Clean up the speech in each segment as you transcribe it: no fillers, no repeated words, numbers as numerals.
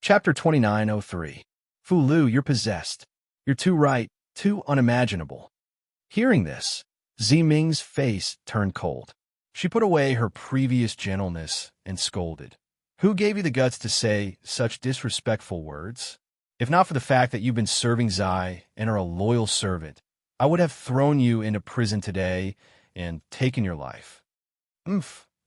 Chapter 2903. Fu Lu, you're possessed. You're too right, too unimaginable. Hearing this, Ziming's face turned cold. She put away her previous gentleness and scolded. Who gave you the guts to say such disrespectful words? If not for the fact that you've been serving Zai and are a loyal servant, I would have thrown you into prison today and taken your life.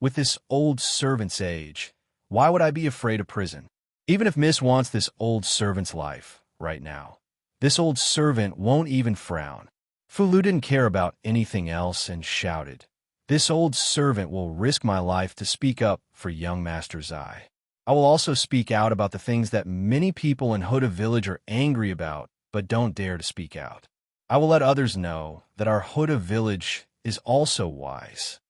With this old servant's age, why would I be afraid of prison? Even if Miss wants this old servant's life right now, this old servant won't even frown. Fu Lu didn't care about anything else and shouted, "This old servant will risk my life to speak up for young Master Zai. I will also speak out about the things that many people in Hoda Village are angry about but don't dare to speak out. I will let others know that our Hoda Village is also wise."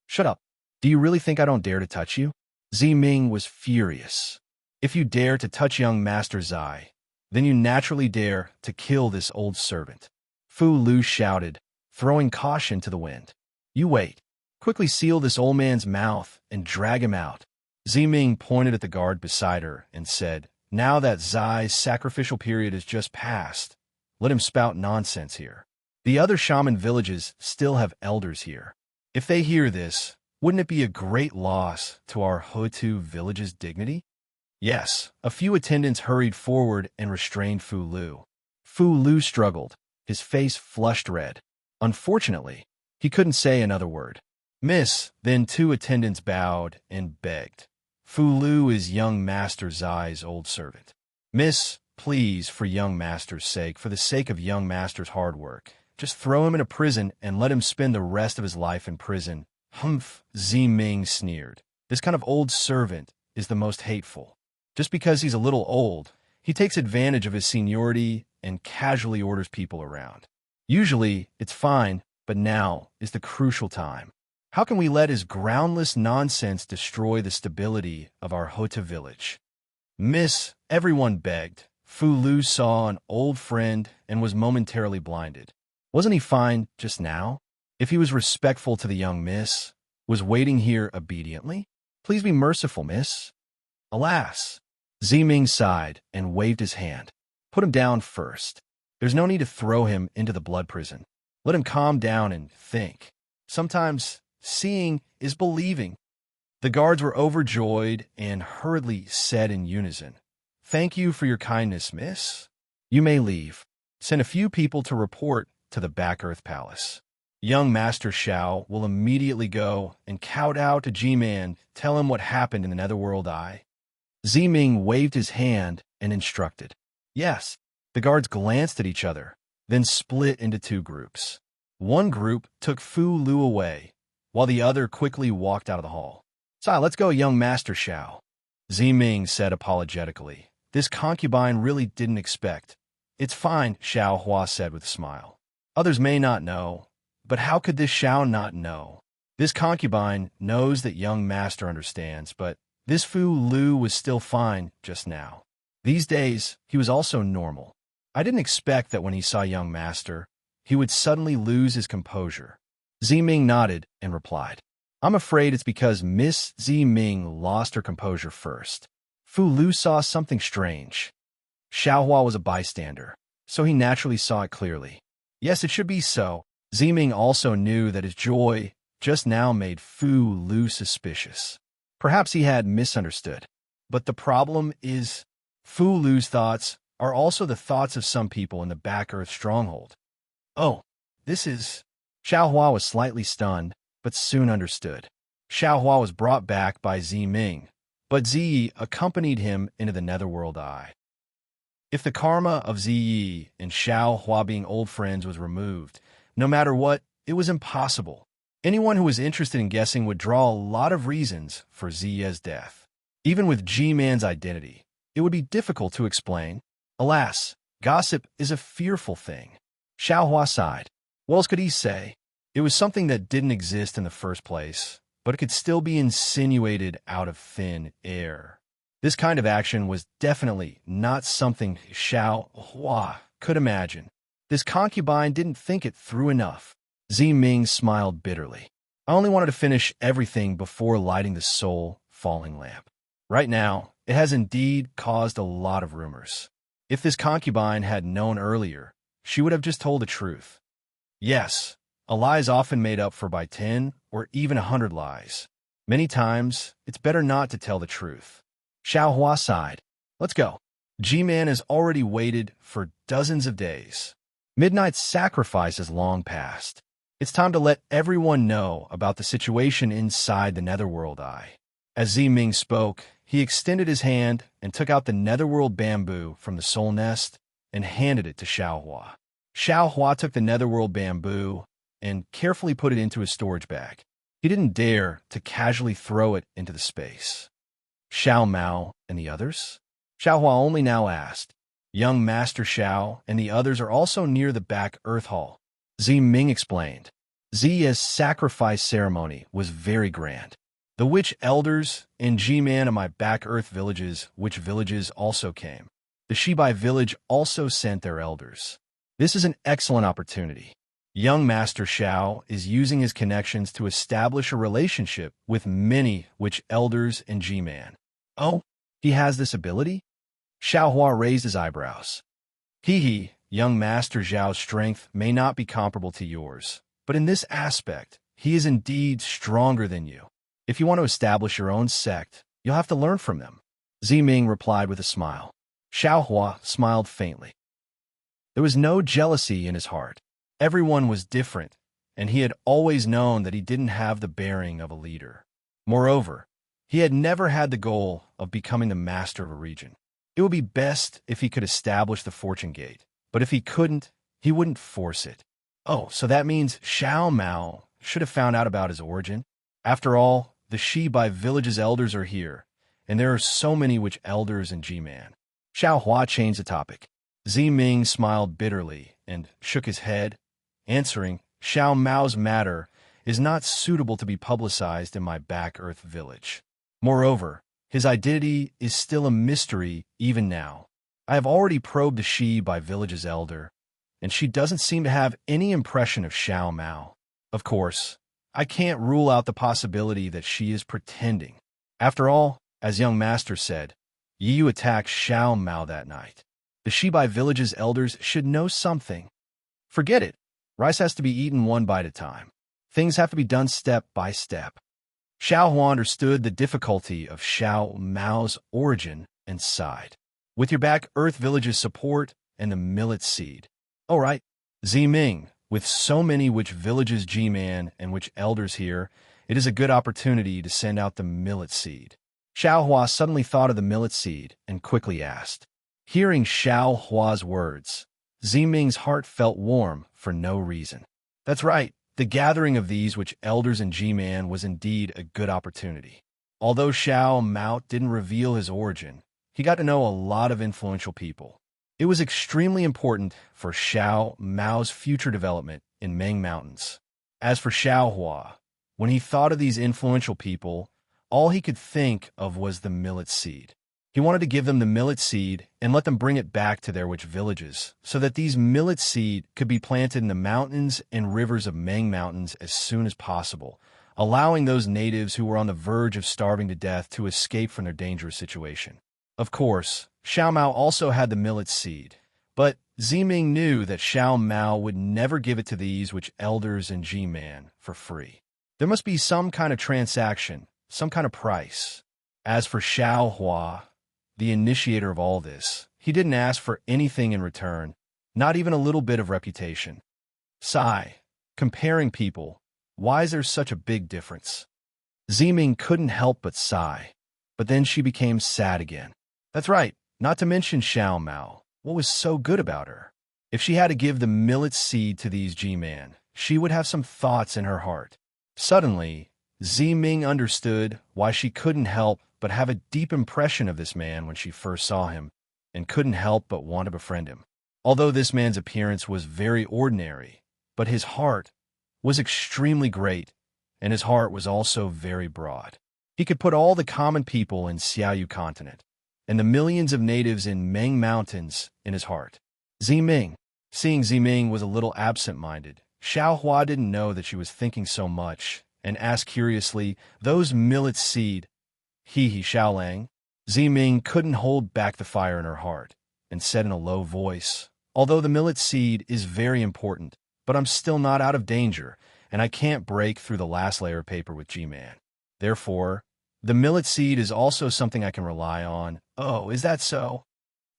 Shut up. Do you really think I don't dare to touch you? Ziming was furious. If you dare to touch young Master Zai, then you naturally dare to kill this old servant. Fu Lu shouted, throwing caution to the wind. You wait. Quickly seal this old man's mouth and drag him out. Ziming pointed at the guard beside her and said, now that Zai's sacrificial period is just past, let him spout nonsense here. The other shaman villages still have elders here. If they hear this, wouldn't it be a great loss to our Hotu village's dignity? Yes, a few attendants hurried forward and restrained Fu Lu. Fu Lu struggled, his face flushed red. Unfortunately, he couldn't say another word. Miss, then two attendants bowed and begged. Fu Lu is young Master Zai's old servant. Miss, please, for young Master's sake, for the sake of young Master's hard work, just throw him into prison and let him spend the rest of his life in prison. Humph, Ziming sneered. This kind of old servant is the most hateful. Just because he's a little old, he takes advantage of his seniority and casually orders people around. Usually, it's fine, but now is the crucial time. How can we let his groundless nonsense destroy the stability of our Hota village? Miss, everyone begged. Fu Lu saw an old friend and was momentarily blinded. Wasn't he fine just now? If he was respectful to the young miss, was waiting here obediently? Please be merciful, miss. Alas! Ziming sighed and waved his hand. Put him down first. There's no need to throw him into the blood prison. Let him calm down and think. Sometimes seeing is believing. The guards were overjoyed and hurriedly said in unison, Thank you for your kindness, miss. You may leave. Send a few people to report to the Back Earth Palace. Young Master Shao will immediately go and kowtow to G-Man, tell him what happened in the Netherworld Eye. Ziming waved his hand and instructed. Yes. The guards glanced at each other, then split into two groups. One group took Fu Lu away, while the other quickly walked out of the hall. Let's go, young Master Shao. Ziming said apologetically. This concubine really didn't expect. It's fine, Shao Hua said with a smile. Others may not know, but how could this Shao not know? This concubine knows that young Master understands, but this Fu Lu was still fine just now. These days, he was also normal. I didn't expect that when he saw young Master, he would suddenly lose his composure. Ziming nodded and replied, I'm afraid it's because Miss Ziming lost her composure first. Fu Lu saw something strange. Xiaohua was a bystander, so he naturally saw it clearly. Yes, it should be so. Ziming also knew that his joy just now made Fu Lu suspicious. Perhaps he had misunderstood. But the problem is, Fu Lu's thoughts are also the thoughts of some people in the Back Earth stronghold. Oh, this is... Xiaohua was slightly stunned, but soon understood. Xiaohua was brought back by Ziming, but Ziyi accompanied him into the Netherworld Eye. If the karma of Ziyi and Xiaohua being old friends was removed, no matter what, it was impossible. Anyone who was interested in guessing would draw a lot of reasons for Ziya's death. Even with G-Man's identity, it would be difficult to explain. Alas, gossip is a fearful thing. Xiaohua sighed. What else could he say? It was something that didn't exist in the first place, but it could still be insinuated out of thin air. This kind of action was definitely not something Xiaohua could imagine. This concubine didn't think it through enough. Ziming smiled bitterly. I only wanted to finish everything before lighting the soul-falling lamp. Right now, It has indeed caused a lot of rumors. If this concubine had known earlier, she would have just told the truth. Yes, a lie is often made up for by 10 or even 100 lies. Many times, it's better not to tell the truth. Xiaohua sighed. Let's go. G-Man has already waited for dozens of days. Midnight's sacrifice has long passed. It's time to let everyone know about the situation inside the Netherworld Eye. As Ziming spoke, he extended his hand and took out the Netherworld bamboo from the soul nest and handed it to Xiaohua. Xiaohua took the Netherworld bamboo and carefully put it into his storage bag. He didn't dare to casually throw it into the space. Xiao Mao and the others? Xiaohua only now asked. Young Master Xiao and the others are also near the back Earth Hall. Ziming explained. Ziya's sacrifice ceremony was very grand. The witch elders and G-Man of my back Earth villages, which villages also came. The Shibai village also sent their elders. This is an excellent opportunity. Young Master Xiao is using his connections to establish a relationship with many witch elders and G-Man. Oh, he has this ability? Xiaohua raised his eyebrows. Hee, young Master Zhao's strength may not be comparable to yours, but in this aspect, he is indeed stronger than you. If you want to establish your own sect, you'll have to learn from them. Ziming replied with a smile. Xiaohua smiled faintly. There was no jealousy in his heart. Everyone was different, and he had always known that he didn't have the bearing of a leader. Moreover, he had never had the goal of becoming the master of a region. It would be best if he could establish the fortune gate, but if he couldn't, he wouldn't force it. Oh, so that means Xiao Mao should have found out about his origin? After all, the Shibai village's elders are here, and there are so many witch elders and G-Man. Xiaohua changed the topic. Ziming smiled bitterly and shook his head, answering, Xiao Mao's matter is not suitable to be publicized in my back Earth village. Moreover, his identity is still a mystery even now. I have already probed the Shibai village's elder, and she doesn't seem to have any impression of Xiao Mao. Of course, I can't rule out the possibility that she is pretending. After all, as young Master said, Yu attacked Xiao Mao that night. The Shibai village's elders should know something. Forget it. Rice has to be eaten one bite at a time. Things have to be done step by step. Xiaohua understood the difficulty of Xiao Mao's origin and sighed. With your back Earth village's support and the millet seed. All right, Ziming, with so many witch villages G-Man and witch elders here, it is a good opportunity to send out the millet seed. Xiaohua suddenly thought of the millet seed and quickly asked. Hearing Xiaohua's words, Ziming's heart felt warm for no reason. That's right, the gathering of these witch elders and G-Man was indeed a good opportunity. Although Xiao Mao didn't reveal his origin, he got to know a lot of influential people. It was extremely important for Xiao Mao's future development in Meng Mountains. As for Xiaohua, when he thought of these influential people, all he could think of was the millet seed. He wanted to give them the millet seed and let them bring it back to their witch villages, so that these millet seed could be planted in the mountains and rivers of Meng Mountains as soon as possible, allowing those natives who were on the verge of starving to death to escape from their dangerous situation. Of course, Xiao Mao also had the millet seed, but Ziming knew that Xiao Mao would never give it to these witch elders and G-Man for free. There must be some kind of transaction, some kind of price. As for Xiaohua, the initiator of all this, he didn't ask for anything in return, not even a little bit of reputation. Sigh, comparing people, why is there such a big difference? Ziming couldn't help but sigh, but then she became sad again. That's right, not to mention Xiao Mao. What was so good about her? If she had to give the millet seed to these G-Man, she would have some thoughts in her heart. Suddenly, Ziming understood why she couldn't help but have a deep impression of this man when she first saw him, and couldn't help but want to befriend him. Although this man's appearance was very ordinary, but his heart was extremely great, and his heart was also very broad. He could put all the common people in Xiaoyu continent, and the millions of natives in Meng Mountains in his heart. Ziming. Seeing Ziming was a little absent-minded, Xiaohua didn't know that she was thinking so much, and asked curiously, those millet seed, Xiaolang? Ziming couldn't hold back the fire in her heart and said in a low voice, "Although the millet seed is very important, but I'm still not out of danger, and I can't break through the last layer of paper with G-Man. Therefore, the millet seed is also something I can rely on." "Oh, is that so?"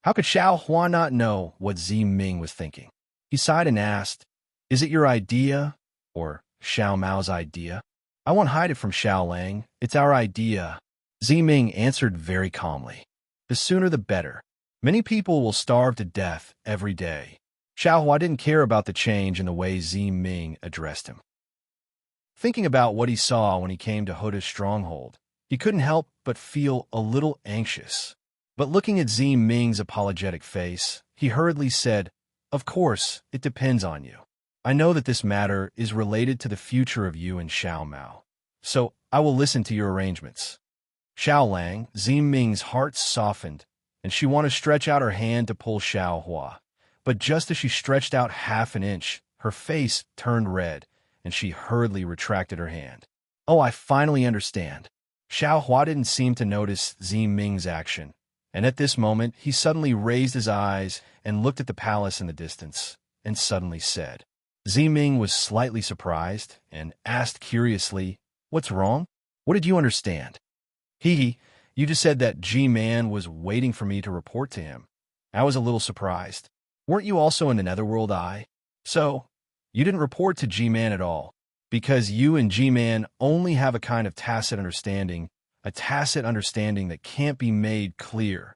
How could Xiao Hua not know what Ziming was thinking? He sighed and asked, "Is it your idea, or Xiao Mao's idea?" "I won't hide it from Xiao Lang. It's our idea." Ziming answered very calmly. "The sooner the better. Many people will starve to death every day." Xiao Hua didn't care about the change in the way Ziming addressed him. Thinking about what he saw when he came to Hoda's stronghold, he couldn't help but feel a little anxious. But looking at Ziming's apologetic face, he hurriedly said, "Of course, it depends on you. I know that this matter is related to the future of you and Xiao Mao, so I will listen to your arrangements." Xiao Lang, Ziming's heart softened, and she wanted to stretch out her hand to pull Xiao Hua. But just as she stretched out half an inch, her face turned red, and she hurriedly retracted her hand. "Oh, I finally understand." Xiao Hua didn't seem to notice Ziming's action, and at this moment he suddenly raised his eyes and looked at the palace in the distance, and suddenly said. Ziming was slightly surprised and asked curiously, "What's wrong? What did you understand?" You just said that G-Man was waiting for me to report to him. I was a little surprised. Weren't you also in the Netherworld Eye? So, you didn't report to G-Man at all, because you and G-Man only have a kind of tacit understanding that can't be made clear.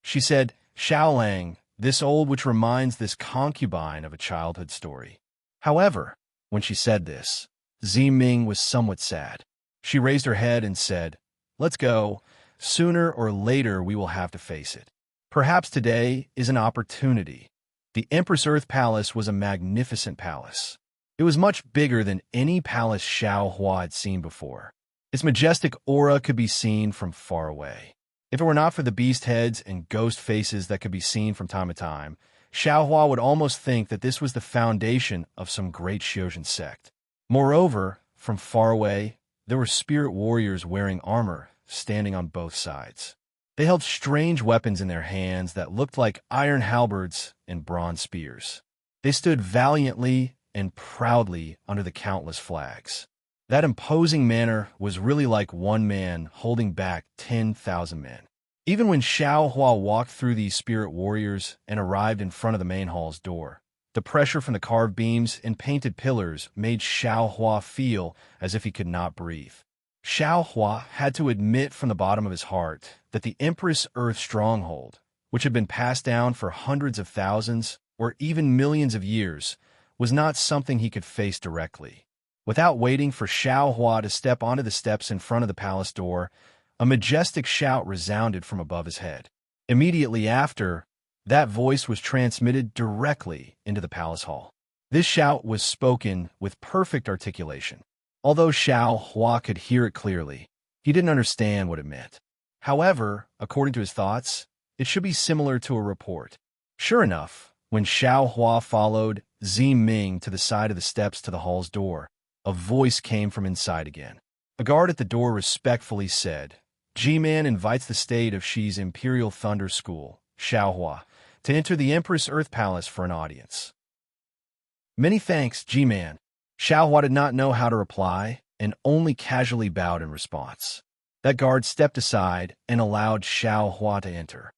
She said, "Xiao Lang, this old which reminds this concubine of a childhood story." However, when she said this, Ziming was somewhat sad. She raised her head and said, "Let's go. Sooner or later we will have to face it. Perhaps today is an opportunity." The Empress Earth Palace was a magnificent palace. It was much bigger than any palace Xiao Hua had seen before. Its majestic aura could be seen from far away. If it were not for the beast heads and ghost faces that could be seen from time to time, Xiao Hua would almost think that this was the foundation of some great Xiozhen sect. Moreover, from far away, there were spirit warriors wearing armor, standing on both sides. They held strange weapons in their hands that looked like iron halberds and bronze spears. They stood valiantly and proudly under the countless flags. That imposing manner was really like one man holding back 10,000 men. Even when Xiao Hua walked through these spirit warriors and arrived in front of the main hall's door, the pressure from the carved beams and painted pillars made Xiao Hua feel as if he could not breathe. Xiao Hua had to admit from the bottom of his heart that the Empress Earth stronghold, which had been passed down for hundreds of thousands or even millions of years, was not something he could face directly. Without waiting for Xiao Hua to step onto the steps in front of the palace door, a majestic shout resounded from above his head. Immediately after, that voice was transmitted directly into the palace hall. This shout was spoken with perfect articulation. Although Xiao Hua could hear it clearly, he didn't understand what it meant. However, according to his thoughts, it should be similar to a report. Sure enough, when Xiao Hua followed Ziming to the side of the steps to the hall's door, a voice came from inside again. A guard at the door respectfully said, "G-Man invites the state of Shi's Imperial Thunder School, Xiao Hua, to enter the Empress Earth Palace for an audience." "Many thanks, G-Man." Xiao Hua did not know how to reply and only casually bowed in response. That guard stepped aside and allowed Xiao Hua to enter.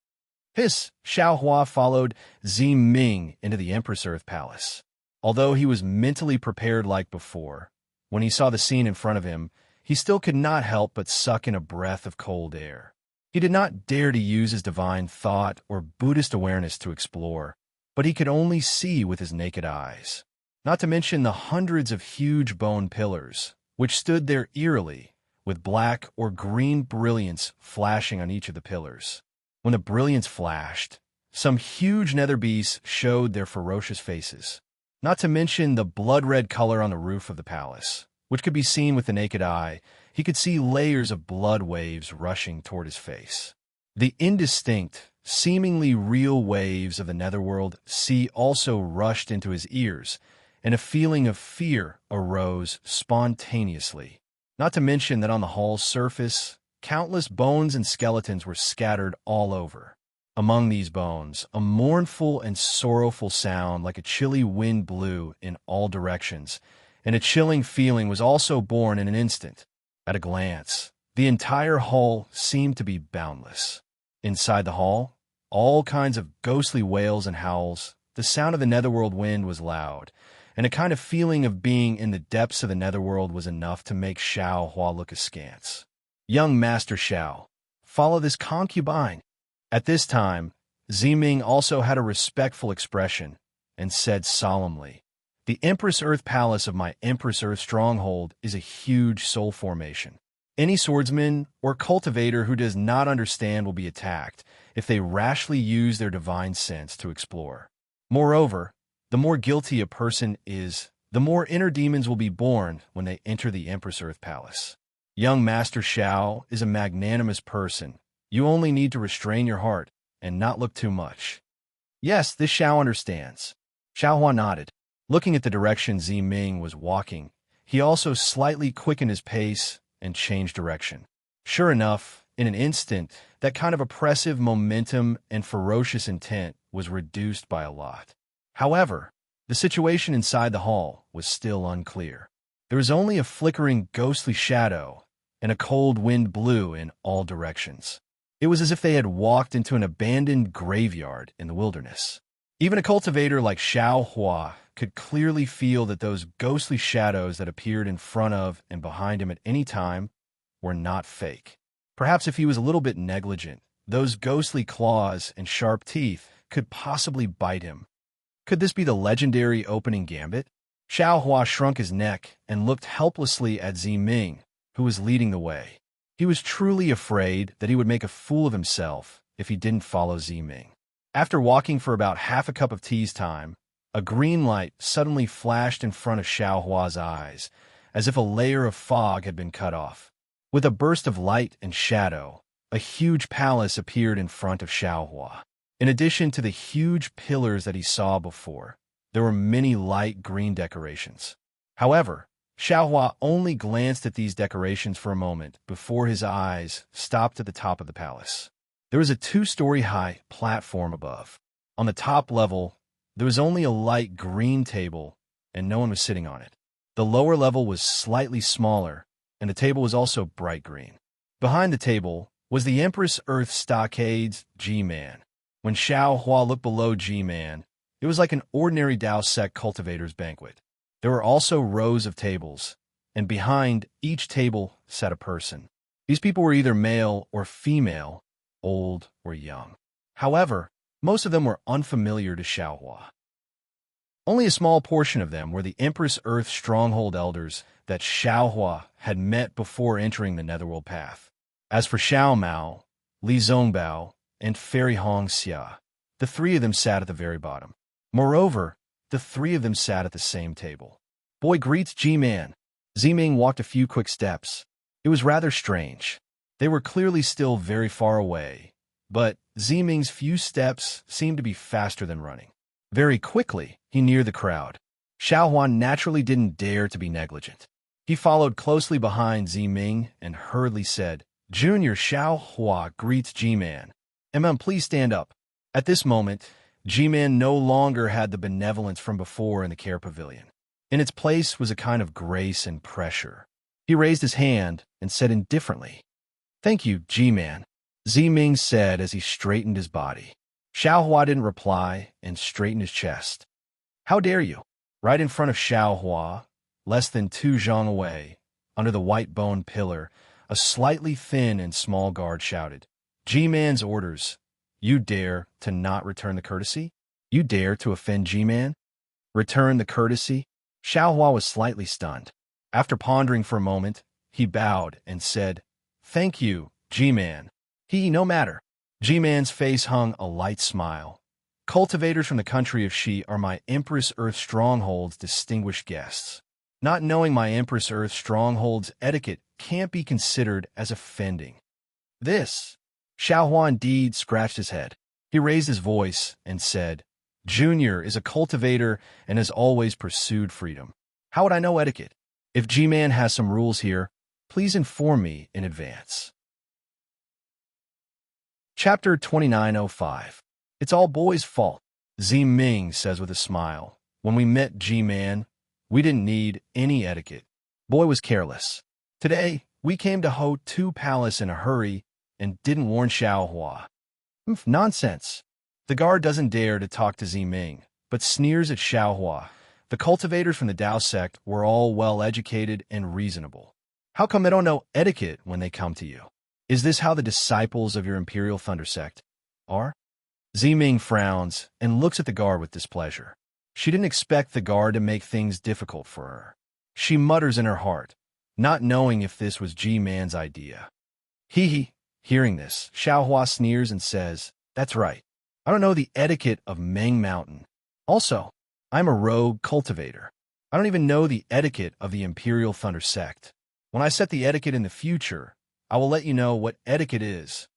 Xiao Hua followed Ziming into the Empress Earth Palace. Although he was mentally prepared like before, when he saw the scene in front of him, he still could not help but suck in a breath of cold air. He did not dare to use his divine thought or Buddhist awareness to explore, but he could only see with his naked eyes. Not to mention the hundreds of huge bone pillars, which stood there eerily, with black or green brilliance flashing on each of the pillars. When the brilliance flashed, some huge nether beasts showed their ferocious faces. Not to mention the blood-red color on the roof of the palace, which could be seen with the naked eye. He could see layers of blood waves rushing toward his face. The indistinct, seemingly real waves of the netherworld sea also rushed into his ears, and a feeling of fear arose spontaneously. Not to mention that on the hall's surface, countless bones and skeletons were scattered all over. Among these bones, a mournful and sorrowful sound like a chilly wind blew in all directions, and a chilling feeling was also born in an instant. At a glance, the entire hall seemed to be boundless. Inside the hall, all kinds of ghostly wails and howls. The sound of the netherworld wind was loud, and a kind of feeling of being in the depths of the netherworld was enough to make Xiao Hua look askance. Young Master Xiao, follow this concubine. At this time, Ziming also had a respectful expression and said solemnly, "The Empress Earth Palace of my Empress Earth stronghold is a huge soul formation. Any swordsman or cultivator who does not understand will be attacked if they rashly use their divine sense to explore. Moreover, the more guilty a person is, the more inner demons will be born when they enter the Empress Earth Palace. Young Master Xiao is a magnanimous person. You only need to restrain your heart and not look too much." Yes, this Xiao understands. Xiao Hua nodded. Looking at the direction Ziming was walking, he also slightly quickened his pace and changed direction. Sure enough, in an instant, that kind of oppressive momentum and ferocious intent was reduced by a lot. However, the situation inside the hall was still unclear. There was only a flickering ghostly shadow, and a cold wind blew in all directions. It was as if they had walked into an abandoned graveyard in the wilderness. Even a cultivator like Xiao Hua could clearly feel that those ghostly shadows that appeared in front of and behind him at any time were not fake. Perhaps if he was a little bit negligent, those ghostly claws and sharp teeth could possibly bite him. Could this be the legendary opening gambit? Xiao Hua shrunk his neck and looked helplessly at Ziming, who was leading the way. He was truly afraid that he would make a fool of himself if he didn't follow Ziming. After walking for about half a cup of tea's time, a green light suddenly flashed in front of Xiao Hua's eyes, as if a layer of fog had been cut off. With a burst of light and shadow, a huge palace appeared in front of Xiao Hua. In addition to the huge pillars that he saw before, there were many light green decorations. However, Xiao Hua only glanced at these decorations for a moment before his eyes stopped at the top of the palace. There was a 2-story high platform above. On the top level, there was only a light green table, and no one was sitting on it. The lower level was slightly smaller, and the table was also bright green. Behind the table was the Empress Earth Stockade's G-Man. When Xiao Hua looked below G-Man, it was like an ordinary Dao sect cultivator's banquet. There were also rows of tables, and behind each table sat a person. These people were either male or female, old or young. However, most of them were unfamiliar to Xiao Hua. Only a small portion of them were the Empress Earth Stronghold elders that Xiao Hua had met before entering the Netherworld Path. As for Xiao Mao, Li Zongbao, and Fairy Hong Xia, the 3 of them sat at the very bottom. Moreover, the 3 of them sat at the same table. Boy greets G-Man. Ziming walked a few quick steps. It was rather strange. They were clearly still very far away, but Ziming's few steps seemed to be faster than running. Very quickly, he neared the crowd. Xiao Huan naturally didn't dare to be negligent. He followed closely behind Ziming and hurriedly said, "Junior Xiao Hua greets G-Man. Please stand up." At this moment, G-Man no longer had the benevolence from before in the care pavilion. In its place was a kind of grace and pressure. He raised his hand and said indifferently, "Thank you, G-Man," Ziming said as he straightened his body. Xiao Hua didn't reply and straightened his chest. "How dare you?" Right in front of Xiao Hua, less than 2 zhang away, under the white bone pillar, a slightly thin and small guard shouted, "G-Man's orders. You dare to not return the courtesy? You dare to offend G-Man? Return the courtesy?" Xiao Hua was slightly stunned. After pondering for a moment, he bowed and said, "Thank you, G-Man." No matter. G-Man's face hung a light smile. "Cultivators from the country of Shi are my Empress Earth Stronghold's distinguished guests. Not knowing my Empress Earth Stronghold's etiquette can't be considered as offending." This. Xiao Hua indeed scratched his head. He raised his voice and said, "Junior is a cultivator and has always pursued freedom. How would I know etiquette? If G-Man has some rules here, Please inform me in advance. Chapter 2905. It's all Boy's fault, Zi Ming says with a smile. When we met G-Man, we didn't need any etiquette. Boy was careless. Today, we came to Ho-Tu Palace in a hurry and didn't warn Xiaohua. Nonsense. The guard doesn't dare to talk to Zi Ming, but sneers at Xiaohua. The cultivators from the Dao sect were all well-educated and reasonable. How come they don't know etiquette when they come to you? Is this how the disciples of your Imperial Thunder sect are? Zi Ming frowns and looks at the guard with displeasure. She didn't expect the guard to make things difficult for her. She mutters in her heart, not knowing if this was G-Man's idea. Hee. Hearing this, Xiaohua sneers and says, "That's right. I don't know the etiquette of Meng Mountain. Also, I'm a rogue cultivator. I don't even know the etiquette of the Imperial Thunder sect. When I set the etiquette in the future, I will let you know what etiquette is."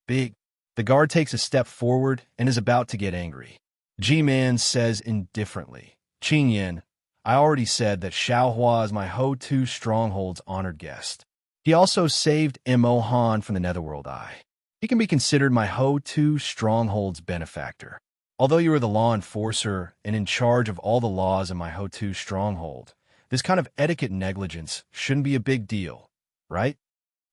Big. The guard takes a step forward and is about to get angry. G-Man says indifferently, "Qingyan, I already said that Xiaohua is my Ho-Tu Stronghold's honored guest. He also saved Mo Han from the Netherworld Eye. He can be considered my Ho-Tu Stronghold's benefactor. Although you are the law enforcer and in charge of all the laws in my Ho-Tu Stronghold, this kind of etiquette negligence shouldn't be a big deal, right?"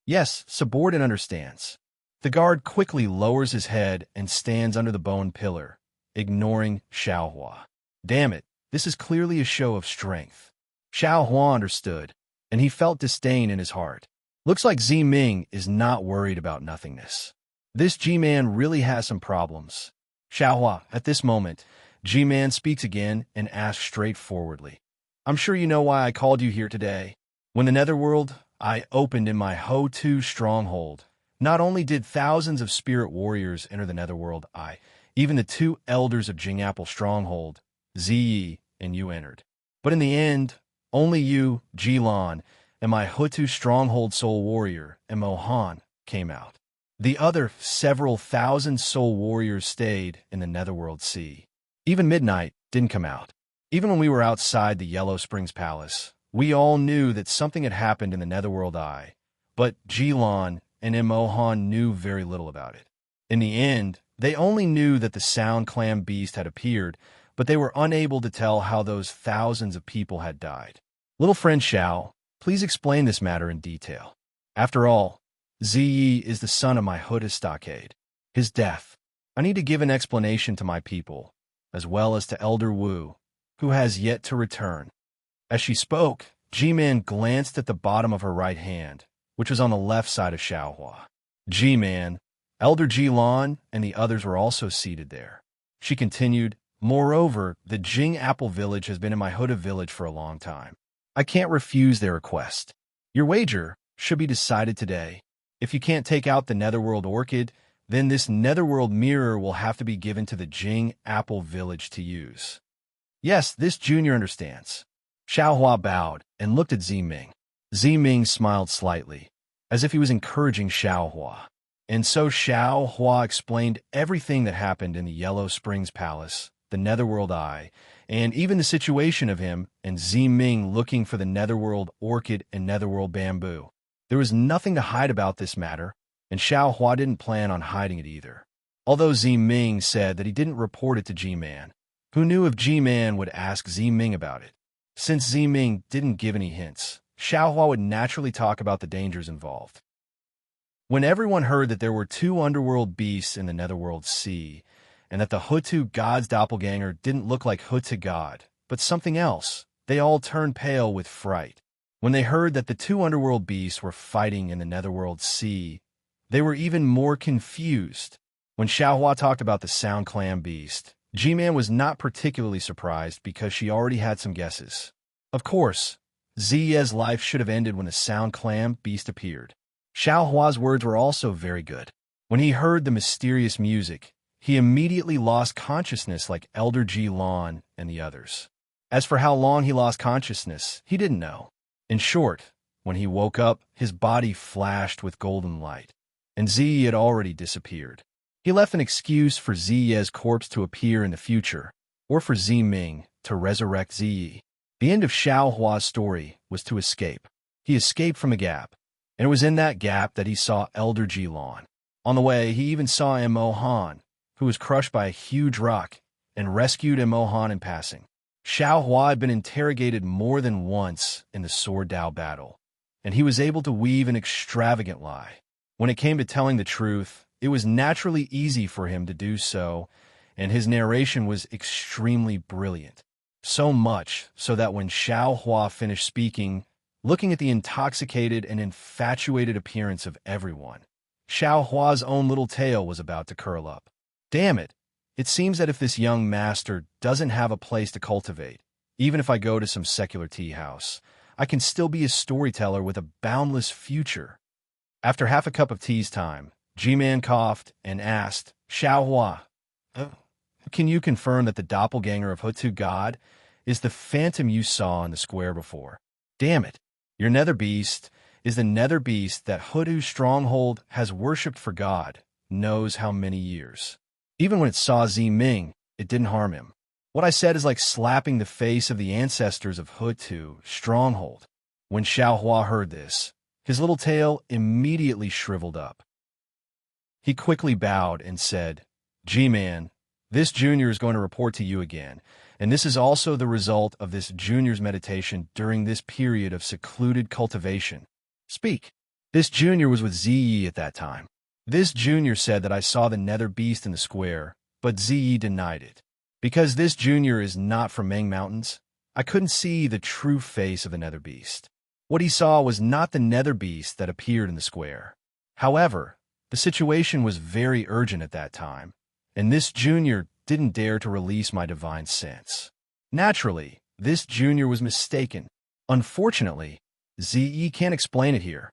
"Yes, subordinate understands." The guard quickly lowers his head and stands under the bone pillar, ignoring Xiaohua. Damn it, this is clearly a show of strength. Xiaohua understood, and he felt disdain in his heart. Looks like Zi Ming is not worried about nothingness. This G-Man really has some problems. Xiaohua, at this moment, G-Man speaks again and asks straightforwardly, "I'm sure you know why I called you here today. When the Netherworld Eye opened in my Ho-Tu Stronghold, not only did thousands of spirit warriors enter the Netherworld Eye, even the two elders of Jingapple Stronghold, Ziyi and you entered. But in the end, only you, Jilan, and my Ho-Tu Stronghold soul warrior, Mo Han, came out. The other several thousand soul warriors stayed in the Netherworld Sea. Even Midnight didn't come out. Even when we were outside the Yellow Springs Palace, we all knew that something had happened in the Netherworld Eye, but Jilan and Mo Han knew very little about it. In the end, they only knew that the Sound Clam beast had appeared, but they were unable to tell how those thousands of people had died. Little friend Xiao, please explain this matter in detail. After all, Ziyi is the son of my Huda Stockade. His death. I need to give an explanation to my people, as well as to Elder Wu, who has yet to return." As she spoke, G-Man glanced at the bottom of her right hand, which was on the left side of Xiaohua. G-Man, Elder Jilan, and the others were also seated there. She continued, "Moreover, the Jing Apple Village has been in my Huda village for a long time. I can't refuse their request. Your wager should be decided today. If you can't take out the Netherworld Orchid, then this Netherworld Mirror will have to be given to the Jing Apple Village to use." "Yes, this junior understands." Xiaohua bowed and looked at Zi Ming. Zi Ming smiled slightly, as if he was encouraging Xiaohua. And so Xiaohua explained everything that happened in the Yellow Springs Palace, the Netherworld Eye, and even the situation of him and Zi Ming looking for the Netherworld Orchid and Netherworld Bamboo. There was nothing to hide about this matter, and Xiaohua didn't plan on hiding it either. Although Zi Ming said that he didn't report it to G-Man, who knew if G-Man would ask Zi Ming about it. Since Zi Ming didn't give any hints, Xiaohua would naturally talk about the dangers involved. When everyone heard that there were two underworld beasts in the Netherworld Sea, and that the Hutu God's doppelganger didn't look like Hutu God, but something else, they all turned pale with fright. When they heard that the two underworld beasts were fighting in the Netherworld Sea, they were even more confused. When Xiaohua talked about the Sound Clam beast, G-Man was not particularly surprised because she already had some guesses. Of course, Ziye's life should have ended when the Sound Clam beast appeared. Xiaohua's words were also very good. When he heard the mysterious music, he immediately lost consciousness like Elder Ji-Lan and the others. As for how long he lost consciousness, he didn't know. In short, when he woke up, his body flashed with golden light, and Ziyi had already disappeared. He left an excuse for Ziye's corpse to appear in the future, or for Zi Ming to resurrect Ziyi. The end of Xiaohua's story was to escape. He escaped from the gap, And it was in that gap that he saw Elder Jilon. On the way, he even saw Imohan, who was crushed by a huge rock, and rescued Imohan in passing. Xiao Hua had been interrogated more than once in the Sword Dao battle, and he was able to weave an extravagant lie. When it came to telling the truth, it was naturally easy for him to do so, and his narration was extremely brilliant. So much so that when Xiao Hua finished speaking, looking at the intoxicated and infatuated appearance of everyone, Xiao Hua's own little tail was about to curl up. Damn it! It seems that if this young master doesn't have a place to cultivate, even if I go to some secular tea house, I can still be a storyteller with a boundless future. After half a cup of tea's time, G-Man coughed and asked, Xiao Hua, can you confirm that the doppelganger of Hutu God is the phantom you saw in the square before? Damn it! Your nether beast is the nether beast that Hutu's stronghold has worshipped for God knows how many years. Even when it saw Ziming, it didn't harm him. What I said is like slapping the face of the ancestors of Hutu stronghold. When Xiao Hua heard this, his little tail immediately shriveled up. He quickly bowed and said, G-Man, this junior is going to report to you again, and this is also the result of this junior's meditation during this period of secluded cultivation. Speak. This junior was with Ziyi at that time. This junior said that I saw the nether beast in the square, but Ziyi denied it. Because this junior is not from Meng Mountains, I couldn't see the true face of the nether beast. What he saw was not the nether beast that appeared in the square. However, the situation was very urgent at that time, and this junior didn't dare to release my divine sense. Naturally, this junior was mistaken. Unfortunately, Ziyi can't explain it here.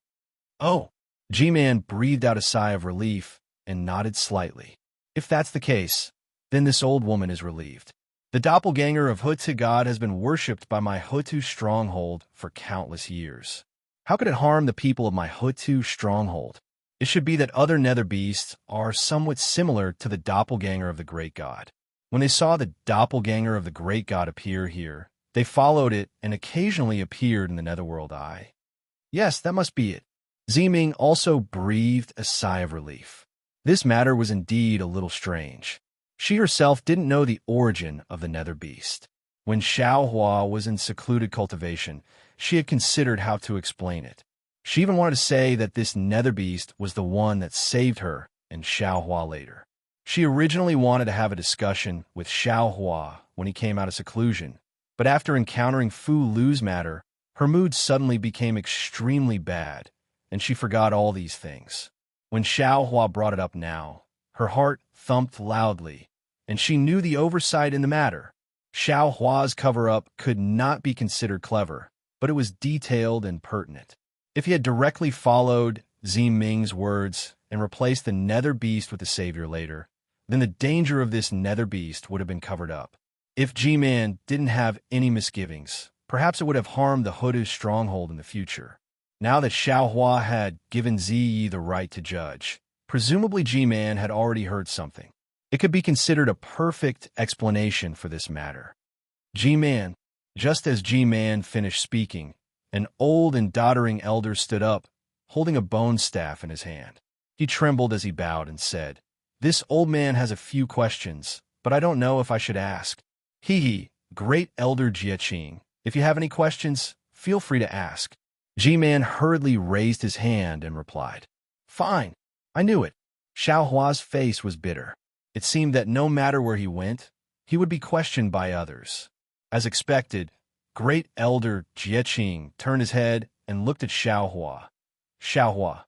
Oh, G-Man breathed out a sigh of relief and nodded slightly. If that's the case, then this old woman is relieved. The doppelganger of Hutu God has been worshipped by my Hutu stronghold for countless years. How could it harm the people of my Hutu stronghold? It should be that other nether beasts are somewhat similar to the doppelganger of the great god. When they saw the doppelganger of the great god appear here, they followed it and occasionally appeared in the netherworld eye. Yes, that must be it. Ziming also breathed a sigh of relief. This matter was indeed a little strange. She herself didn't know the origin of the nether beast. When Xiao Hua was in secluded cultivation, she had considered how to explain it. She even wanted to say that this nether beast was the one that saved her and Xiao Hua later. She originally wanted to have a discussion with Xiao Hua when he came out of seclusion, but after encountering Fu Lu's matter, her mood suddenly became extremely bad, and she forgot all these things. When Xiao Hua brought it up now, her heart thumped loudly, and she knew the oversight in the matter. Xiao Hua's cover-up could not be considered clever, but it was detailed and pertinent. If he had directly followed Ziming's words and replaced the nether beast with the savior later, then the danger of this nether beast would have been covered up. If G-Man didn't have any misgivings, perhaps it would have harmed the Hutu stronghold in the future. Now that Xiao Hua had given Ziyi the right to judge, presumably G-Man had already heard something. It could be considered a perfect explanation for this matter. G-Man, just as G-Man finished speaking, an old and doddering elder stood up, holding a bone staff in his hand. He trembled as he bowed and said, This old man has a few questions, but I don't know if I should ask. Hee, great elder Jieqing, if you have any questions, feel free to ask. G-Man hurriedly raised his hand and replied, Fine, I knew it. Xiao Hua's face was bitter. It seemed that no matter where he went, he would be questioned by others. As expected, great elder Jieqing turned his head and looked at Xiao Hua. Xiao Hua,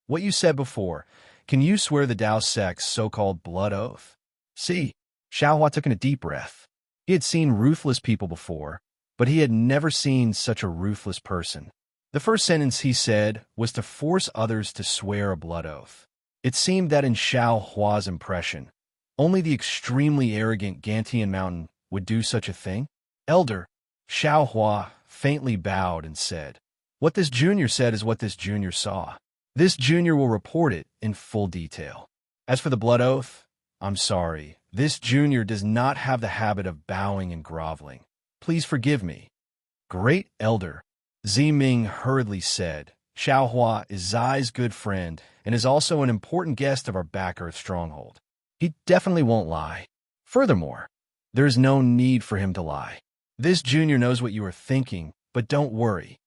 what you said before, can you swear the Dao sect's so-called blood oath? See, Xiao Hua took in a deep breath. He had seen ruthless people before, but he had never seen such a ruthless person. The first sentence he said was to force others to swear a blood oath. It seemed that in Xiao Hua's impression, only the extremely arrogant Gantian Mountain would do such a thing. Elder, Xiao Hua faintly bowed and said, What this junior said is what this junior saw. This junior will report it in full detail. As for the blood oath, I'm sorry, this junior does not have the habit of bowing and groveling. Please forgive me. Great elder, Ziming hurriedly said, Xiaohua is Zai's good friend and is also an important guest of our Back Earth stronghold. He definitely won't lie. Furthermore, there is no need for him to lie. This junior knows what you are thinking, but don't worry.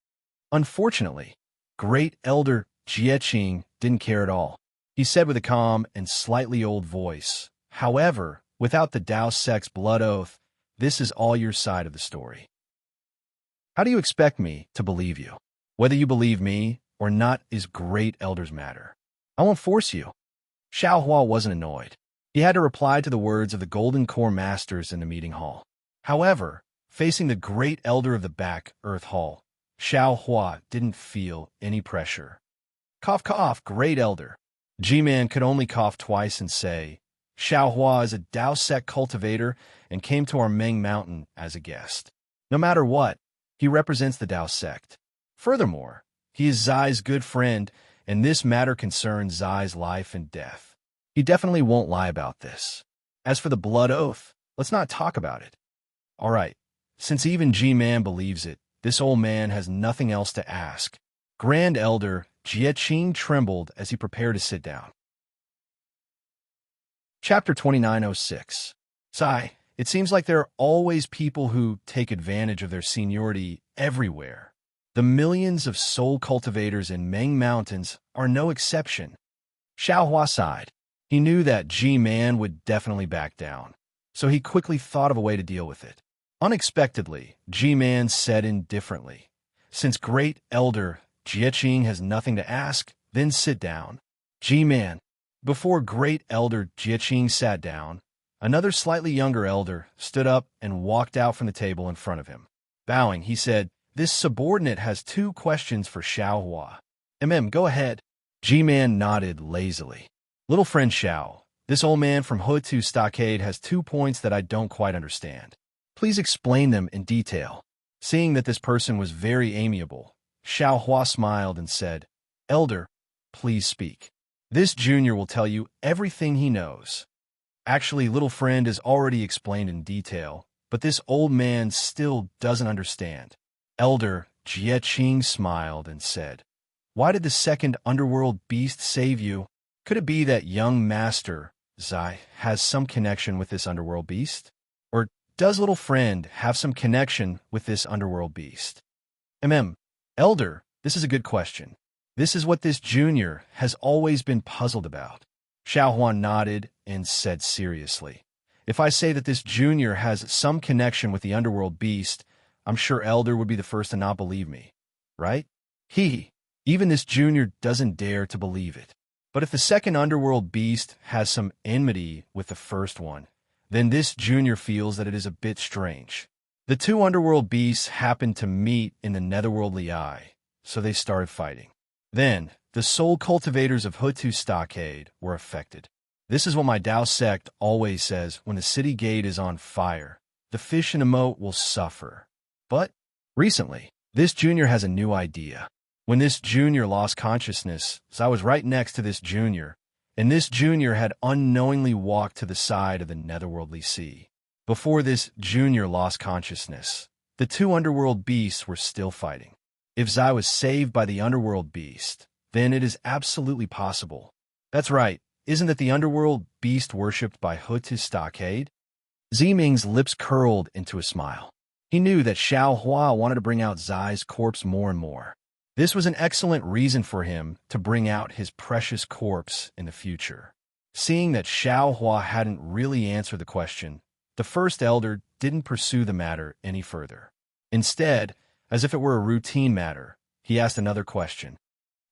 Unfortunately, Great Elder Jieqing didn't care at all. He said with a calm and slightly old voice, "However, without the Dao sect's blood oath, this is all your side of the story. How do you expect me to believe you? Whether you believe me or not is Great Elder's matter. I won't force you." Xiaohua wasn't annoyed. He had to reply to the words of the Golden Core Masters in the meeting hall. However, facing the Great Elder of the Back Earth Hall, Xiaohua didn't feel any pressure. Cough, cough, Great Elder. G-Man could only cough twice and say, "Xiaohua is a Dao sect cultivator and came to our Meng Mountain as a guest. No matter what, he represents the Dao sect. Furthermore, he is Zai's good friend, and this matter concerns Zai's life and death. He definitely won't lie about this. As for the blood oath, let's not talk about it. All right, since even G-Man believes it, this old man has nothing else to ask." Grand Elder Jieqing trembled as he prepared to sit down. Chapter 2906. Zai, it seems like there are always people who take advantage of their seniority everywhere. The millions of soul cultivators in Meng Mountains are no exception. Xiaohua sighed. He knew that G-Man would definitely back down, so he quickly thought of a way to deal with it. Unexpectedly, G-Man said indifferently, "Since Great Elder Jieqing has nothing to ask, then sit down." G-Man. Before Great Elder Jieqing sat down, another slightly younger elder stood up and walked out from the table in front of him. Bowing, he said, "This subordinate has 2 questions for Xiaohua." Go ahead." G-Man nodded lazily. "Little friend Xiao, this old man from Hutu Stockade has 2 points that I don't quite understand. Please explain them in detail." Seeing that this person was very amiable, Xiaohua smiled and said, "Elder, please speak. This junior will tell you everything he knows." Actually, little friend is already explained in detail, but this old man still doesn't understand. Elder Jieqing smiled and said, "Why did the second underworld beast save you? Could it be that young master, Zai, has some connection with this underworld beast? Or does little friend have some connection with this underworld beast?" Elder, this is a good question. This is what this junior has always been puzzled about. Xiaohua nodded and said seriously, "If I say that this junior has some connection with the underworld beast, I'm sure Elder would be the first to not believe me, right? Even this junior doesn't dare to believe it. But if the second underworld beast has some enmity with the first one, then this junior feels that it is a bit strange. The 2 underworld beasts happened to meet in the netherworldly eye, so they started fighting. Then, the soul cultivators of Hutu Stockade were affected. This is what my Dao sect always says: when the city gate is on fire, the fish in the moat will suffer. But, recently, this junior has a new idea. When this junior lost consciousness, I was right next to this junior, and this junior had unknowingly walked to the side of the netherworldly sea. Before this junior lost consciousness, the 2 underworld beasts were still fighting. If Zai was saved by the underworld beast, then it is absolutely possible. That's right, isn't it the underworld beast worshipped by Hutu Stockade? Ziming's lips curled into a smile. He knew that Xiaohua wanted to bring out Zai's corpse more and more. This was an excellent reason for him to bring out his precious corpse in the future. Seeing that Xiaohua hadn't really answered the question, the first elder didn't pursue the matter any further. Instead, as if it were a routine matter, he asked another question.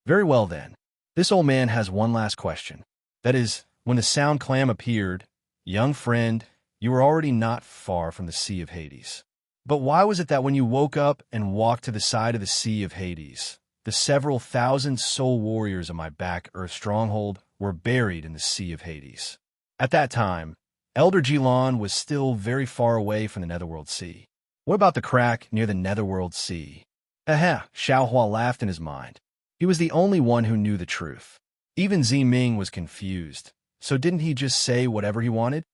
"Very well then. This old man has one last question. That is, when the sound clam appeared, young friend, you were already not far from the Sea of Hades. But why was it that when you woke up and walked to the side of the Sea of Hades, the several thousand soul warriors of my Back Earth stronghold were buried in the Sea of Hades? At that time, Elder Jilon was still very far away from the Netherworld Sea. What about the crack near the Netherworld Sea?" Xiaohua laughed in his mind. He was the only one who knew the truth. Even Ziming was confused, so didn't he just say whatever he wanted?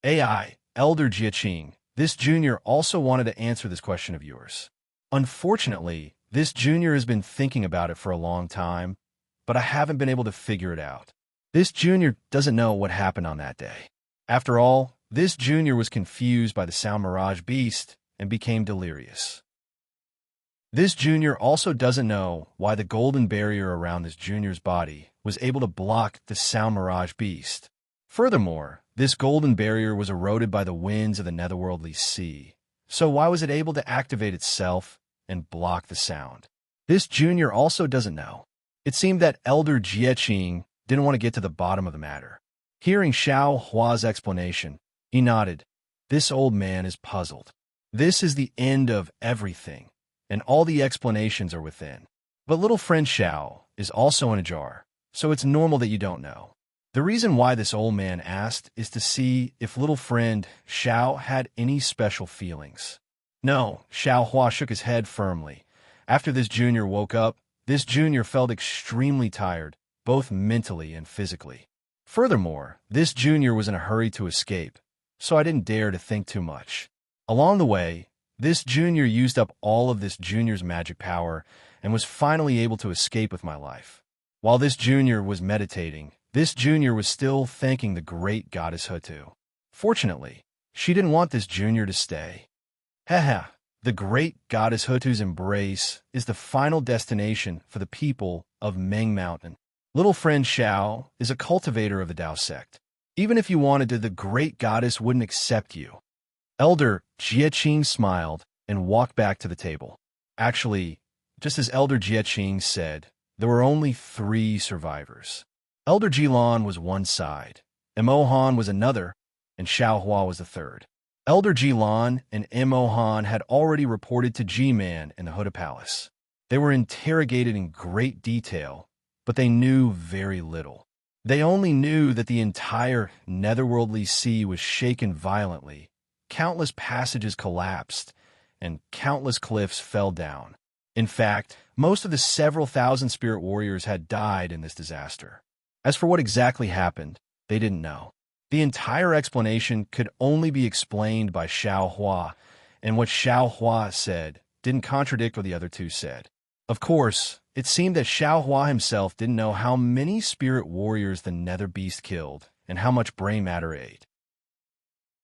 Elder Jieqing, this junior also wanted to answer this question of yours. Unfortunately, This junior has been thinking about it for a long time, but I haven't been able to figure it out. This junior doesn't know what happened on that day. After all, this junior was confused by the sound mirage beast and became delirious. This junior also doesn't know why the golden barrier around this junior's body was able to block the sound mirage beast. Furthermore, this golden barrier was eroded by the winds of the netherworldly sea. So why was it able to activate itself and block the sound? This junior also doesn't know. It seemed that Elder Jieqing didn't want to get to the bottom of the matter. Hearing Xiao Hua's explanation, he nodded. This old man is puzzled. This is the end of everything, and all the explanations are within. But little friend Xiao is also in a jar, so it's normal that you don't know. The reason why this old man asked is to see if little friend Xiao had any special feelings. No, Xiao Hua shook his head firmly. After this junior woke up, this junior felt extremely tired, both mentally and physically. Furthermore, this junior was in a hurry to escape, so I didn't dare to think too much. Along the way, this junior used up all of this junior's magic power and was finally able to escape with my life. While this junior was meditating, this junior was still thanking the great goddess Hutu. Fortunately, she didn't want this junior to stay. Haha, the great goddess Hutu's embrace is the final destination for the people of Meng Mountain. Little friend Xiao is a cultivator of the Dao sect. Even if you wanted to, the great goddess wouldn't accept you. Elder Jieqing smiled and walked back to the table. Actually, just as Elder Jieqing said, there were only 3 survivors. Elder Jilan was one side, Emohan was another, and Xiao Hua was the third. Elder Jilan and Emohan had already reported to G-Man in the Huda Palace. They were interrogated in great detail, but they knew very little. They only knew that the entire netherworldly sea was shaken violently, countless passages collapsed, and countless cliffs fell down. In fact, most of the several thousand spirit warriors had died in this disaster. As for what exactly happened, they didn't know. The entire explanation could only be explained by Xiao Hua, and what Xiao Hua said didn't contradict what the other 2 said. Of course, it seemed that Xiao Hua himself didn't know how many spirit warriors the nether beast killed and how much brain matter ate.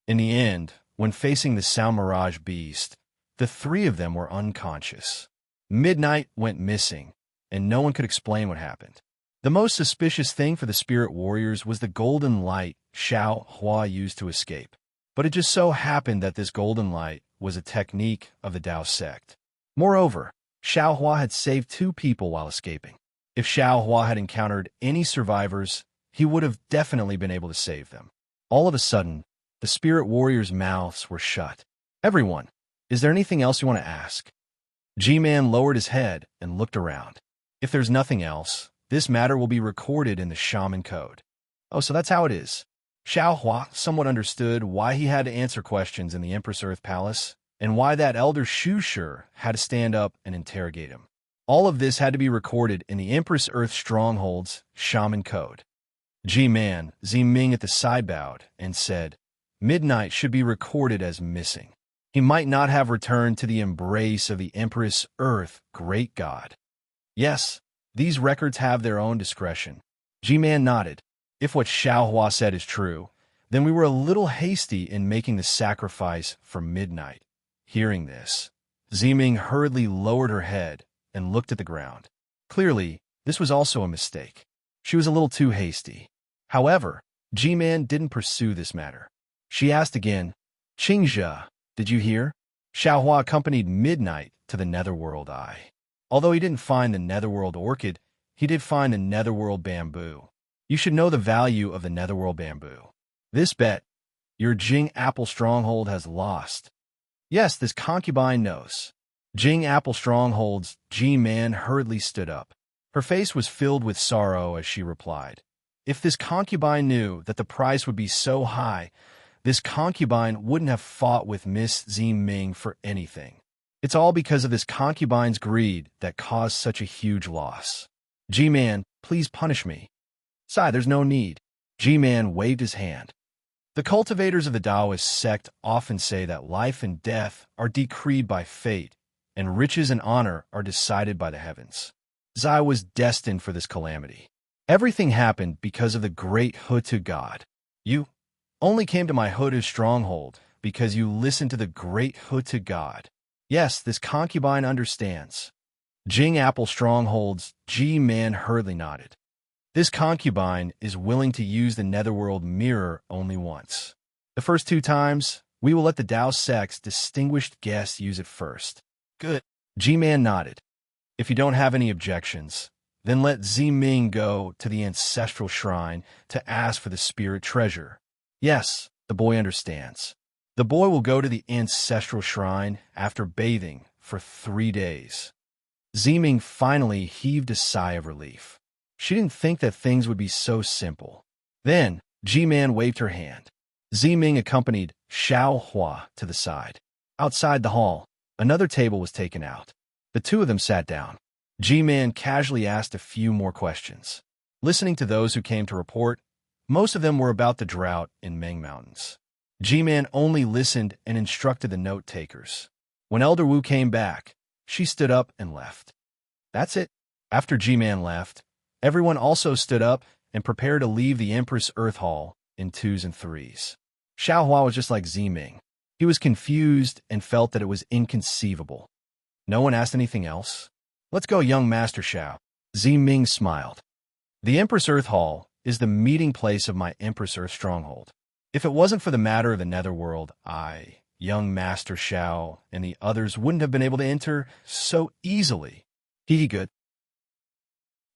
In the end, when facing the sound mirage beast, the 3 of them were unconscious. Midnight went missing, and no one could explain what happened. The most suspicious thing for the spirit warriors was the golden light Xiao Hua used to escape. But it just so happened that this golden light was a technique of the Dao sect. Moreover, Xiao Hua had saved 2 people while escaping. If Xiao Hua had encountered any survivors, he would have definitely been able to save them. All of a sudden, the spirit warriors' mouths were shut. Everyone, is there anything else you want to ask? G-Man lowered his head and looked around. If there's nothing else, this matter will be recorded in the shaman code. Oh, so that's how it is. Xiao Hua somewhat understood why he had to answer questions in the Empress Earth Palace, and why that elder Shusher had to stand up and interrogate him. All of this had to be recorded in the Empress Earth Stronghold's shaman code. G-Man, Ziming at the side bowed and said, Midnight should be recorded as missing. He might not have returned to the embrace of the Empress Earth, great God. Yes, these records have their own discretion. G-Man nodded. If what Xiao Hua said is true, then we were a little hasty in making the sacrifice for Midnight. Hearing this, Ziming hurriedly lowered her head and looked at the ground. Clearly, this was also a mistake. She was a little too hasty. However, G-Man didn't pursue this matter. She asked again, Qingzhe, did you hear? Xiao Hua accompanied Midnight to the Netherworld Eye. Although he didn't find the Netherworld Orchid, he did find the Netherworld Bamboo. You should know the value of the Netherworld Bamboo. This bet, your Jing Apple Stronghold has lost. Yes, this concubine knows. Jing Apple Stronghold's G-Man hurriedly stood up. Her face was filled with sorrow as she replied. If this concubine knew that the price would be so high, this concubine wouldn't have fought with Miss Ziming for anything. It's all because of this concubine's greed that caused such a huge loss. G-Man, please punish me. Sigh, there's no need. G-Man waved his hand. The cultivators of the Taoist sect often say that life and death are decreed by fate, and riches and honor are decided by the heavens. Zai was destined for this calamity. Everything happened because of the great Hutu god. You only came to my Hutu stronghold because you listened to the great Hutu god. Yes, this concubine understands. Jing Apple Stronghold's G-Man hurriedly nodded. This concubine is willing to use the netherworld mirror only once. The first 2 times, we will let the Dao Sect's distinguished guests use it first. Good. G-Man nodded. If you don't have any objections, then let Ziming go to the ancestral shrine to ask for the spirit treasure. Yes, the boy understands. The boy will go to the ancestral shrine after bathing for 3 days. Ziming finally heaved a sigh of relief. She didn't think that things would be so simple. Then, G-Man waved her hand. Ziming accompanied Xiao Hua to the side. Outside the hall, another table was taken out. The 2 of them sat down. G-Man casually asked a few more questions. Listening to those who came to report, most of them were about the drought in Meng Mountains. G-Man only listened and instructed the note-takers. When Elder Wu came back, she stood up and left. That's it. After G-Man left, everyone also stood up and prepared to leave the Empress Earth Hall in 2s and 3s. Xiao Hua was just like Ziming. He was confused and felt that it was inconceivable. No one asked anything else? Let's go, young Master Xiao. Ziming smiled. The Empress Earth Hall is the meeting place of my Empress Earth stronghold. If it wasn't for the matter of the netherworld, I, young Master Xiao, and the others wouldn't have been able to enter so easily. Good.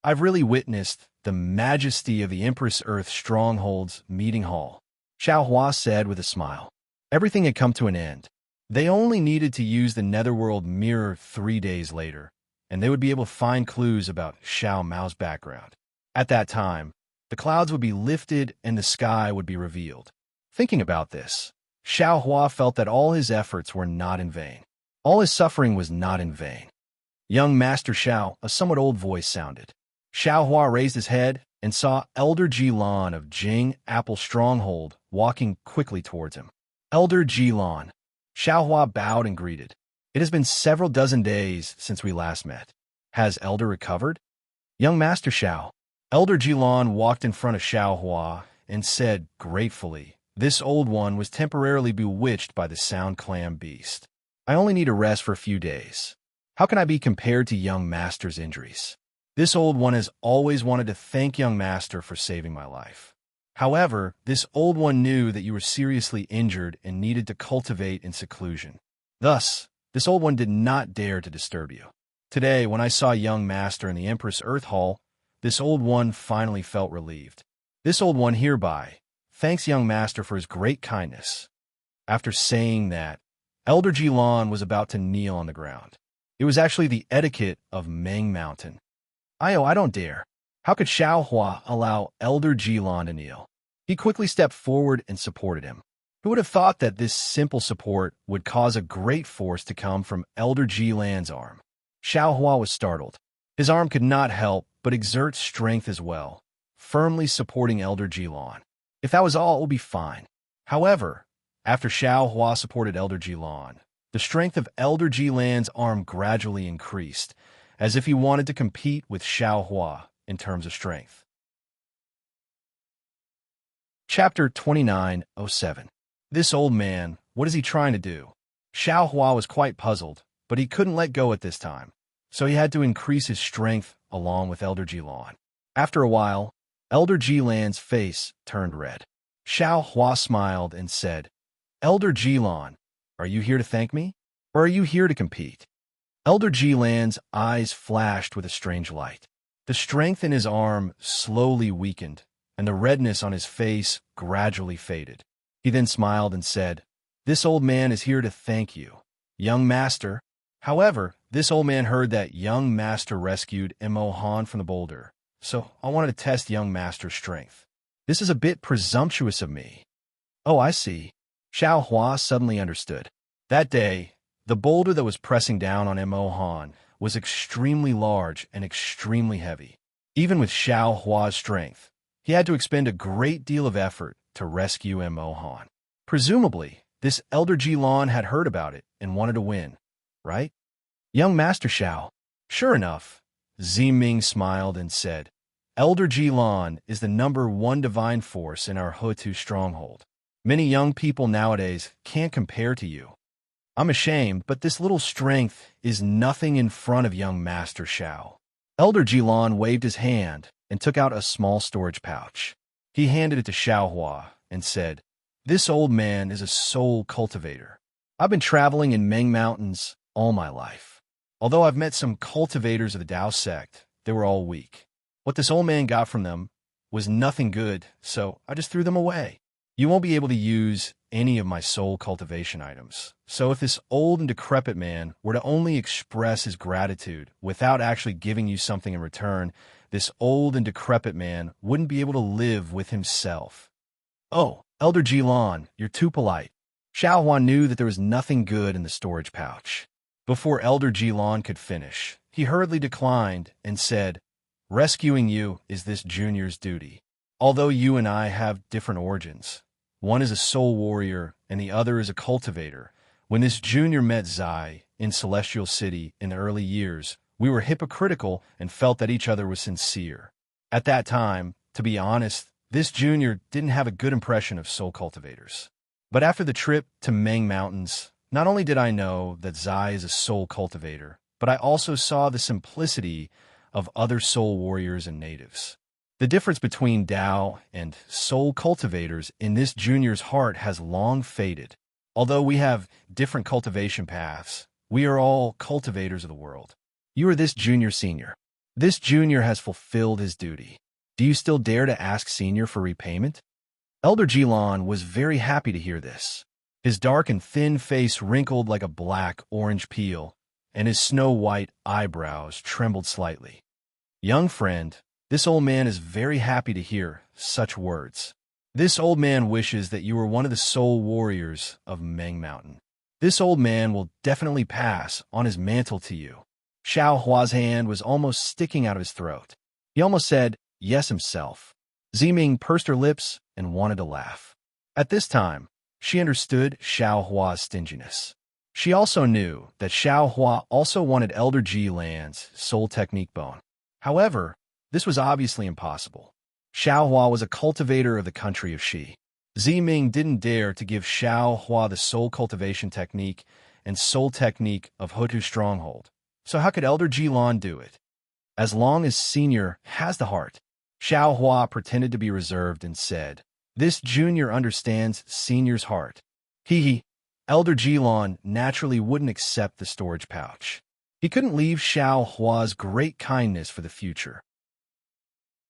I've really witnessed the majesty of the Empress Earth Stronghold's meeting hall, Xiao Hua said with a smile. Everything had come to an end. They only needed to use the netherworld mirror 3 days later, and they would be able to find clues about Xiao Mao's background. At that time, the clouds would be lifted and the sky would be revealed. Thinking about this, Xiao Hua felt that all his efforts were not in vain. All his suffering was not in vain. Young Master Xiao, a somewhat old voice sounded. Xiao Hua raised his head and saw Elder Jilan of Jing Apple Stronghold walking quickly towards him. Elder Jilan. Xiao Hua bowed and greeted. It has been several dozen days since we last met. Has Elder recovered? Young Master Xiao. Elder Jilan walked in front of Xiao Hua and said gratefully, this old one was temporarily bewitched by the Sound Clam beast. I only need a rest for a few days. How can I be compared to young Master's injuries? This old one has always wanted to thank young Master for saving my life. However, this old one knew that you were seriously injured and needed to cultivate in seclusion. Thus, this old one did not dare to disturb you. Today, when I saw young Master in the Empress Earth Hall, this old one finally felt relieved. This old one hereby thanks young Master for his great kindness. After saying that, Elder Jilan was about to kneel on the ground. It was actually the etiquette of Meng Mountain. I don't dare. How could Xiao Hua allow Elder Jilan to kneel? He quickly stepped forward and supported him. Who would have thought that this simple support would cause a great force to come from Elder Jilan's arm? Xiao Hua was startled. His arm could not help but exert strength as well, firmly supporting Elder Jilan. If that was all, it would be fine. However, after Xiao Hua supported Elder Jilan, the strength of Elder Jilan's arm gradually increased, as if he wanted to compete with Xiao Hua in terms of strength. Chapter 29:07. This old man, what is he trying to do? Xiao Hua was quite puzzled, but he couldn't let go at this time, so he had to increase his strength along with Elder Jilan. After a while, Elder Jilan's face turned red. Xiao Hua smiled and said, Elder Jilan, are you here to thank me? Or are you here to compete? Elder Jilan's eyes flashed with a strange light. The strength in his arm slowly weakened, and the redness on his face gradually faded. He then smiled and said, This old man is here to thank you, young Master. However, this old man heard that young Master rescued Mo Han from the boulder, so I wanted to test young Master's strength. This is a bit presumptuous of me. Oh, I see. Xiao Hua suddenly understood. That day, the boulder that was pressing down on Mo Han was extremely large and extremely heavy. Even with Xiao Hua's strength, he had to expend a great deal of effort to rescue Mo Han. Presumably, this Elder Jilan had heard about it and wanted to win, right? Young Master Xiao. Sure enough, Ziming smiled and said, Elder Jilan is the #1 divine force in our Hutu stronghold. Many young people nowadays can't compare to you. I'm ashamed, but this little strength is nothing in front of young Master Xiao. Elder Jilan waved his hand and took out a small storage pouch. He handed it to Xiaohua and said, This old man is a soul cultivator. I've been traveling in Meng Mountains all my life. Although I've met some cultivators of the Tao sect, they were all weak. What this old man got from them was nothing good, so I just threw them away. You won't be able to use any of my soul cultivation items. So if this old and decrepit man were to only express his gratitude without actually giving you something in return, this old and decrepit man wouldn't be able to live with himself. Oh, Elder Jilan, you're too polite. Xiaohua knew that there was nothing good in the storage pouch. Before Elder Jilan could finish, he hurriedly declined and said, Rescuing you is this junior's duty. Although you and I have different origins, one is a soul warrior and the other is a cultivator. When this junior met Zai in Celestial City in the early years, we were hypocritical and felt that each other was sincere. At that time, to be honest, this junior didn't have a good impression of soul cultivators. But after the trip to Meng Mountains, not only did I know that Zai is a soul cultivator, but I also saw the simplicity of other soul warriors and natives. The difference between Tao and soul cultivators in this junior's heart has long faded. Although we have different cultivation paths, we are all cultivators of the world. You are this junior senior. This junior has fulfilled his duty. Do you still dare to ask senior for repayment? Elder Jilan was very happy to hear this. His dark and thin face wrinkled like a black-orange peel, and his snow-white eyebrows trembled slightly. Young friend, this old man is very happy to hear such words. This old man wishes that you were one of the soul warriors of Meng Mountain. This old man will definitely pass on his mantle to you. Xiaohua's hand was almost sticking out of his throat. He almost said yes himself. Ziming pursed her lips and wanted to laugh. At this time, she understood Xiaohua's stinginess. She also knew that Xiaohua also wanted Elder Jilan's soul technique bone. However, this was obviously impossible. Xiaohua was a cultivator of the country of Xi. Ziming didn't dare to give Xiaohua the soul cultivation technique and soul technique of Hutu stronghold. So how could Elder Jilan do it? As long as Senior has the heart, Xiaohua pretended to be reserved and said, This junior understands Senior's heart. Elder Jilan naturally wouldn't accept the storage pouch. He couldn't leave Xiaohua's great kindness for the future.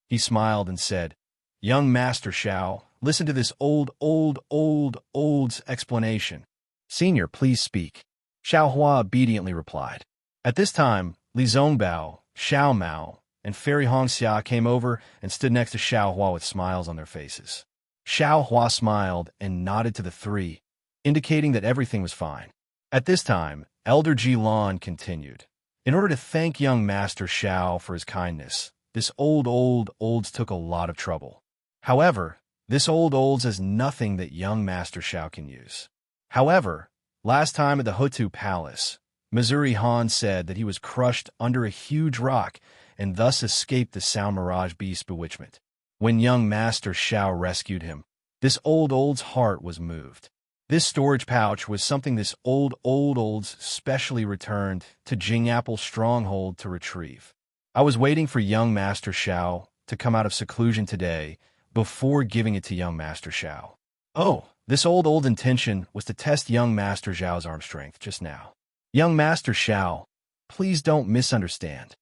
He smiled and said, Young Master Xiao, listen to this old's explanation. Senior, please speak. Xiaohua obediently replied. At this time, Li Zongbao, Xiao Mao, and Fairy Hongxia came over and stood next to Xiaohua with smiles on their faces. Xiaohua smiled and nodded to the three, indicating that everything was fine. At this time, Elder Jilan continued. In order to thank young Master Xiao for his kindness, this olds took a lot of trouble. However, this olds has nothing that young Master Xiao can use. However, last time at the Hutu Palace, Missouri Han said that he was crushed under a huge rock and thus escaped the Sound Mirage Beast bewitchment. When young Master Xiao rescued him, this old's heart was moved. This storage pouch was something this old's specially returned to Jingapple Stronghold to retrieve. I was waiting for young Master Xiao to come out of seclusion today before giving it to young Master Xiao. Oh, this old intention was to test young Master Xiao's arm strength just now. Young Master Xiao, please don't misunderstand.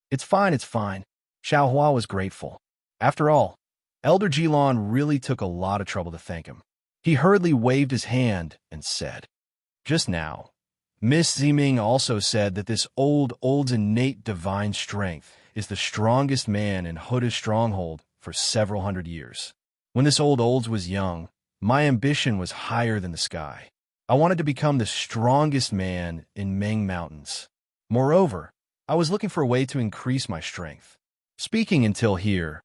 It's fine. Xiaohua was grateful. After all, Elder Jilan really took a lot of trouble to thank him. He hurriedly waved his hand and said, Just now, Miss Ziming also said that this old's innate divine strength is the strongest man in Huda's stronghold for several hundred years. When this old's was young, my ambition was higher than the sky. I wanted to become the strongest man in Meng Mountains. Moreover, I was looking for a way to increase my strength. Speaking until here,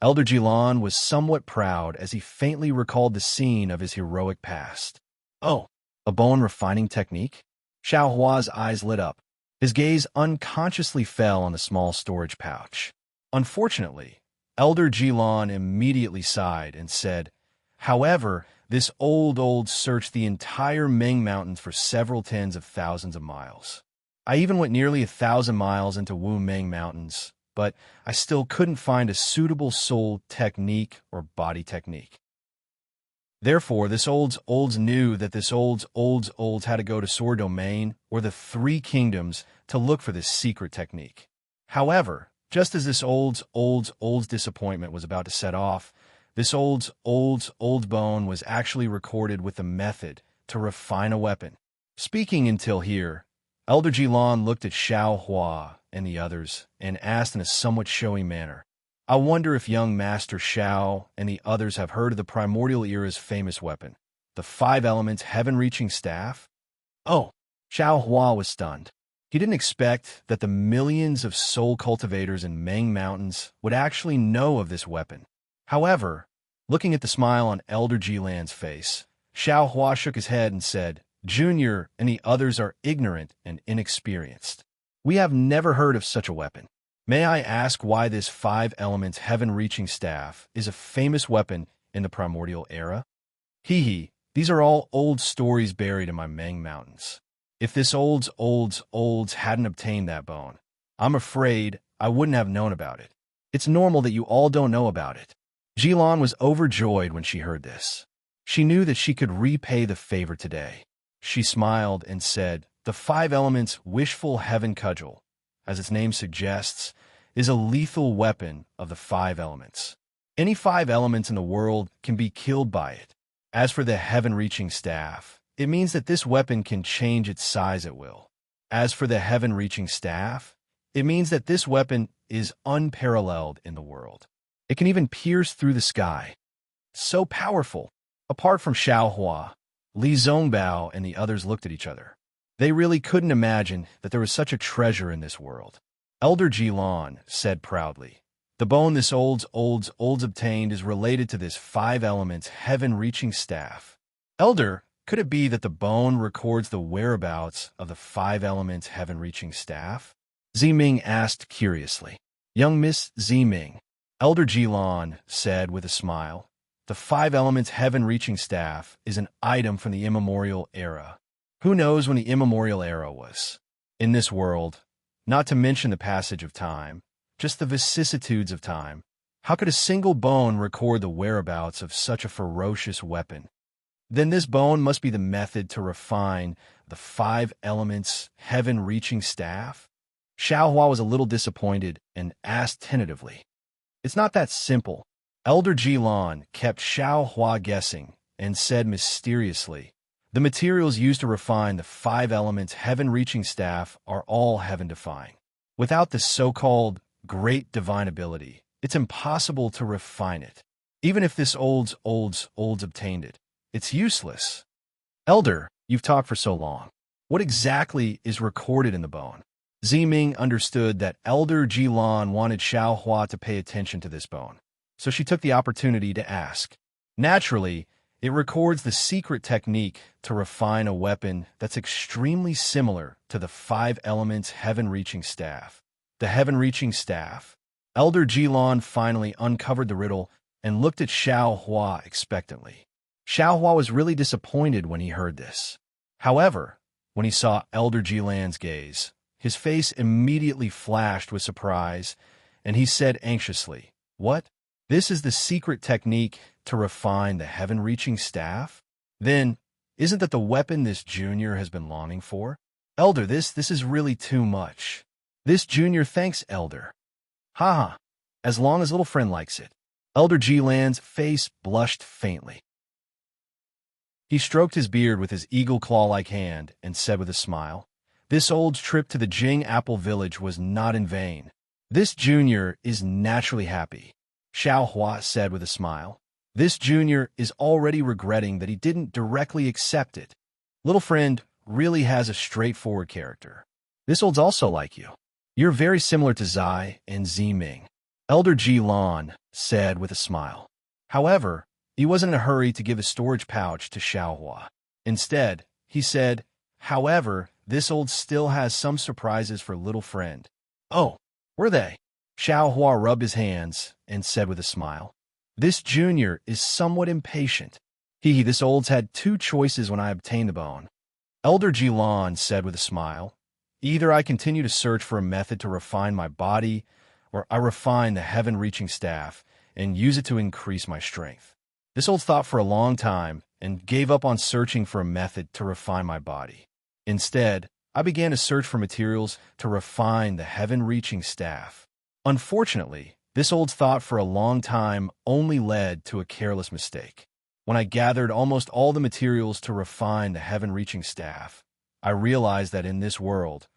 Elder Jilan was somewhat proud as he faintly recalled the scene of his heroic past. Oh, a bone refining technique? Xiaohua's eyes lit up. His gaze unconsciously fell on the small storage pouch. Unfortunately, Elder Jilon immediately sighed and said, "However, this old searched the entire Ming Mountains for several tens of thousands of miles. I even went nearly 1,000 miles into Wu Ming Mountains, but I still couldn't find a suitable soul technique or body technique. Therefore, this olds knew that this olds had to go to Sword Domain or the Three Kingdoms to look for this secret technique. However, just as this olds disappointment was about to set off, this olds bone was actually recorded with the method to refine a weapon. Speaking until here, Elder Jilon looked at Xiao Hua and the others and asked in a somewhat showy manner, "I wonder if young Master Xiao and the others have heard of the Primordial Era's famous weapon, the Five Elements Heaven-Reaching Staff?" Oh, Xiao Hua was stunned. He didn't expect that the millions of soul cultivators in Ming Mountains would actually know of this weapon. However, looking at the smile on Elder Jilan's face, Xiao Hua shook his head and said, "Junior and the others are ignorant and inexperienced. We have never heard of such a weapon. May I ask why this Five Elements Heaven-Reaching Staff is a famous weapon in the Primordial Era?" These are all old stories buried in my Ming Mountains. If this olds hadn't obtained that bone, I'm afraid I wouldn't have known about it. It's normal that you all don't know about it." Jilon was overjoyed when she heard this. She knew that she could repay the favor today. She smiled and said, "The Five Elements Wishful Heaven Cudgel, as its name suggests, is a lethal weapon of the Five Elements. Any five elements in the world can be killed by it. As for the Heaven-Reaching Staff, it means that this weapon can change its size at will. As for the Heaven-Reaching Staff, it means that this weapon is unparalleled in the world. It can even pierce through the sky. So powerful." Apart from Xiao Hua, Li Zongbao and the others looked at each other. They really couldn't imagine that there was such a treasure in this world. Elder Jilon said proudly, "The bone this olds obtained is related to this Five Elements Heaven-Reaching Staff." "Elder, could it be that the bone records the whereabouts of the Five Elements Heaven-Reaching Staff?" Ziming asked curiously. "Young Miss Ziming," Elder Jilon said with a smile, "the Five Elements Heaven-Reaching Staff is an item from the Immemorial Era. Who knows when the Immemorial Era was? In this world, not to mention the passage of time, just the vicissitudes of time, how could a single bone record the whereabouts of such a ferocious weapon? Then this bone must be the method to refine the Five Elements Heaven-Reaching Staff?" Xiao Hua was a little disappointed and asked tentatively, "It's not that simple." Elder Jilon kept Xiao Hua guessing and said mysteriously, "The materials used to refine the Five Elements Heaven-Reaching Staff are all heaven-defying. Without this so-called great divine ability, it's impossible to refine it. Even if this olds obtained it, it's useless." "Elder, you've talked for so long. What exactly is recorded in the bone?" Ziming understood that Elder Jilon wanted Xiao Hua to pay attention to this bone, so she took the opportunity to ask. "Naturally, it records the secret technique to refine a weapon that's extremely similar to the Five Elements Heaven-Reaching Staff." "The Heaven-Reaching Staff?" Elder Jilon finally uncovered the riddle and looked at Xiao Hua expectantly. Xiao Hua was really disappointed when he heard this. However, when he saw Elder Jilan's gaze, his face immediately flashed with surprise, and he said anxiously, "What? This is the secret technique to refine the Heaven-Reaching Staff? Then, isn't that the weapon this junior has been longing for?" "Elder, this is really too much." "This junior thanks Elder." "Haha, as long as little friend likes it." Elder Jilan's face blushed faintly. He stroked his beard with his eagle claw-like hand and said with a smile, "This old trip to the Jing Apple Village was not in vain. This junior is naturally happy." Xiao Hua said with a smile, "This junior is already regretting that he didn't directly accept it. Little friend really has a straightforward character. This old's also like you. You're very similar to Zai and Ziming." Elder Jilon said with a smile. However, he wasn't in a hurry to give his storage pouch to Xiao Hua. Instead, he said, However, this old still has some surprises for little friend. Oh, were they? Xiao Hua rubbed his hands and said with a smile. This junior is somewhat impatient. This old's had two choices when I obtained the bone. Elder Jilan said with a smile. Either I continue to search for a method to refine my body, or I refine the heaven-reaching staff and use it to increase my strength. This old thought for a long time and gave up on searching for a method to refine my body. Instead, I began to search for materials to refine the heaven-reaching staff. Unfortunately, this old thought for a long time only led to a careless mistake. When I gathered almost all the materials to refine the heaven-reaching staff, I realized that in this world,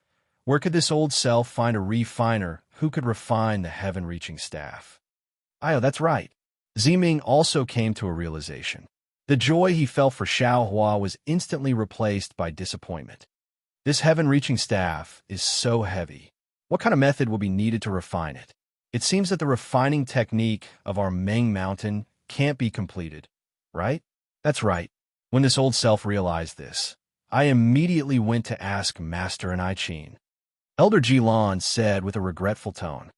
where could this old self find a refiner who could refine the heaven-reaching staff? That's right. Ziming also came to a realization. The joy he felt for Xiao Hua was instantly replaced by disappointment. This heaven-reaching staff is so heavy. What kind of method will be needed to refine it? It seems that the refining technique of our Meng Mountain can't be completed, right? That's right. When this old self realized this, I immediately went to ask Master and I-Chin. Elder Jilan said with a regretful tone.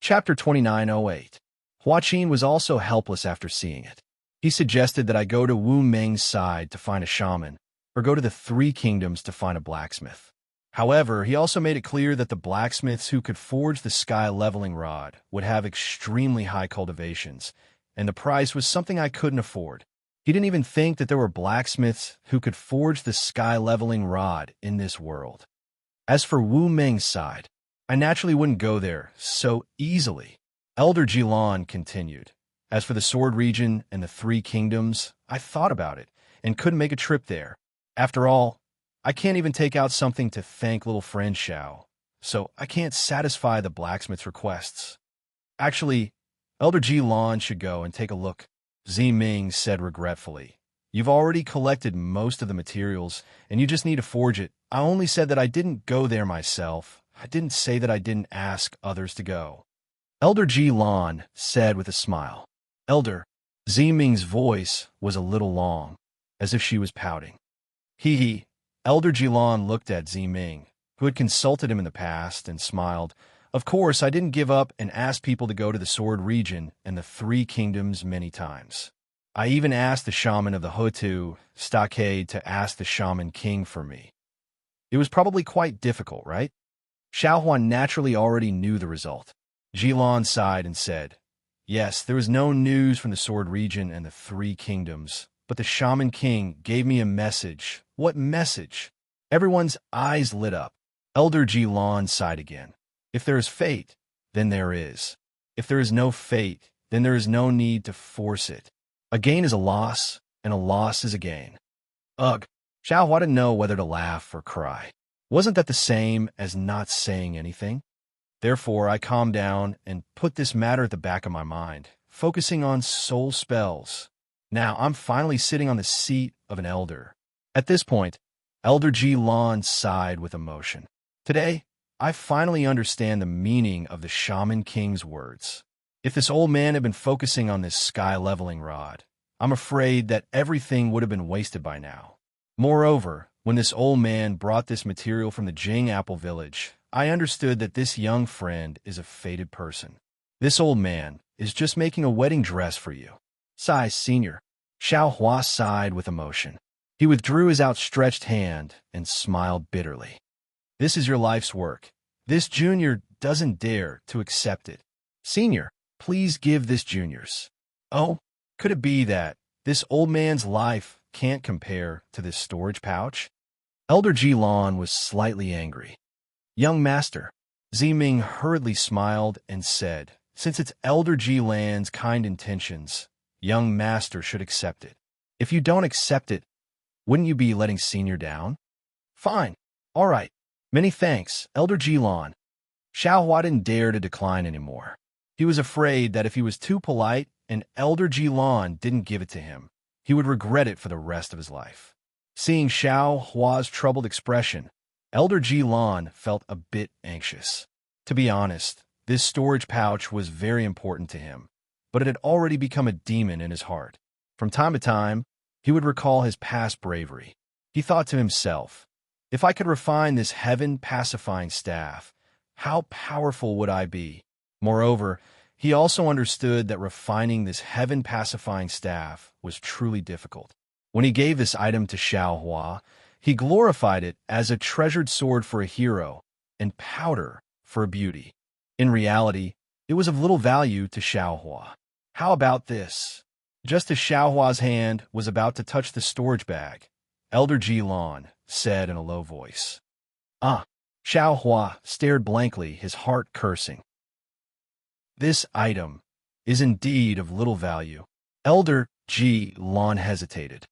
Chapter 2908. Hua Qin was also helpless after seeing it. He suggested that I go to Wu Meng's side to find a shaman, or go to the Three Kingdoms to find a blacksmith. However, he also made it clear that the blacksmiths who could forge the sky-leveling rod would have extremely high cultivations, and the price was something I couldn't afford. He didn't even think that there were blacksmiths who could forge the sky-leveling rod in this world. As for Wu Meng's side, I naturally wouldn't go there so easily. Elder Jilan continued. As for the Sword Region and the Three Kingdoms, I thought about it and couldn't make a trip there. After all, I can't even take out something to thank little friend Xiao, so I can't satisfy the blacksmith's requests. Actually, Elder Jilan should go and take a look, Ziming said regretfully. You've already collected most of the materials, and you just need to forge it. I only said that I didn't go there myself. I didn't say that I didn't ask others to go. Elder Jilan said with a smile. Elder, Ziming's voice was a little long, as if she was pouting. Elder Jilan looked at Ziming, who had consulted him in the past, and smiled. Of course, I didn't give up and ask people to go to the Sword Region and the Three Kingdoms many times. I even asked the shaman of the Hutu stockade to ask the shaman king for me. It was probably quite difficult, right? Xiao Huan naturally already knew the result. Jilan sighed and said, Yes, there was no news from the Sword Region and the Three Kingdoms, but the shaman king gave me a message. What message? Everyone's eyes lit up. Elder Jilan sighed again. If there is fate, then there is. If there is no fate, then there is no need to force it. A gain is a loss, and a loss is a gain. Ugh. Xiao Hua didn't know whether to laugh or cry. Wasn't that the same as not saying anything? Therefore, I calmed down and put this matter at the back of my mind, focusing on soul spells. Now, I'm finally sitting on the seat of an elder. At this point, Elder Jilan sighed with emotion. Today, I finally understand the meaning of the Shaman King's words. If this old man had been focusing on this sky-leveling rod, I'm afraid that everything would have been wasted by now. Moreover, when this old man brought this material from the Jing Apple Village, I understood that this young friend is a fated person. This old man is just making a wedding dress for you. Sigh, Senior. Xiao Hua sighed with emotion. He withdrew his outstretched hand and smiled bitterly. This is your life's work. This junior doesn't dare to accept it. Senior, please give this junior's. Oh, could it be that this old man's life can't compare to this storage pouch? Elder Jilan was slightly angry. Young master, Ziming hurriedly smiled and said, Since it's Elder Jilan's kind intentions, young master should accept it. If you don't accept it, wouldn't you be letting Senior down? Fine. All right. Many thanks, Elder Jilan. Xiao Hua didn't dare to decline anymore. He was afraid that if he was too polite and Elder Jilan didn't give it to him, he would regret it for the rest of his life. Seeing Xiao Hua's troubled expression, Elder Jilan felt a bit anxious. To be honest, this storage pouch was very important to him, but it had already become a demon in his heart. From time to time, he would recall his past bravery. He thought to himself, if I could refine this heaven-pacifying staff, how powerful would I be? Moreover, he also understood that refining this heaven-pacifying staff was truly difficult. When he gave this item to Xiao Hua, he glorified it as a treasured sword for a hero and powder for a beauty. In reality, it was of little value to Xiao Hua. How about this? Just as Xiao Hua's hand was about to touch the storage bag, Elder Ji-lan said in a low voice. Ah! Xiao Hua stared blankly, his heart cursing. This item is indeed of little value. Elder Ji-lan hesitated.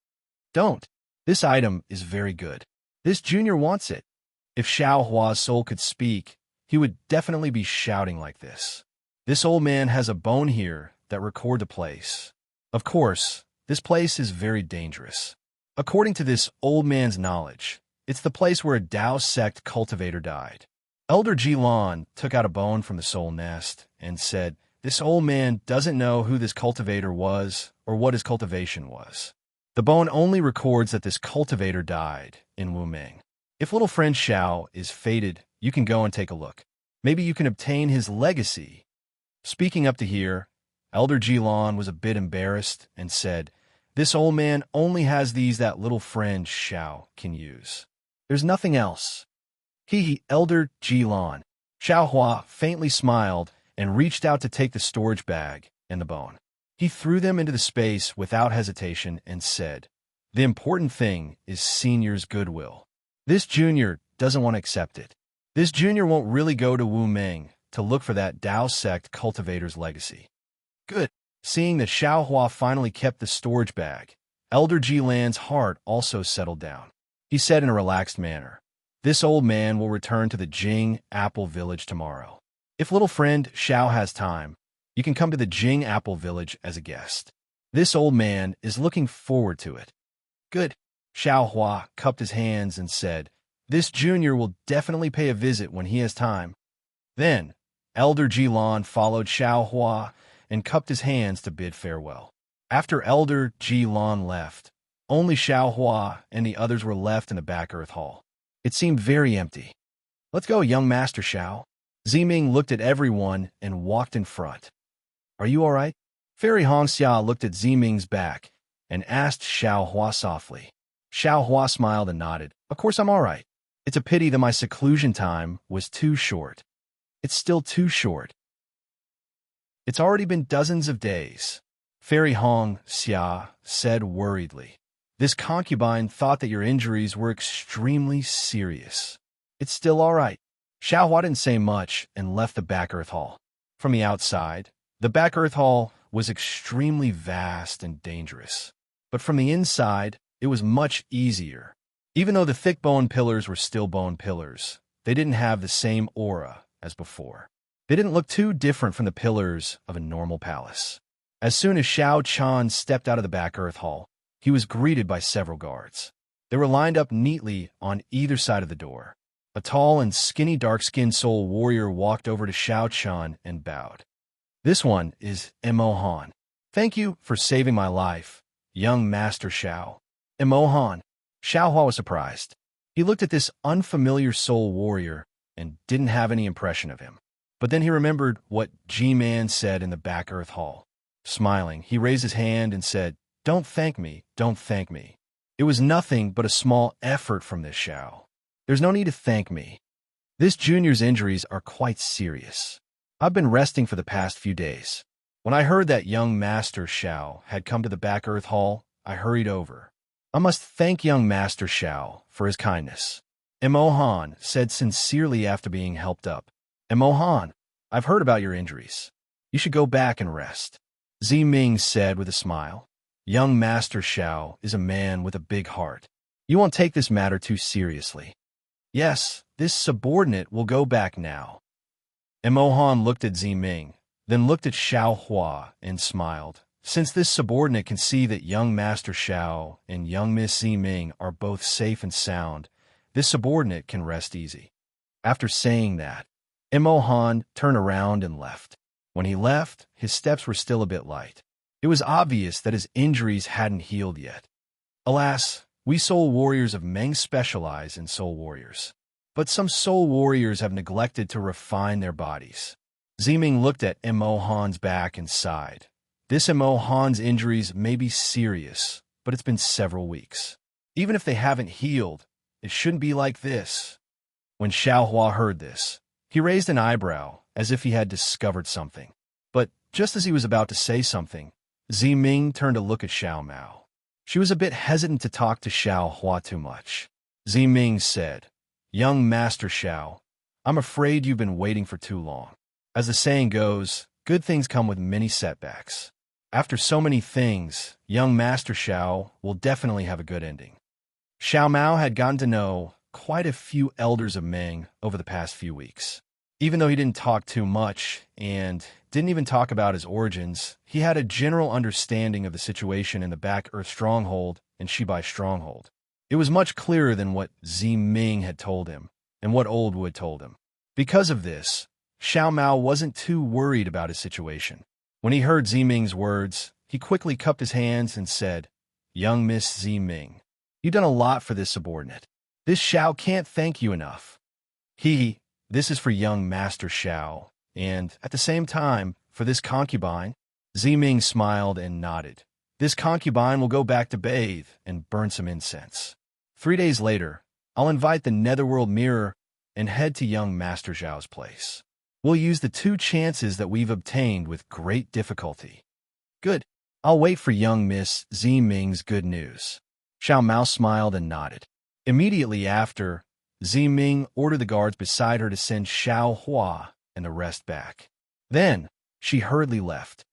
Don't. This item is very good. This junior wants it. If Xiao Hua's soul could speak, he would definitely be shouting like this. This old man has a bone here that record the place. Of course, this place is very dangerous. According to this old man's knowledge, it's the place where a Dao sect cultivator died. Elder Ji-lan took out a bone from the soul nest and said, this old man doesn't know who this cultivator was or what his cultivation was. The bone only records that this cultivator died in Wumeng. If little friend Xiao is fated, you can go and take a look. Maybe you can obtain his legacy. Speaking up to here, Elder Ji-lan was a bit embarrassed and said, this old man only has these that little friend Xiao can use. There's nothing else. Elder Ji-lan. Xiao Hua faintly smiled and reached out to take the storage bag and the bone. He threw them into the space without hesitation and said, the important thing is Senior's goodwill. This junior doesn't want to accept it. This junior won't really go to Wumeng to look for that Dao sect cultivator's legacy. Good. Seeing that Xiao Hua finally kept the storage bag, Elder Ji-lan's heart also settled down. He said in a relaxed manner, this old man will return to the Jing Apple Village tomorrow. If little friend Xiao has time, you can come to the Jing Apple Village as a guest. This old man is looking forward to it. Good. Xiao Hua cupped his hands and said, this junior will definitely pay a visit when he has time. Then, Elder Ji-lan followed Xiao Hua and cupped his hands to bid farewell. After Elder Ji-lan left, only Xiao Hua and the others were left in the back earth hall. It seemed very empty. Let's go, young Master Xiao. Ziming looked at everyone and walked in front. Are you all right? Fairy Hongxia looked at Ziming's back and asked Xiao Hua softly. Xiao Hua smiled and nodded. Of course I'm all right. It's a pity that my seclusion time was too short. It's still too short. It's already been dozens of days. Fairy Hongxia said worriedly. This concubine thought that your injuries were extremely serious. It's still all right. Xiao Hua didn't say much and left the back earth hall. From the outside, the back earth hall was extremely vast and dangerous. But from the inside, it was much easier. Even though the thick bone pillars were still bone pillars, they didn't have the same aura as before. They didn't look too different from the pillars of a normal palace. As soon as Xiao Chan stepped out of the back earth hall, he was greeted by several guards. They were lined up neatly on either side of the door. A tall and skinny dark-skinned soul warrior walked over to Xiao Chan and bowed. This one is Imohan. Thank you for saving my life, young Master Xiao. Imohan. Xiao Hua was surprised. He looked at this unfamiliar soul warrior and didn't have any impression of him. But then he remembered what G-Man said in the back earth hall. Smiling, he raised his hand and said, don't thank me, don't thank me. It was nothing but a small effort from this Xiao. There's no need to thank me. This junior's injuries are quite serious. I've been resting for the past few days. When I heard that young Master Xiao had come to the back earth hall, I hurried over. I must thank young Master Xiao for his kindness. Imohan said sincerely after being helped up. Imohan, I've heard about your injuries. You should go back and rest. Ziming said with a smile. Young Master Xiao is a man with a big heart. You won't take this matter too seriously. Yes, this subordinate will go back now. Imohan looked at Ziming, then looked at Xiao Hua and smiled. Since this subordinate can see that young Master Xiao and young Miss Ziming are both safe and sound, this subordinate can rest easy. After saying that, Imohan turned around and left. When he left, his steps were still a bit light. It was obvious that his injuries hadn't healed yet. Alas, we soul warriors of Meng specialize in soul warriors. But some soul warriors have neglected to refine their bodies. Ziming looked at Mo Han's back and sighed. This Mo Han's injuries may be serious, but it's been several weeks. Even if they haven't healed, it shouldn't be like this. When Xiao Hua heard this, he raised an eyebrow as if he had discovered something. But just as he was about to say something, Ziming turned to look at Xiao Mao. She was a bit hesitant to talk to Xiao Hua too much. Ziming said, "Young Master Xiao, I'm afraid you've been waiting for too long. As the saying goes, good things come with many setbacks. After so many things, young Master Xiao will definitely have a good ending." Xiao Mao had gotten to know quite a few elders of Meng over the past few weeks. Even though he didn't talk too much and didn't even talk about his origins, he had a general understanding of the situation in the Back Earth Stronghold and Shibai Stronghold. It was much clearer than what Ziming had told him and what Old Wood told him. Because of this, Xiao Mao wasn't too worried about his situation. When he heard Ziming's words, he quickly cupped his hands and said, "Young Miss Ziming, you've done a lot for this subordinate. This Xiao can't thank you enough." This is for young Master Xiao, and at the same time, for this concubine. Ziming smiled and nodded. This concubine will go back to bathe and burn some incense. 3 days later, I'll invite the Netherworld Mirror and head to young Master Xiao's place. We'll use the 2 chances that we've obtained with great difficulty. Good. I'll wait for young Miss Ziming's good news. Xiao Mao smiled and nodded. Immediately after, Ziming ordered the guards beside her to send Xiao Hua and the rest back. Then, she hurriedly left.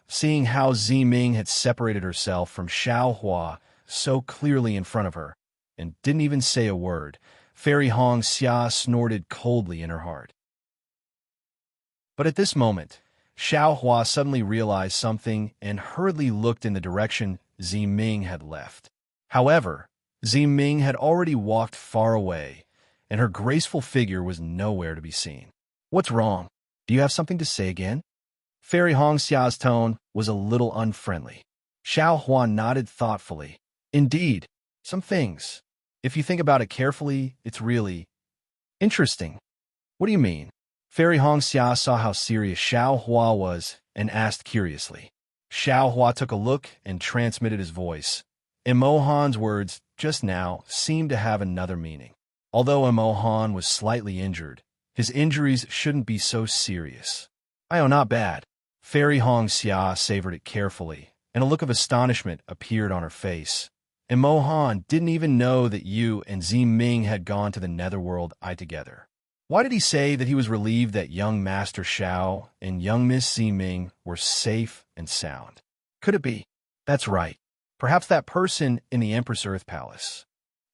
Seeing how Ziming had separated herself from Xiao Hua so clearly in front of her, and didn't even say a word, Fairy Hong Xia snorted coldly in her heart. But at this moment, Xiao Hua suddenly realized something and hurriedly looked in the direction Ziming had left. However, Ziming had already walked far away, and her graceful figure was nowhere to be seen. "What's wrong? Do you have something to say again?" Fairy Hong Xia's tone was a little unfriendly. Xiao Hua nodded thoughtfully. "Indeed, some things. If you think about it carefully, it's really interesting." "What do you mean?" Fairy Hong Xia saw how serious Xiao Hua was and asked curiously. Xiao Hua took a look and transmitted his voice. Mo Han's words just now seemed to have another meaning. Although Mo Han was slightly injured, his injuries shouldn't be so serious. Not bad." Fairy Hong Xia savored it carefully, and a look of astonishment appeared on her face. Mo Han didn't even know that you and Ziming had gone to the Netherworld together. Why did he say that he was relieved that young Master Xiao and young Miss Ziming were safe and sound? Could it be? That's right. Perhaps that person in the Empress Earth Palace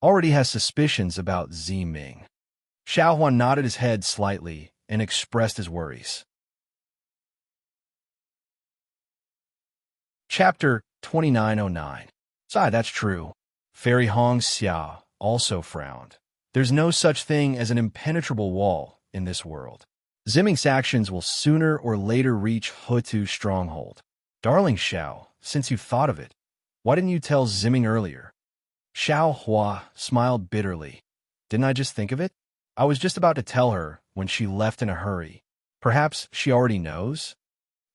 already has suspicions about Ziming. Xiao Huan nodded his head slightly and expressed his worries. Chapter 2909. That's true. Fairy Hong Xia also frowned. There's no such thing as an impenetrable wall in this world. Ziming's actions will sooner or later reach Hutu's stronghold. Darling Xiao, since you thought of it, why didn't you tell Ziming earlier? Xiao Hua smiled bitterly. Didn't I just think of it? I was just about to tell her when she left in a hurry. Perhaps she already knows?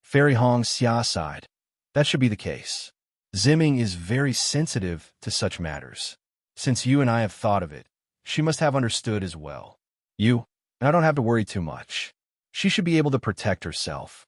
Fairy Hong Xia sighed. That should be the case. Ziming is very sensitive to such matters. Since you and I have thought of it, she must have understood as well. I don't have to worry too much. She should be able to protect herself.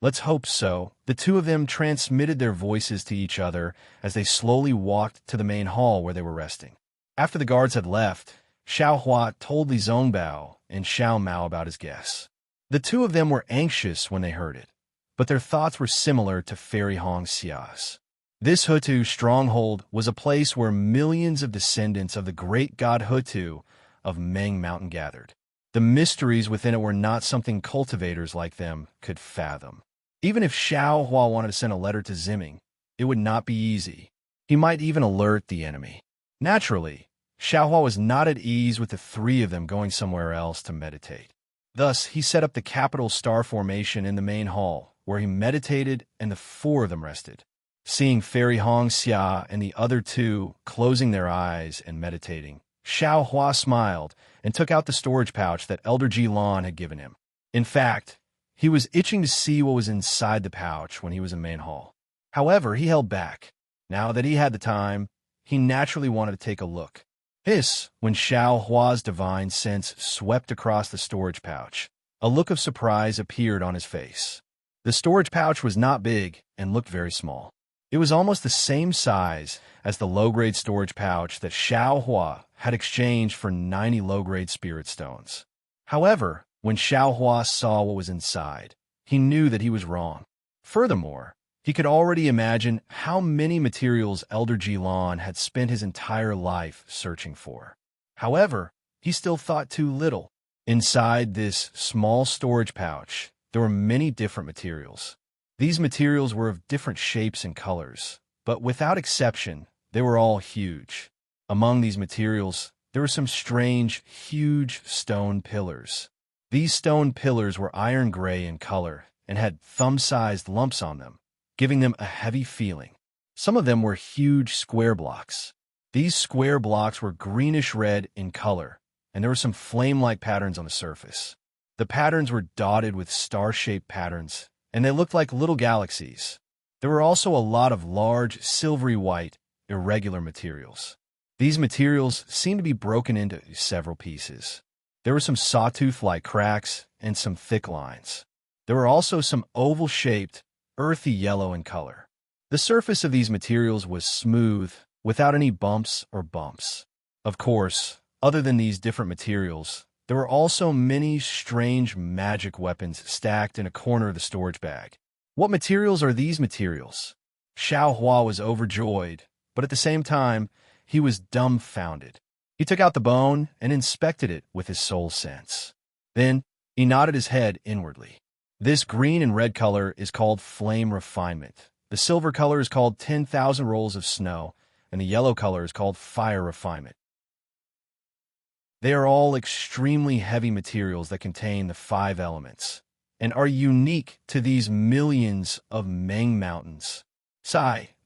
Let's hope so. The 2 of them transmitted their voices to each other as they slowly walked to the main hall where they were resting. After the guards had left, Xiao Hua told Li Zongbao and Xiao Mao about his guess. The 2 of them were anxious when they heard it, but their thoughts were similar to Fairy Hong Xia's. This Hutu stronghold was a place where millions of descendants of the great god Hutu of Meng Mountain gathered. The mysteries within it were not something cultivators like them could fathom. Even if Xiao Hua wanted to send a letter to Ziming, it would not be easy. He might even alert the enemy. Naturally, Xiao Hua was not at ease with the 3 of them going somewhere else to meditate. Thus, he set up the capital star formation in the main hall, where he meditated and the 4 of them rested. Seeing Fairy Hong Xia and the other two closing their eyes and meditating, Xiao Hua smiled and took out the storage pouch that Elder Ji Lan had given him. In fact, he was itching to see what was inside the pouch when he was in main hall. However, he held back. Now that he had the time, he naturally wanted to take a look. When Xiao Hua's divine sense swept across the storage pouch, a look of surprise appeared on his face. The storage pouch was not big and looked very small. It was almost the same size as the low-grade storage pouch that Xiao Hua had exchanged for 90 low-grade spirit stones. However, when Xiao Hua saw what was inside, he knew that he was wrong. Furthermore, he could already imagine how many materials Elder Ji Lan had spent his entire life searching for. However, he still thought too little. Inside this small storage pouch, there were many different materials. These materials were of different shapes and colors, but without exception, they were all huge. Among these materials, there were some strange, huge stone pillars. These stone pillars were iron gray in color and had thumb-sized lumps on them, giving them a heavy feeling. Some of them were huge square blocks. These square blocks were greenish-red in color, and there were some flame-like patterns on the surface. The patterns were dotted with star-shaped patterns, and they looked like little galaxies. There were also a lot of large, silvery white, irregular materials. These materials seemed to be broken into several pieces. There were some sawtooth-like cracks and some thick lines. There were also some oval-shaped, earthy yellow in color. The surface of these materials was smooth, without any bumps or bumps. Of course, other than these different materials, there were also many strange magic weapons stacked in a corner of the storage bag. What materials are these materials? Xiao Hua was overjoyed, but at the same time, he was dumbfounded. He took out the bone and inspected it with his soul sense. Then, he nodded his head inwardly. This green and red color is called flame refinement. The silver color is called 10,000 rolls of snow, and the yellow color is called fire refinement. They are all extremely heavy materials that contain the 5 elements, and are unique to these millions of Meng mountains.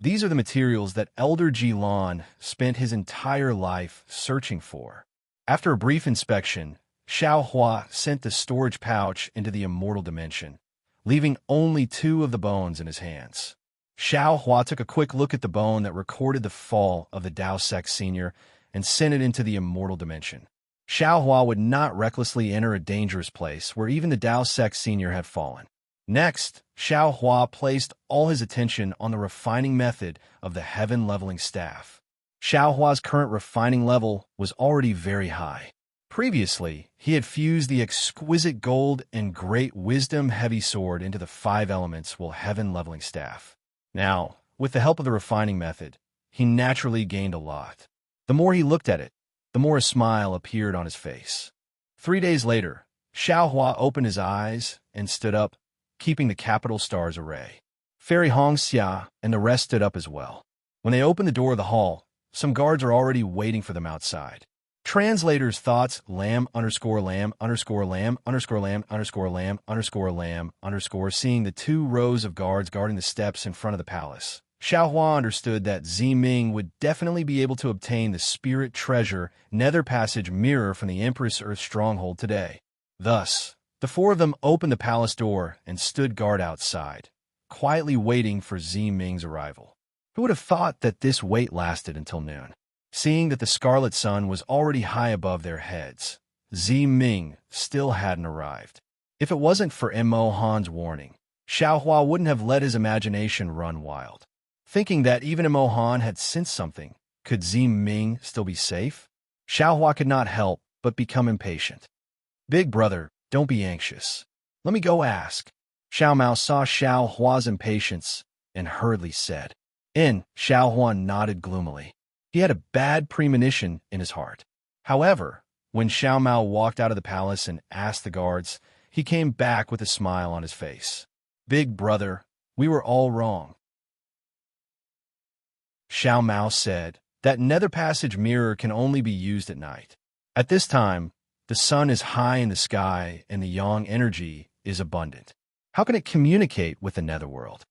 These are the materials that Elder Ji Lan spent his entire life searching for. After a brief inspection, Xiao Hua sent the storage pouch into the immortal dimension, leaving only 2 of the bones in his hands. Xiao Hua took a quick look at the bone that recorded the fall of the Dao Sec Senior and sent it into the immortal dimension. Xiao Hua would not recklessly enter a dangerous place where even the Dao Sec Senior had fallen. Next, Xiao Hua placed all his attention on the refining method of the heaven leveling staff. Xiao Hua's current refining level was already very high. Previously, he had fused the exquisite gold and great wisdom heavy sword into the 5 elements while heaven leveling staff. Now, with the help of the refining method, he naturally gained a lot. The more he looked at it, the more a smile appeared on his face. 3 days later, Xiao Hua opened his eyes and stood up, keeping the capital star's array. Fairy Hong Xia and the rest stood up as well. When they opened the door of the hall, some guards are already waiting for them outside. Translator's thoughts, lamb underscore lamb underscore lamb underscore lamb underscore lamb underscore lamb underscore seeing the 2 rows of guards guarding the steps in front of the palace. Xiao Hua understood that Ziming would definitely be able to obtain the spirit treasure Nether Passage mirror from the Empress Earth stronghold today. Thus, the 4 of them opened the palace door and stood guard outside, quietly waiting for Ziming's arrival. Who would have thought that this wait lasted until noon? Seeing that the scarlet sun was already high above their heads, Ziming still hadn't arrived. If it wasn't for Mo Han's warning, Xiao Hua wouldn't have let his imagination run wild. Thinking that even Mo Han had sensed something, could Ziming still be safe? Xiao Hua could not help but become impatient. Big brother, don't be anxious. Let me go ask. Xiao Mao saw Xiao Hua's impatience and hurriedly said. Xiao Hua nodded gloomily. He had a bad premonition in his heart. However, when Xiao Mao walked out of the palace and asked the guards, he came back with a smile on his face. Big brother, we were all wrong. Xiao Mao said, that Nether Passage mirror can only be used at night. At this time, the sun is high in the sky and the yang energy is abundant. How can it communicate with the netherworld?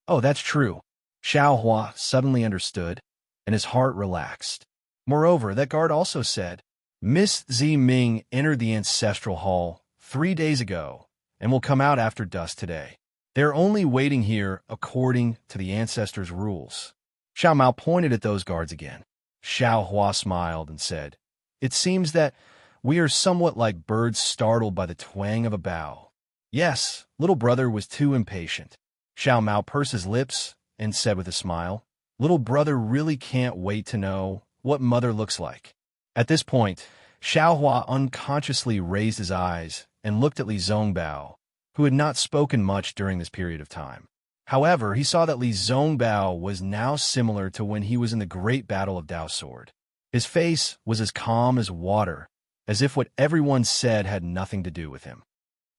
Oh, that's true. Xiao Hua suddenly understood, and his heart relaxed. Moreover, that guard also said, Miss Zi Ming entered the ancestral hall 3 days ago and will come out after dusk today. They're only waiting here according to the ancestors' rules. Xiao Mao pointed at those guards again. Xiao Hua smiled and said, It seems that we are somewhat like birds startled by the twang of a bow. Yes, little brother was too impatient. Xiao Mao pursed his lips and said with a smile, Little brother really can't wait to know what mother looks like. At this point, Xiao Hua unconsciously raised his eyes and looked at Li Zongbao, who had not spoken much during this period of time. However, he saw that Li Zongbao was now similar to when he was in the great battle of Dao Sword. His face was as calm as water, as if what everyone said had nothing to do with him.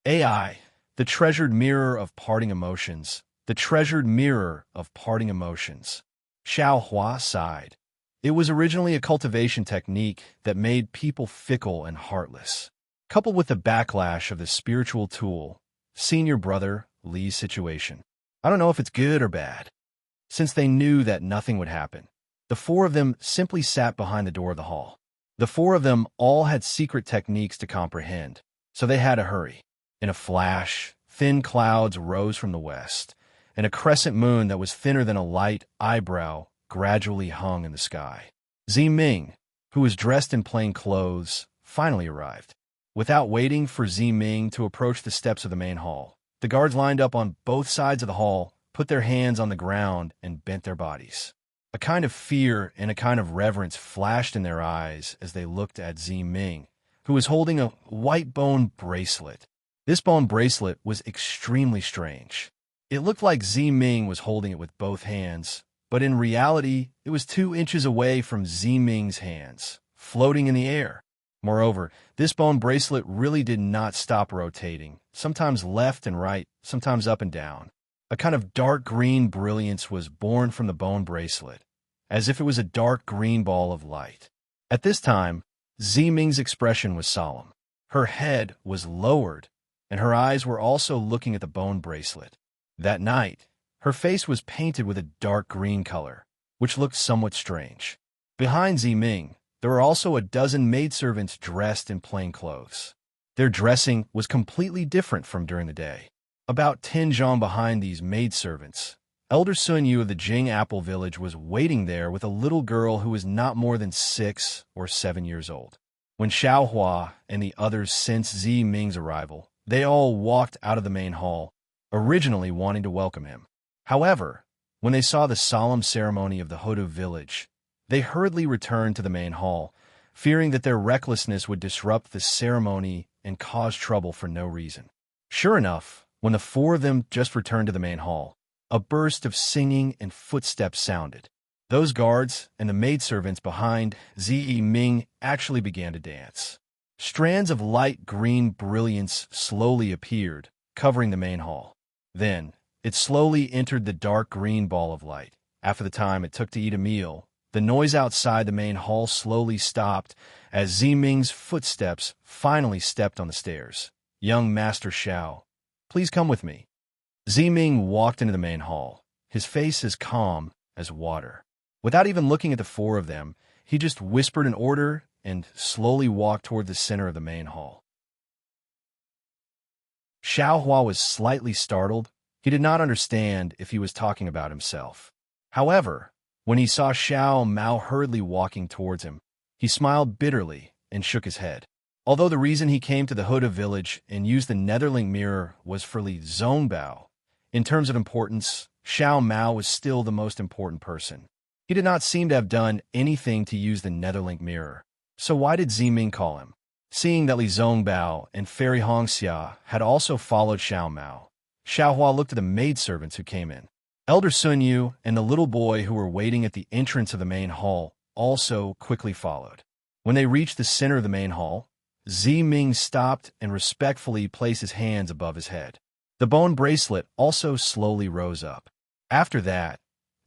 AI, the treasured mirror of parting emotions, the treasured mirror of parting emotions. Xiao Hua sighed. It was originally a cultivation technique that made people fickle and heartless. Coupled with the backlash of the spiritual tool, senior brother Li's situation. I don't know if it's good or bad. Since they knew that nothing would happen, the four of them simply sat behind the door of the hall. The four of them all had secret techniques to comprehend, so they had to hurry. In a flash, thin clouds rose from the west, and a crescent moon that was thinner than a light eyebrow gradually hung in the sky. Zi Ming, who was dressed in plain clothes, finally arrived. Without waiting for Zi Ming to approach the steps of the main hall, the guards lined up on both sides of the hall, put their hands on the ground, and bent their bodies. A kind of fear and a kind of reverence flashed in their eyes as they looked at Zi Ming, who was holding a white bone bracelet. This bone bracelet was extremely strange. It looked like Zi Ming was holding it with both hands, but in reality, it was 2 inches away from Zi Ming's hands, floating in the air. Moreover, this bone bracelet really did not stop rotating, sometimes left and right, sometimes up and down. A kind of dark green brilliance was born from the bone bracelet, as if it was a dark green ball of light. At this time, Zi Ming's expression was solemn. Her head was lowered, and her eyes were also looking at the bone bracelet. That night, her face was painted with a dark green color, which looked somewhat strange. Behind Zi Ming, there were also a dozen maidservants dressed in plain clothes. Their dressing was completely different from during the day. About 10 zhang behind these maidservants, Elder Sun Yu of the Jing Apple Village was waiting there with a little girl who was not more than 6 or 7 years old. When Xiao Hua and the others sensed Zi Ming's arrival, they all walked out of the main hall, originally wanting to welcome him. However, when they saw the solemn ceremony of the Hodu village, they hurriedly returned to the main hall, fearing that their recklessness would disrupt the ceremony and cause trouble for no reason. Sure enough, when the four of them just returned to the main hall, a burst of singing and footsteps sounded. Those guards and the maidservants behind Zi Ming actually began to dance. Strands of light green brilliance slowly appeared, covering the main hall. Then, it slowly entered the dark green ball of light. After the time it took to eat a meal, the noise outside the main hall slowly stopped as Zi Ming's footsteps finally stepped on the stairs. Young Master Xiao, please come with me. Zi Ming walked into the main hall, his face as calm as water. Without even looking at the four of them, he just whispered an order and slowly walked toward the center of the main hall. Xiao Hua was slightly startled. He did not understand if he was talking about himself. However, when he saw Xiao Mao hurriedly walking towards him, he smiled bitterly and shook his head. Although the reason he came to the Huda village and used the Netherlink mirror was for Li Zongbao, in terms of importance, Xiao Mao was still the most important person. He did not seem to have done anything to use the Netherlink mirror. So why did Zi Ming call him? Seeing that Li Zongbao and Fairy Hongxia had also followed Xiao Mao, Xiao Hua looked at the maidservants who came in. Elder Sun Yu and the little boy who were waiting at the entrance of the main hall also quickly followed. When they reached the center of the main hall, Zi Ming stopped and respectfully placed his hands above his head. The bone bracelet also slowly rose up. After that,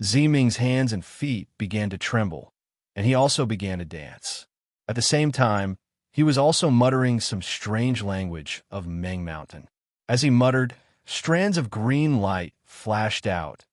Zi Ming's hands and feet began to tremble, and he also began to dance. At the same time, he was also muttering some strange language of Meng Mountain. As he muttered, strands of green light flashed out,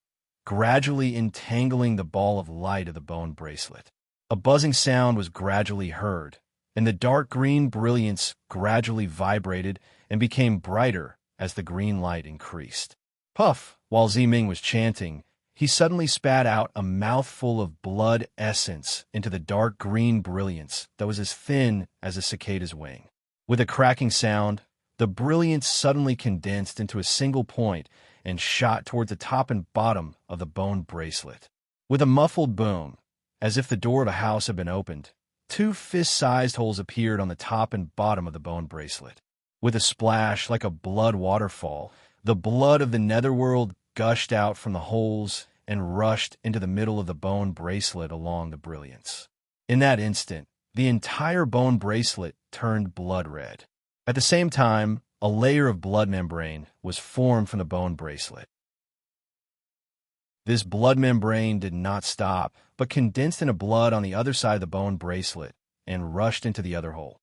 gradually entangling the ball of light of the bone bracelet. A buzzing sound was gradually heard, and the dark green brilliance gradually vibrated and became brighter as the green light increased. Puff! While Ziming was chanting, he suddenly spat out a mouthful of blood essence into the dark green brilliance that was as thin as a cicada's wing. With a cracking sound, the brilliance suddenly condensed into a single point and shot toward the top and bottom of the bone bracelet. With a muffled boom, as if the door of a house had been opened, two fist-sized holes appeared on the top and bottom of the bone bracelet. With a splash like a blood waterfall, the blood of the netherworld gushed out from the holes and rushed into the middle of the bone bracelet along the brilliance. In that instant, the entire bone bracelet turned blood red. At the same time, a layer of blood membrane was formed from the bone bracelet. This blood membrane did not stop, but condensed into blood on the other side of the bone bracelet and rushed into the other hole.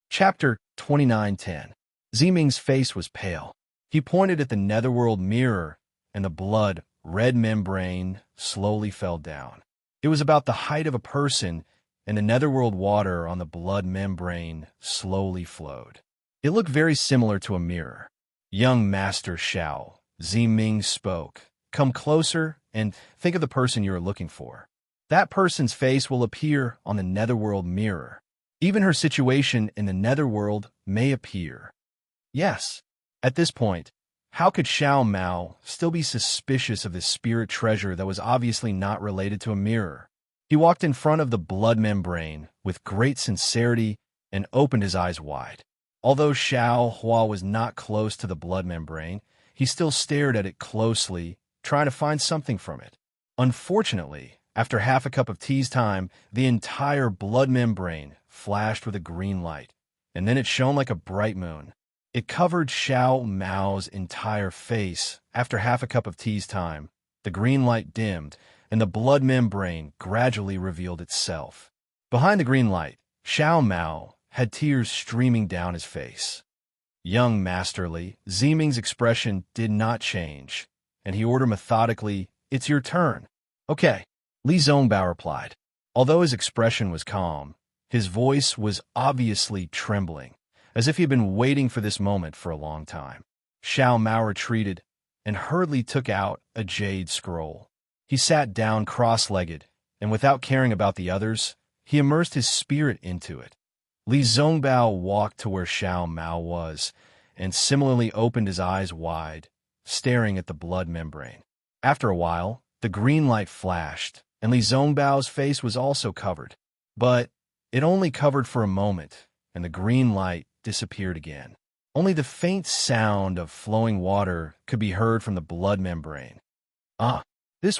Chapter 29:10. Ziming's face was pale. He pointed at the netherworld mirror, and the blood-red membrane slowly fell down. It was about the height of a person, and the netherworld water on the blood membrane slowly flowed. It looked very similar to a mirror. "Young Master Xiao," Ziming spoke, "come closer and think of the person you are looking for. That person's face will appear on the netherworld mirror. Even her situation in the netherworld may appear." Yes. At this point, how could Xiao Mao still be suspicious of this spirit treasure that was obviously not related to a mirror? He walked in front of the blood membrane with great sincerity and opened his eyes wide. Although Xiao Hua was not close to the blood membrane, he still stared at it closely, trying to find something from it. Unfortunately, after half a cup of tea's time, the entire blood membrane flashed with a green light, and then it shone like a bright moon. It covered Xiao Mao's entire face. After half a cup of tea's time, the green light dimmed, and the blood membrane gradually revealed itself. Behind the green light, Xiao Mao had tears streaming down his face. Young Masterly, Ziming's expression did not change, and he ordered methodically, "It's your turn." "Okay," Li Zongbao replied. Although his expression was calm, his voice was obviously trembling, as if he had been waiting for this moment for a long time. Xiao Mao retreated and hurriedly took out a jade scroll. He sat down cross-legged, and without caring about the others, he immersed his spirit into it. Li Zongbao walked to where Xiao Mao was, and similarly opened his eyes wide, staring at the blood membrane. After a while, the green light flashed, and Li Zongbao's face was also covered. But it only covered for a moment, and the green light disappeared again. Only the faint sound of flowing water could be heard from the blood membrane.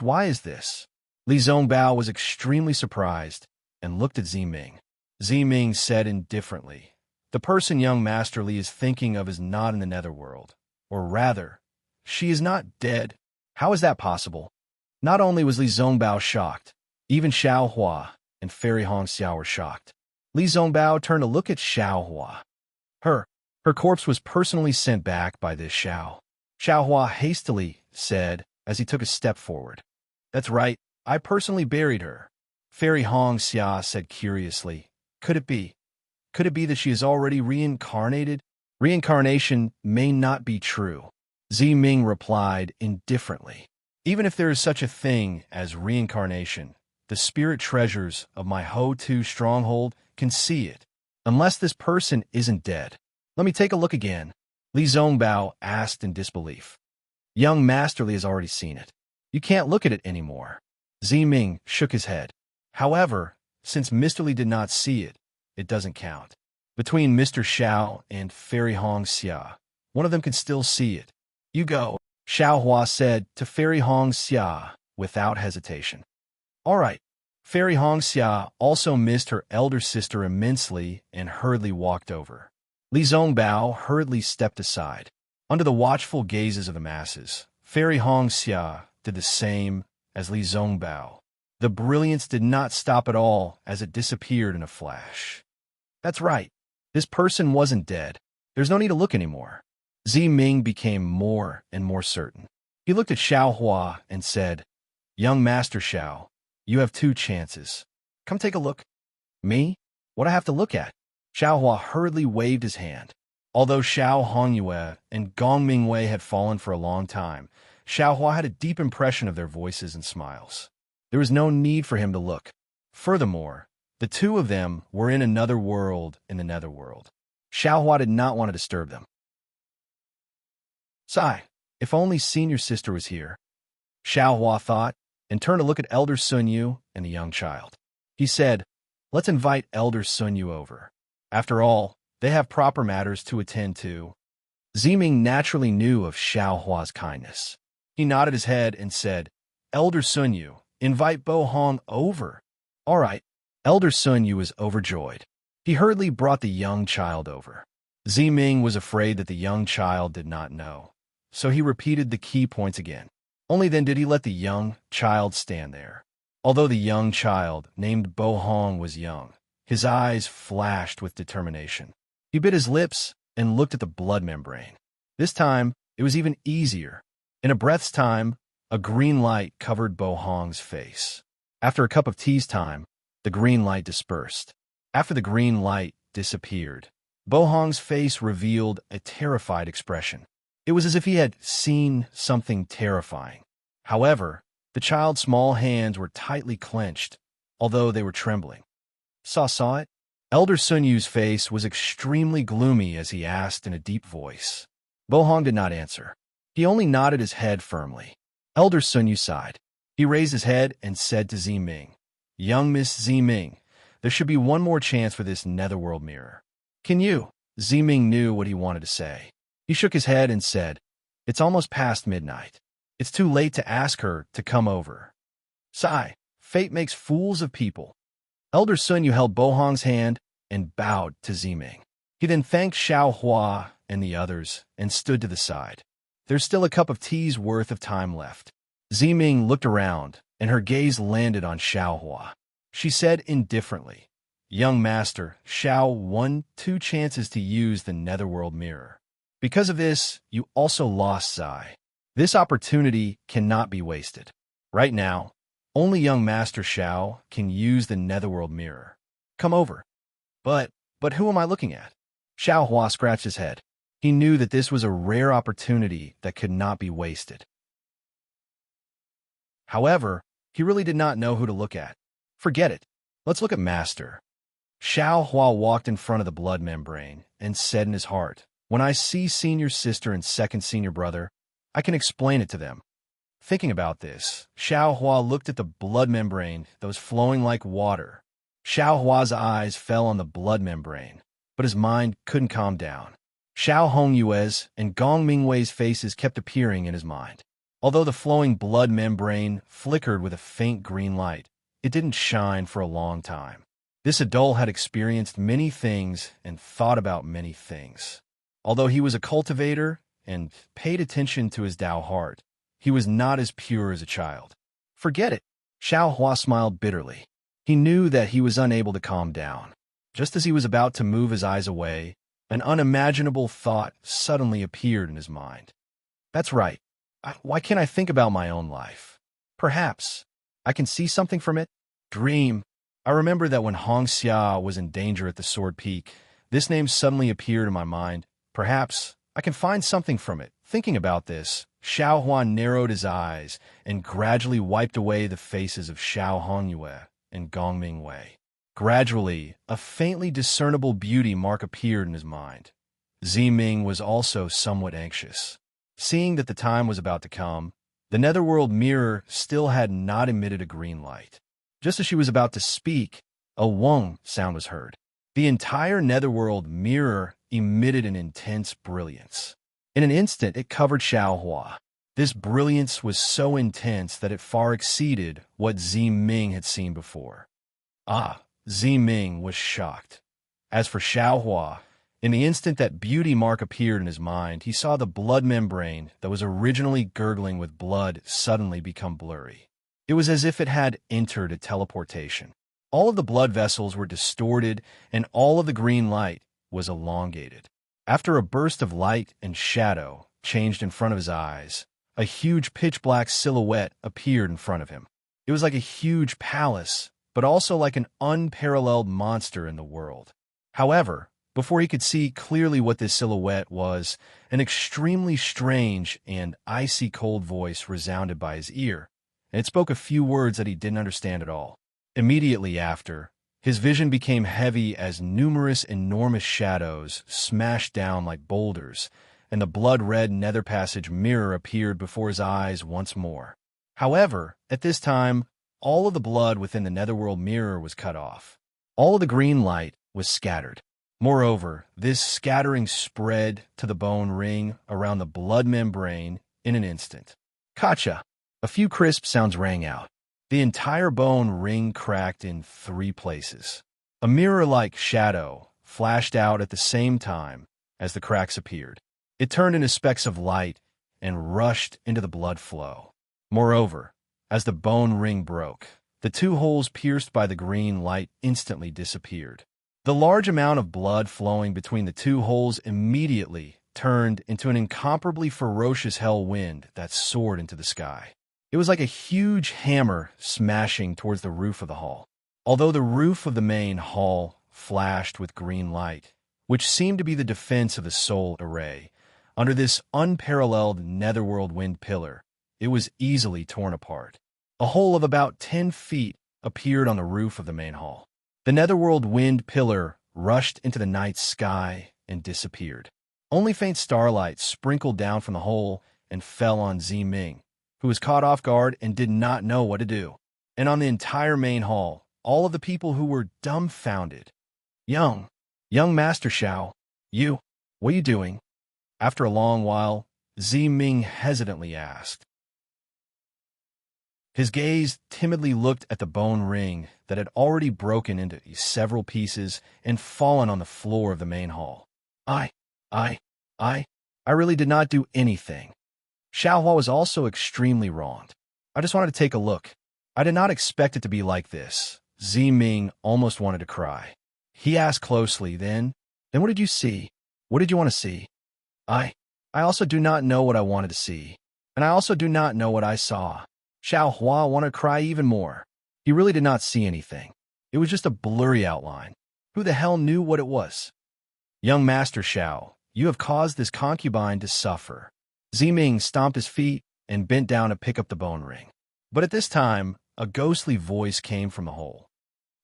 Why is this? Li Zongbao was extremely surprised and looked at Ziming. Ziming said indifferently, "The person young Master Li is thinking of is not in the netherworld. Or rather, she is not dead. How is that possible?" Not only was Li Zongbao shocked, even Xiao Hua and Fairy Hongxiao were shocked. Li Zongbao turned to look at Xiao Hua. Her corpse was personally sent back by this Xiao. Xiao Hua hastily said as he took a step forward. "That's right, I personally buried her." Fairy Hongxia said curiously, Could it be that she is already reincarnated? Reincarnation may not be true." Ziming replied indifferently. "Even if there is such a thing as reincarnation, the spirit treasures of my Ho-Tu stronghold can see it, unless this person isn't dead." "Let me take a look again," Li Zongbao asked in disbelief. "Young Master Li has already seen it. You can't look at it anymore." Ziming shook his head. "However, since Mr. Li did not see it, it doesn't count. Between Mr. Xiao and Fairy Hongxia, one of them can still see it. You go," Xiao Hua said to Fairy Hongxia without hesitation. "All right." Fairy Hongxia also missed her elder sister immensely and hurriedly walked over. Li Zongbao hurriedly stepped aside. Under the watchful gazes of the masses, Fairy Hongxia did the same as Li Zongbao. The brilliance did not stop at all as it disappeared in a flash. "That's right. This person wasn't dead. There's no need to look anymore." Ming became more and more certain. He looked at Xiao Hua and said, "Young Master Xiao, you have two chances. Come take a look." "Me? What I have to look at?" Xiao Hua hurriedly waved his hand. Although Xiao Hongyue and Gong Mingwei had fallen for a long time, Xiao Hua had a deep impression of their voices and smiles. There was no need for him to look. Furthermore, the two of them were in another world in the netherworld. Xiao Hua did not want to disturb them. Sigh, if only senior sister was here, Xiao Hua thought, and turned to look at Elder Sun Yu and the young child. He said, "Let's invite Elder Sun Yu over. After all, they have proper matters to attend to." Ming naturally knew of Xiao Hua's kindness. He nodded his head and said, "Elder Sun Yu, invite Bo Hong over." "All right." Elder Sun Yu was overjoyed. He hurriedly brought the young child over. Ming was afraid that the young child did not know, so he repeated the key points again. Only then did he let the young child stand there. Although the young child, named Bo Hong, was young, his eyes flashed with determination. He bit his lips and looked at the blood membrane. This time, it was even easier. In a breath's time, a green light covered Bo Hong's face. After a cup of tea's time, the green light dispersed. After the green light disappeared, Bo Hong's face revealed a terrified expression. It was as if he had seen something terrifying. However, the child's small hands were tightly clenched, although they were trembling. Saw it? Elder Sun Yu's face was extremely gloomy as he asked in a deep voice. Bo Hong did not answer. He only nodded his head firmly. Elder Sun Yu sighed. He raised his head and said to Ming, "Young Miss Ming, there should be one more chance for this netherworld mirror. Can you?" Ming knew what he wanted to say. He shook his head and said, "It's almost past midnight. It's too late to ask her to come over." Sigh, fate makes fools of people. Elder Sun Yu held Bo Hong's hand and bowed to Ming. He then thanked Xiao Hua and the others and stood to the side. There's still a cup of tea's worth of time left. Ming looked around, and her gaze landed on Xiao Hua. She said indifferently, "Young master, Xiao won 2 chances to use the netherworld mirror. Because of this, you also lost Zai. This opportunity cannot be wasted. Right now, only young Master Xiao can use the netherworld mirror. Come over." But who am I looking at?" Xiao Hua scratched his head. He knew that this was a rare opportunity that could not be wasted. However, he really did not know who to look at. "Forget it. Let's look at Master." Xiao Hua walked in front of the blood membrane and said in his heart, "When I see senior sister and second senior brother, I can explain it to them." Thinking about this, Xiao Hua looked at the blood membrane that was flowing like water. Xiao Hua's eyes fell on the blood membrane, but his mind couldn't calm down. Xiao Hongyue's and Gong Mingwei's faces kept appearing in his mind. Although the flowing blood membrane flickered with a faint green light, it didn't shine for a long time. This adult had experienced many things and thought about many things. Although he was a cultivator and paid attention to his Tao heart, he was not as pure as a child. "Forget it." Xiao Hua smiled bitterly. He knew that he was unable to calm down. Just as he was about to move his eyes away, an unimaginable thought suddenly appeared in his mind. "That's right. Why can't I think about my own life? Perhaps I can see something from it? Dream." I remember that when Hong Xia was in danger at the Sword Peak, this name suddenly appeared in my mind. Perhaps I can find something from it. Thinking about this, Xiao Hua narrowed his eyes and gradually wiped away the faces of Xiao Hongyue and Gong Mingwei. Gradually, a faintly discernible beauty mark appeared in his mind. Ming was also somewhat anxious. Seeing that the time was about to come, the netherworld mirror still had not emitted a green light. Just as she was about to speak, a wong sound was heard. The entire netherworld mirror emitted an intense brilliance. In an instant, it covered Xiao Hua. This brilliance was so intense that it far exceeded what Ming had seen before. Ming was shocked. As for Xiao Hua, in the instant that beauty mark appeared in his mind, he saw the blood membrane that was originally gurgling with blood suddenly become blurry. It was as if it had entered a teleportation. All of the blood vessels were distorted, and all of the green light was elongated. After a burst of light and shadow changed in front of his eyes, a huge pitch-black silhouette appeared in front of him. It was like a huge palace, but also like an unparalleled monster in the world. However, before he could see clearly what this silhouette was, an extremely strange and icy cold voice resounded by his ear, and it spoke a few words that he didn't understand at all. Immediately after, his vision became heavy as numerous enormous shadows smashed down like boulders, and the blood-red nether passage mirror appeared before his eyes once more. However, at this time, all of the blood within the netherworld mirror was cut off. All of the green light was scattered. Moreover, this scattering spread to the bone ring around the blood membrane in an instant. Kacha! A few crisp sounds rang out. The entire bone ring cracked in 3 places. A mirror-like shadow flashed out at the same time as the cracks appeared. It turned into specks of light and rushed into the blood flow. Moreover, as the bone ring broke, the 2 holes pierced by the green light instantly disappeared. The large amount of blood flowing between the 2 holes immediately turned into an incomparably ferocious hell wind that soared into the sky. It was like a huge hammer smashing towards the roof of the hall. Although the roof of the main hall flashed with green light, which seemed to be the defense of the soul array, under this unparalleled netherworld wind pillar, it was easily torn apart. A hole of about 10 feet appeared on the roof of the main hall. The netherworld wind pillar rushed into the night sky and disappeared. Only faint starlight sprinkled down from the hole and fell on Ziming, who was caught off guard and did not know what to do. And on the entire main hall, all of the people who were dumbfounded. Young Master Xiao, what are you doing? After a long while, Ziming hesitantly asked. His gaze timidly looked at the bone ring that had already broken into several pieces and fallen on the floor of the main hall. I really did not do anything. Xiaohua was also extremely wronged. I just wanted to take a look. I did not expect it to be like this. Ziming almost wanted to cry. He asked closely, then what did you see? What did you want to see? I also do not know what I wanted to see, and I also do not know what I saw. Xiaohua wanted to cry even more. He really did not see anything. It was just a blurry outline. Who the hell knew what it was? Young Master Xiao, you have caused this concubine to suffer. Ziming stomped his feet and bent down to pick up the bone ring. But at this time, a ghostly voice came from the hole.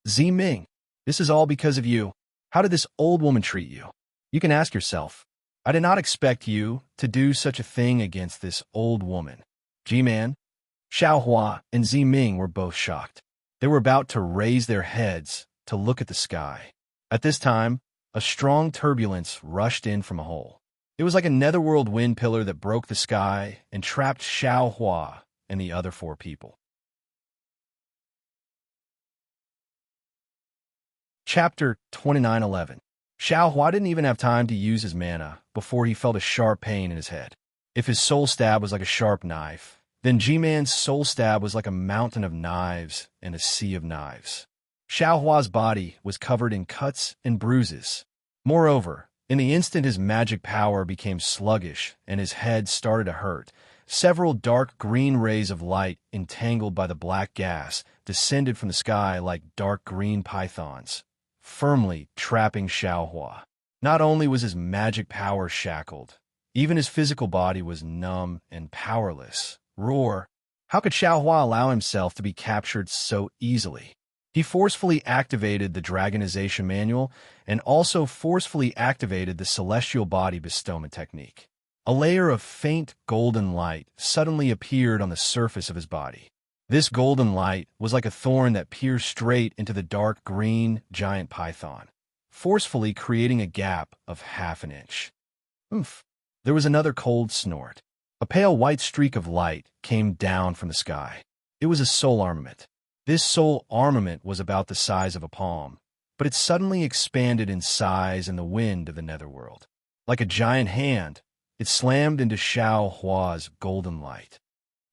Ziming, this is all because of you. How did this old woman treat you? You can ask yourself. I did not expect you to do such a thing against this old woman. G-Man, Xiaohua and Ziming were both shocked. They were about to raise their heads to look at the sky. At this time, a strong turbulence rushed in from a hole. It was like a netherworld wind pillar that broke the sky and trapped Xiaohua and the other 4 people. Chapter 29:11. Xiaohua didn't even have time to use his mana before he felt a sharp pain in his head. If his soul stab was like a sharp knife, then G-Man's soul stab was like a mountain of knives and a sea of knives. Xiaohua's body was covered in cuts and bruises. Moreover, in the instant his magic power became sluggish and his head started to hurt, several dark green rays of light entangled by the black gas descended from the sky like dark green pythons, firmly trapping Xiaohua. Not only was his magic power shackled, even his physical body was numb and powerless. Roar! How could Xiaohua allow himself to be captured so easily? He forcefully activated the Dragonization Manual and also forcefully activated the Celestial Body Bestowment Technique. A layer of faint golden light suddenly appeared on the surface of his body. This golden light was like a thorn that pierced straight into the dark green giant python, forcefully creating a gap of half an inch. Oof! There was another cold snort. A pale white streak of light came down from the sky. It was a soul armament. This soul armament was about the size of a palm, but it suddenly expanded in size in the wind of the netherworld. Like a giant hand, it slammed into Xiaohua's golden light.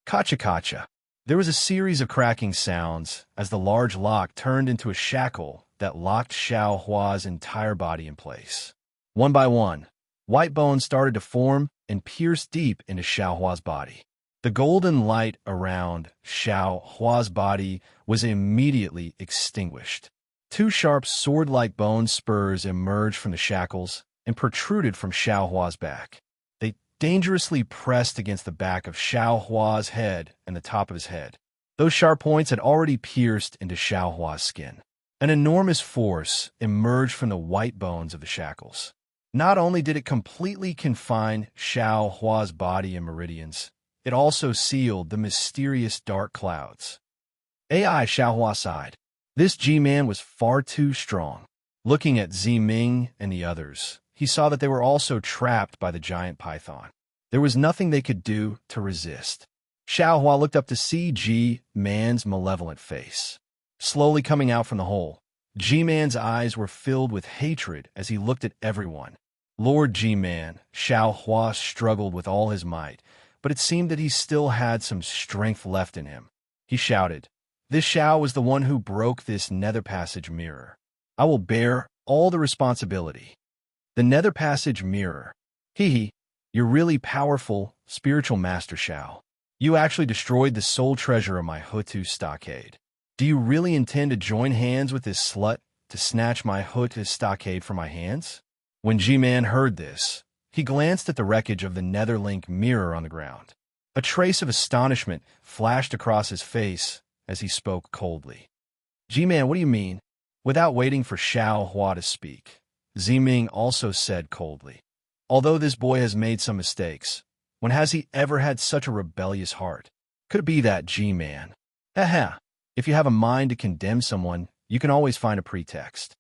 Kacha-kacha! There was a series of cracking sounds as the large lock turned into a shackle that locked Xiaohua's entire body in place. One by one, White bones started to form and pierce deep into Xiao Hua's body. The golden light around Xiao Hua's body was immediately extinguished. Two sharp sword-like bone spurs emerged from the shackles and protruded from Xiao Hua's back. They dangerously pressed against the back of Xiao Hua's head and the top of his head. Those sharp points had already pierced into Xiao Hua's skin. An enormous force emerged from the white bones of the shackles. Not only did it completely confine Xiao Hua's body and meridians, it also sealed the mysterious dark clouds. AI Xiao Hua sighed. This G-Man was far too strong. Looking at Ziming and the others, he saw that they were also trapped by the giant python. There was nothing they could do to resist. Xiao Hua looked up to see G-Man's malevolent face. Slowly coming out from the hole, G-Man's eyes were filled with hatred as he looked at everyone. Lord G-Man, Xiao Hua struggled with all his might, but it seemed that he still had some strength left in him. He shouted, "This Xiao was the one who broke this nether passage mirror. I will bear all the responsibility." The nether passage mirror. Hee, you're really powerful, spiritual master Xiao. You actually destroyed the soul treasure of my Hutu stockade. Do you really intend to join hands with this slut to snatch my Hutu stockade from my hands? When G-Man heard this, he glanced at the wreckage of the Netherlink mirror on the ground. A trace of astonishment flashed across his face as he spoke coldly. G-Man, what do you mean? Without waiting for Xiao Hua to speak, Ziming also said coldly, although this boy has made some mistakes, when has he ever had such a rebellious heart? Could it be that G-Man? Haha, if you have a mind to condemn someone, you can always find a pretext.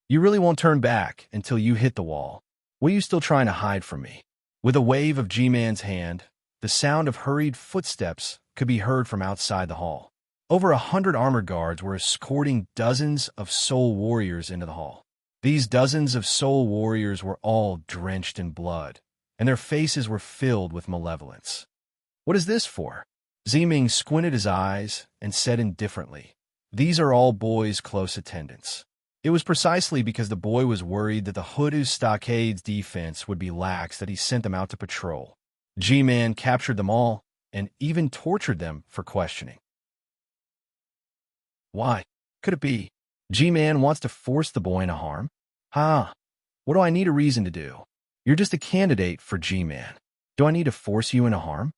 You really won't turn back until you hit the wall. What are you still trying to hide from me? With a wave of G-Man's hand, the sound of hurried footsteps could be heard from outside the hall. Over 100 armored guards were escorting dozens of soul warriors into the hall. These dozens of soul warriors were all drenched in blood, and their faces were filled with malevolence. What is this for? Ziming squinted his eyes and said indifferently, "These are all boys' close attendants." It was precisely because the boy was worried that the Hutu stockade's defense would be lax that he sent them out to patrol. G-Man captured them all and even tortured them for questioning. Why? Could it be? G-Man wants to force the boy into harm? What do I need a reason to do? You're just a candidate for G-Man. Do I need to force you into harm?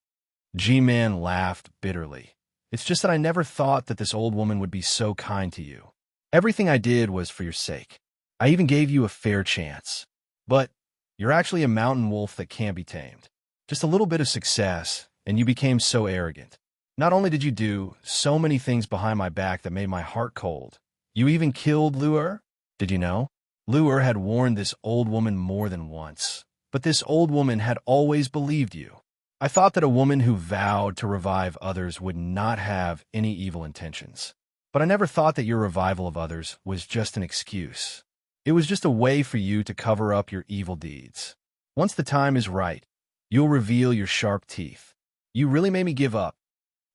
G-Man laughed bitterly. It's just that I never thought that this old woman would be so kind to you. Everything I did was for your sake. I even gave you a fair chance. But you're actually a mountain wolf that can't be tamed. Just a little bit of success, and you became so arrogant. Not only did you do so many things behind my back that made my heart cold, you even killed Lu'er. Did you know? Lu'er had warned this old woman more than once, but this old woman had always believed you. I thought that a woman who vowed to revive others would not have any evil intentions. But I never thought that your revival of others was just an excuse. It was just a way for you to cover up your evil deeds. Once the time is right, you'll reveal your sharp teeth. You really made me give up.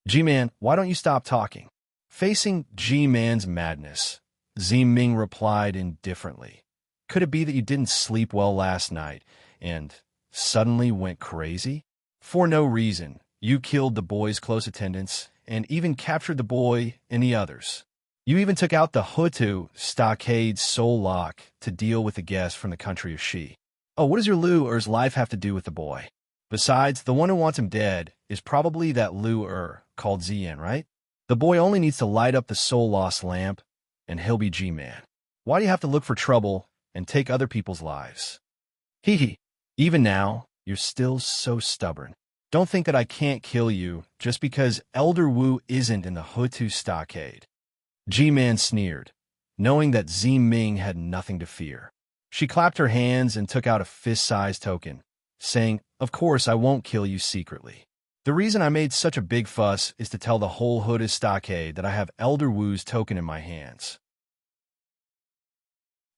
G-Man, why don't you stop talking? Facing G-Man's madness, Ziming replied indifferently. Could it be that you didn't sleep well last night and suddenly went crazy? For no reason, you killed the boy's close attendants and even captured the boy and the others. You even took out the Hutu stockade's soul lock to deal with the guests from the country of Shi. Oh, what does your Lu'er's life have to do with the boy? Besides, the one who wants him dead is probably that Lu'er called Zian, right? The boy only needs to light up the soul-lost lamp, and he'll be G-Man. Why do you have to look for trouble and take other people's lives? Hee. Even now, you're still so stubborn. Don't think that I can't kill you just because Elder Wu isn't in the Hutu stockade. G-Man sneered, knowing that Ziming had nothing to fear. She clapped her hands and took out a fist-sized token, saying, "Of course I won't kill you secretly. The reason I made such a big fuss is to tell the whole Hutu stockade that I have Elder Wu's token in my hands.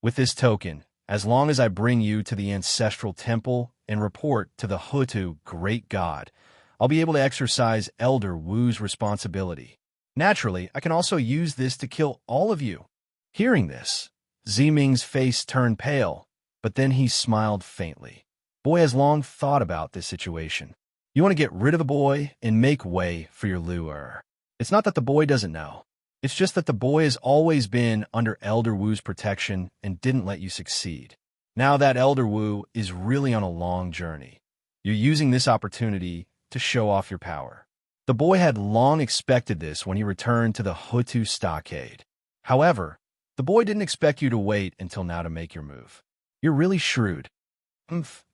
With this token, as long as I bring you to the ancestral temple and report to the Hutu great god, I'll be able to exercise Elder Wu's responsibility. Naturally, I can also use this to kill all of you." Hearing this, Ziming's face turned pale, but then he smiled faintly. Boy has long thought about this situation. You want to get rid of the boy and make way for your lure. It's not that the boy doesn't know. It's just that the boy has always been under Elder Wu's protection and didn't let you succeed. Now that Elder Wu is really on a long journey. You're using this opportunity to show off your power. The boy had long expected this when he returned to the Hutu stockade. However, the boy didn't expect you to wait until now to make your move. You're really shrewd.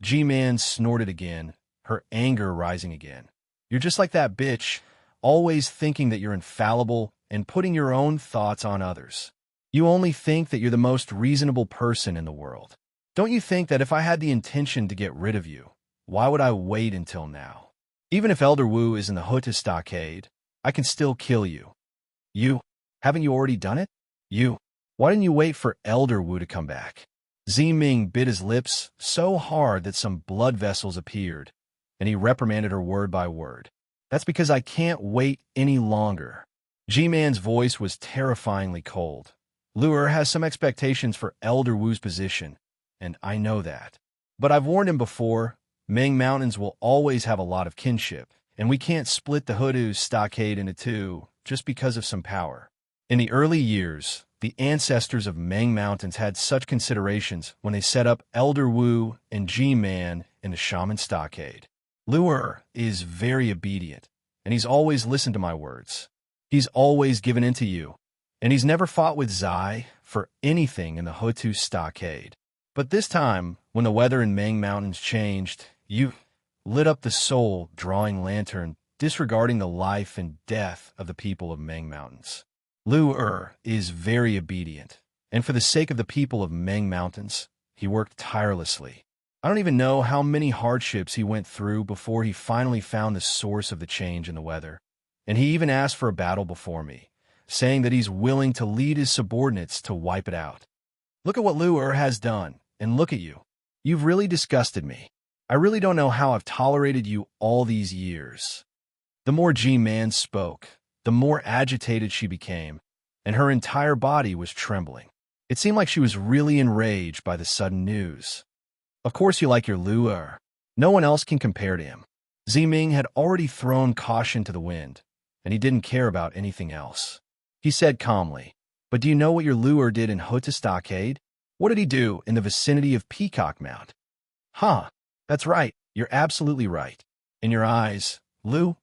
G-Man snorted again, her anger rising again. You're just like that bitch, always thinking that you're infallible and putting your own thoughts on others. You only think that you're the most reasonable person in the world. Don't you think that if I had the intention to get rid of you, why would I wait until now? Even if Elder Wu is in the Hutu stockade, I can still kill you. You? Haven't you already done it? You? Why didn't you wait for Elder Wu to come back? Ziming bit his lips so hard that some blood vessels appeared, and he reprimanded her word by word. That's because I can't wait any longer. G-Man's voice was terrifyingly cold. Lure has some expectations for Elder Wu's position, and I know that. But I've warned him before, Ming Mountains will always have a lot of kinship, and we can't split the Hutu stockade into two just because of some power. In the early years, the ancestors of Ming Mountains had such considerations when they set up Elder Wu and G-Man in the Shaman stockade. Lure is very obedient, and he's always listened to my words. He's always given in to you, and he's never fought with Zai for anything in the Hutu stockade. But this time, when the weather in Ming Mountains changed, you lit up the soul drawing lantern, disregarding the life and death of the people of Ming Mountains. Lure is very obedient, and for the sake of the people of Ming Mountains, he worked tirelessly. I don't even know how many hardships he went through before he finally found the source of the change in the weather. And he even asked for a battle before me, saying that he's willing to lead his subordinates to wipe it out. Look at what Lure has done, and look at you. You've really disgusted me. I really don't know how I've tolerated you all these years. The more G-Man spoke, the more agitated she became, and her entire body was trembling. It seemed like she was really enraged by the sudden news. Of course you like your Lure. No one else can compare to him. Ziming had already thrown caution to the wind, and he didn't care about anything else. He said calmly, "But do you know what your Lure did in Hutu stockade? What did he do in the vicinity of Peacock Mount?" "Huh, that's right. You're absolutely right. In your eyes, Lure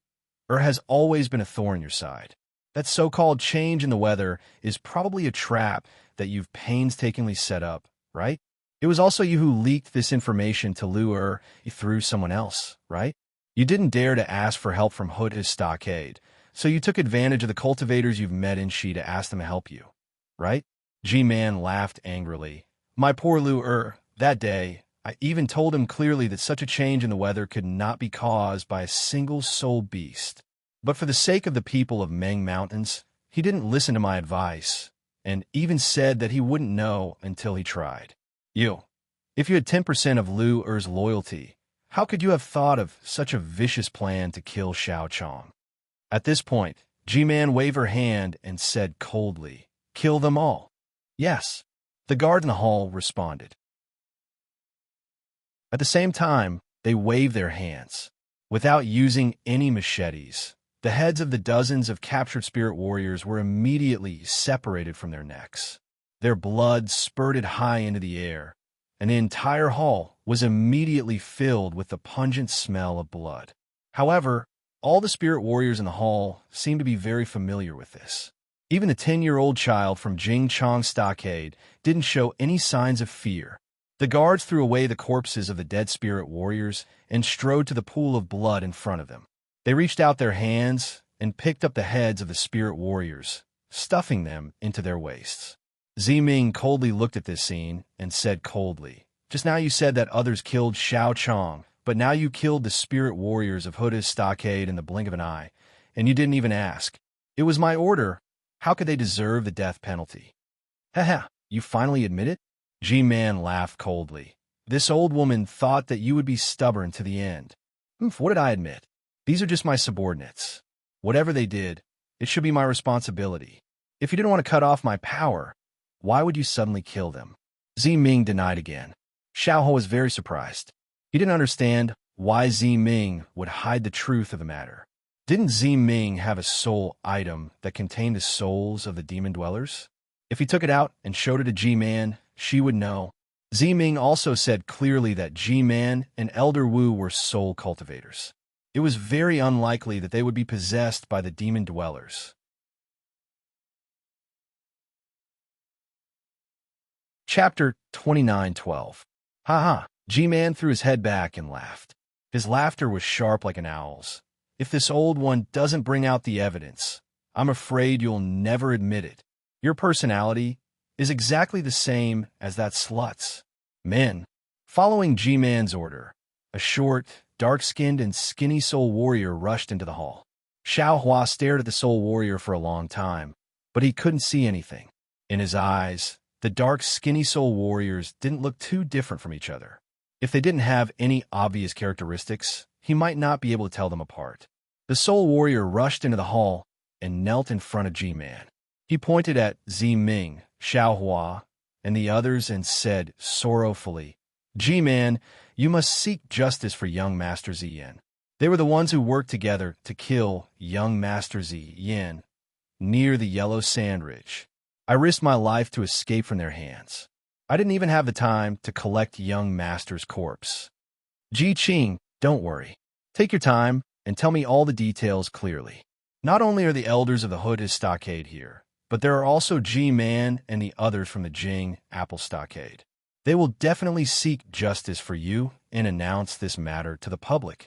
has always been a thorn in your side. That so-called change in the weather is probably a trap that you've painstakingly set up, right? It was also you who leaked this information to Lure through someone else, right? You didn't dare to ask for help from Hutu's stockade, so you took advantage of the cultivators you've met in Shi to ask them to help you, right?" G-Man laughed angrily. "My poor Lure, that day, I even told him clearly that such a change in the weather could not be caused by a single soul beast. But for the sake of the people of Ming Mountains, he didn't listen to my advice, and even said that he wouldn't know until he tried. If you had 10% of Lure's loyalty, how could you have thought of such a vicious plan to kill Xiao Chong?" At this point, G-Man waved her hand and said coldly, "Kill them all." "Yes." The guard in the hall responded. At the same time, they waved their hands. Without using any machetes, the heads of the dozens of captured spirit warriors were immediately separated from their necks. Their blood spurted high into the air, and the entire hall was immediately filled with the pungent smell of blood. However, all the spirit warriors in the hall seemed to be very familiar with this. Even the 10-year-old child from Jingchong Stockade didn't show any signs of fear. The guards threw away the corpses of the dead spirit warriors and strode to the pool of blood in front of them. They reached out their hands and picked up the heads of the spirit warriors, stuffing them into their waists. Ziming coldly looked at this scene and said coldly, "Just now you said that others killed Xiao Chong, but now you killed the spirit warriors of Hutu's stockade in the blink of an eye, and you didn't even ask. It was my order. How could they deserve the death penalty?" "Haha, you finally admit it?" G-Man laughed coldly. "This old woman thought that you would be stubborn to the end. What did I admit? These are just my subordinates. Whatever they did, it should be my responsibility. If you didn't want to cut off my power, why would you suddenly kill them?" Ziming denied again. Xiaoho was very surprised. He didn't understand why Ziming would hide the truth of the matter. Didn't Ziming have a soul item that contained the souls of the demon dwellers? If he took it out and showed it to G-Man, she would know. Ziming also said clearly that G-Man and Elder Wu were soul cultivators. It was very unlikely that they would be possessed by the demon dwellers. Chapter 29:12. Ha. G-Man threw his head back and laughed. His laughter was sharp like an owl's. If this old one doesn't bring out the evidence, I'm afraid you'll never admit it. Your personality is exactly the same as that slut's. Men. Following G-Man's order, a short, dark-skinned and skinny soul warrior rushed into the hall. Xiao Hua stared at the soul warrior for a long time, but he couldn't see anything. In his eyes, the dark, skinny soul warriors didn't look too different from each other. If they didn't have any obvious characteristics, he might not be able to tell them apart. The soul warrior rushed into the hall and knelt in front of G-Man. He pointed at Ziming, Xiao Hua, and the others and said sorrowfully, G-Man, you must seek justice for young Master Ziyin. They were the ones who worked together to kill young Master Ziyin near the Yellow Sand Ridge. I risked my life to escape from their hands. I didn't even have the time to collect young Master's corpse. Ji Qing, don't worry. Take your time and tell me all the details clearly. Not only are the elders of the Hood Stockade here, but there are also G-Man and the others from the Jing Apple Stockade. They will definitely seek justice for you and announce this matter to the public.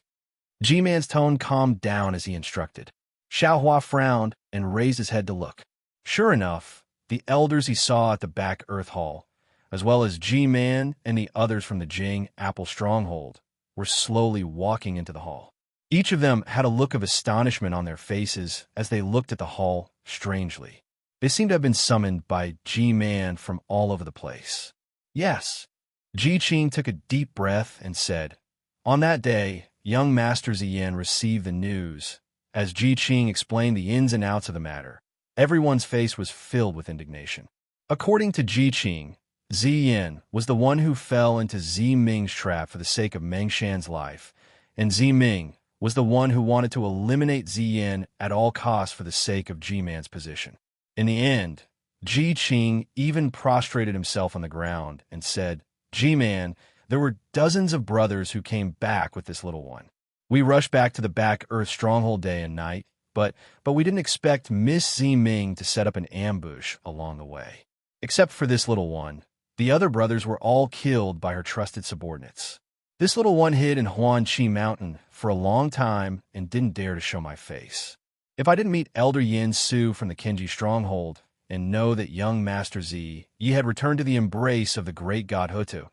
G-Man's tone calmed down as he instructed. Xiao Hua frowned and raised his head to look. Sure enough, the elders he saw at the back Earth Hall, as well as G-Man and the others from the Jing Apple Stronghold, were slowly walking into the hall. Each of them had a look of astonishment on their faces as they looked at the hall strangely. They seemed to have been summoned by G-Man from all over the place. Yes. Ji Qing took a deep breath and said, on that day, young Master Ziyin received the news. As Ji Qing explained the ins and outs of the matter, everyone's face was filled with indignation. According to Ji Qing, Ziyin was the one who fell into Ziming's trap for the sake of Mengshan's life, and Ziming was the one who wanted to eliminate Ziyin at all costs for the sake of G-Man's position. In the end, Ji Qing even prostrated himself on the ground and said, G-Man, there were dozens of brothers who came back with this little one. We rushed back to the back Earth Stronghold day and night, but we didn't expect Miss Ziming to set up an ambush along the way. Except for this little one, the other brothers were all killed by her trusted subordinates. This little one hid in Huanqi Mountain for a long time and didn't dare to show my face. If I didn't meet Elder Yin Su from the Kenji Stronghold and know that young Master Z Yi had returned to the embrace of the great god Hutu,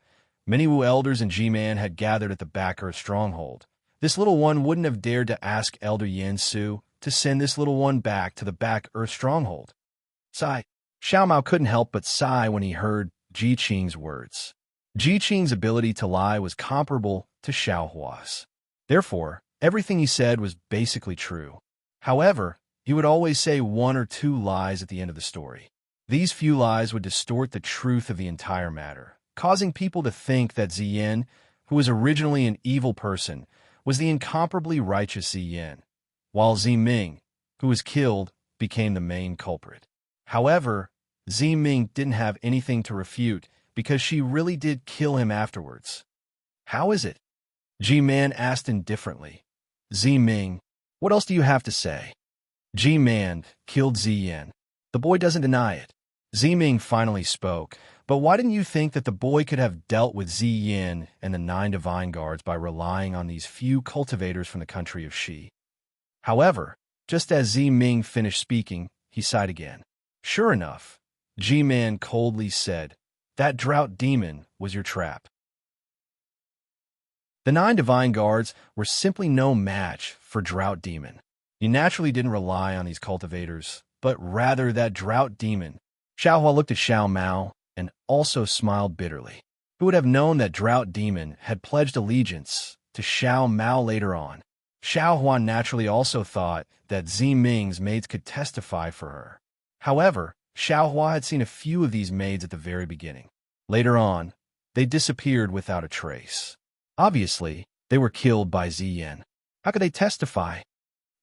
many Wu elders and G-Man had gathered at the back Earth Stronghold. This little one wouldn't have dared to ask Elder Yin Su to send this little one back to the back Earth Stronghold. Sigh. Xiao Mao couldn't help but sigh when he heard Ji Qing's words. Ji Qing's ability to lie was comparable to Xiao Hua's. Therefore, everything he said was basically true. However, he would always say one or two lies at the end of the story. These few lies would distort the truth of the entire matter, causing people to think that Ziyin, who was originally an evil person, was the incomparably righteous Ziyin, while Ziming, who was killed, became the main culprit. However, Ziming didn't have anything to refute because she really did kill him afterwards. How is it? G-Man asked indifferently. Ziming, what else do you have to say? G-Man killed Ziyin. The boy doesn't deny it. Ziming finally spoke, but why didn't you think that the boy could have dealt with Ziyin and the 9 Divine Guards by relying on these few cultivators from the country of Shi? However, just as Ziming finished speaking, he sighed again. Sure enough, G-Man coldly said, that drought demon was your trap. The 9 Divine Guards were simply no match for Drought Demon. He naturally didn't rely on these cultivators, but rather that Drought Demon. Xiao Hua looked at Xiao Mao and also smiled bitterly. Who would have known that Drought Demon had pledged allegiance to Xiao Mao later on? Xiao Hua naturally also thought that Ziming's maids could testify for her. However, Xiao Hua had seen a few of these maids at the very beginning. Later on, they disappeared without a trace. Obviously, they were killed by Ziyin. How could they testify?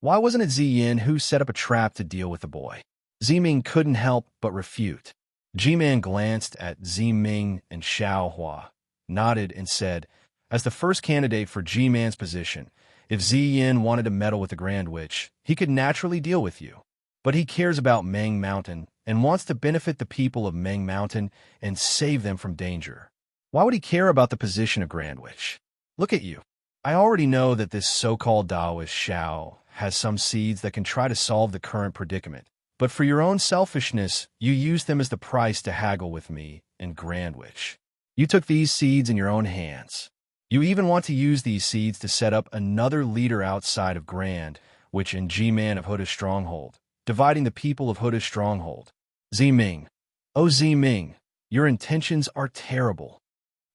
Why wasn't it Ziyin who set up a trap to deal with the boy? Ziming couldn't help but refute. G-Man glanced at Ziming and Xiaohua, nodded and said, as the first candidate for G-Man's position, if Ziyin wanted to meddle with the Grand Witch, he could naturally deal with you. But he cares about Meng Mountain and wants to benefit the people of Meng Mountain and save them from danger. Why would he care about the position of Grand Witch? Look at you. I already know that this so-called Taoist Xiao has some seeds that can try to solve the current predicament. But for your own selfishness, you used them as the price to haggle with me and Grand Witch. You took these seeds in your own hands. You even want to use these seeds to set up another leader outside of Grand Witch and G-Man of Huda's stronghold, dividing the people of Huda's stronghold. Ziming. Oh, Ziming, your intentions are terrible.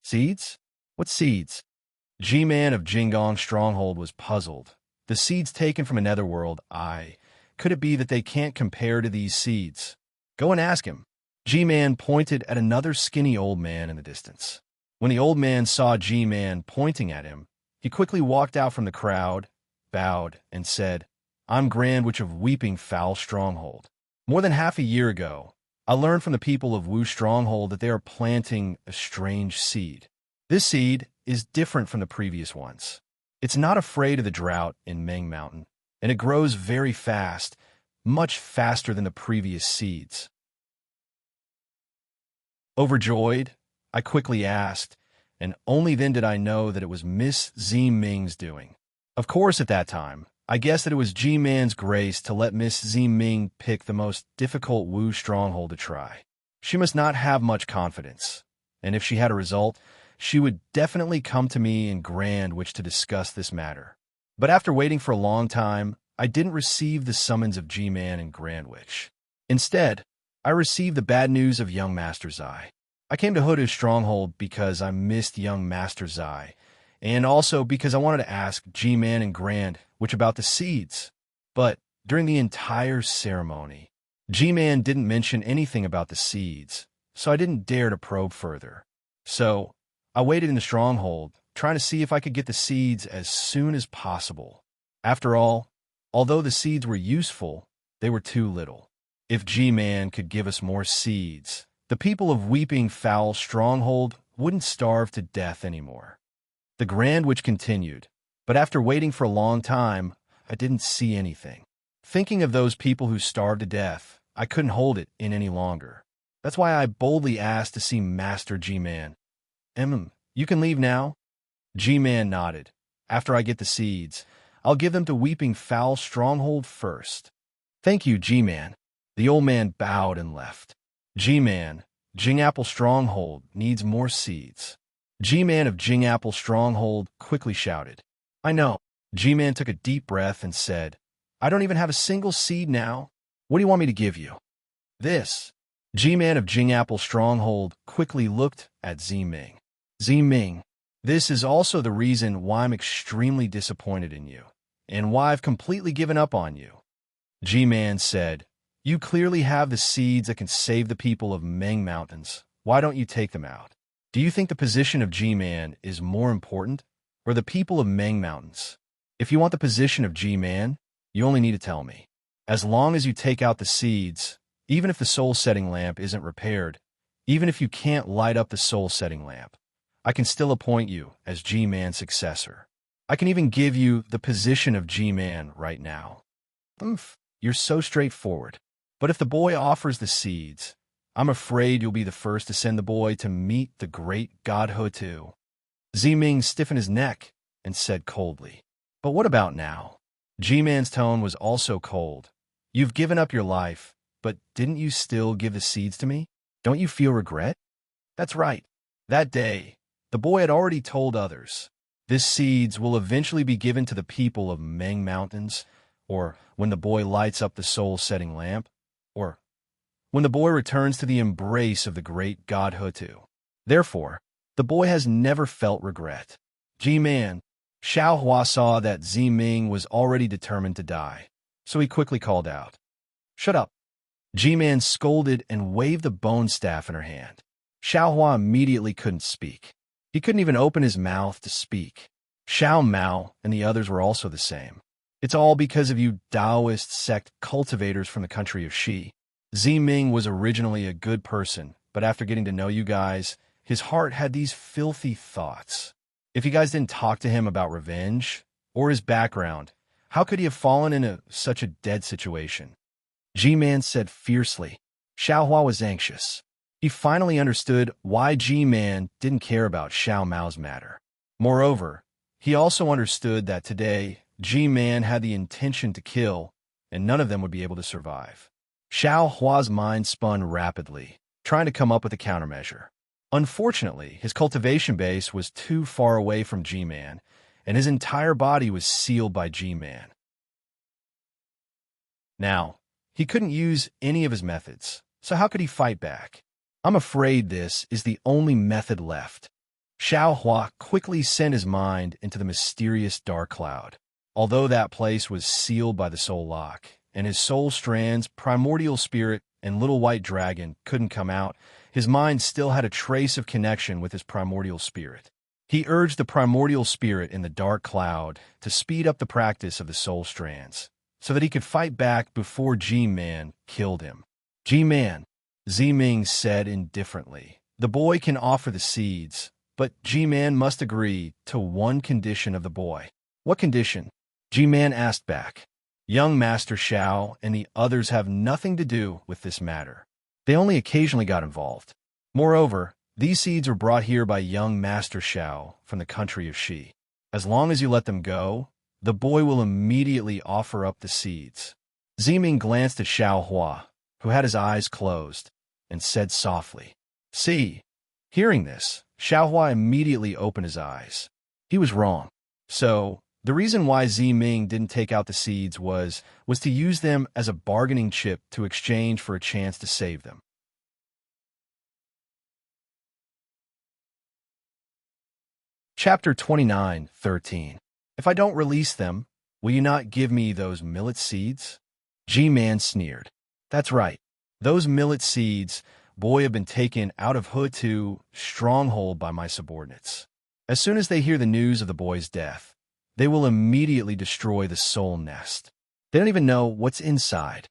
Seeds? What seeds? G-Man of Jingong's stronghold was puzzled. The seeds taken from another world, could it be that they can't compare to these seeds? Go and ask him. G-Man pointed at another skinny old man in the distance. When the old man saw G-Man pointing at him, he quickly walked out from the crowd, bowed, and said, I'm Grand Witch of Weeping Fowl Stronghold. More than half a year ago, I learned from the people of Wu Stronghold that they are planting a strange seed. This seed is different from the previous ones. It's not afraid of the drought in Meng Mountain, and it grows very fast, much faster than the previous seeds. Overjoyed, I quickly asked, and only then did I know that it was Miss Ziming's doing. Of course, at that time, I guessed that it was G-Man's grace to let Miss Ziming pick the most difficult Wu stronghold to try. She must not have much confidence, and if she had a result, she would definitely come to me in Grand Witch to discuss this matter. But after waiting for a long time, I didn't receive the summons of G-Man and Grand Witch. Instead, I received the bad news of young Master Zai. I came to Huda's stronghold because I missed young Master Zai, and also because I wanted to ask G-Man and Grand Witch about the seeds. But during the entire ceremony, G-Man didn't mention anything about the seeds, so I didn't dare to probe further. So I waited in the stronghold, trying to see if I could get the seeds as soon as possible. After all, although the seeds were useful, they were too little. If G-Man could give us more seeds, the people of Weeping Fowl Stronghold wouldn't starve to death anymore. The Grand Witch continued, but after waiting for a long time, I didn't see anything. Thinking of those people who starved to death, I couldn't hold it in any longer. That's why I boldly asked to see Master G-Man. You can leave now? G-Man nodded. After I get the seeds, I'll give them to Weeping Fowl Stronghold first. Thank you, G-Man. The old man bowed and left. G-Man, Jingapple Stronghold needs more seeds. G-Man of Jingapple Stronghold quickly shouted. I know. G-Man took a deep breath and said, I don't even have a single seed now. What do you want me to give you? This. G-Man of Jingapple Stronghold quickly looked at Ziming. Ziming, this is also the reason why I'm extremely disappointed in you, and why I've completely given up on you. G-Man said, You clearly have the seeds that can save the people of Meng Mountains. Why don't you take them out? Do you think the position of G-Man is more important, or the people of Meng Mountains? If you want the position of G-Man, you only need to tell me. As long as you take out the seeds, even if the soul-setting lamp isn't repaired, even if you can't light up the soul-setting lamp, I can still appoint you as G-Man's successor. I can even give you the position of G-Man right now. You're so straightforward. But if the boy offers the seeds, I'm afraid you'll be the first to send the boy to meet the great God Hutu. Ziming stiffened his neck and said coldly, But what about now? G-Man's tone was also cold. You've given up your life, but didn't you still give the seeds to me? Don't you feel regret? That's right. That day, the boy had already told others, This seeds will eventually be given to the people of Meng Mountains, or when the boy lights up the soul-setting lamp, or when the boy returns to the embrace of the great God Hutu. Therefore, the boy has never felt regret. G-Man, Xiaohua saw that Ziming was already determined to die, so he quickly called out, Shut up. G-Man scolded and waved the bone staff in her hand. Xiaohua immediately couldn't speak. He couldn't even open his mouth to speak. Xiao Mao and the others were also the same. It's all because of you Taoist sect cultivators from the country of Shi. Ziming was originally a good person, but after getting to know you guys, his heart had these filthy thoughts. If you guys didn't talk to him about revenge or his background, how could he have fallen into such a dead situation? G-Man said fiercely. Xiaohua was anxious. He finally understood why G-Man didn't care about Xiao Mao's matter. Moreover, he also understood that today, G-Man had the intention to kill, and none of them would be able to survive. Xiaohua's mind spun rapidly, trying to come up with a countermeasure. Unfortunately, his cultivation base was too far away from G-Man, and his entire body was sealed by G-Man. Now, he couldn't use any of his methods, so how could he fight back? I'm afraid this is the only method left. Xiaohua quickly sent his mind into the mysterious dark cloud. Although that place was sealed by the soul lock, and his soul strands, primordial spirit, and little white dragon couldn't come out, his mind still had a trace of connection with his primordial spirit. He urged the primordial spirit in the dark cloud to speed up the practice of the soul strands, so that he could fight back before G-Man killed him. G-Man, Ziming said indifferently. The boy can offer the seeds, but G-Man must agree to one condition of the boy. What condition? G-Man asked back. Young Master Xiao and the others have nothing to do with this matter. They only occasionally got involved. Moreover, these seeds were brought here by young Master Xiao from the country of Shi. As long as you let them go, the boy will immediately offer up the seeds. Ziming glanced at Xiaohua, who had his eyes closed, and said softly, "See." Hearing this, Xiaohua immediately opened his eyes. He was wrong. So, the reason why Ziming didn't take out the seeds was to use them as a bargaining chip to exchange for a chance to save them. Chapter 29:13. If I don't release them, will you not give me those millet seeds? G-Man sneered. That's right. Those millet seeds, boy, have been taken out of Hutu stronghold by my subordinates. As soon as they hear the news of the boy's death, they will immediately destroy the soul nest. They don't even know what's inside.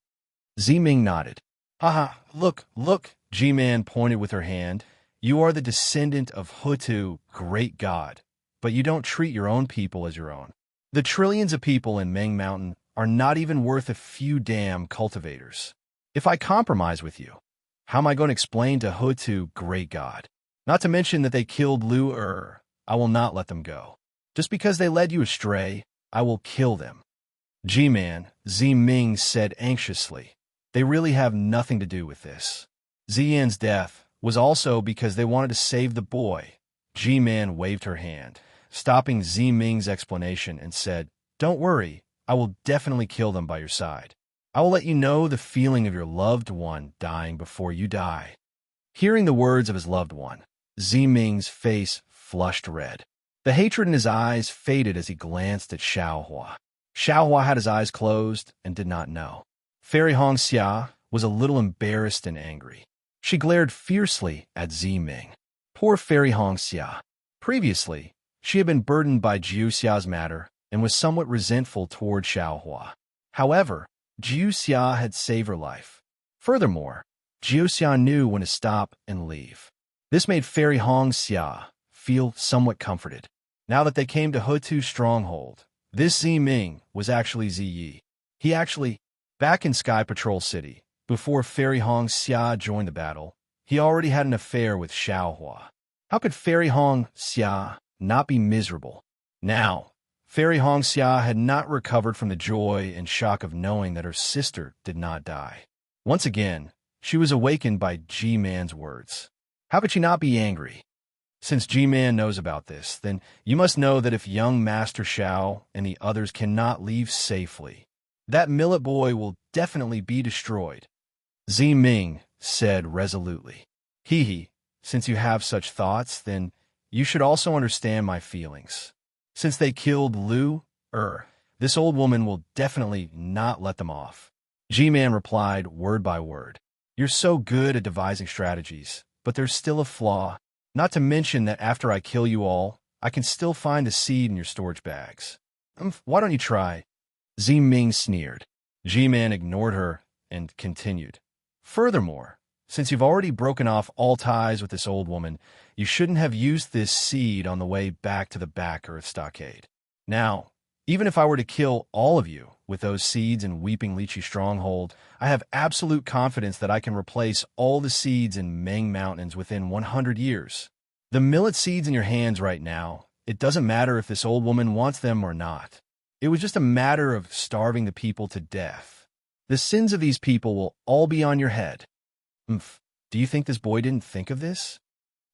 Ziming nodded. Haha, look, G-Man pointed with her hand. You are the descendant of Hutu, great god, but you don't treat your own people as your own. The trillions of people in Meng Mountain are not even worth a few damn cultivators. If I compromise with you, how am I going to explain to Hutu, great god? Not to mention that they killed Lu Er. I will not let them go. Just because they led you astray, I will kill them. G-Man, Ziming said anxiously. They really have nothing to do with this. Ziyan's death was also because they wanted to save the boy. G-Man waved her hand, stopping Ziming's explanation, and said, Don't worry, I will definitely kill them by your side. I will let you know the feeling of your loved one dying before you die. Hearing the words of his loved one, Ziming's face flushed red. The hatred in his eyes faded as he glanced at Xiaohua. Xiaohua had his eyes closed and did not know. Fairy Hongxia was a little embarrassed and angry. She glared fiercely at Ziming. Poor Fairy Hongxia. Previously, she had been burdened by Jiuxia's matter and was somewhat resentful toward Xiaohua. However, Jiuxia had saved her life. Furthermore, Jiuxia knew when to stop and leave. This made Fairy Hongxia feel somewhat comforted. Now that they came to Hutu's stronghold, this Ziming was actually Ziyi. He actually, back in Sky Patrol City, before Fairy Hongxia joined the battle, he already had an affair with Xiaohua. How could Fairy Hongxia not be miserable? Now, Fairy Hongxia had not recovered from the joy and shock of knowing that her sister did not die. Once again, she was awakened by G-Man's words. How could she not be angry? Since G-Man knows about this, then you must know that if young Master Xiao and the others cannot leave safely, that millet boy will definitely be destroyed. Ziming said resolutely. Hee, since you have such thoughts, then you should also understand my feelings. Since they killed Lu Er, this old woman will definitely not let them off. G-Man replied word by word. You're so good at devising strategies, but there's still a flaw. Not to mention that after I kill you all, I can still find the seed in your storage bags. Why don't you try? Ming sneered. G-Man ignored her and continued. Furthermore, since you've already broken off all ties with this old woman, you shouldn't have used this seed on the way back to the back Earth stockade. Now, even if I were to kill all of you with those seeds in Weeping Lychee Stronghold, I have absolute confidence that I can replace all the seeds in Meng Mountains within 100 years. The millet seeds in your hands right now, it doesn't matter if this old woman wants them or not. It was just a matter of starving the people to death. The sins of these people will all be on your head. Do you think this boy didn't think of this?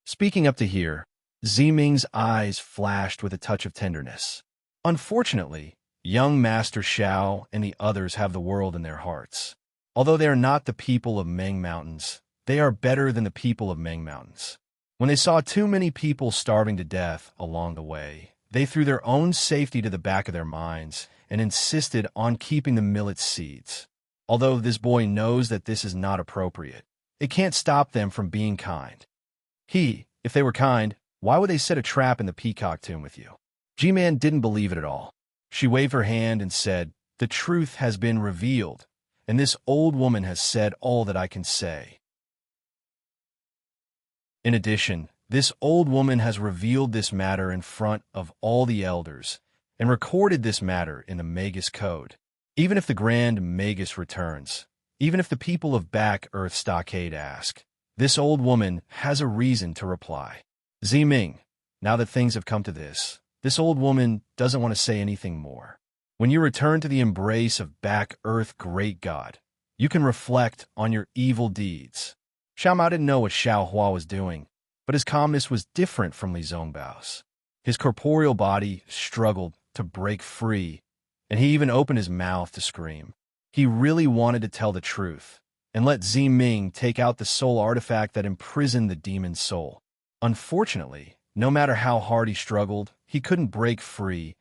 Speaking up to here, Ming's eyes flashed with a touch of tenderness. Unfortunately, young Master Xiao and the others have the world in their hearts. Although they are not the people of Meng Mountains, they are better than the people of Meng Mountains. When they saw too many people starving to death along the way, they threw their own safety to the back of their minds and insisted on keeping the millet seeds. Although this boy knows that this is not appropriate, it can't stop them from being kind. If they were kind, why would they set a trap in the peacock tomb with you? G-Man didn't believe it at all. She waved her hand and said, "The truth has been revealed, and this old woman has said all that I can say. In addition, this old woman has revealed this matter in front of all the elders and recorded this matter in the Magus Code. Even if the Grand Magus returns, even if the people of Back Earth Stockade ask, this old woman has a reason to reply. Ming, now that things have come to this old woman doesn't want to say anything more. When you return to the embrace of Back Earth Great God, you can reflect on your evil deeds." Xiao Mao didn't know what Xiao Hua was doing, but his calmness was different from Li Zongbao's. His corporeal body struggled to break free, and he even opened his mouth to scream. He really wanted to tell the truth and let Ming take out the soul artifact that imprisoned the demon's soul. Unfortunately, no matter how hard he struggled, he couldn't break free,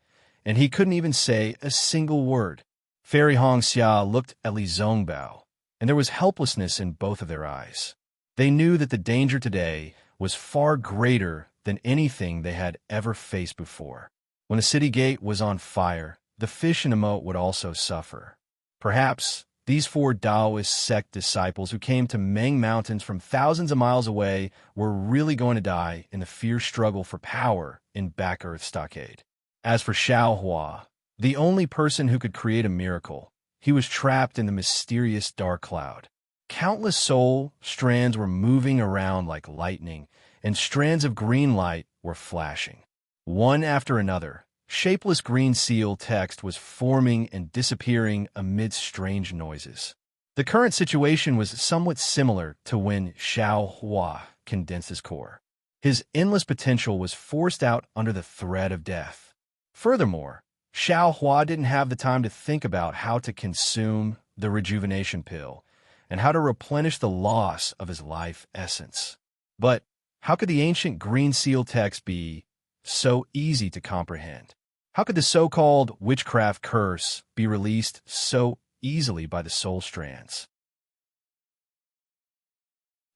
and he couldn't even say a single word. Fairy Hongxia looked at Li Zongbao, and there was helplessness in both of their eyes. They knew that the danger today was far greater than anything they had ever faced before. When the city gate was on fire, the fish in the moat would also suffer. Perhaps these 4 Taoist sect disciples who came to Meng Mountains from thousands of miles away were really going to die in the fierce struggle for power in Back Earth Stockade. As for Xiao Hua, the only person who could create a miracle, he was trapped in the mysterious dark cloud. Countless soul strands were moving around like lightning, and strands of green light were flashing. One after another, shapeless green seal text was forming and disappearing amidst strange noises. The current situation was somewhat similar to when Xiao Hua condensed his core. His endless potential was forced out under the threat of death. Furthermore, Xiao Hua didn't have the time to think about how to consume the rejuvenation pill and how to replenish the loss of his life essence. But how could the ancient green seal text be so easy to comprehend? How could the so-called witchcraft curse be released so easily by the soul strands?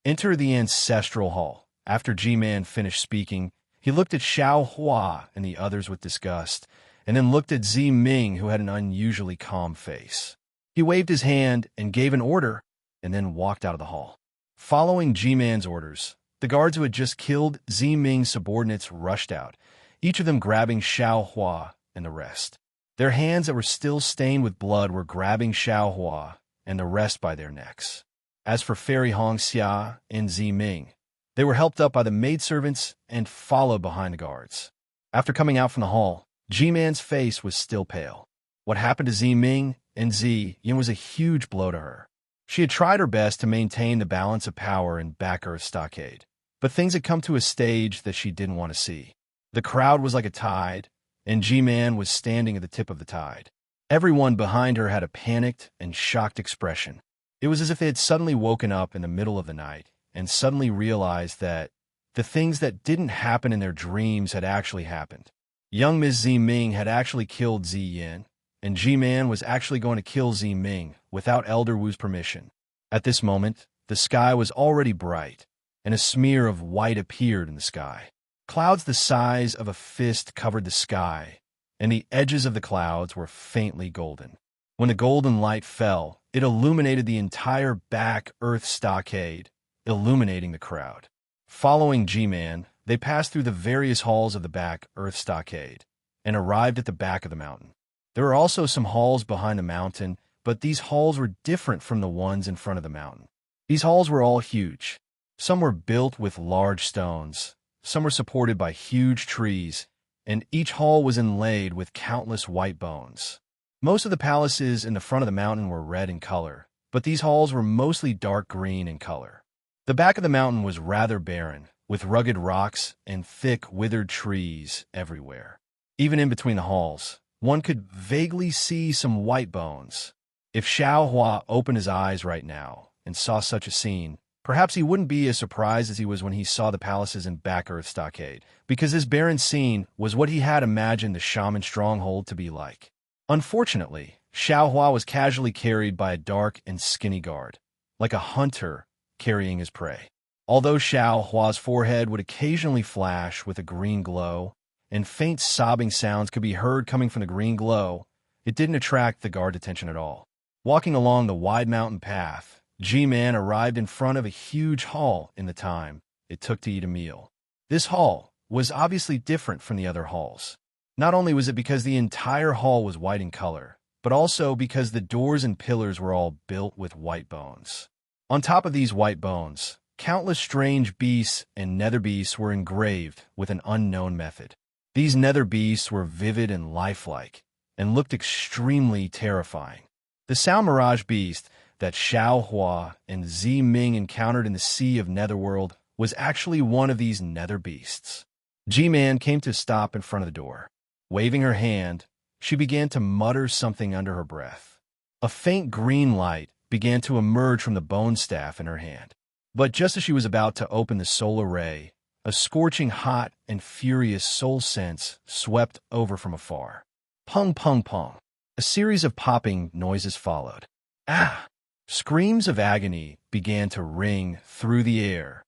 Enter the ancestral hall. After G-Man finished speaking, he looked at Xiao Hua and the others with disgust, and then looked at Ming, who had an unusually calm face. He waved his hand and gave an order, and then walked out of the hall. Following G-Man's orders, the guards who had just killed Ming's subordinates rushed out, each of them grabbing Xiao Hua and the rest. Their hands that were still stained with blood were grabbing Xiao Hua and the rest by their necks. As for Fairy Hongxia and Ming, they were helped up by the maidservants and followed behind the guards. After coming out from the hall, G-Man's face was still pale. What happened to Ming and Yin was a huge blow to her. She had tried her best to maintain the balance of power in Back Earth Stockade, but things had come to a stage that she didn't want to see. The crowd was like a tide, and G-Man was standing at the tip of the tide. Everyone behind her had a panicked and shocked expression. It was as if they had suddenly woken up in the middle of the night and suddenly realized that the things that didn't happen in their dreams had actually happened. Young Miss Ming had actually killed Yin, and G-Man was actually going to kill Ming without Elder Wu's permission. At this moment, the sky was already bright, and a smear of white appeared in the sky. Clouds the size of a fist covered the sky, and the edges of the clouds were faintly golden. When the golden light fell, it illuminated the entire back earth stockade, illuminating the crowd. Following G-Man, they passed through the various halls of the back earth stockade and arrived at the back of the mountain. There were also some halls behind the mountain, but these halls were different from the ones in front of the mountain. These halls were all huge. Some were built with large stones, some were supported by huge trees, and each hall was inlaid with countless white bones. Most of the palaces in the front of the mountain were red in color, but these halls were mostly dark green in color. The back of the mountain was rather barren, with rugged rocks and thick, withered trees everywhere. Even in between the halls, one could vaguely see some white bones. If Xiao Hua opened his eyes right now and saw such a scene, perhaps he wouldn't be as surprised as he was when he saw the palaces in Back Earth Stockade, because this barren scene was what he had imagined the shaman stronghold to be like. Unfortunately, Xiao Hua was casually carried by a dark and skinny guard, like a hunter carrying his prey. Although Xiao Hua's forehead would occasionally flash with a green glow, and faint sobbing sounds could be heard coming from the green glow, it didn't attract the guard attention at all. Walking along the wide mountain path, G-Man arrived in front of a huge hall in the time it took to eat a meal. This hall was obviously different from the other halls. Not only was it because the entire hall was white in color, but also because the doors and pillars were all built with white bones. On top of these white bones, countless strange beasts and nether beasts were engraved with an unknown method. These nether beasts were vivid and lifelike, and looked extremely terrifying. The Sound Mirage beast that Xiao Hua and Zi Ming encountered in the Sea of Netherworld was actually one of these nether beasts. G-Man came to a stop in front of the door. Waving her hand, she began to mutter something under her breath. A faint green light began to emerge from the bone staff in her hand. But just as she was about to open the solar ray, a scorching hot and furious soul sense swept over from afar. Pung, pung, pung. A series of popping noises followed. Ah! Screams of agony began to ring through the air.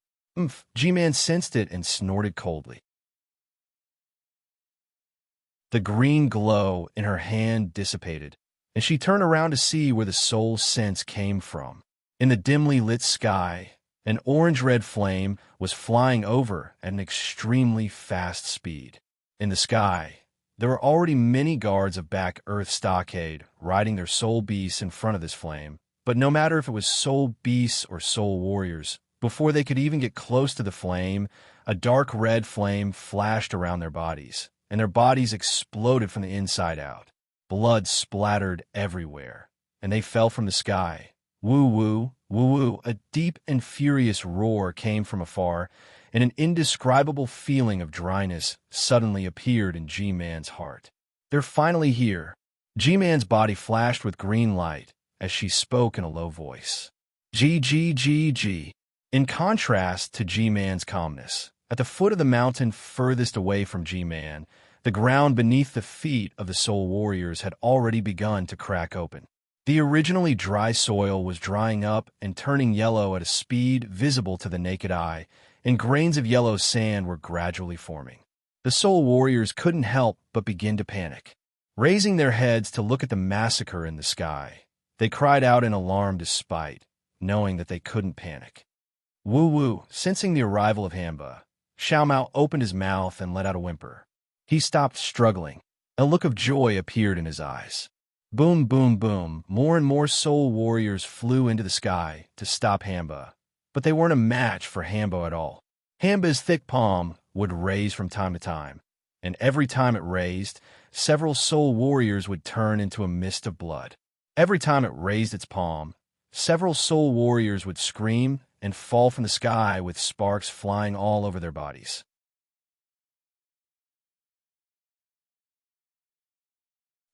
G-Man sensed it and snorted coldly. The green glow in her hand dissipated, and she turned around to see where the soul sense came from. In the dimly lit sky, an orange-red flame was flying over at an extremely fast speed. In the sky, there were already many guards of Back Earth Stockade riding their soul beasts in front of this flame, but no matter if it was soul beasts or soul warriors, before they could even get close to the flame, a dark red flame flashed around their bodies, and their bodies exploded from the inside out. Blood splattered everywhere, and they fell from the sky. Woo-woo, woo-woo, a deep and furious roar came from afar, and an indescribable feeling of dryness suddenly appeared in G-Man's heart. They're finally here. G-Man's body flashed with green light as she spoke in a low voice. G. In contrast to G-Man's calmness, at the foot of the mountain furthest away from G-Man, the ground beneath the feet of the Soul Warriors had already begun to crack open. The originally dry soil was drying up and turning yellow at a speed visible to the naked eye, and grains of yellow sand were gradually forming. The Soul Warriors couldn't help but begin to panic. Raising their heads to look at the massacre in the sky, they cried out in alarm despite knowing that they couldn't panic. Woo-woo, sensing the arrival of Hamba, Xiao Mao opened his mouth and let out a whimper. He stopped struggling. A look of joy appeared in his eyes. Boom, boom, boom, more and more Soul Warriors flew into the sky to stop Hamba, but they weren't a match for Hamba at all. Hamba's thick palm would raise from time to time, and every time it raised, several Soul Warriors would turn into a mist of blood. Every time it raised its palm, several Soul Warriors would scream and fall from the sky with sparks flying all over their bodies.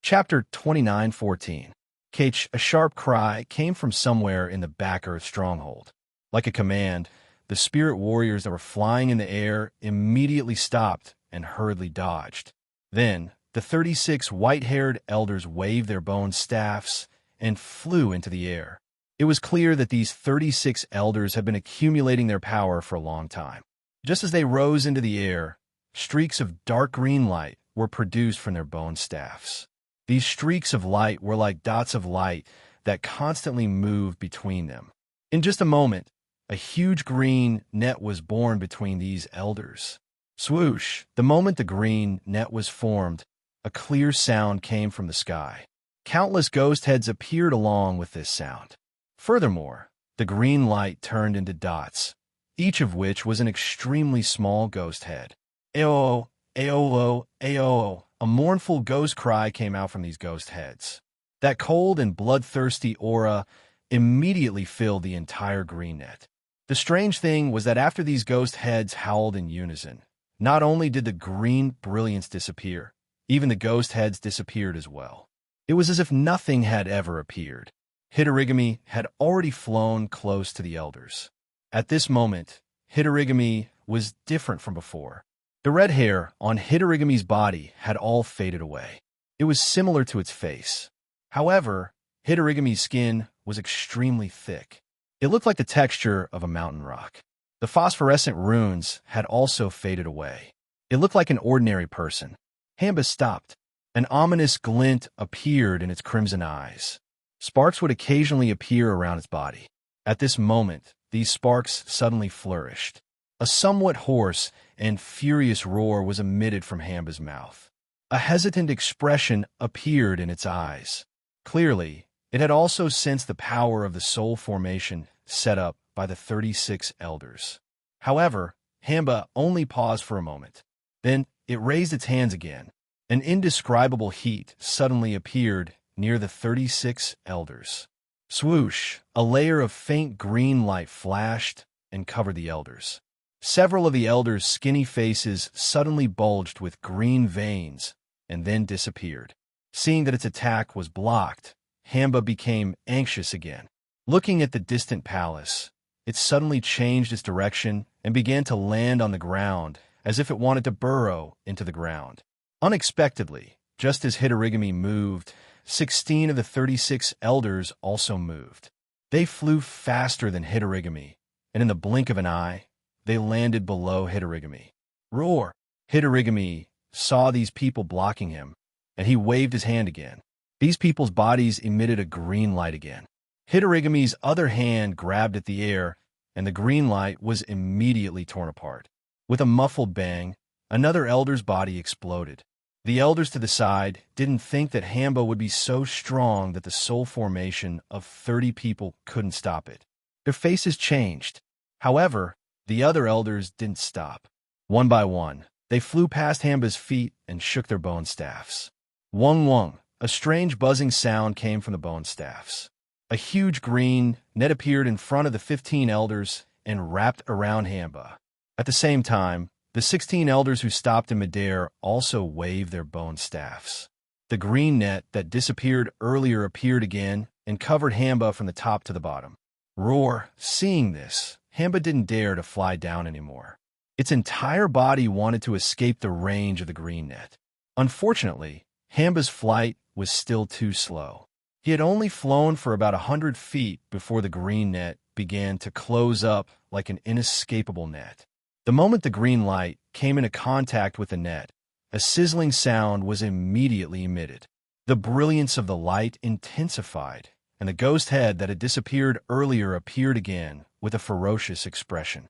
Chapter 29:14. Kach, a sharp cry came from somewhere in the Back Earth stronghold. Like a command, the spirit warriors that were flying in the air immediately stopped and hurriedly dodged. Then, the 36 white-haired elders waved their bone staffs and flew into the air. It was clear that these 36 elders had been accumulating their power for a long time. Just as they rose into the air, streaks of dark green light were produced from their bone staffs. These streaks of light were like dots of light that constantly moved between them. In just a moment, a huge green net was born between these elders. Swoosh! The moment the green net was formed, a clear sound came from the sky. Countless ghost heads appeared along with this sound. Furthermore, the green light turned into dots, each of which was an extremely small ghost head. Ayo, ayo, ayo! A mournful ghost cry came out from these ghost heads. That cold and bloodthirsty aura immediately filled the entire green net. The strange thing was that after these ghost heads howled in unison, not only did the green brilliance disappear, even the ghost heads disappeared as well. It was as if nothing had ever appeared. Hitorigami had already flown close to the elders. At this moment, Hitorigami was different from before. The red hair on Hitorigami's body had all faded away. It was similar to its face. However, Hitorigami's skin was extremely thick. It looked like the texture of a mountain rock. The phosphorescent runes had also faded away. It looked like an ordinary person. Hamba stopped. An ominous glint appeared in its crimson eyes. Sparks would occasionally appear around its body. At this moment, these sparks suddenly flourished. A somewhat hoarse and furious roar was emitted from Hamba's mouth. A hesitant expression appeared in its eyes. Clearly, it had also sensed the power of the soul formation set up by the 36 elders. However, Hamba only paused for a moment. Then it raised its hands again. An indescribable heat suddenly appeared near the 36 elders. Swoosh! A layer of faint green light flashed and covered the elders. Several of the elders' skinny faces suddenly bulged with green veins and then disappeared. Seeing that its attack was blocked, Hamba became anxious again. Looking at the distant palace, it suddenly changed its direction and began to land on the ground as if it wanted to burrow into the ground. Unexpectedly, just as Hitorigami moved, 16 of the 36 elders also moved. They flew faster than Hitorigami, and in the blink of an eye, they landed below Hitorigami. Roar! Hitorigami saw these people blocking him, and he waved his hand again. These people's bodies emitted a green light again. Hitorigami's other hand grabbed at the air, and the green light was immediately torn apart. With a muffled bang, another elder's body exploded. The elders to the side didn't think that Hamba would be so strong that the soul formation of 30 people couldn't stop it. Their faces changed. However, the other elders didn't stop. One by one, they flew past Hamba's feet and shook their bone staffs. Wung wung, a strange buzzing sound came from the bone staffs. A huge green net appeared in front of the 15 elders and wrapped around Hamba. At the same time, the 16 elders who stopped in midair also waved their bone staffs. The green net that disappeared earlier appeared again and covered Hamba from the top to the bottom. Roar! Seeing this, Hamba didn't dare to fly down anymore. Its entire body wanted to escape the range of the green net. Unfortunately, Hamba's flight was still too slow. He had only flown for about 100 feet before the green net began to close up like an inescapable net. The moment the green light came into contact with the net, a sizzling sound was immediately emitted. The brilliance of the light intensified, and the ghost head that had disappeared earlier appeared again with a ferocious expression.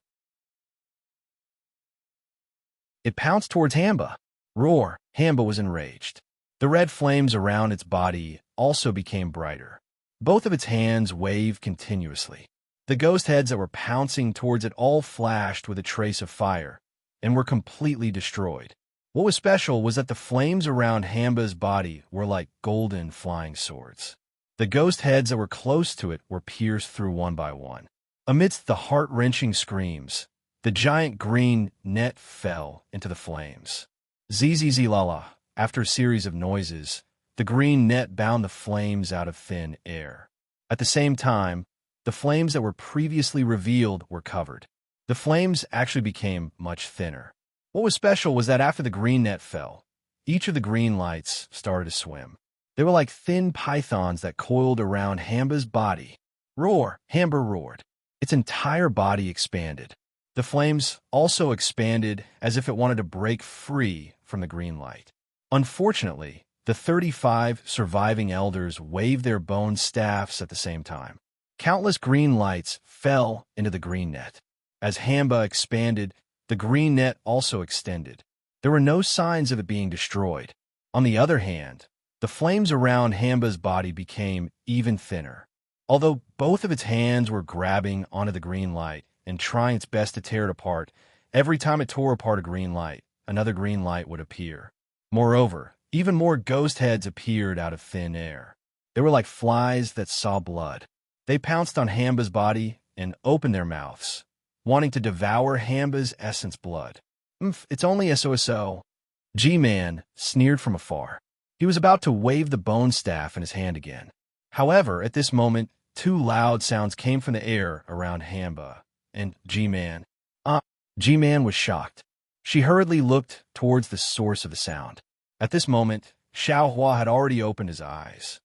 It pounced towards Hamba. Roar! Hamba was enraged. The red flames around its body also became brighter. Both of its hands waved continuously. The ghost heads that were pouncing towards it all flashed with a trace of fire and were completely destroyed. What was special was that the flames around Hamba's body were like golden flying swords. The ghost heads that were close to it were pierced through one by one. Amidst the heart-wrenching screams, the giant green net fell into the flames. Zzz-la-la. After a series of noises, the green net bound the flames out of thin air. At the same time, the flames that were previously revealed were covered. The flames actually became much thinner. What was special was that after the green net fell, each of the green lights started to swim. They were like thin pythons that coiled around Hamba's body. Roar! Hamba roared. Its entire body expanded. The flames also expanded as if it wanted to break free from the green light. Unfortunately, the 35 surviving elders waved their bone staffs at the same time. Countless green lights fell into the green net. As Hamba expanded, the green net also extended. There were no signs of it being destroyed. On the other hand, the flames around Hamba's body became even thinner. Although both of its hands were grabbing onto the green light and trying its best to tear it apart, every time it tore apart a green light, another green light would appear. Moreover, even more ghost heads appeared out of thin air. They were like flies that saw blood. They pounced on Hamba's body and opened their mouths, wanting to devour Hamba's essence blood. It's only SOSO. G-Man sneered from afar. He was about to wave the bone staff in his hand again. However, at this moment, two loud sounds came from the air around Hamba and G-Man. G-Man was shocked. She hurriedly looked towards the source of the sound. At this moment, Xiaohua had already opened his eyes.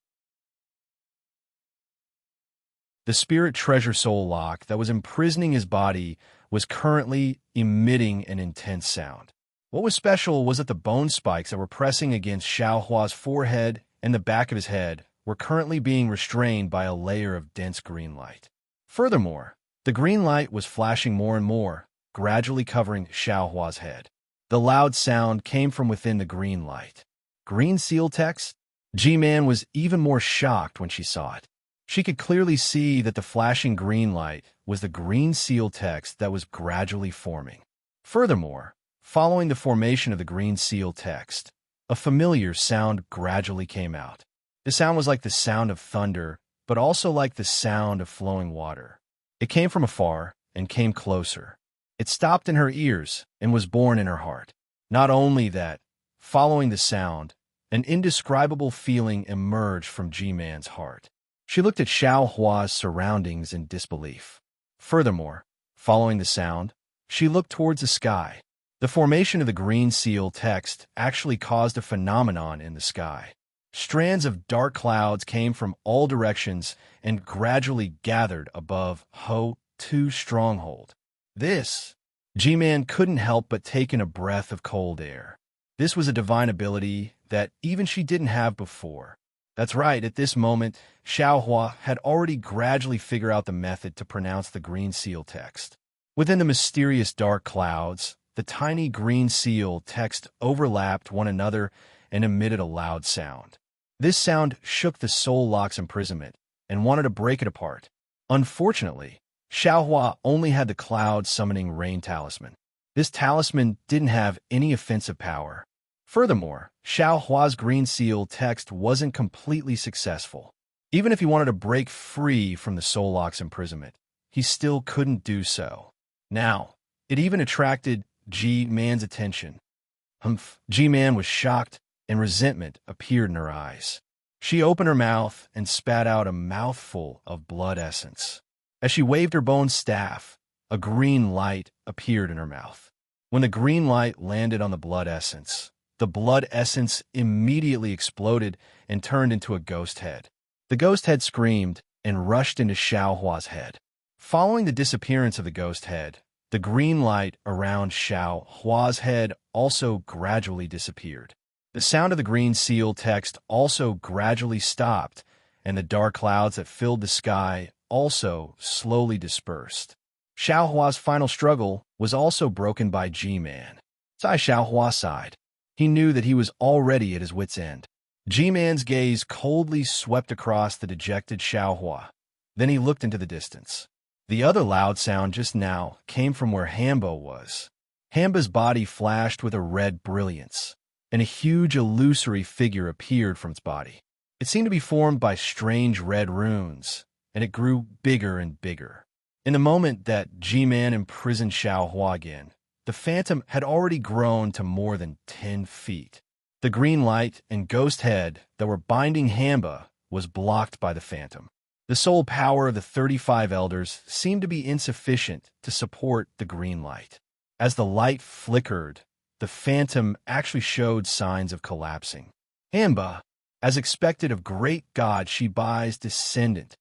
The spirit treasure soul lock that was imprisoning his body was currently emitting an intense sound. What was special was that the bone spikes that were pressing against Xiaohua's forehead and the back of his head were currently being restrained by a layer of dense green light. Furthermore, the green light was flashing more and more, gradually covering Xiaohua's head. The loud sound came from within the green light. Green seal text? G-Man was even more shocked when she saw it. She could clearly see that the flashing green light was the green seal text that was gradually forming. Furthermore, following the formation of the green seal text, a familiar sound gradually came out. The sound was like the sound of thunder, but also like the sound of flowing water. It came from afar and came closer. It stopped in her ears and was born in her heart. Not only that, following the sound, an indescribable feeling emerged from G-Man's heart. She looked at Xiaohua's surroundings in disbelief. Furthermore, following the sound, she looked towards the sky. The formation of the green seal text actually caused a phenomenon in the sky. Strands of dark clouds came from all directions and gradually gathered above Ho-2's stronghold. This, G-Man couldn't help but take in a breath of cold air. This was a divine ability that even she didn't have before. That's right, at this moment, Xiaohua had already gradually figured out the method to pronounce the green seal text. Within the mysterious dark clouds, the tiny green seal text overlapped one another and emitted a loud sound. This sound shook the soul lock's imprisonment and wanted to break it apart. Unfortunately, Xiaohua only had the cloud summoning rain talisman. This talisman didn't have any offensive power. Furthermore, Xiaohua's green seal text wasn't completely successful. Even if he wanted to break free from the soul lock's imprisonment, he still couldn't do so. Now, it even attracted G-Man's attention. G-Man was shocked, and resentment appeared in her eyes. She opened her mouth and spat out a mouthful of blood essence. As she waved her bone staff, a green light appeared in her mouth. When the green light landed on the blood essence immediately exploded and turned into a ghost head. The ghost head screamed and rushed into Xiaohua's head. Following the disappearance of the ghost head, the green light around Xiaohua's head also gradually disappeared. The sound of the green seal text also gradually stopped, and the dark clouds that filled the sky also slowly dispersed. Xiaohua's final struggle was also broken by G-Man. Xiaohua sighed. He knew that he was already at his wit's end. G-Man's gaze coldly swept across the dejected Xiaohua. Then he looked into the distance. The other loud sound just now came from where Hamba was. Hamba's body flashed with a red brilliance, and a huge illusory figure appeared from its body. It seemed to be formed by strange red runes, and it grew bigger and bigger. In the moment that G-Man imprisoned Xiaohua again, the phantom had already grown to more than 10 feet. The green light and ghost head that were binding Hamba was blocked by the phantom. The soul power of the 35 elders seemed to be insufficient to support the green light. As the light flickered, the phantom actually showed signs of collapsing. Hamba, as expected of great god Shibai's descendant,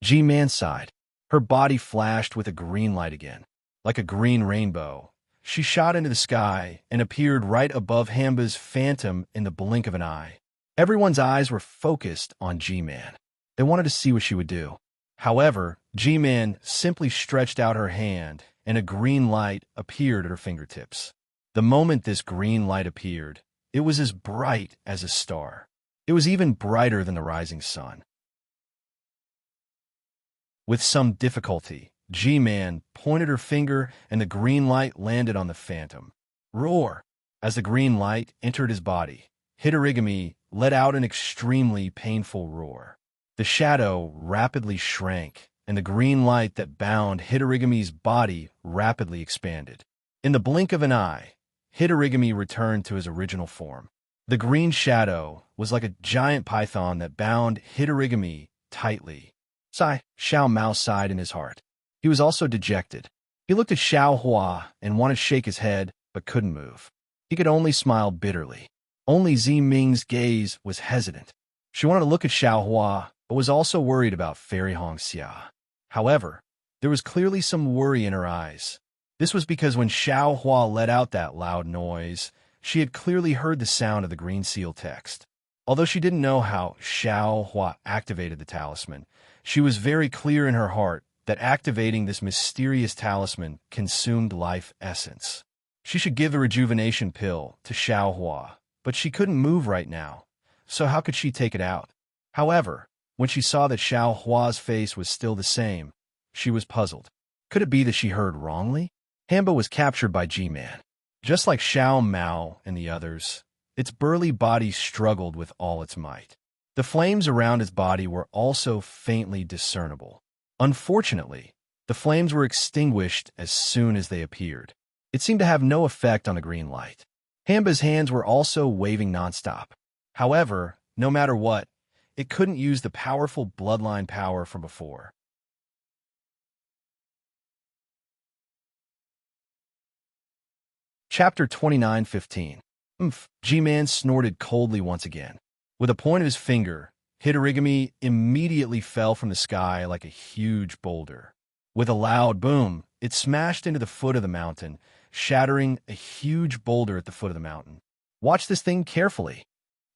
G-Man sighed. Her body flashed with a green light again. Like a green rainbow, she shot into the sky and appeared right above Hamba's phantom in the blink of an eye. Everyone's eyes were focused on G-Man. They wanted to see what she would do. However, G-Man simply stretched out her hand, and a green light appeared at her fingertips. The moment this green light appeared, it was as bright as a star. It was even brighter than the rising sun. With some difficulty, G-Man pointed her finger, and the green light landed on the phantom. Roar! As the green light entered his body, Hidorigami let out an extremely painful roar. The shadow rapidly shrank, and the green light that bound Hidorigami's body rapidly expanded. In the blink of an eye, Hidorigami returned to his original form. The green shadow was like a giant python that bound Hidorigami tightly. Xiao Mao sighed in his heart. He was also dejected. He looked at Xiao Hua and wanted to shake his head, but couldn't move. He could only smile bitterly. Only Zi Ming's gaze was hesitant. She wanted to look at Xiao Hua, but was also worried about Fairy Hongxia. However, there was clearly some worry in her eyes. This was because when Xiao Hua let out that loud noise, she had clearly heard the sound of the green seal text. Although she didn't know how Xiao Hua activated the talisman, she was very clear in her heart that activating this mysterious talisman consumed life essence. She should give the rejuvenation pill to Xiao Hua, but she couldn't move right now, so how could she take it out? However, when she saw that Xiao Hua's face was still the same, she was puzzled. Could it be that she heard wrongly? Hamba was captured by G-Man. Just like Xiao Mao and the others, its burly body struggled with all its might. The flames around its body were also faintly discernible. Unfortunately, the flames were extinguished as soon as they appeared. It seemed to have no effect on the green light. Hamba's hands were also waving nonstop. However, no matter what, it couldn't use the powerful bloodline power from before. Chapter 29:15. G-Man snorted coldly once again. With a point of his finger, Hidorigami immediately fell from the sky like a huge boulder. With a loud boom, it smashed into the foot of the mountain, shattering a huge boulder at the foot of the mountain. Watch this thing carefully,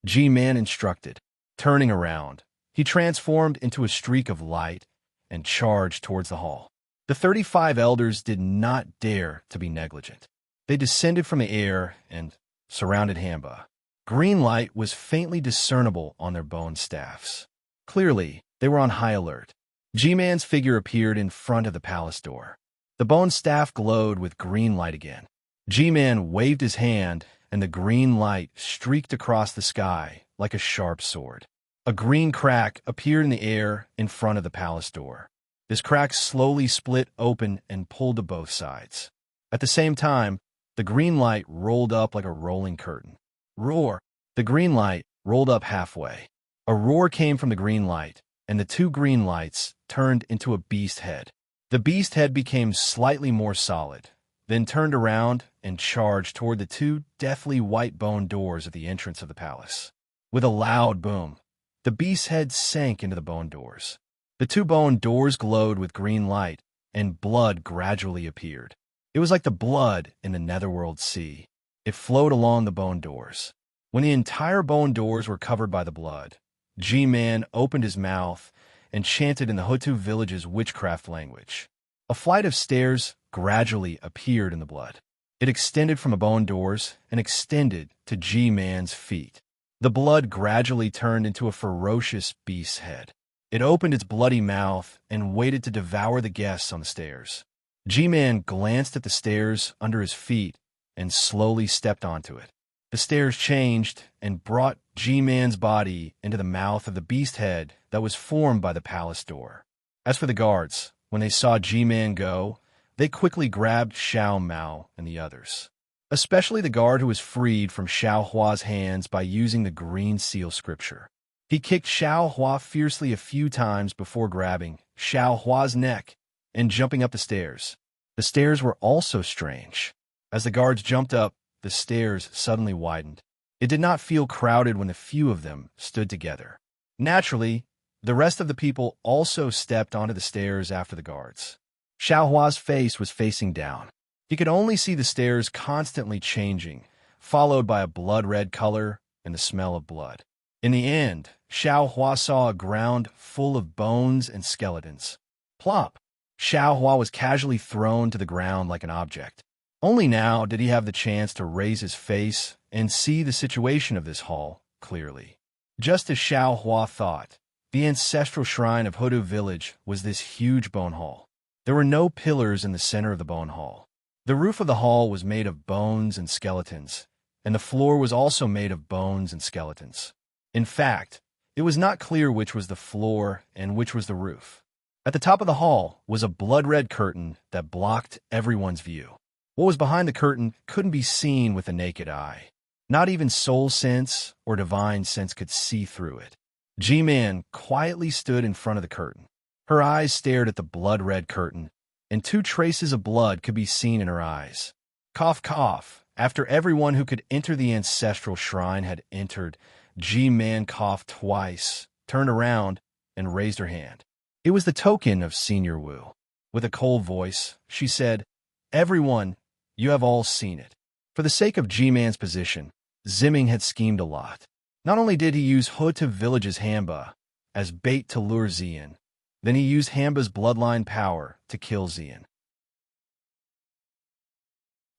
G-Man instructed. Turning around, he transformed into a streak of light and charged towards the hall. The 35 elders did not dare to be negligent. They descended from the air and surrounded Hamba. Green light was faintly discernible on their bone staffs. Clearly, they were on high alert. G-Man's figure appeared in front of the palace door. The bone staff glowed with green light again. G-Man waved his hand, and the green light streaked across the sky like a sharp sword. A green crack appeared in the air in front of the palace door. This crack slowly split open and pulled to both sides. At the same time, the green light rolled up like a rolling curtain. Roar! The green light rolled up halfway. A roar came from the green light, and the two green lights turned into a beast head. The beast head became slightly more solid, then turned around and charged toward the two deathly white bone doors at the entrance of the palace. With a loud boom, the beast's head sank into the bone doors. The two bone doors glowed with green light, and blood gradually appeared. It was like the blood in the Netherworld Sea. It flowed along the bone doors. When the entire bone doors were covered by the blood, G-Man opened his mouth and chanted in the Hutu village's witchcraft language. A flight of stairs gradually appeared in the blood. It extended from the bone doors and extended to G-Man's feet. The blood gradually turned into a ferocious beast's head. It opened its bloody mouth and waited to devour the guests on the stairs. G-Man glanced at the stairs under his feet and slowly stepped onto it. The stairs changed and brought G-Man's body into the mouth of the beast head that was formed by the palace door. As for the guards, when they saw G-Man go, they quickly grabbed Xiao Mao and the others, especially the guard who was freed from Xiao Hua's hands by using the green seal scripture. He kicked Xiao Hua fiercely a few times before grabbing Xiao Hua's neck and jumping up the stairs. The stairs were also strange. As the guards jumped up, the stairs suddenly widened. It did not feel crowded when the few of them stood together. Naturally, The rest of the people also stepped onto the stairs after the guards. Xiaohua's face was facing down. He could only see the stairs constantly changing, followed by a blood-red color and the smell of blood. In the end, Xiaohua saw a ground full of bones and skeletons. Plop! Xiaohua was casually thrown to the ground like an object. Only now did he have the chance to raise his face and see the situation of this hall clearly. Just as Xiaohua thought, the ancestral shrine of Hudu village was this huge bone hall. There were no pillars in the center of the bone hall. The roof of the hall was made of bones and skeletons, and the floor was also made of bones and skeletons. In fact, it was not clear which was the floor and which was the roof. At the top of the hall was a blood-red curtain that blocked everyone's view. What was behind the curtain couldn't be seen with the naked eye. Not even soul sense or divine sense could see through it. G-Man quietly stood in front of the curtain. Her eyes stared at the blood-red curtain, and 2 traces of blood could be seen in her eyes. Cough, cough. After everyone who could enter the ancestral shrine had entered, G-Man coughed twice, turned around, and raised her hand. It was the token of Senior Wu. With a cold voice, she said, "Everyone, you have all seen it." For the sake of G-Man's position, Zimming had schemed a lot. Not only did he use Hutu Village's Hamba as bait to lure Zian, then he used Hamba's bloodline power to kill Zian.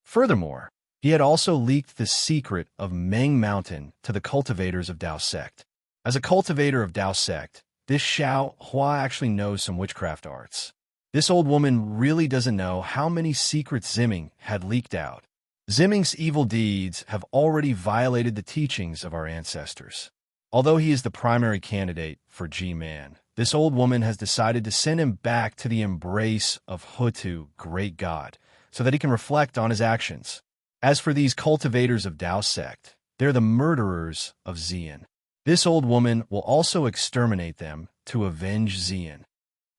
Furthermore, he had also leaked the secret of Meng Mountain to the cultivators of Dao Sect. As a cultivator of Dao Sect, this Xiao Hua actually knows some witchcraft arts. This old woman really doesn't know how many secrets Zimming had leaked out. Zimming's evil deeds have already violated the teachings of our ancestors. Although he is the primary candidate for G-Man, this old woman has decided to send him back to the embrace of Hutu, great God, so that he can reflect on his actions. As for these cultivators of Dao Sect, they're the murderers of Zian. This old woman will also exterminate them to avenge Zian.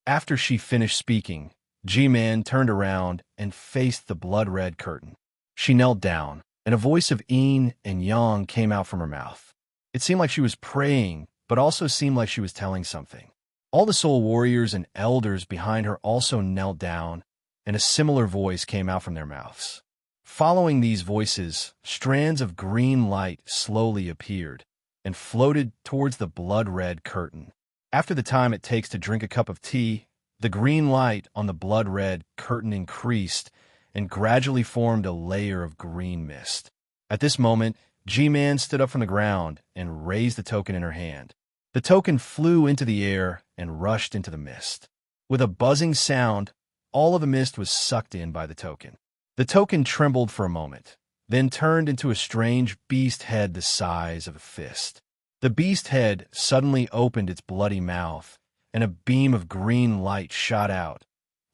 After she finished speaking, G-Man turned around and faced the blood-red curtain. She knelt down, and a voice of yin and yang came out from her mouth. It seemed like she was praying, but also seemed like she was telling something. All the soul warriors and elders behind her also knelt down, and a similar voice came out from their mouths. Following these voices, strands of green light slowly appeared and floated towards the blood-red curtain. After the time it takes to drink a cup of tea, the green light on the blood-red curtain increased and gradually formed a layer of green mist. At this moment, G-Man stood up from the ground and raised the token in her hand. The token flew into the air and rushed into the mist. With a buzzing sound, all of the mist was sucked in by the token. The token trembled for a moment, then turned into a strange beast head the size of a fist. The beast head suddenly opened its bloody mouth, and a beam of green light shot out,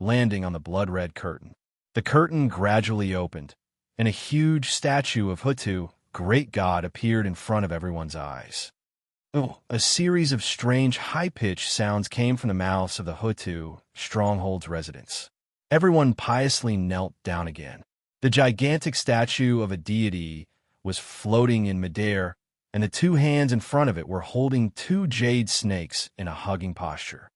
landing on the blood-red curtain. The curtain gradually opened, and a huge statue of Hutu, great God, appeared in front of everyone's eyes. A series of strange high-pitched sounds came from the mouths of the Hutu stronghold's residents. Everyone piously knelt down again. The gigantic statue of a deity was floating in midair, and the 2 hands in front of it were holding 2 jade snakes in a hugging posture.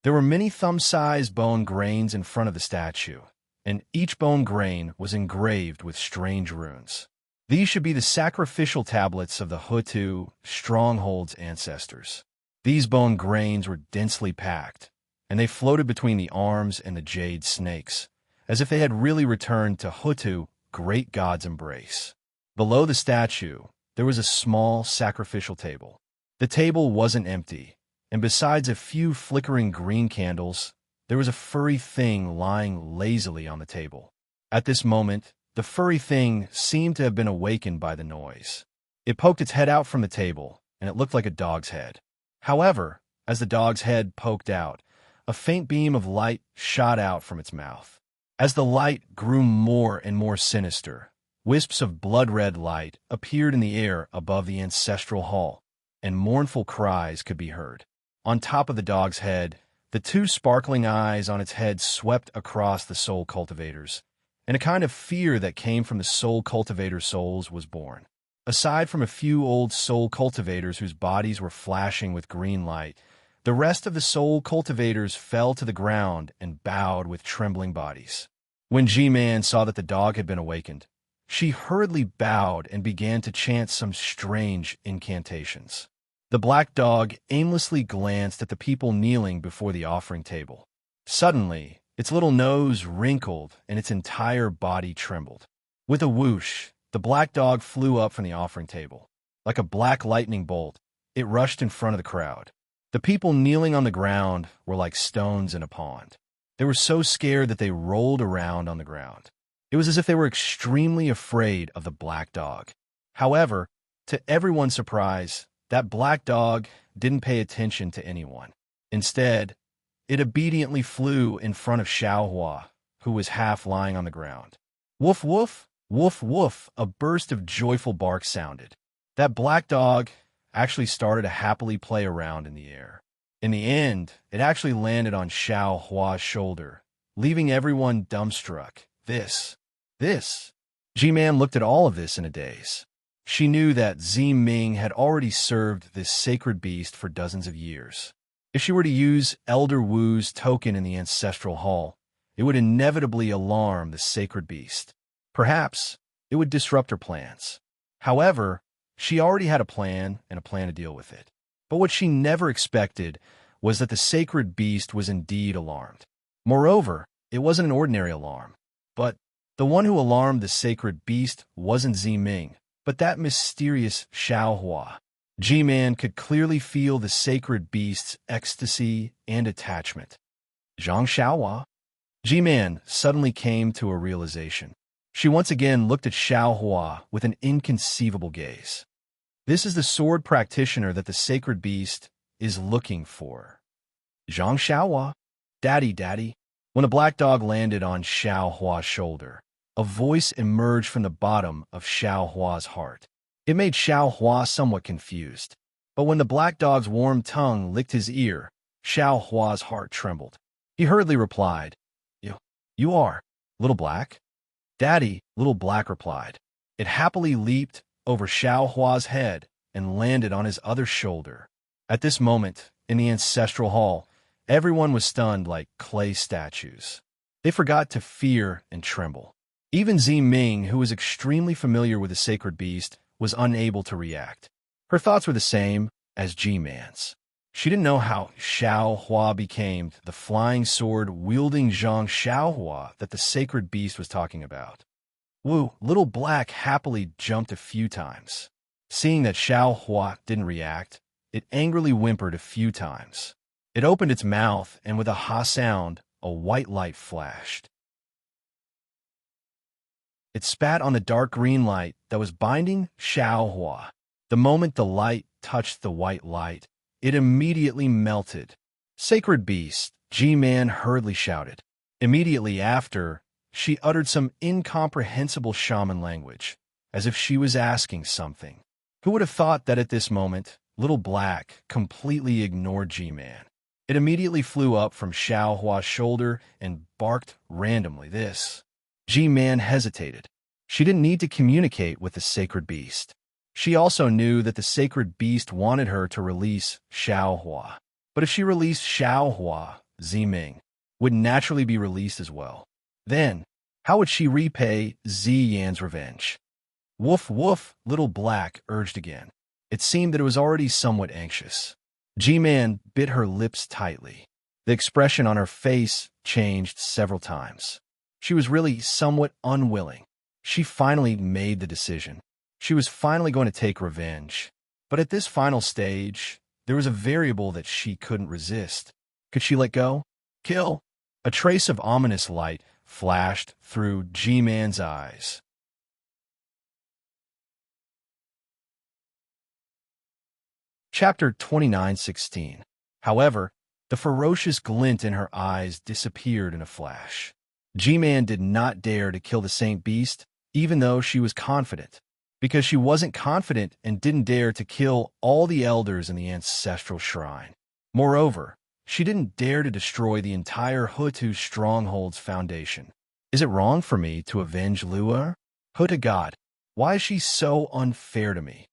There were many thumb-sized bone grains in front of the statue, and each bone grain was engraved with strange runes. These should be the sacrificial tablets of the Hutu stronghold's ancestors. These bone grains were densely packed, and they floated between the arms and the jade snakes, as if they had really returned to Hutu, great God's embrace. Below the statue, there was a small sacrificial table. The table wasn't empty, and besides a few flickering green candles, there was a furry thing lying lazily on the table. At this moment, the furry thing seemed to have been awakened by the noise. It poked its head out from the table, and it looked like a dog's head. However, as the dog's head poked out, a faint beam of light shot out from its mouth. As the light grew more and more sinister, wisps of blood-red light appeared in the air above the ancestral hall, and mournful cries could be heard. On top of the dog's head, the 2 sparkling eyes on its head swept across the soul cultivators, and a kind of fear that came from the soul cultivator souls was born. Aside from a few old soul cultivators whose bodies were flashing with green light, the rest of the soul cultivators fell to the ground and bowed with trembling bodies. When G-Man saw that the dog had been awakened, she hurriedly bowed and began to chant some strange incantations. The black dog aimlessly glanced at the people kneeling before the offering table. Suddenly, its little nose wrinkled and its entire body trembled. With a whoosh, the black dog flew up from the offering table. Like a black lightning bolt, it rushed in front of the crowd. The people kneeling on the ground were like stones in a pond. They were so scared that they rolled around on the ground. It was as if they were extremely afraid of the black dog. However, to everyone's surprise, that black dog didn't pay attention to anyone. Instead, it obediently flew in front of Xiaohua, who was half lying on the ground. Woof woof, woof woof, a burst of joyful barks sounded. That black dog actually started to happily play around in the air. In the end, it actually landed on Xiaohua's shoulder, leaving everyone dumbstruck. This. G-Man looked at all of this in a daze. She knew that Zi Ming had already served this sacred beast for dozens of years. If she were to use Elder Wu's token in the ancestral hall, it would inevitably alarm the sacred beast. Perhaps it would disrupt her plans. However, she already had a plan and a plan to deal with it. But what she never expected was that the sacred beast was indeed alarmed. Moreover, it wasn't an ordinary alarm. But the one who alarmed the sacred beast wasn't Zi Ming, but that mysterious Xiaohua. G-Man could clearly feel the sacred beast's ecstasy and attachment. Zhang Xiaohua? G-Man suddenly came to a realization. She once again looked at Xiaohua with an inconceivable gaze. This is the sword practitioner that the sacred beast is looking for. Zhang Xiaohua? Daddy. When the black dog landed on Xiaohua's shoulder, a voice emerged from the bottom of Xiaohua's heart. It made Xiaohua somewhat confused. But when the black dog's warm tongue licked his ear, Xiaohua's heart trembled. He hurriedly replied, You are, Little Black? Daddy, Little Black replied. It happily leaped over Xiaohua's head and landed on his other shoulder. At this moment, in the ancestral hall, everyone was stunned like clay statues. They forgot to fear and tremble. Even Zi Ming, who was extremely familiar with the sacred beast, was unable to react. Her thoughts were the same as G-Man's. She didn't know how Xiaohua became the flying sword-wielding Zhang Xiaohua that the sacred beast was talking about. Little Black happily jumped a few times. Seeing that Xiaohua didn't react, it angrily whimpered a few times. It opened its mouth, and with a ha sound, a white light flashed. It spat on the dark green light that was binding Xiaohua. The moment the light touched the white light, it immediately melted. Sacred beast, G-Man hurriedly shouted. Immediately after, she uttered some incomprehensible shaman language, as if she was asking something. Who would have thought that at this moment, Little Black completely ignored G-Man? It immediately flew up from Xiaohua's shoulder and barked randomly. G-Man hesitated. She didn't need to communicate with the sacred beast. She also knew that the sacred beast wanted her to release Xiaohua. But if she released Xiaohua, Zi Ming would naturally be released as well. Then, how would she repay Zi Yan's revenge? Woof woof, Little Black urged again. It seemed that it was already somewhat anxious. G-Man bit her lips tightly. The expression on her face changed several times. She was really somewhat unwilling. She finally made the decision. She was finally going to take revenge. But at this final stage, there was a variable that she couldn't resist. Could she let go? Kill? A trace of ominous light flashed through G-Man's eyes. Chapter 29:16. However, the ferocious glint in her eyes disappeared in a flash. G-Man did not dare to kill the Saint Beast, even though she was confident, because she wasn't confident and didn't dare to kill all the elders in the ancestral shrine. Moreover, she didn't dare to destroy the entire Hutu stronghold's foundation. Is it wrong for me to avenge Lua? Hutu God, Why is she so unfair to me?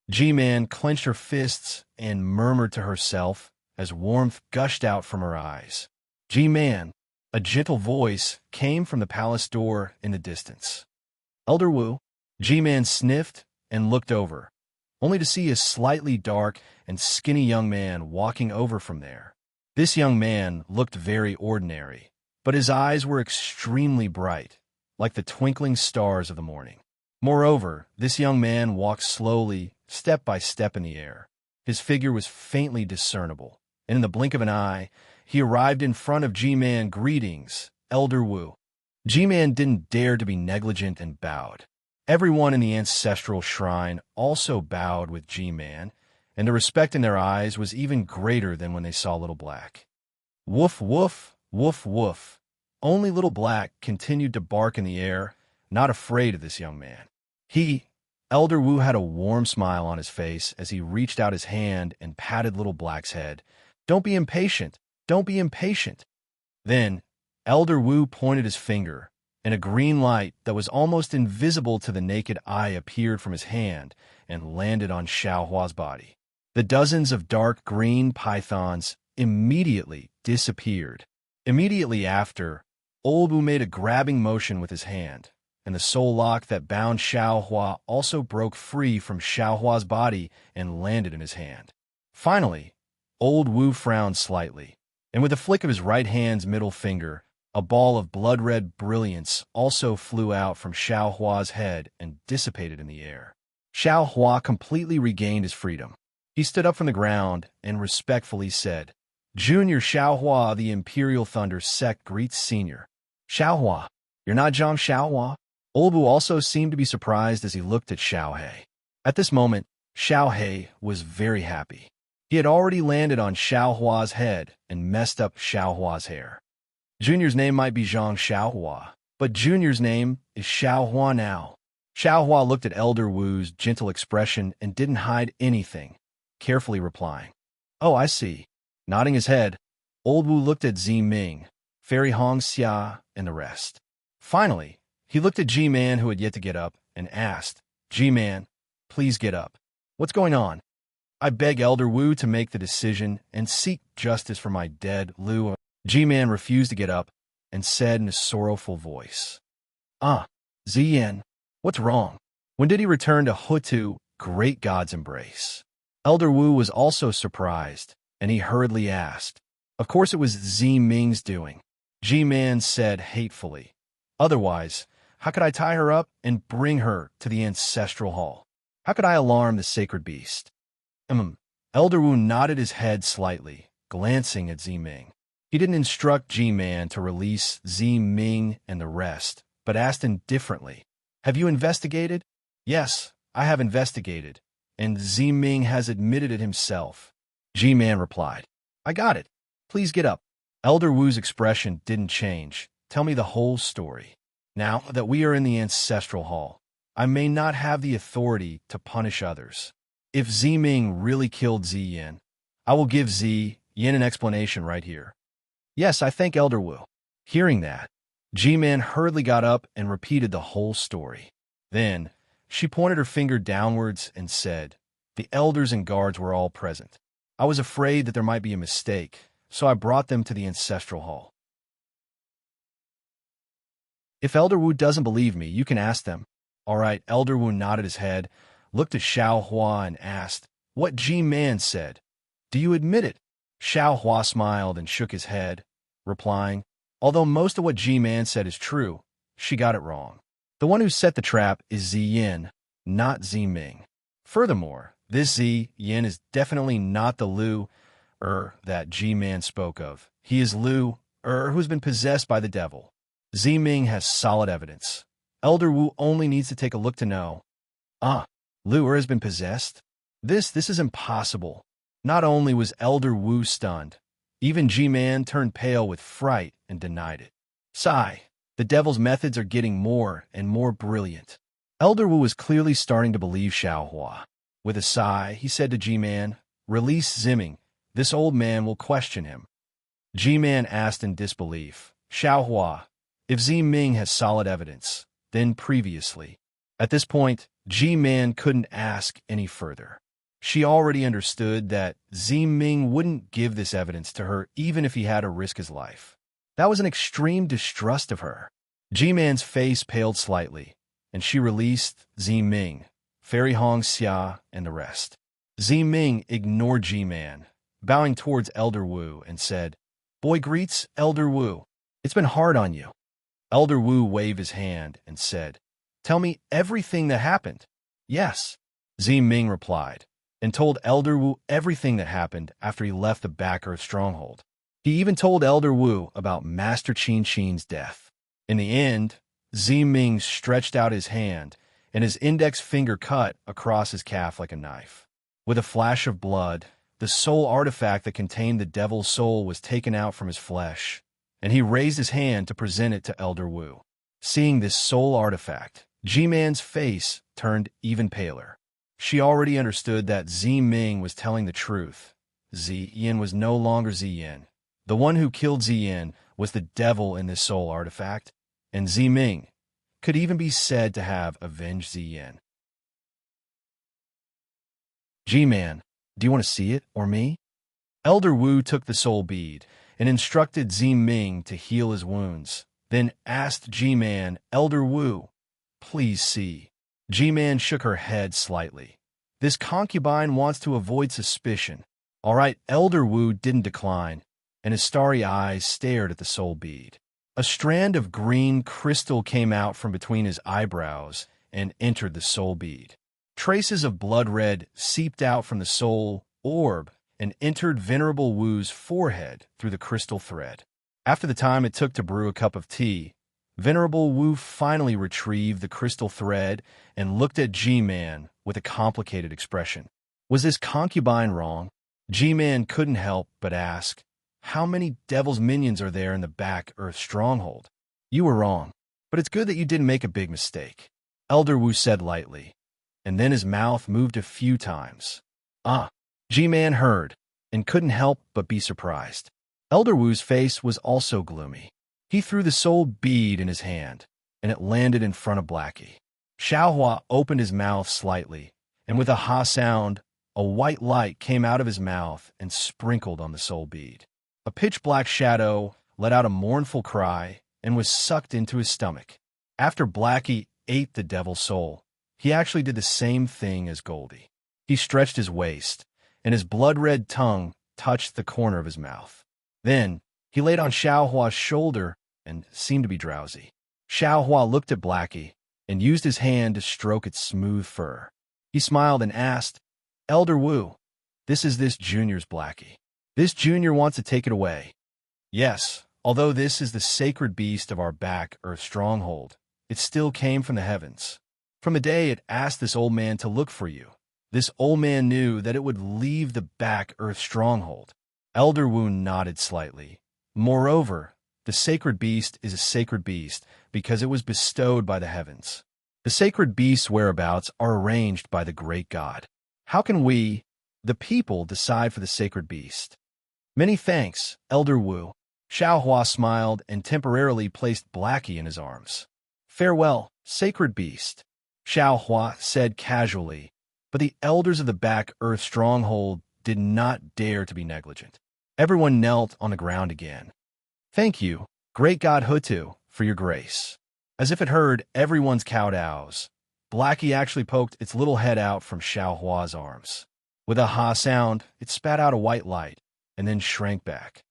G-Man clenched her fists and murmured to herself as warmth gushed out from her eyes. G-Man, a gentle voice came from the palace door in the distance. Elder Wu. G-Man sniffed and looked over, only to see a slightly dark and skinny young man walking over from there. This young man looked very ordinary, but his eyes were extremely bright, like the twinkling stars of the morning. Moreover, this young man walked slowly, step by step in the air. His figure was faintly discernible, and in the blink of an eye, he arrived in front of G-Man. Greetings, Elder Wu. G-Man didn't dare to be negligent and bowed. Everyone in the ancestral shrine also bowed with G-Man, and the respect in their eyes was even greater than when they saw Little Black. Woof, woof, woof, woof. Only Little Black continued to bark in the air, not afraid of this young man. Elder Wu had a warm smile on his face as he reached out his hand and patted Little Black's head. Don't be impatient. Don't be impatient. Then, Elder Wu pointed his finger, and a green light that was almost invisible to the naked eye appeared from his hand and landed on Xiaohua's body. The dozens of dark green pythons immediately disappeared. Immediately after, Old Wu made a grabbing motion with his hand, and the soul lock that bound Xiaohua also broke free from Xiaohua's body and landed in his hand. Finally, Old Wu frowned slightly, and with a flick of his right hand's middle finger, a ball of blood-red brilliance also flew out from Xiaohua's head and dissipated in the air. Xiaohua completely regained his freedom. He stood up from the ground and respectfully said, Junior Xiaohua, the Imperial Thunder sect greets Senior. Xiaohua, you're not Zhang Xiaohua? Old Wu also seemed to be surprised as he looked at Xiaohei. At this moment, Xiaohei was very happy. He had already landed on Xiaohua's head and messed up Xiaohua's hair. Junior's name might be Zhang Xiaohua, but Junior's name is Xiaohua now. Xiaohua looked at Elder Wu's gentle expression and didn't hide anything, carefully replying, Oh, I see. Nodding his head, Old Wu looked at Zi Ming, Fairy Hong Xia, and the rest. Finally, he looked at G-Man, who had yet to get up, and asked, G-Man, please get up. What's going on? I beg Elder Wu to make the decision and seek justice for my dead Lu. G-Man refused to get up and said in a sorrowful voice, Ziyan, what's wrong? When did he return to Hutu, Great God's Embrace? Elder Wu was also surprised, and he hurriedly asked. Of course it was Zi Ming's doing. G-Man said hatefully. Otherwise, how could I tie her up and bring her to the ancestral hall? How could I alarm the sacred beast? Elder Wu nodded his head slightly, glancing at Zi Ming. He didn't instruct G-Man to release Zi Ming and the rest, but asked indifferently, Have you investigated? Yes, I have investigated, and Zi Ming has admitted it himself. G-Man replied, I got it. Please get up. Elder Wu's expression didn't change. Tell me the whole story. Now that we are in the ancestral hall, I may not have the authority to punish others. If Zi Ming really killed Zi Yin, I will give Zi Yin an explanation right here. Yes, I thank Elder Wu. Hearing that, G-Man hurriedly got up and repeated the whole story. Then, she pointed her finger downwards and said, The elders and guards were all present. I was afraid that there might be a mistake, so I brought them to the ancestral hall. If Elder Wu doesn't believe me, you can ask them. All right, Elder Wu nodded his head, looked at Xiaohua and asked, What G-Man said? Do you admit it? Xiaohua smiled and shook his head, replying, Although most of what G-Man said is true, she got it wrong. The one who set the trap is Zi Yin, not Zi Ming. Furthermore, this Zi Yin is definitely not the Lu that G-Man spoke of. He is Lu who's been possessed by the devil. Zi Ming has solid evidence. Elder Wu only needs to take a look to know. Lu has been possessed? This is impossible. Not only was Elder Wu stunned, even G-Man turned pale with fright and denied it. Sigh, the devil's methods are getting more and more brilliant. Elder Wu was clearly starting to believe Xiaohua. With a sigh, he said to G-Man, Release Zimming. This old man will question him. G-Man asked in disbelief, Xiaohua, if Zi Ming has solid evidence, then previously, At this point, G-Man couldn't ask any further. She already understood that Ming wouldn't give this evidence to her even if he had to risk his life. That was an extreme distrust of her. G-Man's face paled slightly, and she released Ming, Fairy Hong Xia, and the rest. Ming ignored G-Man, bowing towards Elder Wu, and said, "Boy greets Elder Wu. It's been hard on you." Elder Wu waved his hand and said, "Tell me everything that happened." "Yes," Ming replied, and told Elder Wu everything that happened after he left the Back Earth stronghold. He even told Elder Wu about Master Qin Qin's death. In the end, Ming stretched out his hand, and his index finger cut across his calf like a knife. With a flash of blood, the soul artifact that contained the devil's soul was taken out from his flesh, and he raised his hand to present it to Elder Wu. Seeing this soul artifact, G-Man's face turned even paler. She already understood that Ming was telling the truth. Ziyin was no longer Ziyin. The one who killed Ziyin was the devil in this soul artifact, and Ming could even be said to have avenged Ziyin. G-Man, do you want to see it, or me? Elder Wu took the soul bead and instructed Ming to heal his wounds, then asked G-Man, "Elder Wu, please see." G-Man shook her head slightly. This concubine wants to avoid suspicion. All right, Elder Wu didn't decline, and his starry eyes stared at the soul bead. A strand of green crystal came out from between his eyebrows and entered the soul bead. Traces of blood red seeped out from the soul orb and entered Venerable Wu's forehead through the crystal thread. After the time it took to brew a cup of tea, Venerable Wu finally retrieved the crystal thread and looked at G-Man with a complicated expression. Was this concubine wrong? G-Man couldn't help but ask, "How many devil's minions are there in the Back Earth stronghold?" "You were wrong, but it's good that you didn't make a big mistake," Elder Wu said lightly, and then his mouth moved a few times. G-Man heard and couldn't help but be surprised. Elder Wu's face was also gloomy. He threw the soul bead in his hand, and it landed in front of Blackie. Xiaohua opened his mouth slightly, and with a ha sound, a white light came out of his mouth and sprinkled on the soul bead. A pitch-black shadow let out a mournful cry and was sucked into his stomach. After Blackie ate the devil's soul, he actually did the same thing as Goldie. He stretched his waist, and his blood-red tongue touched the corner of his mouth. Then, he laid on Xiaohua's shoulder and seemed to be drowsy. Xiaohua looked at Blackie and used his hand to stroke its smooth fur. He smiled and asked, "Elder Wu, this is this junior's Blackie. This junior wants to take it away." "Yes, although this is the sacred beast of our Back Earth stronghold, it still came from the heavens. From the day it asked this old man to look for you, this old man knew that it would leave the Back Earth stronghold." Elder Wu nodded slightly. "Moreover, the sacred beast is a sacred beast because it was bestowed by the heavens. The sacred beast's whereabouts are arranged by the great God. How can we, the people, decide for the sacred beast?" "Many thanks, Elder Wu." Xiaohua smiled and temporarily placed Blackie in his arms. "Farewell, sacred beast," Xiaohua said casually, but the elders of the Back Earth stronghold did not dare to be negligent. Everyone knelt on the ground again. "Thank you, great God Hutu, for your grace." As if it heard everyone's kowtows, Blackie actually poked its little head out from Xiaohua's arms. With a ha sound, it spat out a white light, and then shrank back.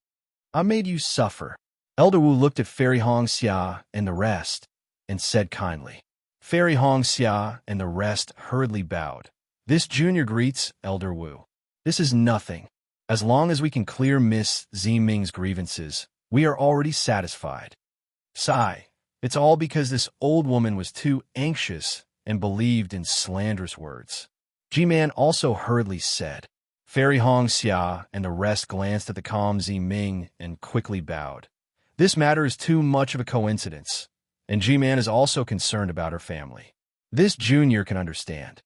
"I made you suffer." Elder Wu looked at Fairy Hong Xia and the rest, and said kindly. Fairy Hong Xia and the rest hurriedly bowed. "This junior greets Elder Wu. This is nothing. As long as we can clear Miss Ming's grievances, we are already satisfied. Sigh, it's all because this old woman was too anxious and believed in slanderous words." G-Man also hurriedly said. Fairy Hong Xia and the rest glanced at the calm Ming and quickly bowed. This matter is too much of a coincidence, and G-Man is also concerned about her family. This junior can understand.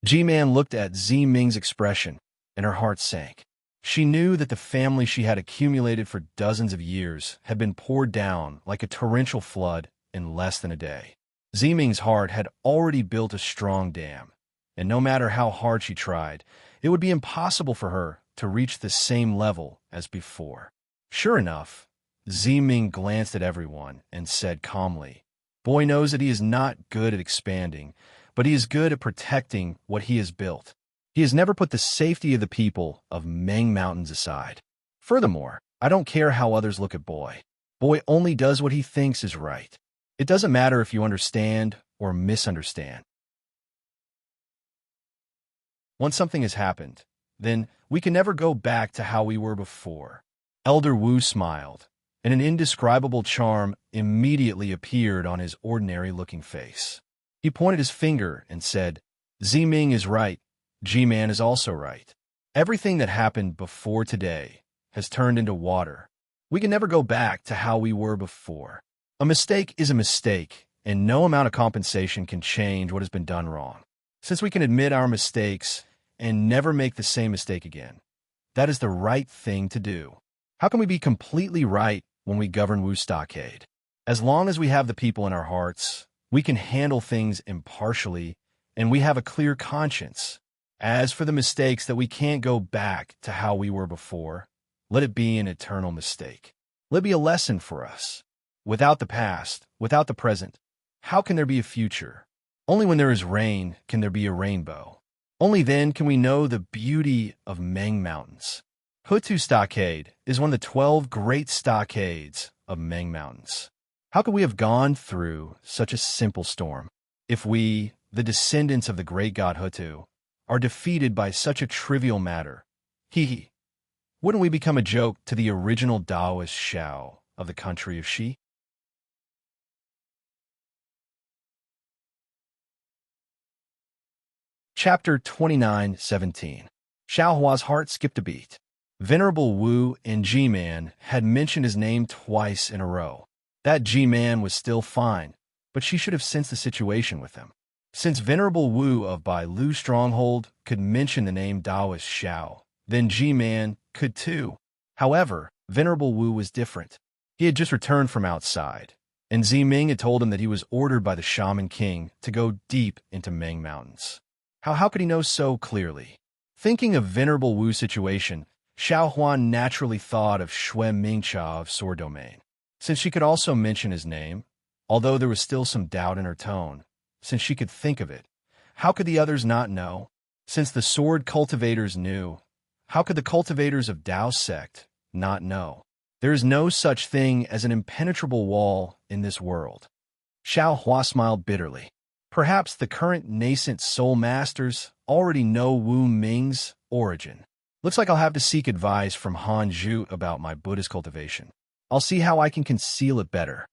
G-Man looked at Ming's expression, and her heart sank. She knew that the family she had accumulated for dozens of years had been poured down like a torrential flood in less than a day. Ziming's heart had already built a strong dam, and no matter how hard she tried, it would be impossible for her to reach the same level as before. Sure enough, Ziming glanced at everyone and said calmly, "Boy knows that he is not good at expanding, but he is good at protecting what he has built. He has never put the safety of the people of Meng Mountains aside. Furthermore, I don't care how others look at Boy. Boy only does what he thinks is right. It doesn't matter if you understand or misunderstand. Once something has happened, then we can never go back to how we were before." Elder Wu smiled, and an indescribable charm immediately appeared on his ordinary-looking face. He pointed his finger and said, "Ziming is right. G-Man is also right. Everything that happened before today has turned into water. We can never go back to how we were before. A mistake is a mistake, and no amount of compensation can change what has been done wrong. Since we can admit our mistakes and never make the same mistake again, that is the right thing to do. How can we be completely right when we govern Wu Stockade? As long as we have the people in our hearts, we can handle things impartially, and we have a clear conscience. As for the mistakes that we can't go back to how we were before, let it be an eternal mistake. Let it be a lesson for us. Without the past, without the present, how can there be a future? Only when there is rain can there be a rainbow. Only then can we know the beauty of Meng Mountains. Hutu Stockade is one of the 12 great stockades of Meng Mountains. How could we have gone through such a simple storm? If we, the descendants of the great god Hutu, are defeated by such a trivial matter, wouldn't we become a joke to the original Taoist Shao of the country of Shi? Chapter 29:17. Xiaohua's heart skipped a beat. Venerable Wu and G-Man had mentioned his name twice in a row. That G-Man was still fine, but she should have sensed the situation with him. Since Venerable Wu of Bai Lu Stronghold could mention the name Taoist Shao, then G-Man could too. However, Venerable Wu was different. He had just returned from outside, and Ziming had told him that he was ordered by the Shaman King to go deep into Meng Mountains. How could he know so clearly? Thinking of Venerable Wu's situation, Xiao Huan naturally thought of Shui Mingcha of Sword Domain. Since she could also mention his name, although there was still some doubt in her tone, since she could think of it, how could the others not know? Since the sword cultivators knew, how could the cultivators of Dao sect not know? There is no such thing as an impenetrable wall in this world. Xiao Hua smiled bitterly. Perhaps the current nascent soul masters already know Wu Ming's origin. Looks like I'll have to seek advice from Han Zhu about my Buddhist cultivation. I'll see how I can conceal it better.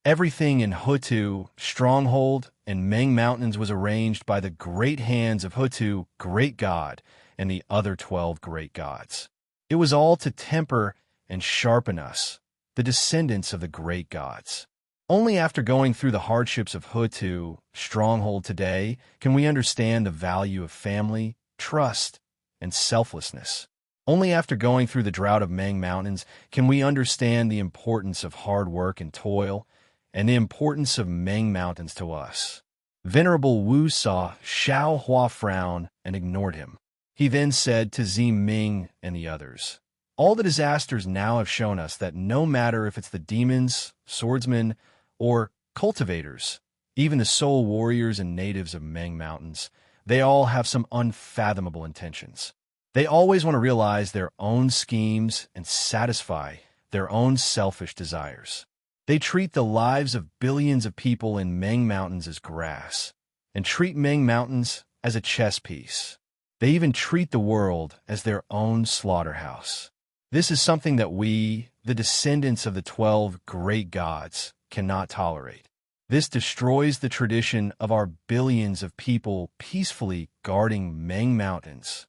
Everything in Hutu, Stronghold, and Meng Mountains was arranged by the great hands of Hutu, Great God, and the other 12 great gods. It was all to temper and sharpen us, the descendants of the great gods. Only after going through the hardships of Hutu, Stronghold today, can we understand the value of family, trust, and selflessness. Only after going through the drought of Meng Mountains can we understand the importance of hard work and toil, and the importance of Meng Mountains to us. Venerable Wu saw Xiao Hua frown and ignored him. He then said to Zi Ming and the others, "All the disasters now have shown us that no matter if it's the demons, swordsmen, or cultivators, even the soul warriors and natives of Meng Mountains, they all have some unfathomable intentions. They always want to realize their own schemes and satisfy their own selfish desires. They treat the lives of billions of people in Meng Mountains as grass, and treat Meng Mountains as a chess piece. They even treat the world as their own slaughterhouse. This is something that we, the descendants of the 12 great gods, cannot tolerate. This destroys the tradition of our billions of people peacefully guarding Meng Mountains.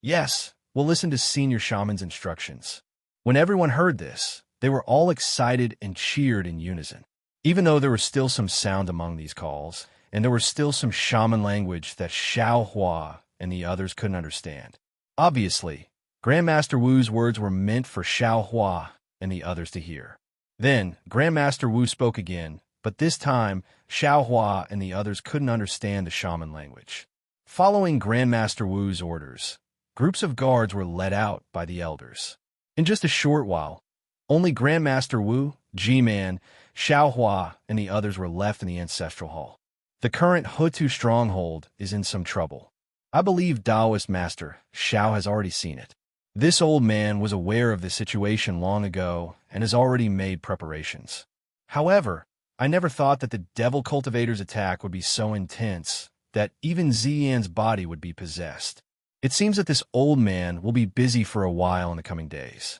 Yes, we'll listen to Senior Shaman's instructions." When everyone heard this, they were all excited and cheered in unison. Even though there was still some sound among these calls, and there was still some shaman language that Xiao Hua and the others couldn't understand. Obviously, Grandmaster Wu's words were meant for Xiao Hua and the others to hear. Then, Grandmaster Wu spoke again, But this time, Xiao Hua and the others couldn't understand the shaman language. Following Grandmaster Wu's orders, groups of guards were led out by the elders. In just a short while, only Grandmaster Wu, G-Man, Xiao Hua, and the others were left in the ancestral hall. The current Hutu stronghold is in some trouble. I believe Taoist Master Xiao has already seen it. This old man was aware of the situation long ago and has already made preparations. However, I never thought that the Devil Cultivator's attack would be so intense that even Ziyan's body would be possessed. It seems that this old man will be busy for a while in the coming days.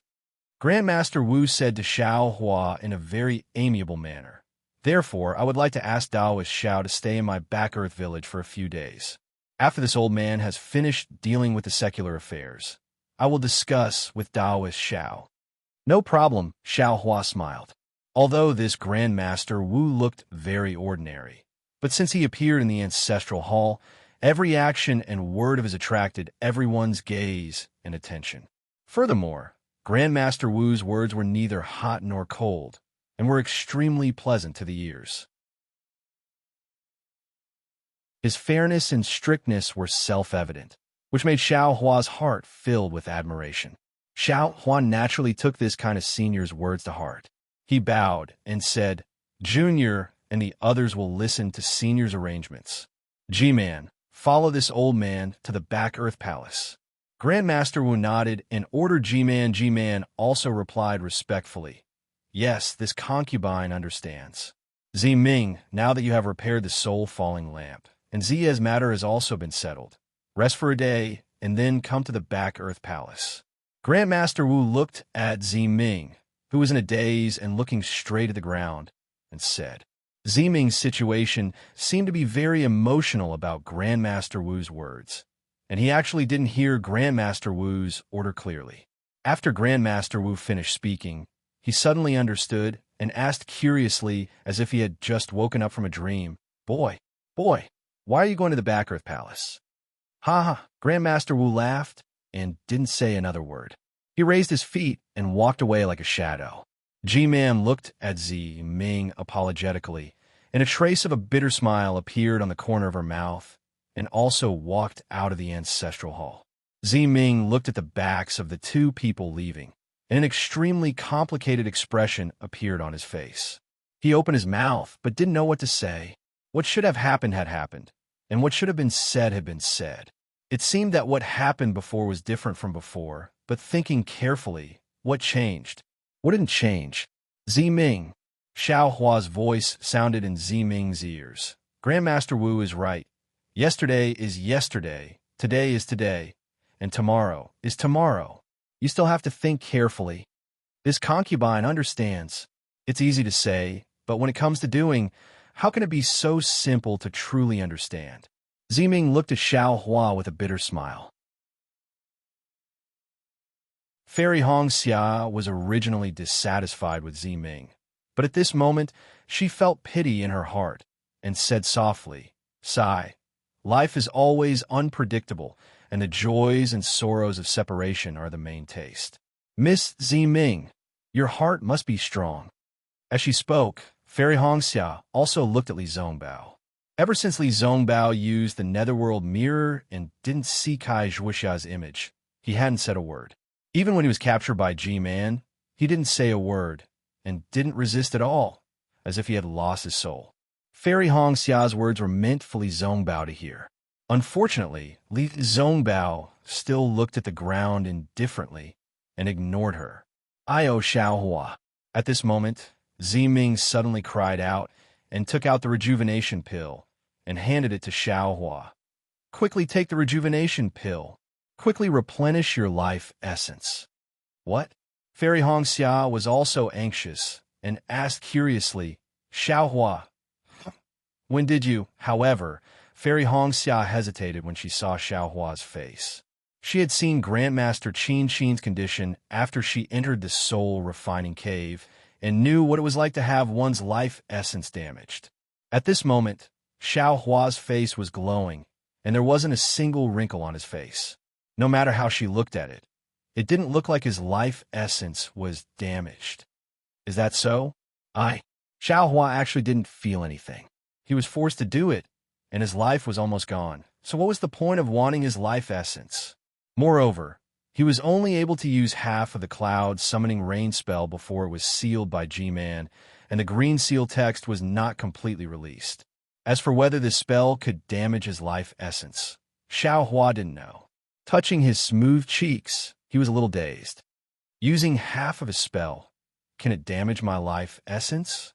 Grandmaster Wu said to Xiao Hua in a very amiable manner. Therefore, I would like to ask Taoist Xiao to stay in my back-earth village for a few days. After this old man has finished dealing with the secular affairs, I will discuss with Taoist Xiao. No problem, Xiao Hua smiled. Although this Grandmaster Wu looked very ordinary, but since he appeared in the ancestral hall, every action and word of his attracted everyone's gaze and attention. Furthermore, Grandmaster Wu's words were neither hot nor cold, and were extremely pleasant to the ears. His fairness and strictness were self-evident, which made Xiao Hua's heart filled with admiration. Xiao Hua naturally took this kind of senior's words to heart. He bowed and said, "Junior and the others will listen to senior's arrangements. G-Man, follow this old man to the back-earth palace." Grandmaster Wu nodded and ordered G-Man. G-Man also replied respectfully, "Yes, this concubine understands. Ziming, now that you have repaired the soul-falling lamp, and Ziya's matter has also been settled, rest for a day, and then come to the back-earth palace." Grandmaster Wu looked at Ziming, who was in a daze and looking straight at the ground, and said, Ziming's situation seemed to be very emotional about Grandmaster Wu's words, and he actually didn't hear Grandmaster Wu's order clearly. After Grandmaster Wu finished speaking, he suddenly understood and asked curiously as if he had just woken up from a dream, Boy, why are you going to the back-earth palace?" "Ha ha," Grandmaster Wu laughed and didn't say another word. He raised his feet and walked away like a shadow. G-Man looked at Ziming apologetically, and a trace of a bitter smile appeared on the corner of her mouth, and also walked out of the ancestral hall. Ziming looked at the backs of the two people leaving, and an extremely complicated expression appeared on his face. He opened his mouth, but didn't know what to say. What should have happened had happened, and what should have been said had been said. It seemed that what happened before was different from before, but thinking carefully, what changed? What didn't change? Ziming. Xiao Hua's voice sounded in Ziming's ears. Grandmaster Wu is right. Yesterday is yesterday, today is today, and tomorrow is tomorrow. You still have to think carefully. This concubine understands. It's easy to say, but when it comes to doing, how can it be so simple to truly understand? Ziming looked at Xiao Hua with a bitter smile. Fairy Hongxia was originally dissatisfied with Ziming, but at this moment she felt pity in her heart and said softly, "Sigh, life is always unpredictable, and the joys and sorrows of separation are the main taste. Miss Ziming, your heart must be strong." As she spoke, Fairy Hongxia also looked at Li Zongbao. Ever since Li Zongbao used the Netherworld mirror and didn't see Kai Zhuoxia's image, he hadn't said a word. Even when he was captured by G-Man, he didn't say a word and didn't resist at all, as if he had lost his soul. Fairy Hongxia's words were meant for Li Zongbao to hear. Unfortunately, Li Zongbao still looked at the ground indifferently and ignored her. "Io Xiao Hua." At this moment, Ziming suddenly cried out and took out the rejuvenation pill and handed it to Xiao Hua. "Quickly take the rejuvenation pill. Quickly replenish your life essence." "What?" Fairy Hongxia was also anxious and asked curiously, "Xiao Hua, when did you?" However, Fairy Hongxia hesitated when she saw Xiao Hua's face. She had seen Grandmaster Qin Qin's condition after she entered the soul-refining cave and knew what it was like to have one's life essence damaged. At this moment, Xiao Hua's face was glowing, and there wasn't a single wrinkle on his face. No matter how she looked at it, it didn't look like his life essence was damaged. "Is that so?" Xiao Hua actually didn't feel anything. He was forced to do it, and his life was almost gone. So what was the point of wanting his life essence? Moreover, he was only able to use half of the cloud summoning rain spell before it was sealed by G-Man, and the green seal text was not completely released. As for whether this spell could damage his life essence, Xiao Hua didn't know. Touching his smooth cheeks, he was a little dazed. Using half of his spell, can it damage my life essence?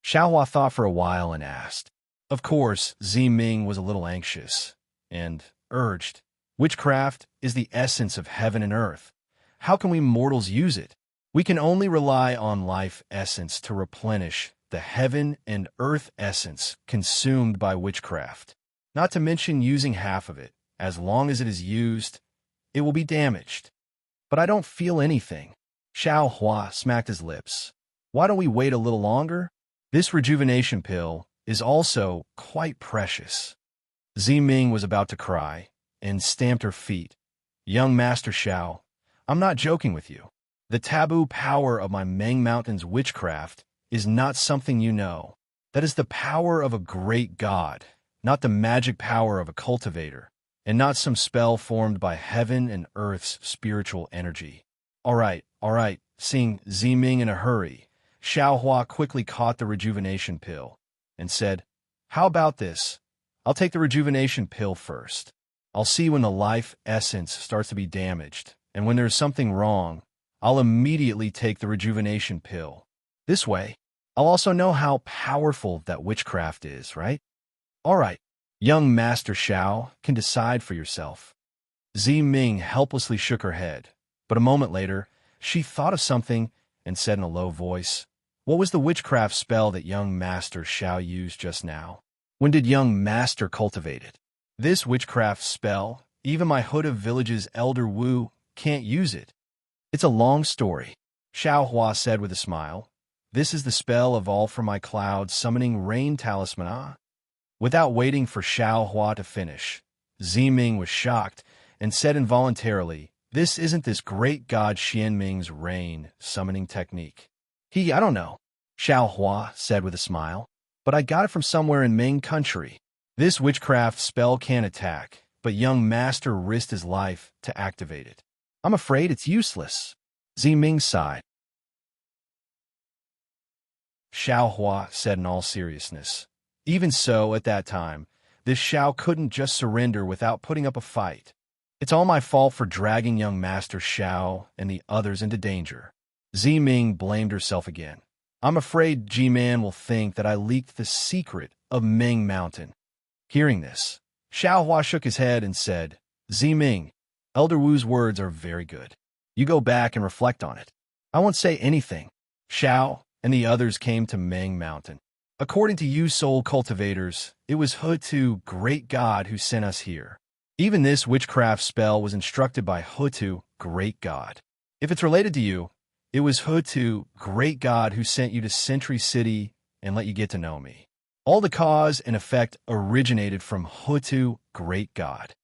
Xiao Hua thought for a while and asked. Of course, Ziming was a little anxious and urged, witchcraft is the essence of heaven and earth. How can we mortals use it? We can only rely on life essence to replenish the heaven and earth essence consumed by witchcraft. Not to mention using half of it. As long as it is used, it will be damaged. But I don't feel anything. Xiao Hua smacked his lips. Why don't we wait a little longer? This rejuvenation pill is also quite precious. Ziming was about to cry and stamped her feet. Young Master Xiao, I'm not joking with you. The taboo power of my Meng Mountain's witchcraft is not something you know. That is the power of a great god, not the magic power of a cultivator, and not some spell formed by heaven and earth's spiritual energy. All right, seeing Ziming in a hurry, Xiao Hua quickly caught the rejuvenation pill and said, How about this? I'll take the rejuvenation pill first. I'll see when the life essence starts to be damaged, and when there's something wrong, I'll immediately take the rejuvenation pill. This way, I'll also know how powerful that witchcraft is, right? All right, young Master Xiao can decide for yourself. Ziming helplessly shook her head, but a moment later, she thought of something and said in a low voice, What was the witchcraft spell that young Master Xiao used just now? When did young Master cultivate it? This witchcraft spell, even my Huda village's Elder Wu can't use it. It's a long story, Xiao Hua said with a smile. This is the spell evolved from my cloud summoning rain talisman. Without waiting for Xiao Hua to finish, Ziming was shocked and said involuntarily, This isn't this great god Xianming's rain summoning technique. I don't know, Xiao Hua said with a smile, but I got it from somewhere in Ming country. This witchcraft spell can attack, but young Master risked his life to activate it. I'm afraid it's useless. Ziming sighed. Xiao Hua said in all seriousness. Even so, at that time, this Xiao couldn't just surrender without putting up a fight. It's all my fault for dragging young Master Xiao and the others into danger. Ziming blamed herself again. I'm afraid G-Man will think that I leaked the secret of Ming Mountain. Hearing this, Xiao Hua shook his head and said, Ziming, Elder Wu's words are very good. You go back and reflect on it. I won't say anything. Xiao and the others came to Ming Mountain. According to you soul cultivators, it was Hutu, great god, who sent us here. Even this witchcraft spell was instructed by Hutu, great god. If it's related to you, it was Hutu, great god, who sent you to Century City and let you get to know me. All the cause and effect originated from Hutu, great god.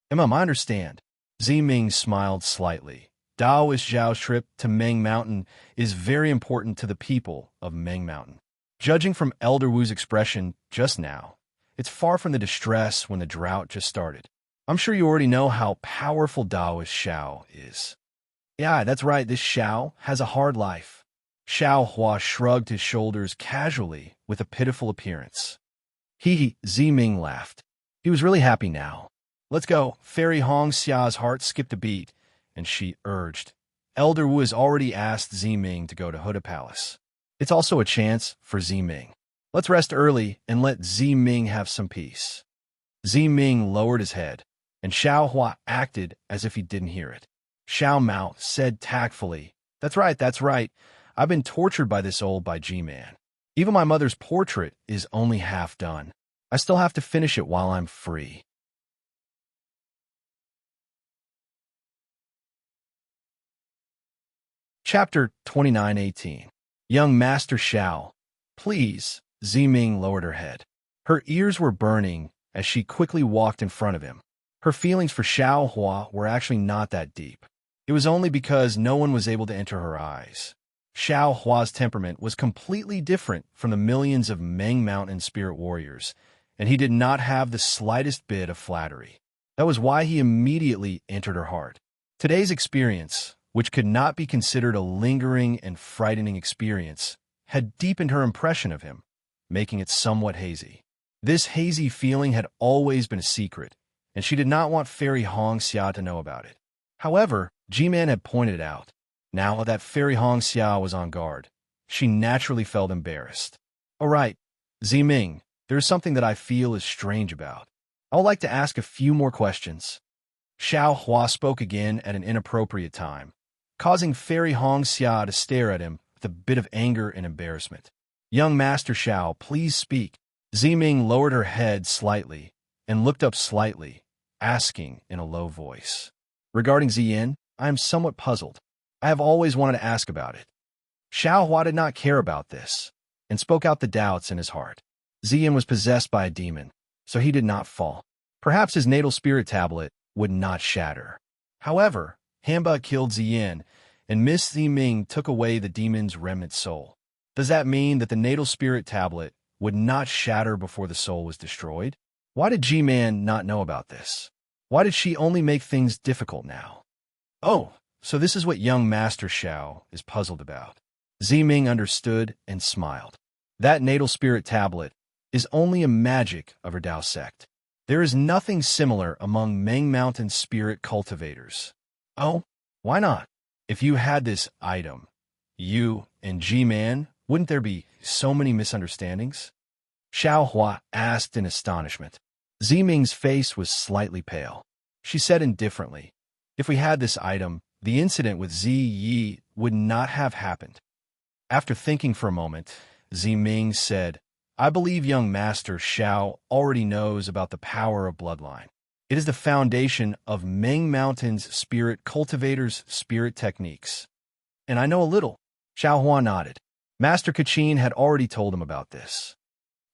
Emma, I understand. Ziming smiled slightly. Daoist Zhao's trip to Meng Mountain is very important to the people of Meng Mountain. Judging from Elder Wu's expression just now, it's far from the distress when the drought just started. I'm sure you already know how powerful Daoist Xiao is. Yeah, that's right, this Xiao has a hard life. Xiao Hua shrugged his shoulders casually with a pitiful appearance. Ziming laughed. He was really happy now. Let's go. Fairy Hong Xia's heart skipped a beat, and she urged. Elder Wu has already asked Ziming to go to Huda Palace. It's also a chance for Ziming. Let's rest early and let Ziming have some peace. Ziming lowered his head, and Xiao Hua acted as if he didn't hear it. Xiao Mao said tactfully, That's right. I've been tortured by this by G-Man. Even my mother's portrait is only half done. I still have to finish it while I'm free. Chapter 29:18. Young Master Xiao, please. Ziming lowered her head. Her ears were burning as she quickly walked in front of him. Her feelings for Xiao Hua were actually not that deep. It was only because no one was able to enter her eyes. Xiao Hua's temperament was completely different from the millions of Meng Mountain spirit warriors, and he did not have the slightest bit of flattery. That was why he immediately entered her heart. Today's experience, which could not be considered a lingering and frightening experience, had deepened her impression of him, making it somewhat hazy. This hazy feeling had always been a secret, and she did not want Fairy Hongxia to know about it. However, G-Man had pointed it out. Now that Fairy Hongxia was on guard, she naturally felt embarrassed. "All right, Ziming, there is something that I feel is strange about. I would like to ask a few more questions." Xiao Hua spoke again at an inappropriate time, causing Fairy Hongxia to stare at him with a bit of anger and embarrassment. "Young Master Xiao, please speak." Ziming lowered her head slightly and looked up slightly, asking in a low voice. "Regarding Ziyin, I am somewhat puzzled. I have always wanted to ask about it." Xiao Hua did not care about this, and spoke out the doubts in his heart. Ziyin was possessed by a demon, so he did not fall. Perhaps his natal spirit tablet would not shatter. However, Hamba killed Ziyin, and Miss Ziming took away the demon's remnant soul. Does that mean that the natal spirit tablet would not shatter before the soul was destroyed? Why did G-Man not know about this? Why did she only make things difficult now? Oh, so this is what young Master Xiao is puzzled about. Ziming understood and smiled. That natal spirit tablet is only a magic of her Dao sect. There is nothing similar among Meng Mountain spirit cultivators. Oh, why not? If you had this item, you and G-Man, wouldn't there be so many misunderstandings? Xiao Hua asked in astonishment. Ziming's face was slightly pale. She said indifferently, "If we had this item, the incident with Zi Yi would not have happened." After thinking for a moment, Ziming said, "I believe young Master Xiao already knows about the power of bloodline. It is the foundation of Meng Mountain's spirit cultivators' spirit techniques." "And I know a little." Xiao Hua nodded. Master Kachin had already told him about this.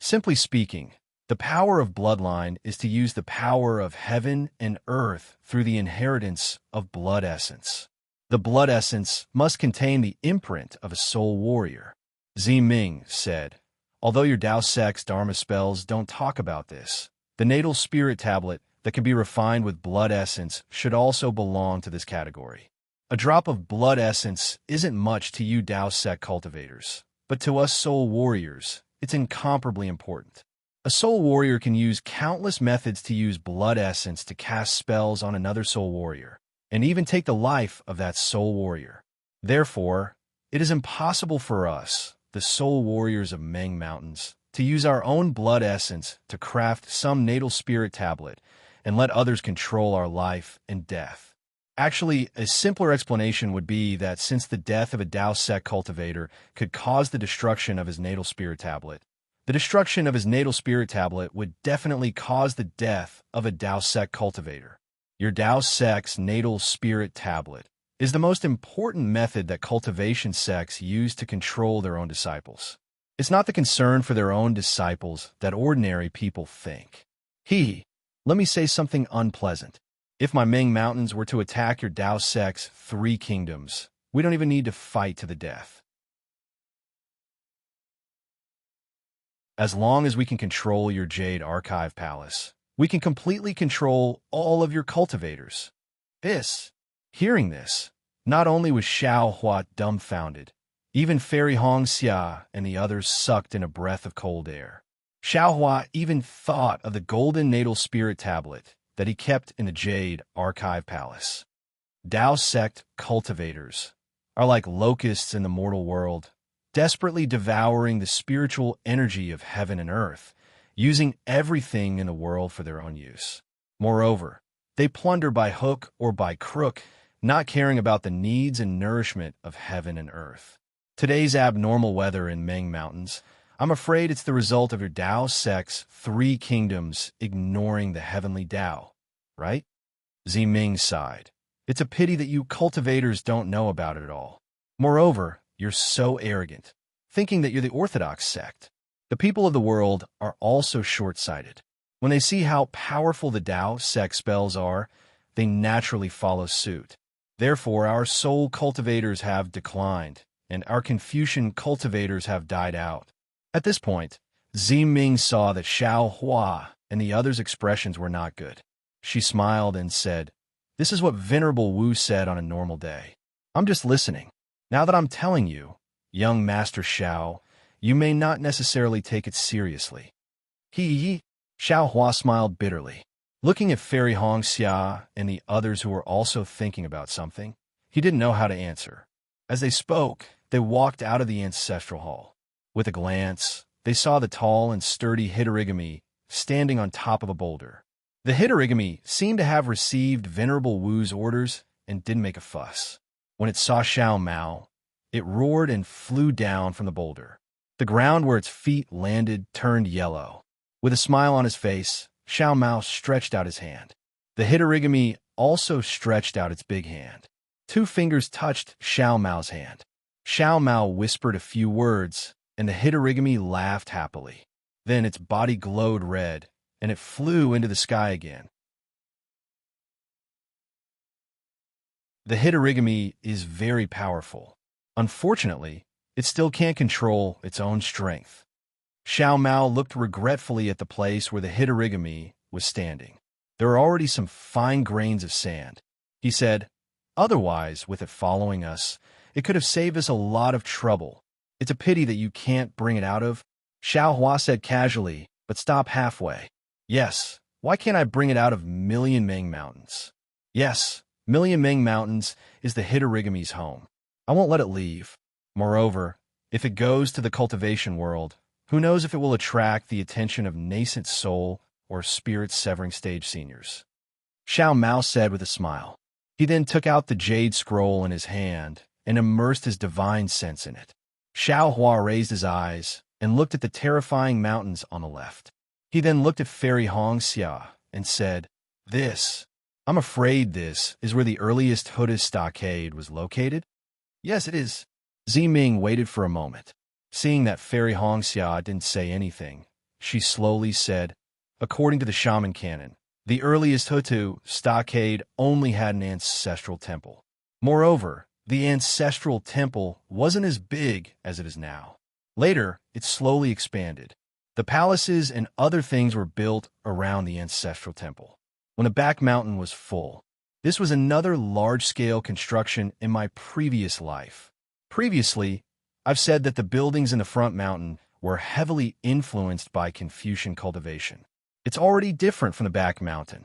Simply speaking, the power of bloodline is to use the power of heaven and earth through the inheritance of blood essence. The blood essence must contain the imprint of a soul warrior. Ziming said, "Although your Dao Sect's Dharma spells don't talk about this, the natal spirit tablet that can be refined with blood essence should also belong to this category. A drop of blood essence isn't much to you Dao Sect cultivators, but to us soul warriors, it's incomparably important. A soul warrior can use countless methods to use blood essence to cast spells on another soul warrior, and even take the life of that soul warrior. Therefore, it is impossible for us, the soul warriors of Meng Mountains, to use our own blood essence to craft some natal spirit tablet and let others control our life and death. Actually, a simpler explanation would be that since the death of a Dao Sect cultivator could cause the destruction of his natal spirit tablet, the destruction of his natal spirit tablet would definitely cause the death of a Dao Sect cultivator. Your Dao Sect's natal spirit tablet is the most important method that cultivation sects use to control their own disciples. It's not the concern for their own disciples that ordinary people think. Let me say something unpleasant. If my Ming Mountains were to attack your Dao Sect's 3 kingdoms, we don't even need to fight to the death. As long as we can control your Jade Archive Palace, we can completely control all of your cultivators." Hearing this, not only was Xiao Hua dumbfounded, even Fairy Hongxia and the others sucked in a breath of cold air. Xiao Hua even thought of the golden natal spirit tablet that he kept in the Jade Archive Palace. Dao Sect cultivators are like locusts in the mortal world, desperately devouring the spiritual energy of heaven and earth, using everything in the world for their own use. Moreover, they plunder by hook or by crook, not caring about the needs and nourishment of heaven and earth. Today's abnormal weather in Meng Mountains, I'm afraid it's the result of your Dao Sect's 3 kingdoms ignoring the heavenly Dao, right? Ziming sighed. It's a pity that you cultivators don't know about it at all. Moreover, you're so arrogant, thinking that you're the orthodox sect. The people of the world are also short-sighted. When they see how powerful the Dao Sect spells are, they naturally follow suit. Therefore, our soul cultivators have declined, and our Confucian cultivators have died out. At this point, Ziming saw that Xiao Hua and the others' expressions were not good. She smiled and said, "This is what Venerable Wu said on a normal day. I'm just listening. Now that I'm telling you, young Master Xiao, you may not necessarily take it seriously." Xiao Hua smiled bitterly. Looking at Fairy Hongxia and the others who were also thinking about something, he didn't know how to answer. As they spoke, they walked out of the ancestral hall. With a glance, they saw the tall and sturdy Hitorigami standing on top of a boulder. The Hitorigami seemed to have received Venerable Wu's orders and didn't make a fuss. When it saw Xiao Mao, it roared and flew down from the boulder. The ground where its feet landed turned yellow. With a smile on his face, Xiao Mao stretched out his hand. The Hitorigami also stretched out its big hand. 2 fingers touched Xiao Mao's hand. Xiao Mao whispered a few words, and the Hitorigami laughed happily. Then its body glowed red, and it flew into the sky again. The Hitorigami is very powerful. Unfortunately, it still can't control its own strength. Xiao Mao looked regretfully at the place where the Hitorigami was standing. There are already some fine grains of sand. He said, "Otherwise, with it following us, it could have saved us a lot of trouble. It's a pity that you can't bring it out of." Xiao Hua said casually, but stopped halfway. "Yes, why can't I bring it out of Million Ming Mountains?" "Yes, Million Ming Mountains is the Hitorigami's home. I won't let it leave. Moreover, if it goes to the cultivation world, who knows if it will attract the attention of nascent soul or spirit-severing stage seniors." Xiao Mao said with a smile. He then took out the jade scroll in his hand and immersed his divine sense in it. Xiao Hua raised his eyes and looked at the terrifying mountains on the left. He then looked at Fairy Hongxia and said, I'm afraid this is where the earliest Huda stockade was located?" "Yes, it is." Ziming waited for a moment. Seeing that Fairy Hongxia didn't say anything, she slowly said, "According to the shaman canon, the earliest Hutu stockade only had an ancestral temple. Moreover, the ancestral temple wasn't as big as it is now. Later, it slowly expanded. The palaces and other things were built around the ancestral temple. When the back mountain was full, this was another large-scale construction in my previous life. Previously, I've said that the buildings in the front mountain were heavily influenced by Confucian cultivation. It's already different from the back mountain.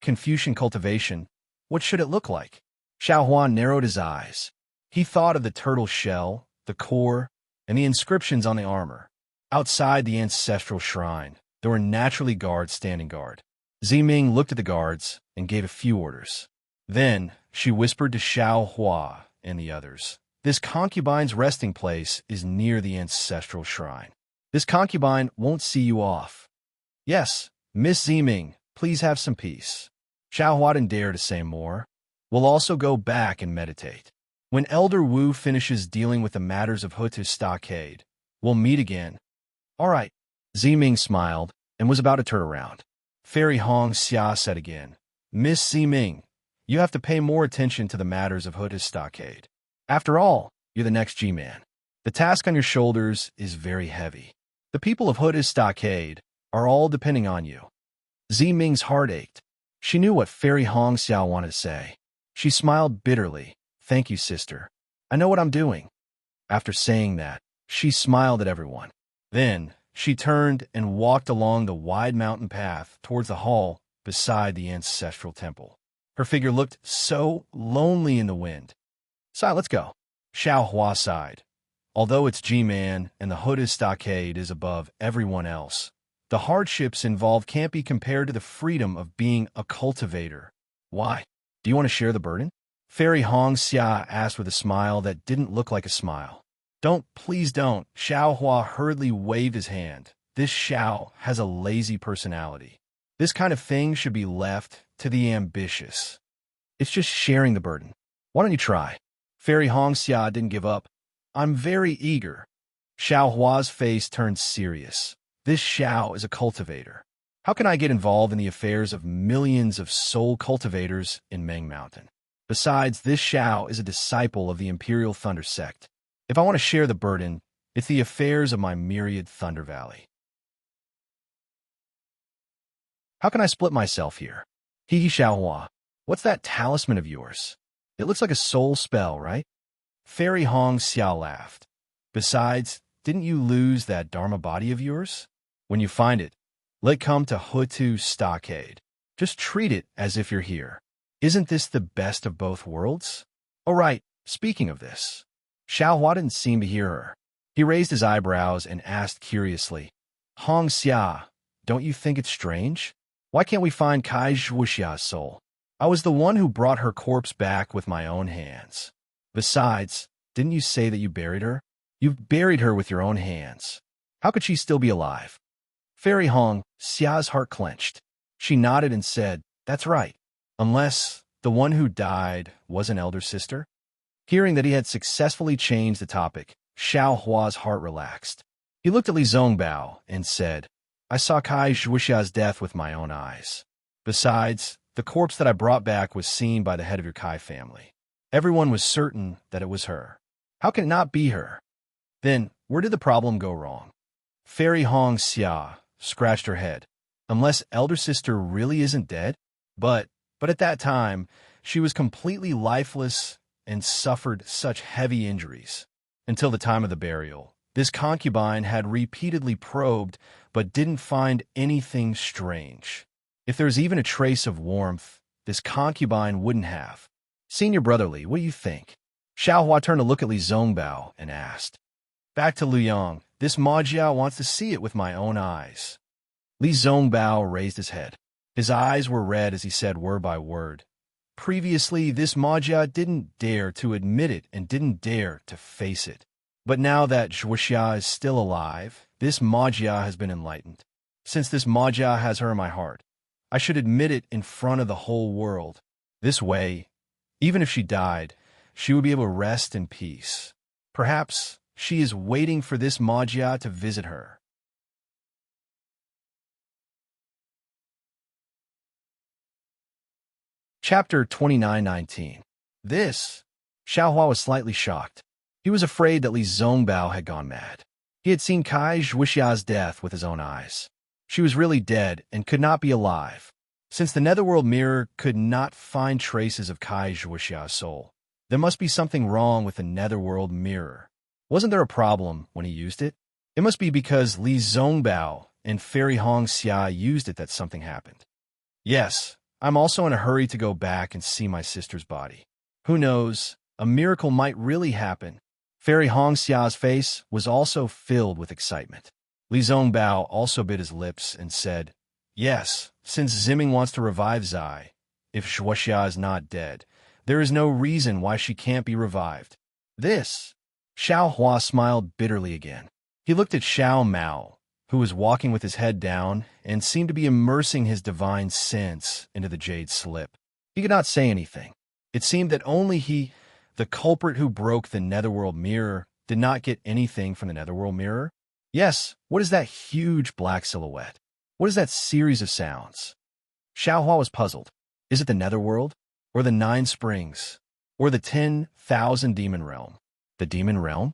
Confucian cultivation, what should it look like?" Xiao Huan narrowed his eyes. He thought of the turtle shell, the core, and the inscriptions on the armor. Outside the ancestral shrine, there were naturally guards standing guard. Ziming looked at the guards and gave a few orders. Then she whispered to Xiao Hua and the others, "This concubine's resting place is near the ancestral shrine. This concubine won't see you off." "Yes, Miss Ziming, please have some peace." Xiao Hua didn't dare to say more. "We'll also go back and meditate. When Elder Wu finishes dealing with the matters of Hutu stockade, we'll meet again." "All right." Ziming smiled and was about to turn around. Fairy Hongxia said again, "Miss Ziming, you have to pay more attention to the matters of Hutu stockade. After all, you're the next G-Man. The task on your shoulders is very heavy. The people of Hutu stockade are all depending on you." Ziming's heart ached. She knew what Fairy Hongxia wanted to say. She smiled bitterly. "Thank you, sister. I know what I'm doing." After saying that, she smiled at everyone. Then she turned and walked along the wide mountain path towards the hall beside the ancestral temple. Her figure looked so lonely in the wind. Let's go." Xiao Hua sighed. Although it's G-Man and the Huda stockade is above everyone else, the hardships involved can't be compared to the freedom of being a cultivator. "Why? Do you want to share the burden?" Fairy Hongxia asked with a smile that didn't look like a smile. "Don't, please don't." Xiao Hua hurriedly waved his hand. "This Xiao has a lazy personality. This kind of thing should be left to the ambitious. It's just sharing the burden. Why don't you try?" Fairy Hongxia didn't give up. "I'm very eager." Xiao Hua's face turned serious. "This Xiao is a cultivator. How can I get involved in the affairs of millions of soul cultivators in Meng Mountain? Besides, this Xiao is a disciple of the Imperial Thunder Sect. If I want to share the burden, it's the affairs of my myriad Thunder Valley. How can I split myself here? He Xiaohua. What's that talisman of yours? It looks like a soul spell, right? Fairy Hong Xiao laughed. Besides, didn't you lose that Dharma body of yours? When you find it, let come to Hutu Stockade. Just treat it as if you're here. Isn't this the best of both worlds? Oh, right, speaking of this. Xiaohua didn't seem to hear her. He raised his eyebrows and asked curiously, Hong Xia, don't you think it's strange? Why can't we find Kai Zhuxia's soul? I was the one who brought her corpse back with my own hands. Besides, didn't you say that you buried her? You've buried her with your own hands. How could she still be alive? Fairy Hong Xia's heart clenched. She nodded and said, that's right. Unless the one who died was an elder sister? Hearing that he had successfully changed the topic, Xiao Hua's heart relaxed. He looked at Li Zongbao and said, I saw Kai Zhuxia's death with my own eyes. Besides, the corpse that I brought back was seen by the head of your Kai family. Everyone was certain that it was her. How can it not be her? Then, where did the problem go wrong? Fairy Hong Xia scratched her head. Unless elder sister really isn't dead? But at that time, she was completely lifeless and suffered such heavy injuries. Until the time of the burial, this concubine had repeatedly probed but didn't find anything strange. If there's even a trace of warmth, this concubine wouldn't have. Senior Brotherly, what do you think? Xiaohua turned to look at Li Zongbao and asked. Back to Luyang, this Ma Jiao wants to see it with my own eyes. Li Zongbao raised his head. His eyes were red as he said word by word. Previously, this Ma Jia didn't dare to admit it and didn't dare to face it. But now that Zhuxia is still alive, this Ma Jia has been enlightened. Since this Ma Jia has her in my heart, I should admit it in front of the whole world. This way, even if she died, she would be able to rest in peace. Perhaps she is waiting for this Ma Jia to visit her. Chapter 29:19. Xiaohua was slightly shocked. He was afraid that Li Zongbao had gone mad. He had seen Kai Zhuxia's death with his own eyes. She was really dead and could not be alive. Since the Netherworld Mirror could not find traces of Kai Zhuxia's soul, there must be something wrong with the Netherworld Mirror. Wasn't there a problem when he used it? It must be because Li Zongbao and Fairy Hong Xia used it that something happened. Yes, I'm also in a hurry to go back and see my sister's body. Who knows, a miracle might really happen. Fairy Hong Xia's face was also filled with excitement. Li Zongbao also bit his lips and said, yes, since Ziming wants to revive Zai, if Zhuxia is not dead, there is no reason why she can't be revived. Xiaohua smiled bitterly again. He looked at Xiao Mao, who was walking with his head down and seemed to be immersing his divine sense into the jade slip. He could not say anything. It seemed that only he, the culprit who broke the Netherworld Mirror, did not get anything from the Netherworld Mirror. Yes, what is that huge black silhouette? What is that series of sounds? Xiaohua was puzzled. Is it the Netherworld? Or the 9 Springs? Or the 10,000 Demon Realm? The Demon Realm?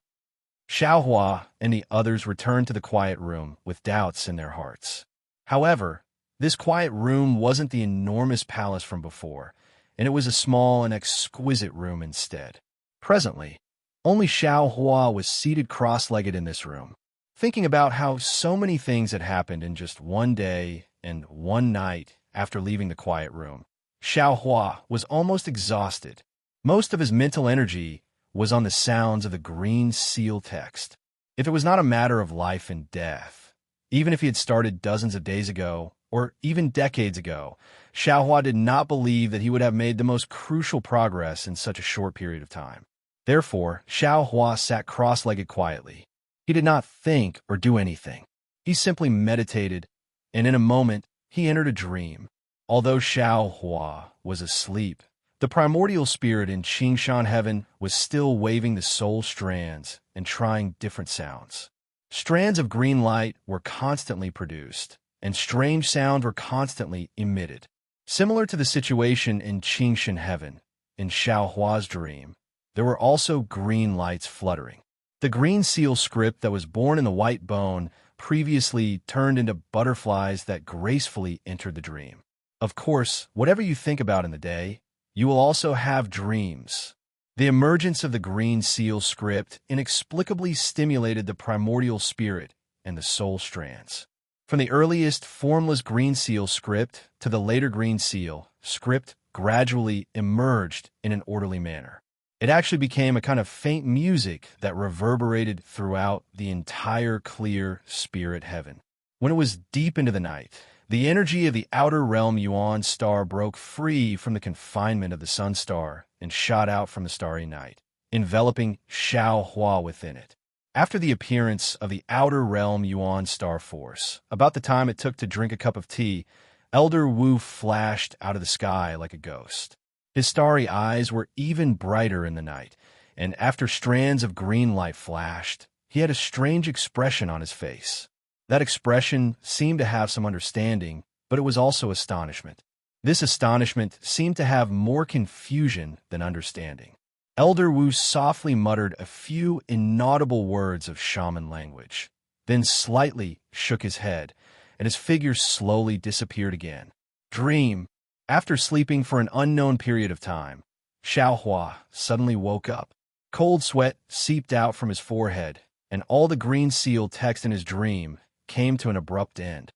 Xiaohua and the others returned to the quiet room with doubts in their hearts. However, this quiet room wasn't the enormous palace from before, and it was a small and exquisite room instead. Presently, only Xiaohua was seated cross-legged in this room, thinking about how so many things had happened in just one day and one night after leaving the quiet room. Xiaohua was almost exhausted. Most of his mental energy was on the sounds of the green seal text. If it was not a matter of life and death, even if he had started dozens of days ago, or even decades ago, Xiaohua did not believe that he would have made the most crucial progress in such a short period of time. Therefore, Xiaohua sat cross-legged quietly. He did not think or do anything. He simply meditated, and in a moment, he entered a dream. Although Xiaohua was asleep, the primordial spirit in Qingshan heaven was still waving the soul strands and trying different sounds. Strands of green light were constantly produced, and strange sounds were constantly emitted. Similar to the situation in Qingshan heaven, in Xiaohua's dream, there were also green lights fluttering. The green seal script that was born in the white bone previously turned into butterflies that gracefully entered the dream. Of course, whatever you think about in the day, you will also have dreams. The emergence of the green seal script inexplicably stimulated the primordial spirit and the soul strands. From the earliest formless green seal script to the later green seal script gradually emerged in an orderly manner. It actually became a kind of faint music that reverberated throughout the entire clear spirit heaven. When it was deep into the night, the energy of the outer realm Yuan star broke free from the confinement of the sun star and shot out from the starry night, enveloping Xiao Hua within it. After the appearance of the outer realm Yuan star force, about the time it took to drink a cup of tea, Elder Wu flashed out of the sky like a ghost. His starry eyes were even brighter in the night, and after strands of green light flashed, he had a strange expression on his face. That expression seemed to have some understanding, but it was also astonishment. This astonishment seemed to have more confusion than understanding. Elder Wu softly muttered a few inaudible words of shaman language, then slightly shook his head, and his figure slowly disappeared again. Dream. After sleeping for an unknown period of time, Xiao Hua suddenly woke up. Cold sweat seeped out from his forehead, and all the green seal text in his dream came to an abrupt end.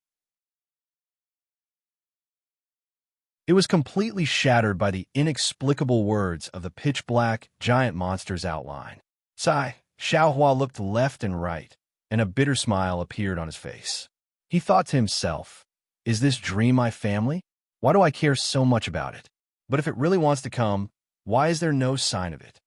It was completely shattered by the inexplicable words of the pitch-black giant monster's outline. Sigh, Xiao Hua looked left and right, and a bitter smile appeared on his face. He thought to himself, "Is this dream my family? Why do I care so much about it? But if it really wants to come, why is there no sign of it?"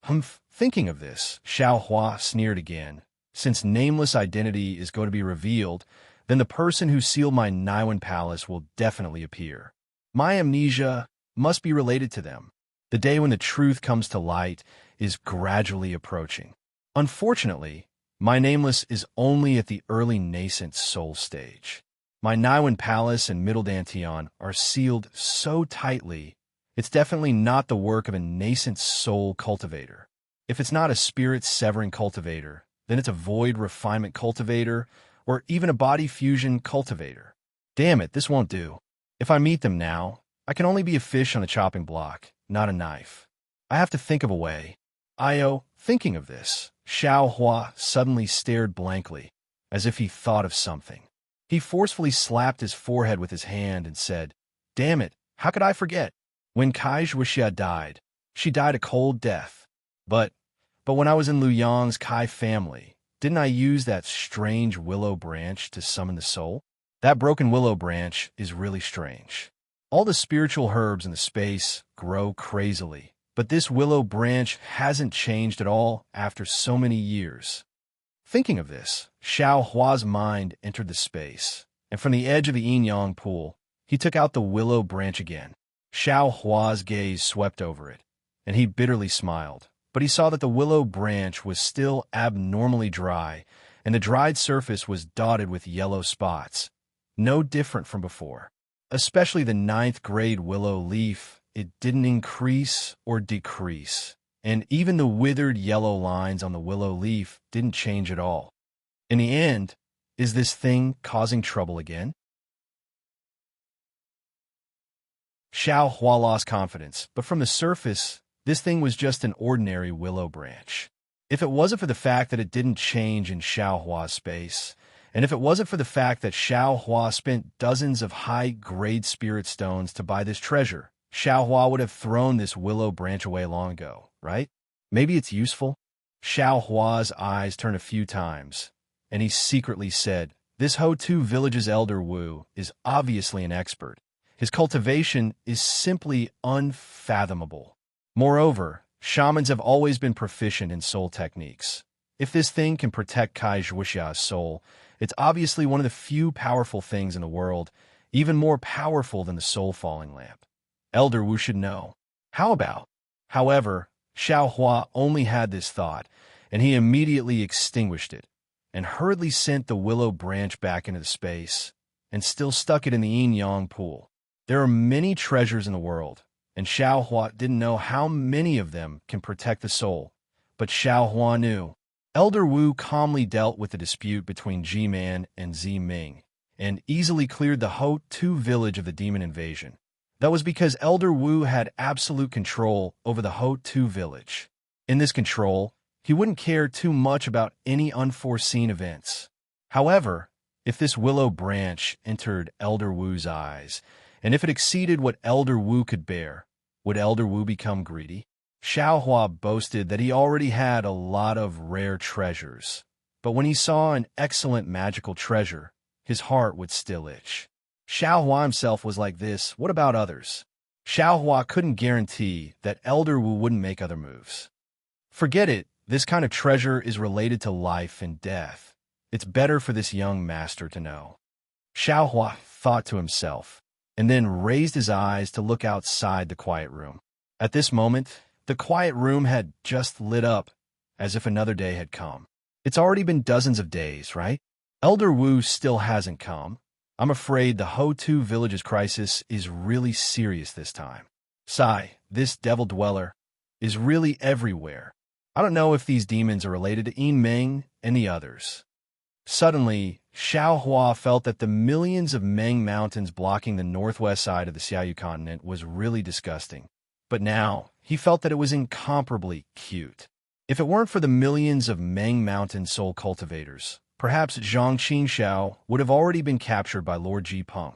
Humph, thinking of this, Xiao Hua sneered again. Since nameless identity is going to be revealed, then the person who sealed my Naiwan palace will definitely appear. My amnesia must be related to them. The day when the truth comes to light is gradually approaching. Unfortunately, my nameless is only at the early nascent soul stage. My Naiwan palace and Middle Dantian are sealed so tightly, it's definitely not the work of a nascent soul cultivator. If it's not a spirit-severing cultivator, then it's a void refinement cultivator or even a body fusion cultivator. Damn it, this won't do. If I meet them now, I can only be a fish on the chopping block, not a knife. I have to think of a way. Thinking of this, Xiao Hua suddenly stared blankly, as if he thought of something. He forcefully slapped his forehead with his hand and said, "Damn it, how could I forget? When Kai Zhuixia died, she died a cold death. But when I was in Liu Yang's Kai family, didn't I use that strange willow branch to summon the soul? That broken willow branch is really strange. All the spiritual herbs in the space grow crazily, but this willow branch hasn't changed at all after so many years." Thinking of this, Xiao Hua's mind entered the space, and from the edge of the yin-yang pool, he took out the willow branch again. Xiao Hua's gaze swept over it, and he bitterly smiled, but he saw that the willow branch was still abnormally dry, and the dried surface was dotted with yellow spots, no different from before. Especially the 9th-grade willow leaf, it didn't increase or decrease, and even the withered yellow lines on the willow leaf didn't change at all. In the end, is this thing causing trouble again? Xiao Hua lost confidence, but from the surface, this thing was just an ordinary willow branch. If it wasn't for the fact that it didn't change in Xiao Hua's space, and if it wasn't for the fact that Xiao Hua spent dozens of high-grade spirit stones to buy this treasure, Xiao Hua would have thrown this willow branch away long ago, right? Maybe it's useful? Xiao Hua's eyes turned a few times, and he secretly said, "This Ho-Tu village's Elder Wu is obviously an expert. His cultivation is simply unfathomable. Moreover, shamans have always been proficient in soul techniques. If this thing can protect Kai Zhuixia's soul, it's obviously one of the few powerful things in the world, even more powerful than the soul-falling lamp. Elder Wu should know. How about?" However, Xiao Hua only had this thought, and he immediately extinguished it, and hurriedly sent the willow branch back into the space, and still stuck it in the yin-yang pool. There are many treasures in the world, and Xiao Hua didn't know how many of them can protect the soul, but Xiao Hua knew. Elder Wu calmly dealt with the dispute between G-Man and Z-Ming, and easily cleared the Ho-Tu village of the demon invasion. That was because Elder Wu had absolute control over the Ho-Tu village. In this control, he wouldn't care too much about any unforeseen events. However, if this willow branch entered Elder Wu's eyes, and if it exceeded what Elder Wu could bear, would Elder Wu become greedy? Xiaohua boasted that he already had a lot of rare treasures, but when he saw an excellent magical treasure, his heart would still itch. Xiaohua himself was like this. What about others? Xiaohua couldn't guarantee that Elder Wu wouldn't make other moves. Forget it. This kind of treasure is related to life and death. It's better for this young master to know. Xiaohua thought to himself, and then raised his eyes to look outside the quiet room. At this moment, the quiet room had just lit up, as if another day had come. It's already been dozens of days, right? Elder Wu still hasn't come. I'm afraid the Ho-Tu village's crisis is really serious this time. Sai, this devil dweller, is really everywhere. I don't know if these demons are related to Yin Meng and the others. Suddenly, Xiaohua felt that the millions of Meng mountains blocking the northwest side of the Xiaoyu continent was really disgusting. But now, he felt that it was incomparably cute. If it weren't for the millions of Meng Mountain soul cultivators, perhaps Zhang Qingxiao would have already been captured by Lord Ji Peng,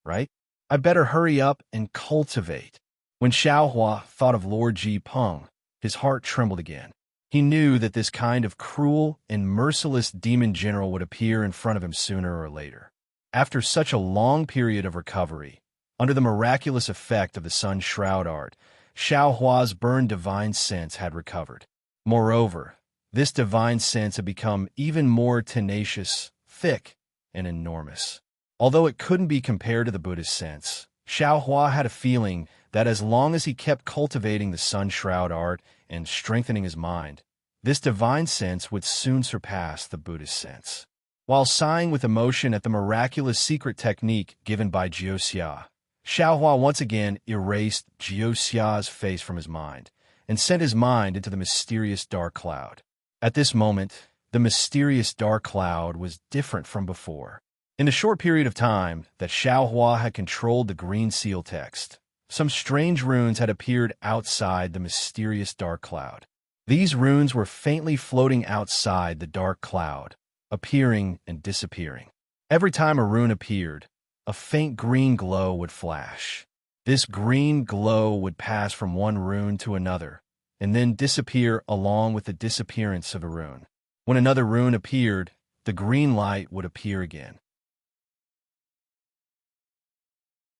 right? I better hurry up and cultivate. When Xiaohua thought of Lord Ji Peng, his heart trembled again. He knew that this kind of cruel and merciless demon general would appear in front of him sooner or later. After such a long period of recovery, under the miraculous effect of the sun's shroud art, Xiaohua's burned divine sense had recovered. Moreover, this divine sense had become even more tenacious, thick, and enormous. Although it couldn't be compared to the Buddha's sense, Xiaohua had a feeling that as long as he kept cultivating the sun shroud art and strengthening his mind, this divine sense would soon surpass the Buddha's sense. While sighing with emotion at the miraculous secret technique given by Jiuxia, Xiaohua once again erased Jiuxia's face from his mind and sent his mind into the mysterious dark cloud. At this moment, the mysterious dark cloud was different from before. In the short period of time that Xiaohua had controlled the green seal text, some strange runes had appeared outside the mysterious dark cloud. These runes were faintly floating outside the dark cloud, appearing and disappearing. Every time a rune appeared, a faint green glow would flash. This green glow would pass from one rune to another, and then disappear along with the disappearance of a rune. When another rune appeared, the green light would appear again.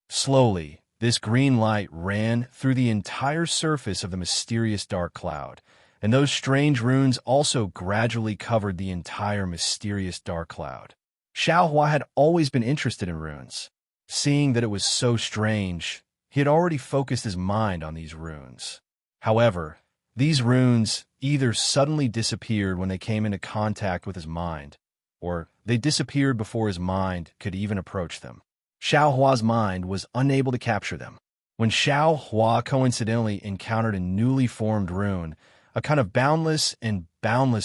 Slowly, this green light ran through the entire surface of the mysterious dark cloud, and those strange runes also gradually covered the entire mysterious dark cloud. Xiaohua had always been interested in runes. Seeing that it was so strange, he had already focused his mind on these runes. However, these runes either suddenly disappeared when they came into contact with his mind, or they disappeared before his mind could even approach them. Xiaohua's mind was unable to capture them. When Xiaohua coincidentally encountered a newly formed rune, a kind of boundless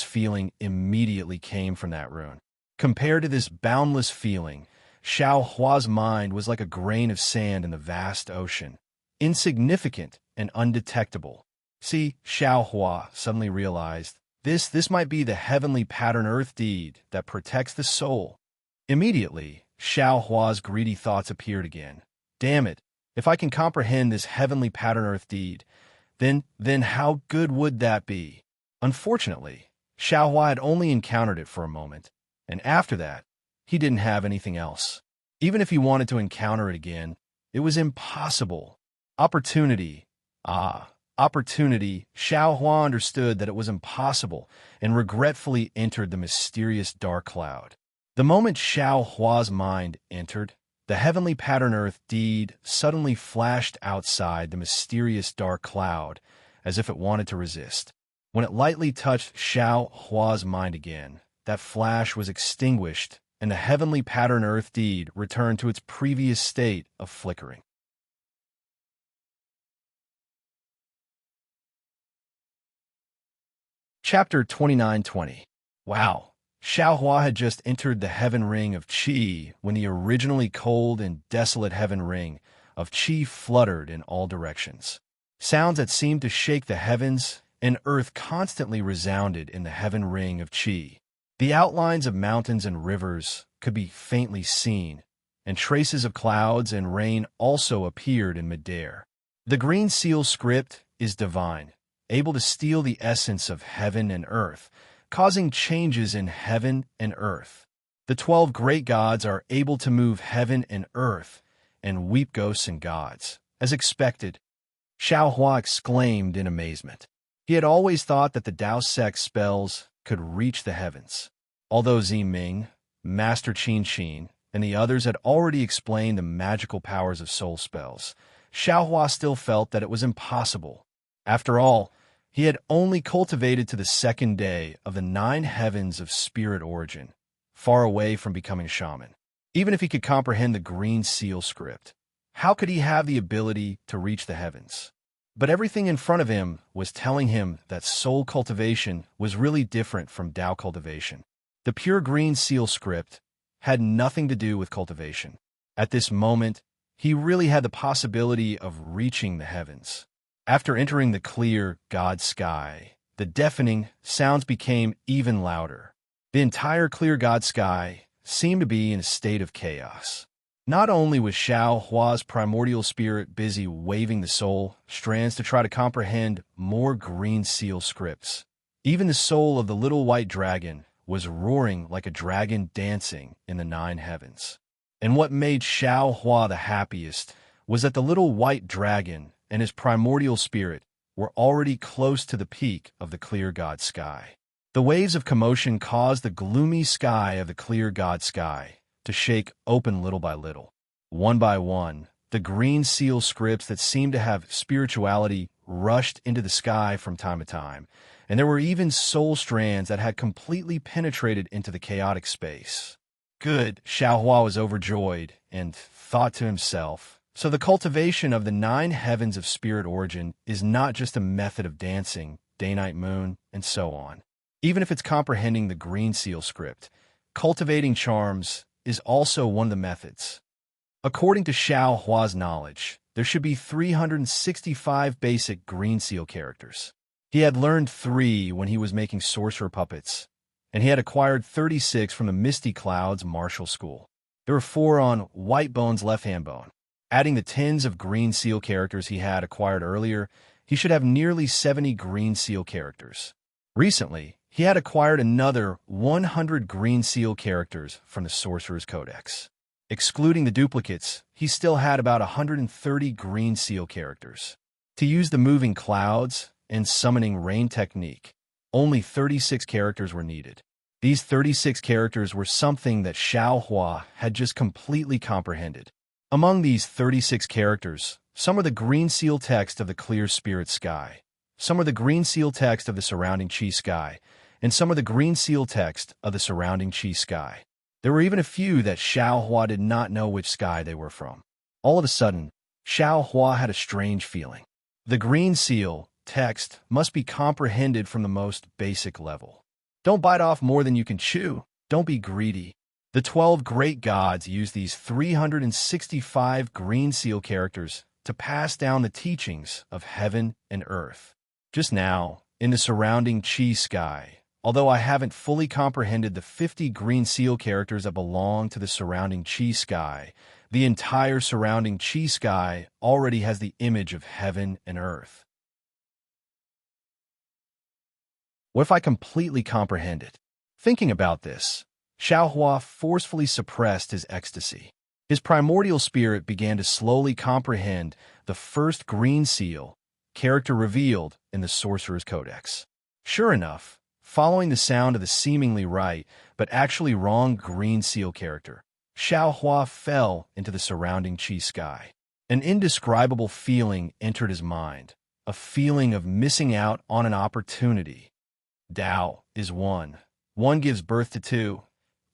feeling immediately came from that rune. Compared to this boundless feeling, Xiaohua's mind was like a grain of sand in the vast ocean, insignificant and undetectable. See, Xiaohua suddenly realized, this might be the heavenly pattern earth deed that protects the soul. Immediately, Xiaohua's greedy thoughts appeared again. Damn it, if I can comprehend this heavenly pattern earth deed, then how good would that be? Unfortunately, Xiaohua had only encountered it for a moment, and after that, he didn't have anything else. Even if he wanted to encounter it again, it was impossible. Opportunity. Opportunity. Xiaohua understood that it was impossible and regretfully entered the mysterious dark cloud. The moment Xiaohua's mind entered, the heavenly pattern earth deed suddenly flashed outside the mysterious dark cloud as if it wanted to resist. When it lightly touched Xiaohua's mind again, that flash was extinguished and the heavenly pattern earth deed returned to its previous state of flickering. Chapter 2920. Wow. Xiaohua had just entered the heaven ring of Qi when the originally cold and desolate heaven ring of Qi fluttered in all directions. Sounds that seemed to shake the heavens and earth constantly resounded in the heaven ring of Qi. The outlines of mountains and rivers could be faintly seen, and traces of clouds and rain also appeared in midair. The green seal script is divine, able to steal the essence of heaven and earth, causing changes in heaven and earth. The 12 great gods are able to move heaven and earth and weep ghosts and gods, as expected. Xiaohua exclaimed in amazement. He had always thought that the Dao sect spells could reach the heavens. Although Ziming, Master Qin Qin, and the others had already explained the magical powers of soul spells, Xiaohua still felt that it was impossible. After all, he had only cultivated to the second day of the 9 heavens of spirit origin, far away from becoming a shaman. Even if he could comprehend the green seal script, how could he have the ability to reach the heavens? But everything in front of him was telling him that soul cultivation was really different from Dao cultivation. The pure green seal script had nothing to do with cultivation. At this moment, he really had the possibility of reaching the heavens. After entering the clear God sky, the deafening sounds became even louder. The entire clear God sky seemed to be in a state of chaos. Not only was Xiaohua's primordial spirit busy waving the soul strands to try to comprehend more green seal scripts, even the soul of the little white dragon was roaring like a dragon dancing in the 9 heavens. And what made Xiaohua the happiest was that the little white dragon and his primordial spirit were already close to the peak of the clear God sky. The waves of commotion caused the gloomy sky of the clear God sky to shake open little by little. One by one, the green seal scripts that seemed to have spirituality rushed into the sky from time to time, and there were even soul strands that had completely penetrated into the chaotic space. Good, Xiaohua was overjoyed and thought to himself, so the cultivation of the 9 heavens of spirit origin is not just a method of dancing, day-night moon, and so on. Even if it's comprehending the green seal script, cultivating charms is also one of the methods. According to Xiaohua's knowledge, there should be 365 basic green seal characters. He had learned 3 when he was making sorcerer puppets, and he had acquired 36 from the Misty Clouds martial school. There were 4 on Whitebone's left-hand bone. Adding the tens of green seal characters he had acquired earlier, he should have nearly 70 green seal characters. Recently, he had acquired another 100 green seal characters from the Sorcerer's Codex. Excluding the duplicates, he still had about 130 green seal characters. To use the moving clouds and summoning rain technique, only 36 characters were needed. These 36 characters were something that Xiaohua had just completely comprehended. Among these 36 characters, some are the green seal text of the clear spirit sky, some are the green seal text of the surrounding Qi sky, and some are the green seal text of the surrounding Qi sky. There were even a few that Xiaohua did not know which sky they were from. All of a sudden, Xiaohua had a strange feeling. The green seal text must be comprehended from the most basic level. Don't bite off more than you can chew. Don't be greedy. The 12 great gods used these 365 green seal characters to pass down the teachings of heaven and earth. Just now, in the surrounding Qi sky, although I haven't fully comprehended the 50 green seal characters that belong to the surrounding Qi sky, the entire surrounding Qi sky already has the image of heaven and earth. What if I completely comprehend it? Thinking about this, Xiaohua forcefully suppressed his ecstasy. His primordial spirit began to slowly comprehend the first green seal character revealed in the Sorcerer's Codex. Sure enough, following the sound of the seemingly right but actually wrong green seal character, Xiaohua fell into the surrounding Qi sky. An indescribable feeling entered his mind, a feeling of missing out on an opportunity. Dao is 1. 1 gives birth to 2.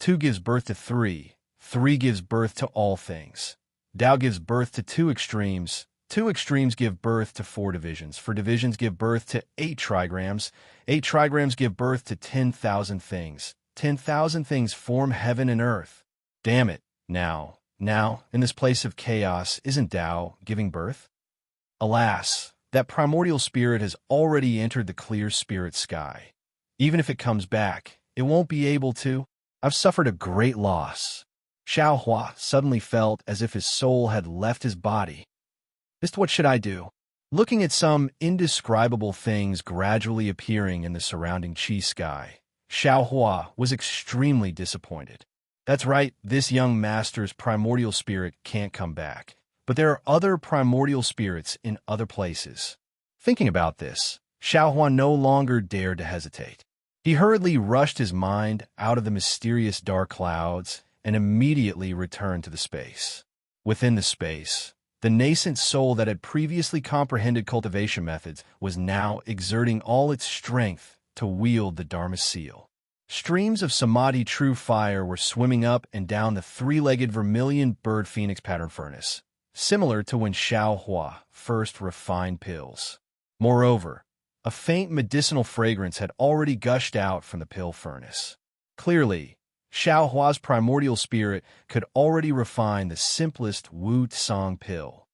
2 gives birth to 3. 3 gives birth to all things. Dao gives birth to 2 extremes. 2 extremes give birth to 4 divisions. 4 divisions give birth to 8 trigrams. 8 trigrams give birth to 10,000 things. 10,000 things form heaven and earth. Damn it. Now, in this place of chaos, isn't Tao giving birth? Alas, that primordial spirit has already entered the clear spirit sky. Even if it comes back, it won't be able to. I've suffered a great loss. Xiao Hua suddenly felt as if his soul had left his body. Just what should I do? Looking at some indescribable things gradually appearing in the surrounding Qi sky, Xiao Hua was extremely disappointed. That's right, this young master's primordial spirit can't come back. But there are other primordial spirits in other places. Thinking about this, Xiao Hua no longer dared to hesitate. He hurriedly rushed his mind out of the mysterious dark clouds and immediately returned to the space. Within the space, the nascent soul that had previously comprehended cultivation methods was now exerting all its strength to wield the Dharma seal. Streams of Samadhi true fire were swimming up and down the 3-legged vermilion bird phoenix pattern furnace, similar to when Xiao Hua first refined pills. Moreover, a faint medicinal fragrance had already gushed out from the pill furnace. Clearly, Xiao Hua's primordial spirit could already refine the simplest Wu Tsang pill.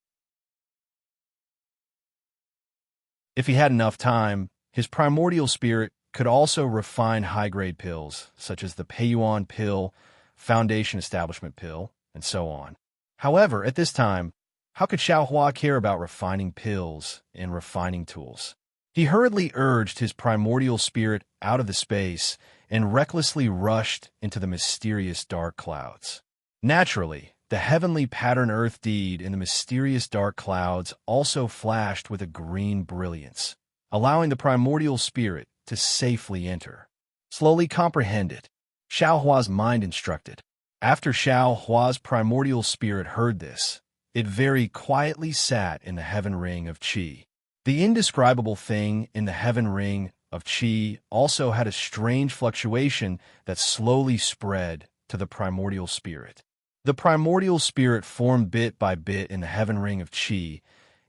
If he had enough time, his primordial spirit could also refine high-grade pills, such as the Peiyuan pill, Foundation Establishment pill, and so on. However, at this time, how could Xiao Hua care about refining pills and refining tools? He hurriedly urged his primordial spirit out of the space and recklessly rushed into the mysterious dark clouds. Naturally, the heavenly pattern earth deed in the mysterious dark clouds also flashed with a green brilliance, allowing the primordial spirit to safely enter. Slowly comprehend it, Xiao Hua's mind instructed. After Xiao Hua's primordial spirit heard this, it very quietly sat in the heaven ring of Qi. The indescribable thing in the heaven ring of Qi also had a strange fluctuation that slowly spread to the primordial spirit. The primordial spirit formed bit by bit in the heaven ring of Qi,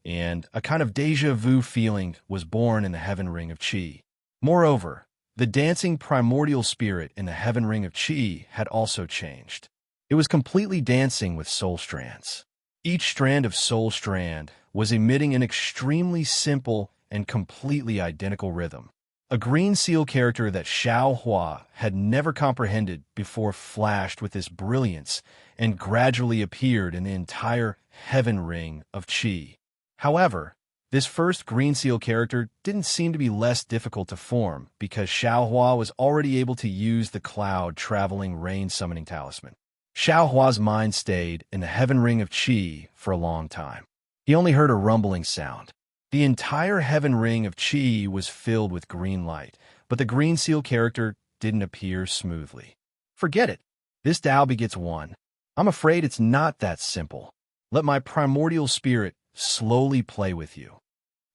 and a kind of déjà vu feeling was born in the heaven ring of Qi. Moreover, the dancing primordial spirit in the heaven ring of Qi had also changed. It was completely dancing with soul strands. Each strand of soul strand was emitting an extremely simple and completely identical rhythm. A green seal character that Xiao Hua had never comprehended before flashed with this brilliance and gradually appeared in the entire heaven ring of Qi. However, this first green seal character didn't seem to be less difficult to form because Xiao Hua was already able to use the cloud-traveling rain summoning talisman. Xiao Hua's mind stayed in the heaven ring of Qi for a long time. He only heard a rumbling sound. The entire heaven ring of Qi was filled with green light, but the green seal character didn't appear smoothly. Forget it. This Tao begets one. I'm afraid it's not that simple. Let my primordial spirit slowly play with you.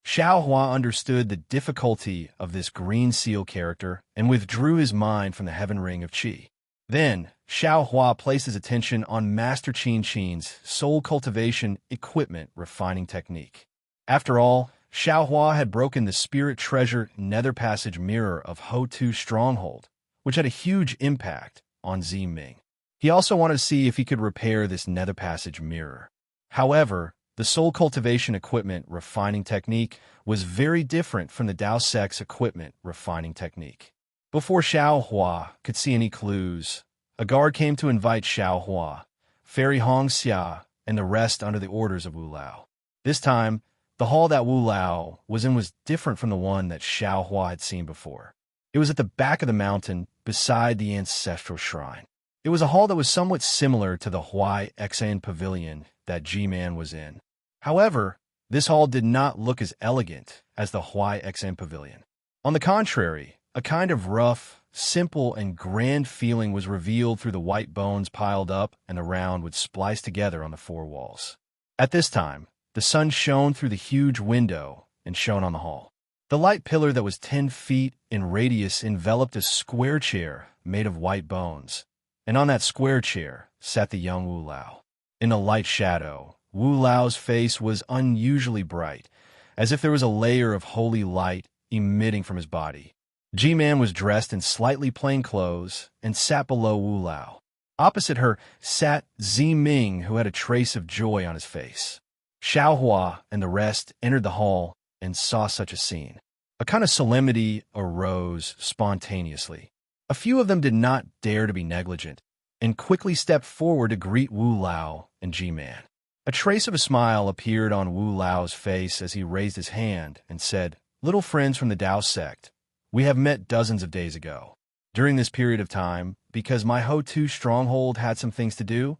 Xiao Hua understood the difficulty of this green seal character and withdrew his mind from the heaven ring of Qi. Then, Xiao Hua placed his attention on Master Qin Qin's soul cultivation equipment refining technique. After all, Xiao Hua had broken the spirit treasure nether passage mirror of Ho-Tu Stronghold, which had a huge impact on Ziming. He also wanted to see if he could repair this nether passage mirror. However, the soul cultivation equipment refining technique was very different from the Dao Sec's equipment refining technique. Before Xiao Hua could see any clues, a guard came to invite Xiao Hua, Fairy Hong Xia, and the rest under the orders of Wu Lao. This time, the hall that Wu Lao was in was different from the one that Xiao Hua had seen before. It was at the back of the mountain, beside the ancestral shrine. It was a hall that was somewhat similar to the Huai Xan Pavilion that G-Man was in. However, this hall did not look as elegant as the Huai Xan Pavilion. On the contrary, a kind of rough, simple, and grand feeling was revealed through the white bones piled up and the round wood spliced together on the 4 walls. At this time, the sun shone through the huge window and shone on the hall. The light pillar that was 10 feet in radius enveloped a square chair made of white bones, and on that square chair sat the young Wu Lao. In the light shadow, Wu Lao's face was unusually bright, as if there was a layer of holy light emitting from his body. G-Man was dressed in slightly plain clothes and sat below Wu Lao. Opposite her sat Ming, who had a trace of joy on his face. Xiao Hua and the rest entered the hall and saw such a scene. A kind of solemnity arose spontaneously. A few of them did not dare to be negligent, and quickly stepped forward to greet Wu Lao and G-Man. A trace of a smile appeared on Wu Lao's face as he raised his hand and said, "Little friends from the Dao sect, we have met dozens of days ago. During this period of time, because my Ho-Tu stronghold had some things to do,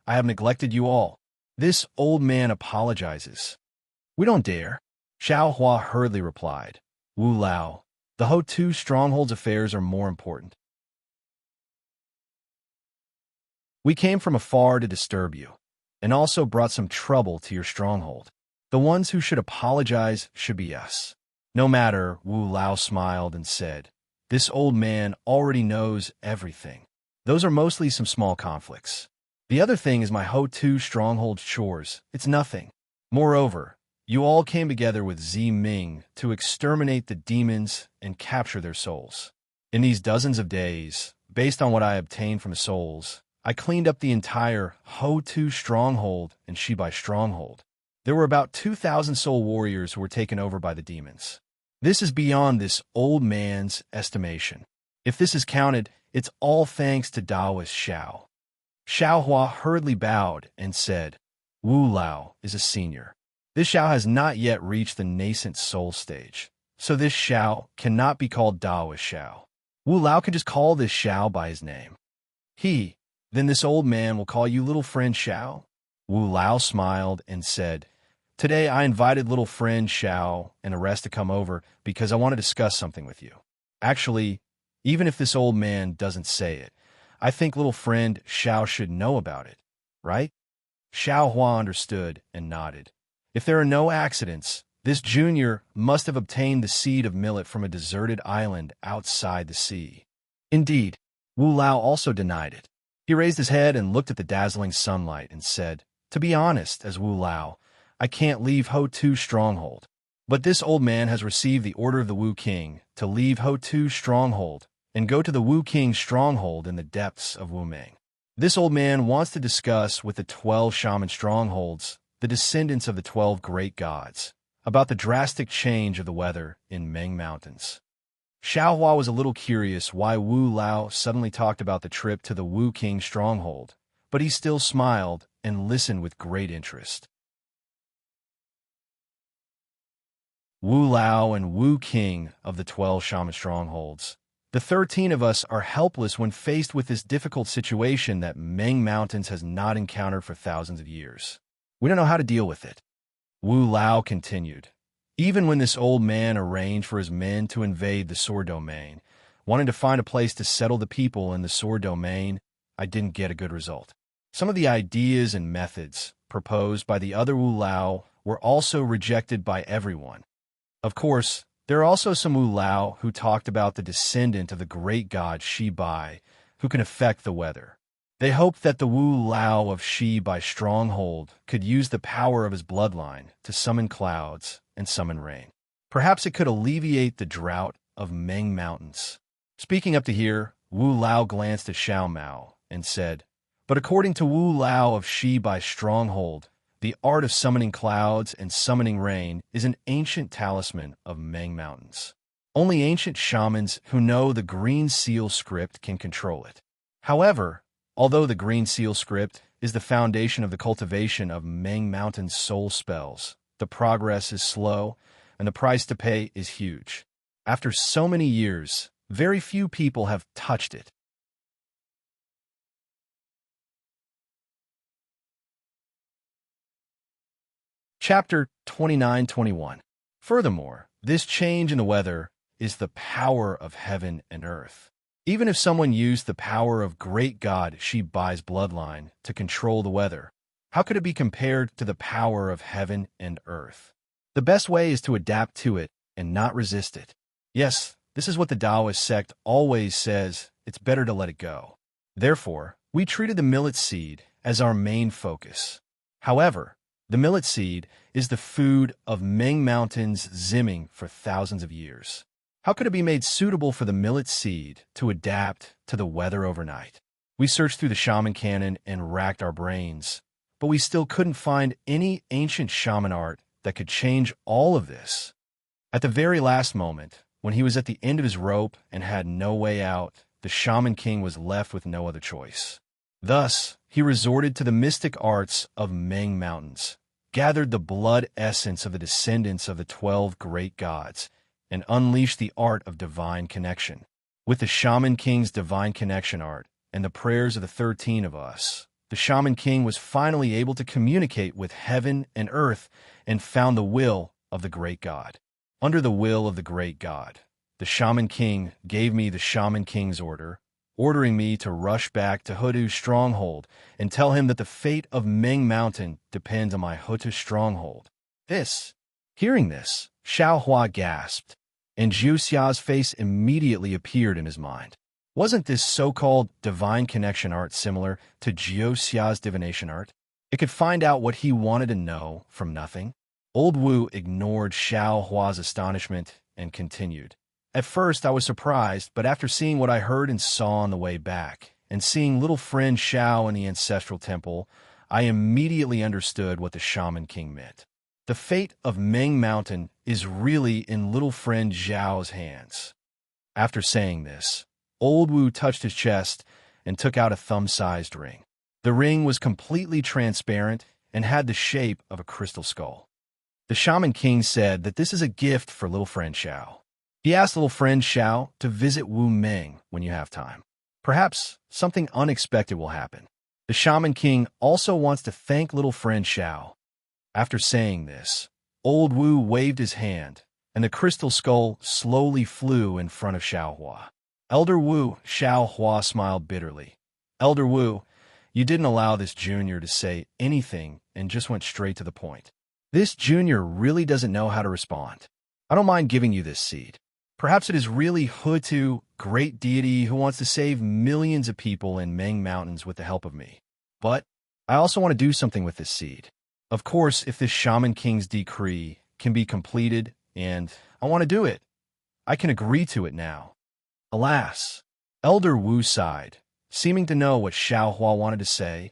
I have neglected you all. This old man apologizes." "We don't dare," Xiao Hua hurriedly replied. "Wu Lao, the Ho-Tu stronghold's affairs are more important. We came from afar to disturb you, and also brought some trouble to your stronghold. The ones who should apologize should be us." "No matter," Wu Lao smiled and said, "this old man already knows everything. Those are mostly some small conflicts. The other thing is my Ho-Tu stronghold's chores. It's nothing. Moreover, you all came together with Ming to exterminate the demons and capture their souls. In these dozens of days, based on what I obtained from the souls, I cleaned up the entire Ho-Tu stronghold and Shibai stronghold. There were about 2,000 soul warriors who were taken over by the demons. This is beyond this old man's estimation. If this is counted, it's all thanks to Taoist Xiao." Xiao Hua hurriedly bowed and said, "Wu Lao is a senior. This Xiao has not yet reached the nascent soul stage, so this Xiao cannot be called Taoist Xiao. Wu Lao can just call this Xiao by his name. Then this old man will call you little friend Xiao?" Wu Lao smiled and said, "Today I invited little friend Xiao and the rest to come over because I want to discuss something with you. Actually, even if this old man doesn't say it, I think little friend Xiao should know about it, right?" Xiao Hua understood and nodded. If there are no accidents, this junior must have obtained the seed of millet from a deserted island outside the sea. Indeed, Wu Lao also denied it. He raised his head and looked at the dazzling sunlight and said, "To be honest, as Wu Lao, I can't leave Ho-Tu stronghold. But this old man has received the order of the Wu King to leave Ho-Tu stronghold and go to the Wu King stronghold in the depths of Wuming. This old man wants to discuss with the 12 shaman strongholds, the descendants of the 12 great gods, about the drastic change of the weather in Meng Mountains." Xiao Hua was a little curious why Wu Lao suddenly talked about the trip to the Wu King stronghold, but he still smiled and listened with great interest. Wu Lao and Wu King of the 12 shaman strongholds. The 13 of us are helpless when faced with this difficult situation that Meng Mountains has not encountered for thousands of years. We don't know how to deal with it. Wu Lao continued. Even when this old man arranged for his men to invade the Sword Domain, wanting to find a place to settle the people in the Sword Domain, I didn't get a good result. Some of the ideas and methods proposed by the other Wu Lao were also rejected by everyone. Of course, there are also some Wu Lao who talked about the descendant of the great god Shibai, who can affect the weather. They hoped that the Wu Lao of Shibai stronghold could use the power of his bloodline to summon clouds and summon rain. Perhaps it could alleviate the drought of Meng Mountains. Speaking up to here, Wu Lao glanced at Xiao Mao and said, "But according to Wu Lao of Shibai stronghold, the art of summoning clouds and summoning rain is an ancient talisman of Meng Mountains. Only ancient shamans who know the Green Seal script can control it. However, although the Green Seal script is the foundation of the cultivation of Meng Mountain's soul spells, the progress is slow and the price to pay is huge. After so many years, very few people have touched it." Chapter 29-21. Furthermore, this change in the weather is the power of heaven and earth. Even if someone used the power of great god Shibai's bloodline to control the weather, how could it be compared to the power of heaven and earth? The best way is to adapt to it and not resist it. Yes, this is what the Taoist sect always says, it's better to let it go. Therefore, we treated the millet seed as our main focus. However, The millet seed is the food of Ming Mountain's Ziming for thousands of years. How could it be made suitable for the millet seed to adapt to the weather overnight? We searched through the shaman canon and racked our brains, but we still couldn't find any ancient shaman art that could change all of this. At the very last moment, when he was at the end of his rope and had no way out, the Shaman King was left with no other choice. Thus, he resorted to the mystic arts of Ming Mountains, gathered the blood essence of the descendants of the 12 great gods, and unleashed the art of divine connection. With the Shaman King's divine connection art and the prayers of the 13 of us, the Shaman King was finally able to communicate with heaven and earth and found the will of the great god. Under the will of the great god, the Shaman King gave me the Shaman King's order, ordering me to rush back to Hutu's stronghold and tell him that the fate of Ming Mountain depends on my Hutu stronghold. Hearing this, Xiao Hua gasped, and Jiu Xia's face immediately appeared in his mind. Wasn't this so-called divine connection art similar to Jiu Xia's divination art? It could find out what he wanted to know from nothing. Old Wu ignored Xiao Hua's astonishment and continued. At first, I was surprised, but after seeing what I heard and saw on the way back, and seeing little friend Xiao in the ancestral temple, I immediately understood what the Shaman King meant. The fate of Ming Mountain is really in little friend Zhao's hands. After saying this, Old Wu touched his chest and took out a thumb-sized ring. The ring was completely transparent and had the shape of a crystal skull. The Shaman King said that this is a gift for little friend Xiao. He asked little friend Xiao to visit Wu Ming when you have time. Perhaps something unexpected will happen. The Shaman King also wants to thank little friend Xiao. After saying this, Old Wu waved his hand, and the crystal skull slowly flew in front of Xiao Hua. Elder Wu, Xiao Hua smiled bitterly. Elder Wu, you didn't allow this junior to say anything and just went straight to the point. This junior really doesn't know how to respond. I don't mind giving you this seed. Perhaps it is really Hutu, great deity who wants to save millions of people in Ming Mountains with the help of me. But I also want to do something with this seed. Of course, if this Shaman King's decree can be completed, and I want to do it, I can agree to it now. Alas, Elder Wu sighed, seeming to know what Xiao Hua wanted to say,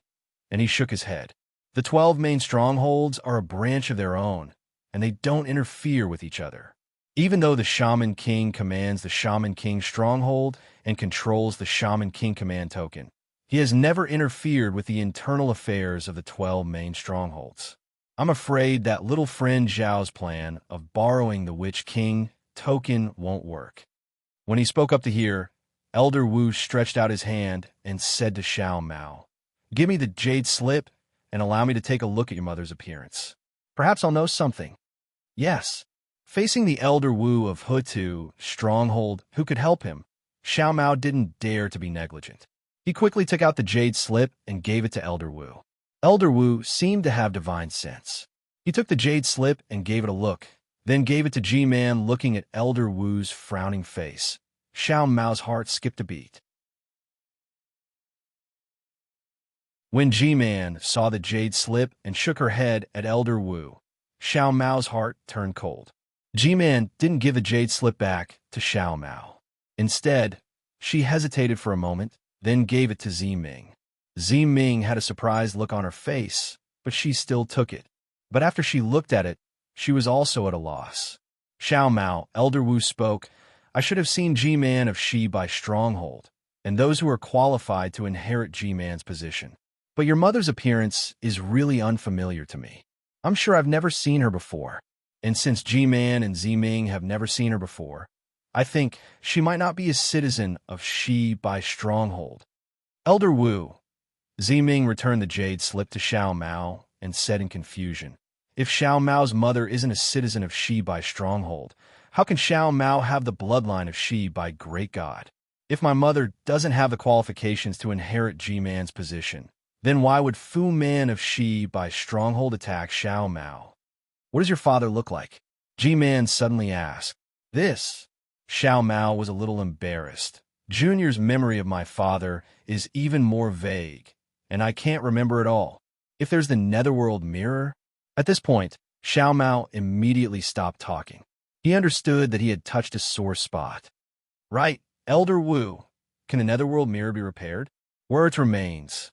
and he shook his head. The 12 main strongholds are a branch of their own, and they don't interfere with each other. Even though the Shaman King commands the Shaman King stronghold and controls the Shaman King command token, he has never interfered with the internal affairs of the 12 main strongholds. I'm afraid that little friend Zhao's plan of borrowing the Witch King token won't work. When he spoke up to hear, Elder Wu stretched out his hand and said to Xiao Mao, "Give me the jade slip and allow me to take a look at your mother's appearance. Perhaps I'll know something." Yes. Facing the Elder Wu of Hutu stronghold who could help him, Xiao Mao didn't dare to be negligent. He quickly took out the jade slip and gave it to Elder Wu. Elder Wu seemed to have divine sense. He took the jade slip and gave it a look, then gave it to G-Man. Looking at Elder Wu's frowning face, Xiao Mao's heart skipped a beat. When G-Man saw the jade slip and shook her head at Elder Wu, Xiao Mao's heart turned cold. G-Man didn't give the jade slip back to Xiao Mao. Instead, she hesitated for a moment, then gave it to Ziming. Ziming had a surprised look on her face, but she still took it. But after she looked at it, she was also at a loss. Xiao Mao, Elder Wu spoke, "I should have seen G-Man of Shi by stronghold, and those who are qualified to inherit G-Man's position. But your mother's appearance is really unfamiliar to me. I'm sure I've never seen her before. And since G-Man and Ziming have never seen her before, I think she might not be a citizen of Shi by stronghold." Elder Wu. Ziming returned the jade slip to Xiao Mao and said in confusion, "If Xiao Mao's mother isn't a citizen of Shi by stronghold, how can Xiao Mao have the bloodline of Shi by great god? If my mother doesn't have the qualifications to inherit G-Man's position, then why would Fu Man of Shi by stronghold attack Xiao Mao? What does your father look like?" G-Man suddenly asked. Xiao Mao was a little embarrassed. Junior's memory of my father is even more vague, and I can't remember it all. If there's the netherworld mirror, At this point, Xiao Mao immediately stopped talking. He understood that he had touched a sore spot. Right, Elder Wu, can a netherworld mirror be repaired? Where its remains?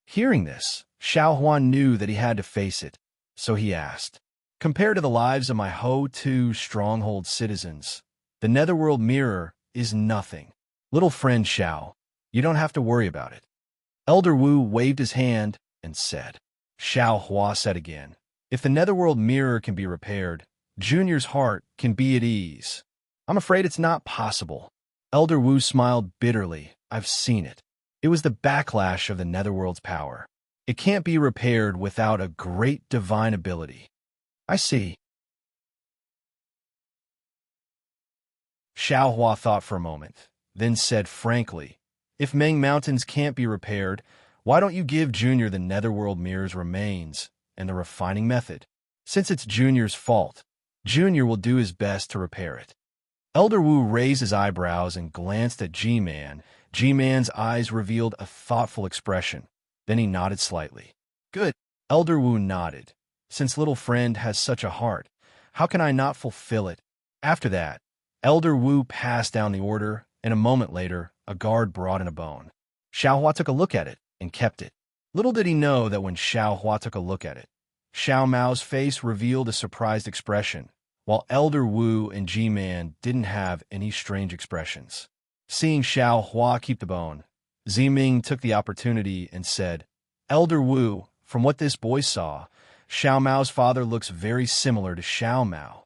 Hearing this, Xiao Huan knew that he had to face it, so he asked, compared to the lives of my Ho-Tu stronghold citizens, the netherworld mirror is nothing. Little friend Xiao, you don't have to worry about it. Elder Wu waved his hand and said. Xiao Hua said again, if the netherworld mirror can be repaired, Junior's heart can be at ease. I'm afraid it's not possible. Elder Wu smiled bitterly. I've seen it. It was the backlash of the netherworld's power. It can't be repaired without a great divine ability. I see. Xiao Hua thought for a moment, then said frankly, if Meng Mountains can't be repaired, why don't you give Junior the netherworld mirror's remains and the refining method? Since it's Junior's fault, Junior will do his best to repair it. Elder Wu raised his eyebrows and glanced at G-Man. G-Man's eyes revealed a thoughtful expression. Then he nodded slightly. Good. Elder Wu nodded. Since little friend has such a heart, how can I not fulfill it? After that, Elder Wu passed down the order, and a moment later, a guard brought in a bone. Xiao Hua took a look at it and kept it. Little did he know that when Xiao Hua took a look at it, Xiao Mao's face revealed a surprised expression, while Elder Wu and G-Man didn't have any strange expressions. Seeing Xiao Hua keep the bone, Ziming took the opportunity and said, Elder Wu, from what this boy saw, Xiao Mao's father looks very similar to Xiao Mao.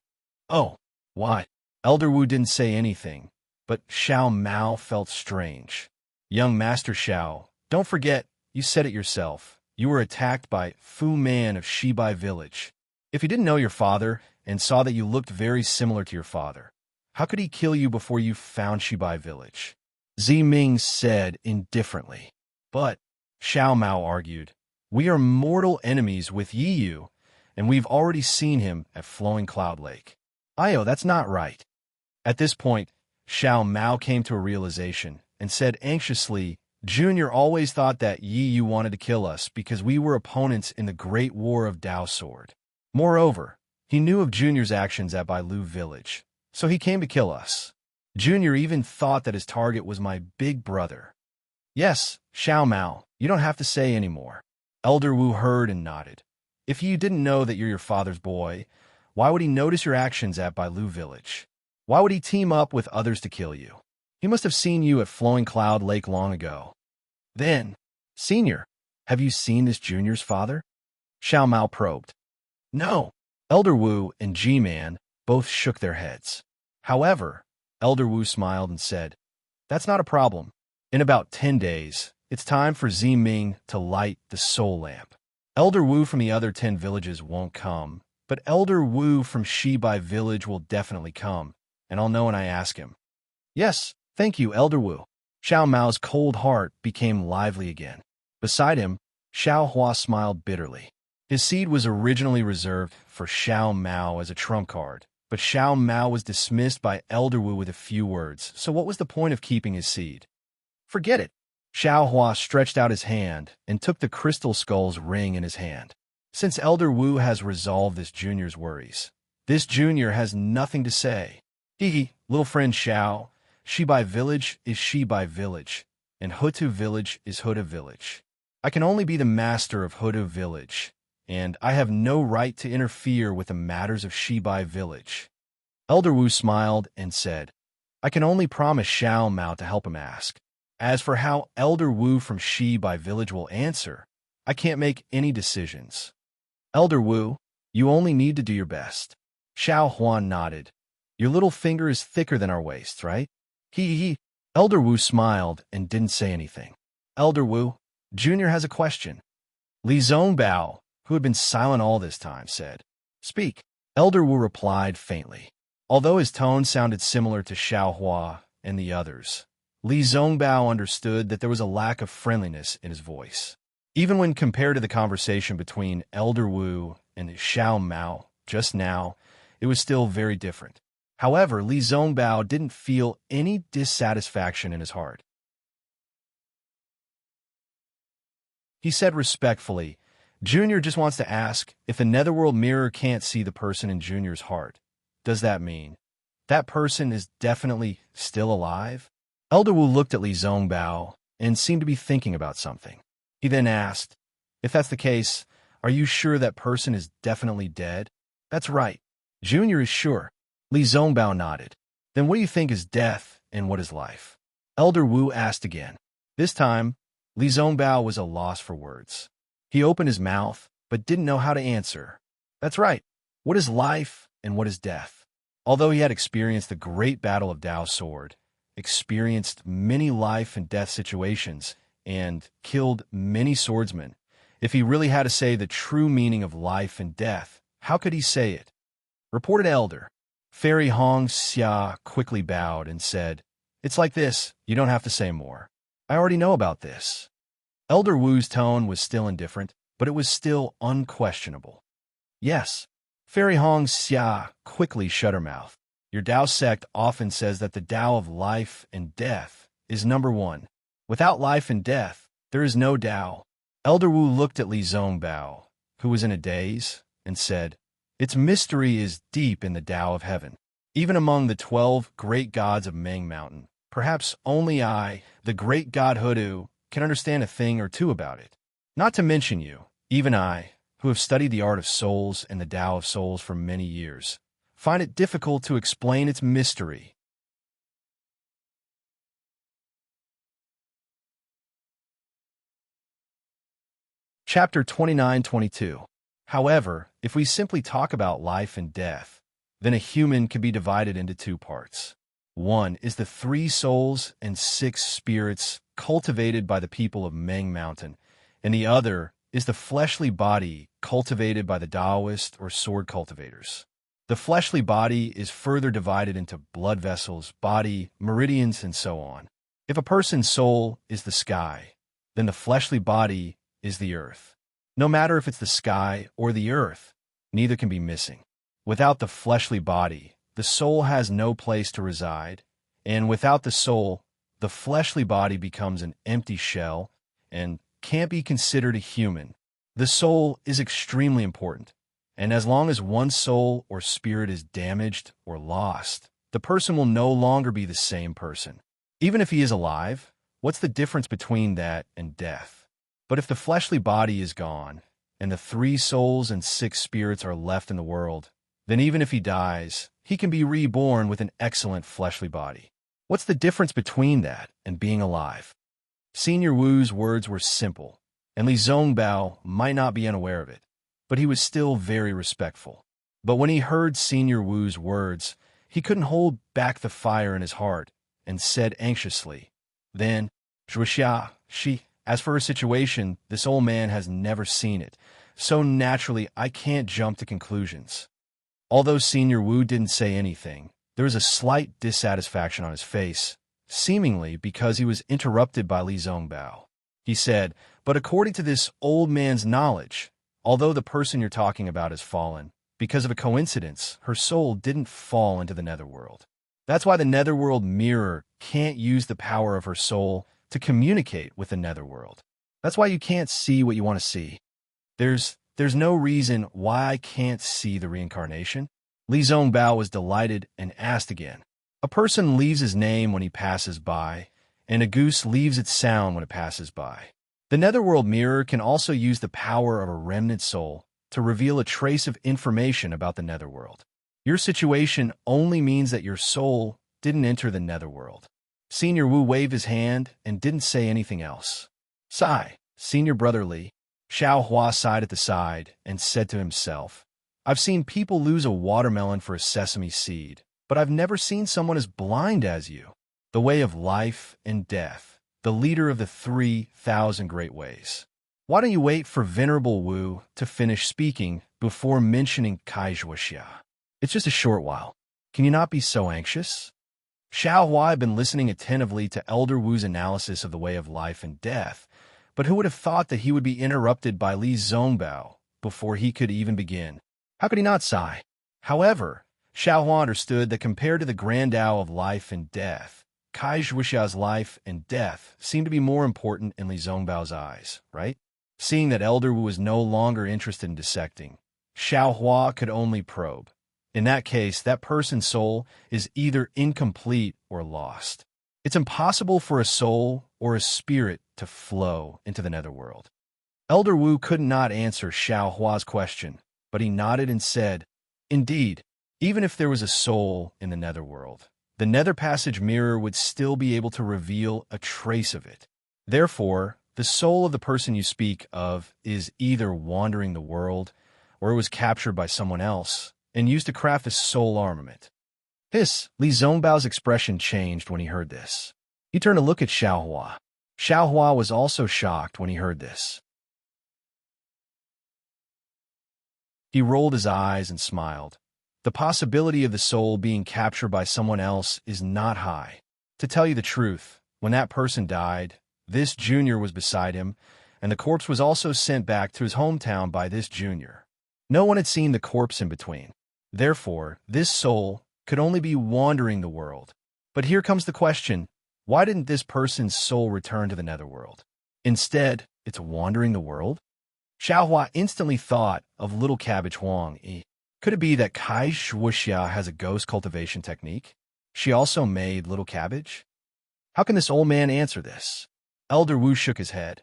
Oh, what? Elder Wu didn't say anything, but Xiao Mao felt strange. Young Master Xiao, don't forget, you said it yourself. You were attacked by Fu Man of Shibai Village. If he didn't know your father and saw that you looked very similar to your father, how could he kill you before you found Shibai Village? Ziming said indifferently. But, Xiao Mao argued, we are mortal enemies with Yi Yu, and we've already seen him at Flowing Cloud Lake. Ayo, that's not right. At this point, Xiao Mao came to a realization and said anxiously, Junior always thought that Yi Yu wanted to kill us because we were opponents in the Great War of Dao Sword. Moreover, he knew of Junior's actions at Bailu Village, so he came to kill us. Junior even thought that his target was my big brother. Yes, Xiao Mao, you don't have to say any more. Elder Wu heard and nodded. If you didn't know that you're your father's boy, why would he notice your actions at Bailu Village? Why would he team up with others to kill you? He must have seen you at Flowing Cloud Lake long ago. Then, Senior, have you seen this Junior's father? Xiao Mao probed. No. Elder Wu and G-Man both shook their heads. However, Elder Wu smiled and said, that's not a problem. In about 10 days, it's time for Ziming to light the soul lamp. Elder Wu from the other 10 villages won't come, but Elder Wu from Shibai Village will definitely come, and I'll know when I ask him. Yes, thank you, Elder Wu. Xiao Mao's cold heart became lively again. Beside him, Xiao Hua smiled bitterly. His seed was originally reserved for Xiao Mao as a trump card, but Xiao Mao was dismissed by Elder Wu with a few words, so what was the point of keeping his seed? Forget it. Xiao Hua stretched out his hand and took the crystal skull's ring in his hand. Since Elder Wu has resolved this junior's worries, this junior has nothing to say. Hee, little friend Xiao, Shibai Village is Shibai Village, and Hutu Village is Huda Village. I can only be the master of Huda Village, and I have no right to interfere with the matters of Shibai Village. Elder Wu smiled and said, I can only promise Xiao Mao to help him ask. As for how Elder Wu from Shibai Village will answer, I can't make any decisions. Elder Wu, you only need to do your best. Xiao Huan nodded. Your little finger is thicker than our waist, right? He. Elder Wu smiled and didn't say anything. Elder Wu, Junior has a question. Li Zongbao, who had been silent all this time, said, Speak. Elder Wu replied faintly. Although his tone sounded similar to Xiao Hua and the others, Li Zongbao understood that there was a lack of friendliness in his voice. Even when compared to the conversation between Elder Wu and Xiao Mao just now, it was still very different. However, Li Zongbao didn't feel any dissatisfaction in his heart. He said respectfully, Junior just wants to ask, if the netherworld mirror can't see the person in Junior's heart, does that mean that person is definitely still alive? Elder Wu looked at Li Zongbao and seemed to be thinking about something. He then asked, if that's the case, are you sure that person is definitely dead? That's right. Junior is sure. Li Zongbao nodded. Then what do you think is death and what is life? Elder Wu asked again. This time, Li Zongbao was at a loss for words. He opened his mouth, but didn't know how to answer. That's right. What is life and what is death? Although he had experienced the great battle of Dao's sword, experienced many life and death situations, and killed many swordsmen, if he really had to say the true meaning of life and death, how could he say it? Reported Elder. Fairy Hong Xia quickly bowed and said, it's like this, you don't have to say more. I already know about this. Elder Wu's tone was still indifferent, but it was still unquestionable. Yes. Fairy Hong Xia quickly shut her mouth. Your Dao sect often says that the Dao of life and death is number one. Without life and death, there is no Dao. Elder Wu looked at Li Zongbao, who was in a daze, and said, its mystery is deep in the Dao of heaven. Even among the 12 great gods of Meng Mountain, perhaps only I, the great god Hoodoo, can understand a thing or two about it. Not to mention you, even I, who have studied the art of souls and the Dao of souls for many years, find it difficult to explain its mystery. Chapter 29-22. However, if we simply talk about life and death, then a human can be divided into two parts. One is the 3 souls and 6 spirits cultivated by the people of Meng Mountain, and the other is the fleshly body cultivated by the Taoist or sword cultivators. The fleshly body is further divided into blood vessels, body, meridians, and so on. If a person's soul is the sky, then the fleshly body is the earth. No matter if it's the sky or the earth, neither can be missing. Without the fleshly body, the soul has no place to reside, and without the soul, the fleshly body becomes an empty shell and can't be considered a human. The soul is extremely important, and as long as one soul or spirit is damaged or lost, the person will no longer be the same person. Even if he is alive, what's the difference between that and death? But if the fleshly body is gone, and the 3 souls and 6 spirits are left in the world, then even if he dies, he can be reborn with an excellent fleshly body. What's the difference between that and being alive? Senior Wu's words were simple, and Li Zongbao might not be unaware of it, but he was still very respectful. But when he heard Senior Wu's words, he couldn't hold back the fire in his heart and said anxiously, then, Zhuxia, as for her situation, this old man has never seen it, so naturally I can't jump to conclusions. Although Senior Wu didn't say anything, there was a slight dissatisfaction on his face, seemingly because he was interrupted by Li Zongbao. He said, but according to this old man's knowledge, although the person you're talking about has fallen, because of a coincidence, her soul didn't fall into the netherworld. That's why the netherworld mirror can't use the power of her soul to communicate with the netherworld. That's why you can't see what you want to see. There's no reason why I can't see the reincarnation. Li Zongbao was delighted and asked again. A person leaves his name when he passes by, and a goose leaves its sound when it passes by. The netherworld mirror can also use the power of a remnant soul to reveal a trace of information about the netherworld. Your situation only means that your soul didn't enter the netherworld. Senior Wu waved his hand and didn't say anything else. Sigh, Senior Brother Li. Xiao Hua sighed at the side and said to himself, I've seen people lose a watermelon for a sesame seed, but I've never seen someone as blind as you. The way of life and death, the leader of the 3,000 great ways. Why don't you wait for Venerable Wu to finish speaking before mentioning Kai Zhuoxia? It's just a short while. Can you not be so anxious? Xiao Hua had been listening attentively to Elder Wu's analysis of the way of life and death, but who would have thought that he would be interrupted by Li Zongbao before he could even begin? How could he not sigh? However, Xiao Hua understood that compared to the grand Tao of life and death, Kai Zhuoxia's life and death seemed to be more important in Li Zongbao's eyes, right? Seeing that Elder Wu was no longer interested in dissecting, Xiao Hua could only probe. In that case, that person's soul is either incomplete or lost. It's impossible for a soul or a spirit to flow into the netherworld. Elder Wu could not answer Xiao Hua's question, but he nodded and said, "Indeed, even if there was a soul in the netherworld, the nether passage mirror would still be able to reveal a trace of it. Therefore, the soul of the person you speak of is either wandering the world, or it was captured by someone else and used to craft this soul armament." Li Zhongbao's expression changed when he heard this. He turned to look at Xiao Hua. Xiao Hua was also shocked when he heard this. He rolled his eyes and smiled. The possibility of the soul being captured by someone else is not high. To tell you the truth, when that person died, this junior was beside him, and the corpse was also sent back to his hometown by this junior. No one had seen the corpse in between. Therefore, this soul could only be wandering the world. But here comes the question, why didn't this person's soul return to the netherworld? Instead, it's wandering the world? Xiao Hua instantly thought of Little Cabbage Huang. Could it be that Kai Shuxia has a ghost cultivation technique? She also made Little Cabbage? How can this old man answer this? Elder Wu shook his head.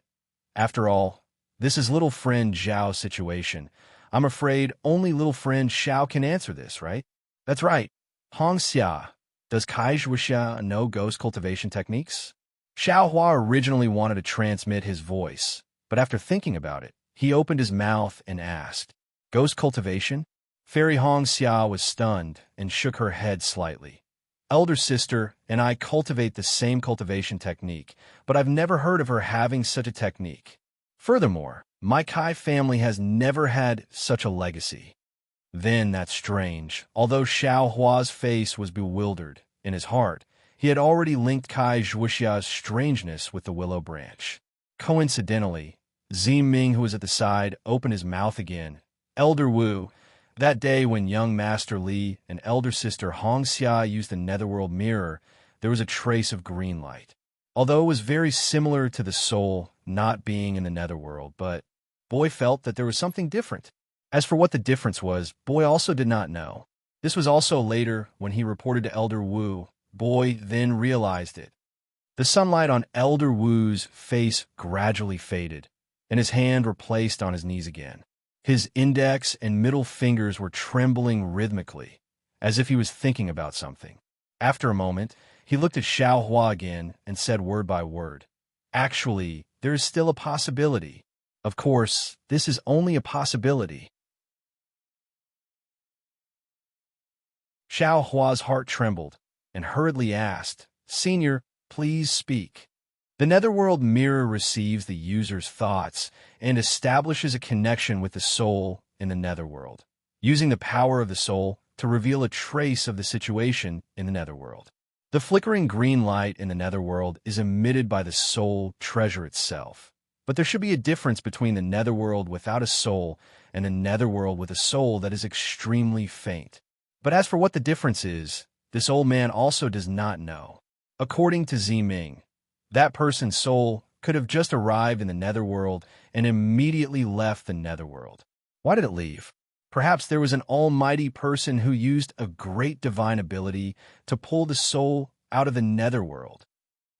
After all, this is little friend Zhao's situation. I'm afraid only little friend Xiao can answer this, right? That's right. Hong Xia, does Kai Shuxia know ghost cultivation techniques? Xiao Hua originally wanted to transmit his voice, but after thinking about it, he opened his mouth and asked, "Ghost cultivation?" Fairy Hong Xia was stunned and shook her head slightly. "Elder sister and I cultivate the same cultivation technique, but I've never heard of her having such a technique. Furthermore, my Kai family has never had such a legacy." Then that's strange. Although Xiao Hua's face was bewildered, in his heart, he had already linked Kai Zhuxia's strangeness with the willow branch. Coincidentally, Ming, who was at the side, opened his mouth again. "Elder Wu, that day when young Master Li and elder sister Hong Xia used the netherworld mirror, there was a trace of green light. Although it was very similar to the soul not being in the netherworld, but Boy felt that there was something different. As for what the difference was, Boy also did not know. This was also later when he reported to Elder Wu. Boy then realized it. The sunlight on Elder Wu's face gradually faded, and his hand were placed on his knees again. His index and middle fingers were trembling rhythmically, as if he was thinking about something. After a moment, he looked at Xiao Hua again and said word by word, "Actually, there is still a possibility. Of course, this is only a possibility." Xiao Hua's heart trembled and hurriedly asked, "Senior, please speak." The netherworld mirror receives the user's thoughts and establishes a connection with the soul in the netherworld, using the power of the soul to reveal a trace of the situation in the netherworld. The flickering green light in the netherworld is emitted by the soul treasure itself. But there should be a difference between the netherworld without a soul and the netherworld with a soul that is extremely faint. But as for what the difference is, this old man also does not know. According to Ming, that person's soul could have just arrived in the netherworld and immediately left the netherworld. Why did it leave? Perhaps there was an almighty person who used a great divine ability to pull the soul out of the netherworld.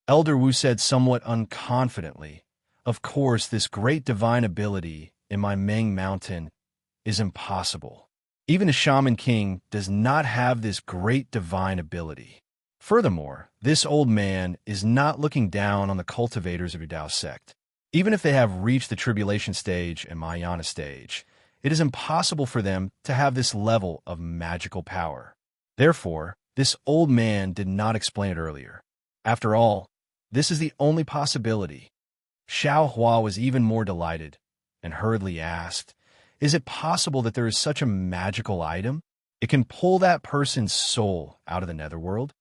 Elder Wu said somewhat unconfidently, "Of course, this great divine ability in my Meng Mountain is impossible. Even the Shaman King does not have this great divine ability. Furthermore, this old man is not looking down on the cultivators of your Dao sect. Even if they have reached the tribulation stage and Mahayana stage, it is impossible for them to have this level of magical power. Therefore, this old man did not explain it earlier. After all, this is the only possibility." Xiao Hua was even more delighted and hurriedly asked, "Is it possible that there is such a magical item? It can pull that person's soul out of the netherworld?"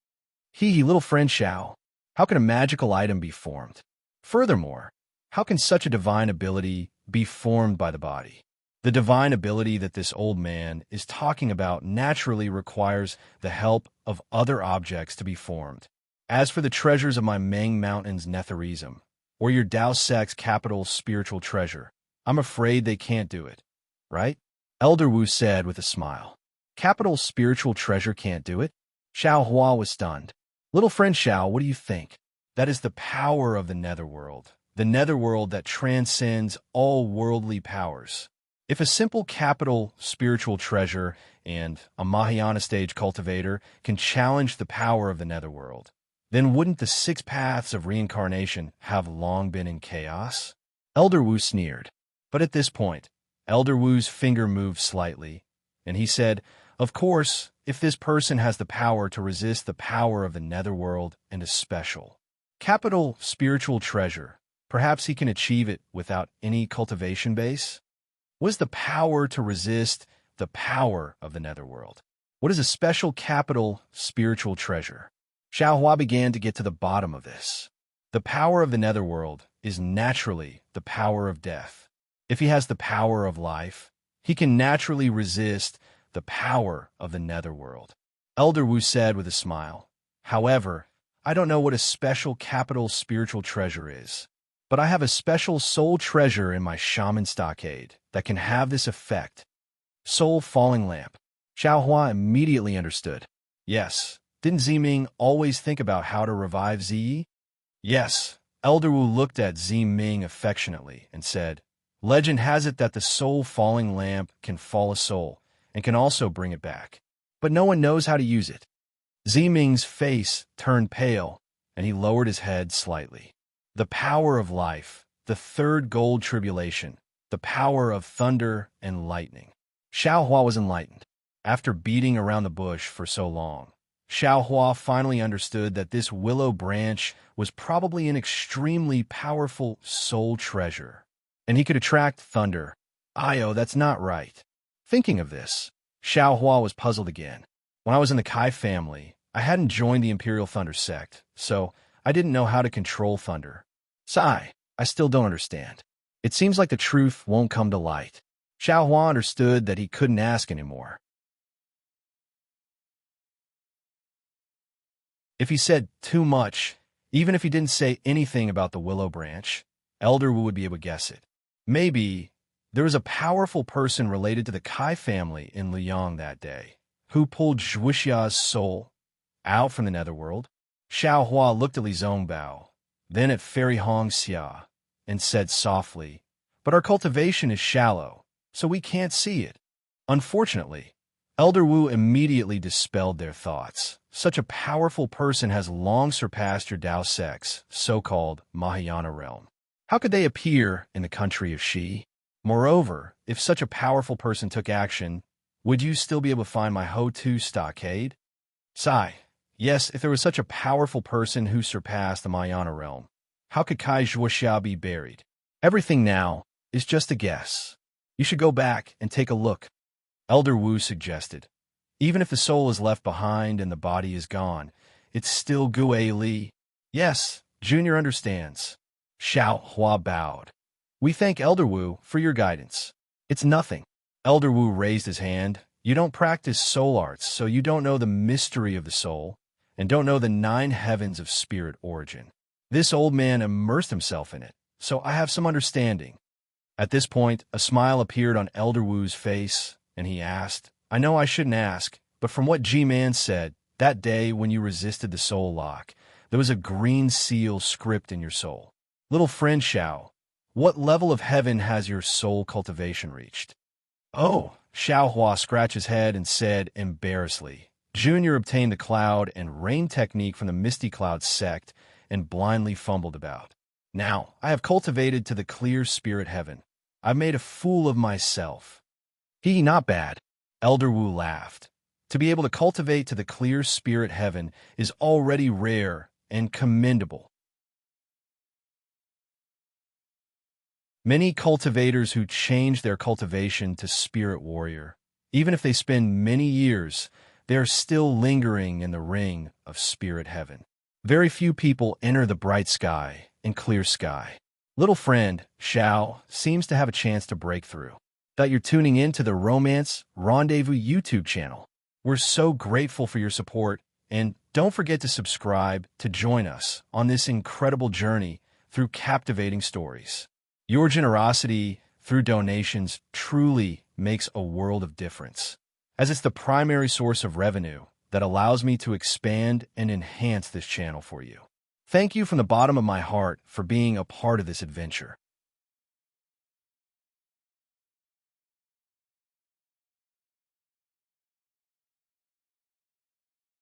Little friend Xiao, how can a magical item be formed? Furthermore, how can such a divine ability be formed by the body? The divine ability that this old man is talking about naturally requires the help of other objects to be formed. As for the treasures of my Meng Mountain's netherism, or your Dao sect's capital spiritual treasure, I'm afraid they can't do it, right? Elder Wu said with a smile. Capital spiritual treasure can't do it? Xiao Hua was stunned. Little friend Xiao, what do you think? That is the power of the netherworld. The netherworld that transcends all worldly powers. If a simple capital spiritual treasure and a Mahayana stage cultivator can challenge the power of the netherworld, then wouldn't the 6 paths of reincarnation have long been in chaos? Elder Wu sneered. But at this point, Elder Wu's finger moved slightly, and he said, of course, if this person has the power to resist the power of the netherworld and a special capital spiritual treasure, perhaps he can achieve it without any cultivation base? What is the power to resist the power of the netherworld? What is a special capital spiritual treasure? Xiao Hua began to get to the bottom of this. The power of the netherworld is naturally the power of death. If he has the power of life, he can naturally resist the power of the netherworld. Elder Wu said with a smile. However, I don't know what a special capital spiritual treasure is, but I have a special soul treasure in my shaman stockade that can have this effect. Soul falling lamp. Xiao Hua immediately understood. Yes, didn't Ziming always think about how to revive Ziyi? Yes. Elder Wu looked at Ziming affectionately and said, legend has it that the soul falling lamp can fall a soul and can also bring it back, but no one knows how to use it. Ziming's face turned pale, and he lowered his head slightly. The power of life, the third gold tribulation, the power of thunder and lightning. Xiao Hua was enlightened. After beating around the bush for so long, Xiao Hua finally understood that this willow branch was probably an extremely powerful soul treasure, and he could attract thunder. Io, that's not right. Thinking of this, Xiao Hua was puzzled again. When I was in the Kai family, I hadn't joined the Imperial Thunder sect, so I didn't know how to control thunder. Sigh, I still don't understand. It seems like the truth won't come to light. Xiao Hua understood that he couldn't ask anymore. If he said too much, even if he didn't say anything about the willow branch, Elder Wu would be able to guess it. Maybe there was a powerful person related to the Kai family in Liang that day, who pulled Zhuxia's soul out from the netherworld. Xiao Hua looked at Li Zongbao, then at Fairy Hong Xia, and said softly, but our cultivation is shallow, so we can't see it. Unfortunately, Elder Wu immediately dispelled their thoughts. Such a powerful person has long surpassed your Dao sect's so-called Mahayana realm. How could they appear in the country of Shi? Moreover, if such a powerful person took action, would you still be able to find my Ho-Tu stockade? Sigh. Yes, if there was such a powerful person who surpassed the Mahayana realm, how could Kai Zhuoxia be buried? Everything now is just a guess. You should go back and take a look. Elder Wu suggested. Even if the soul is left behind and the body is gone, it's still Gue Li. Yes, Junior understands. Xiao Hua bowed. We thank Elder Wu for your guidance. It's nothing. Elder Wu raised his hand. You don't practice soul arts, so you don't know the mystery of the soul, and don't know the 9 heavens of spirit origin. This old man immersed himself in it, so I have some understanding. At this point, a smile appeared on Elder Wu's face, and he asked, I know I shouldn't ask, but from what G-Man said, that day when you resisted the soul lock, there was a green seal script in your soul. Little friend Xiao, what level of heaven has your soul cultivation reached? Oh, Xiao Hua scratched his head and said embarrassedly, Junior obtained the cloud and rain technique from the Misty Cloud sect and blindly fumbled about. Now, I have cultivated to the clear spirit heaven. I've made a fool of myself. Not bad. Elder Wu laughed. To be able to cultivate to the clear spirit heaven is already rare and commendable. Many cultivators who change their cultivation to spirit warrior, even if they spend many years, they are still lingering in the ring of spirit heaven. Very few people enter the bright sky and clear sky. Little friend, Xiao, seems to have a chance to break through. That you're tuning in to the Romance Rendezvous YouTube channel. We're so grateful for your support, and don't forget to subscribe to join us on this incredible journey through captivating stories. Your generosity, through donations truly makes a world of difference, as it's the primary source of revenue that allows me to expand and enhance this channel for you. Thank you from the bottom of my heart for being a part of this adventure.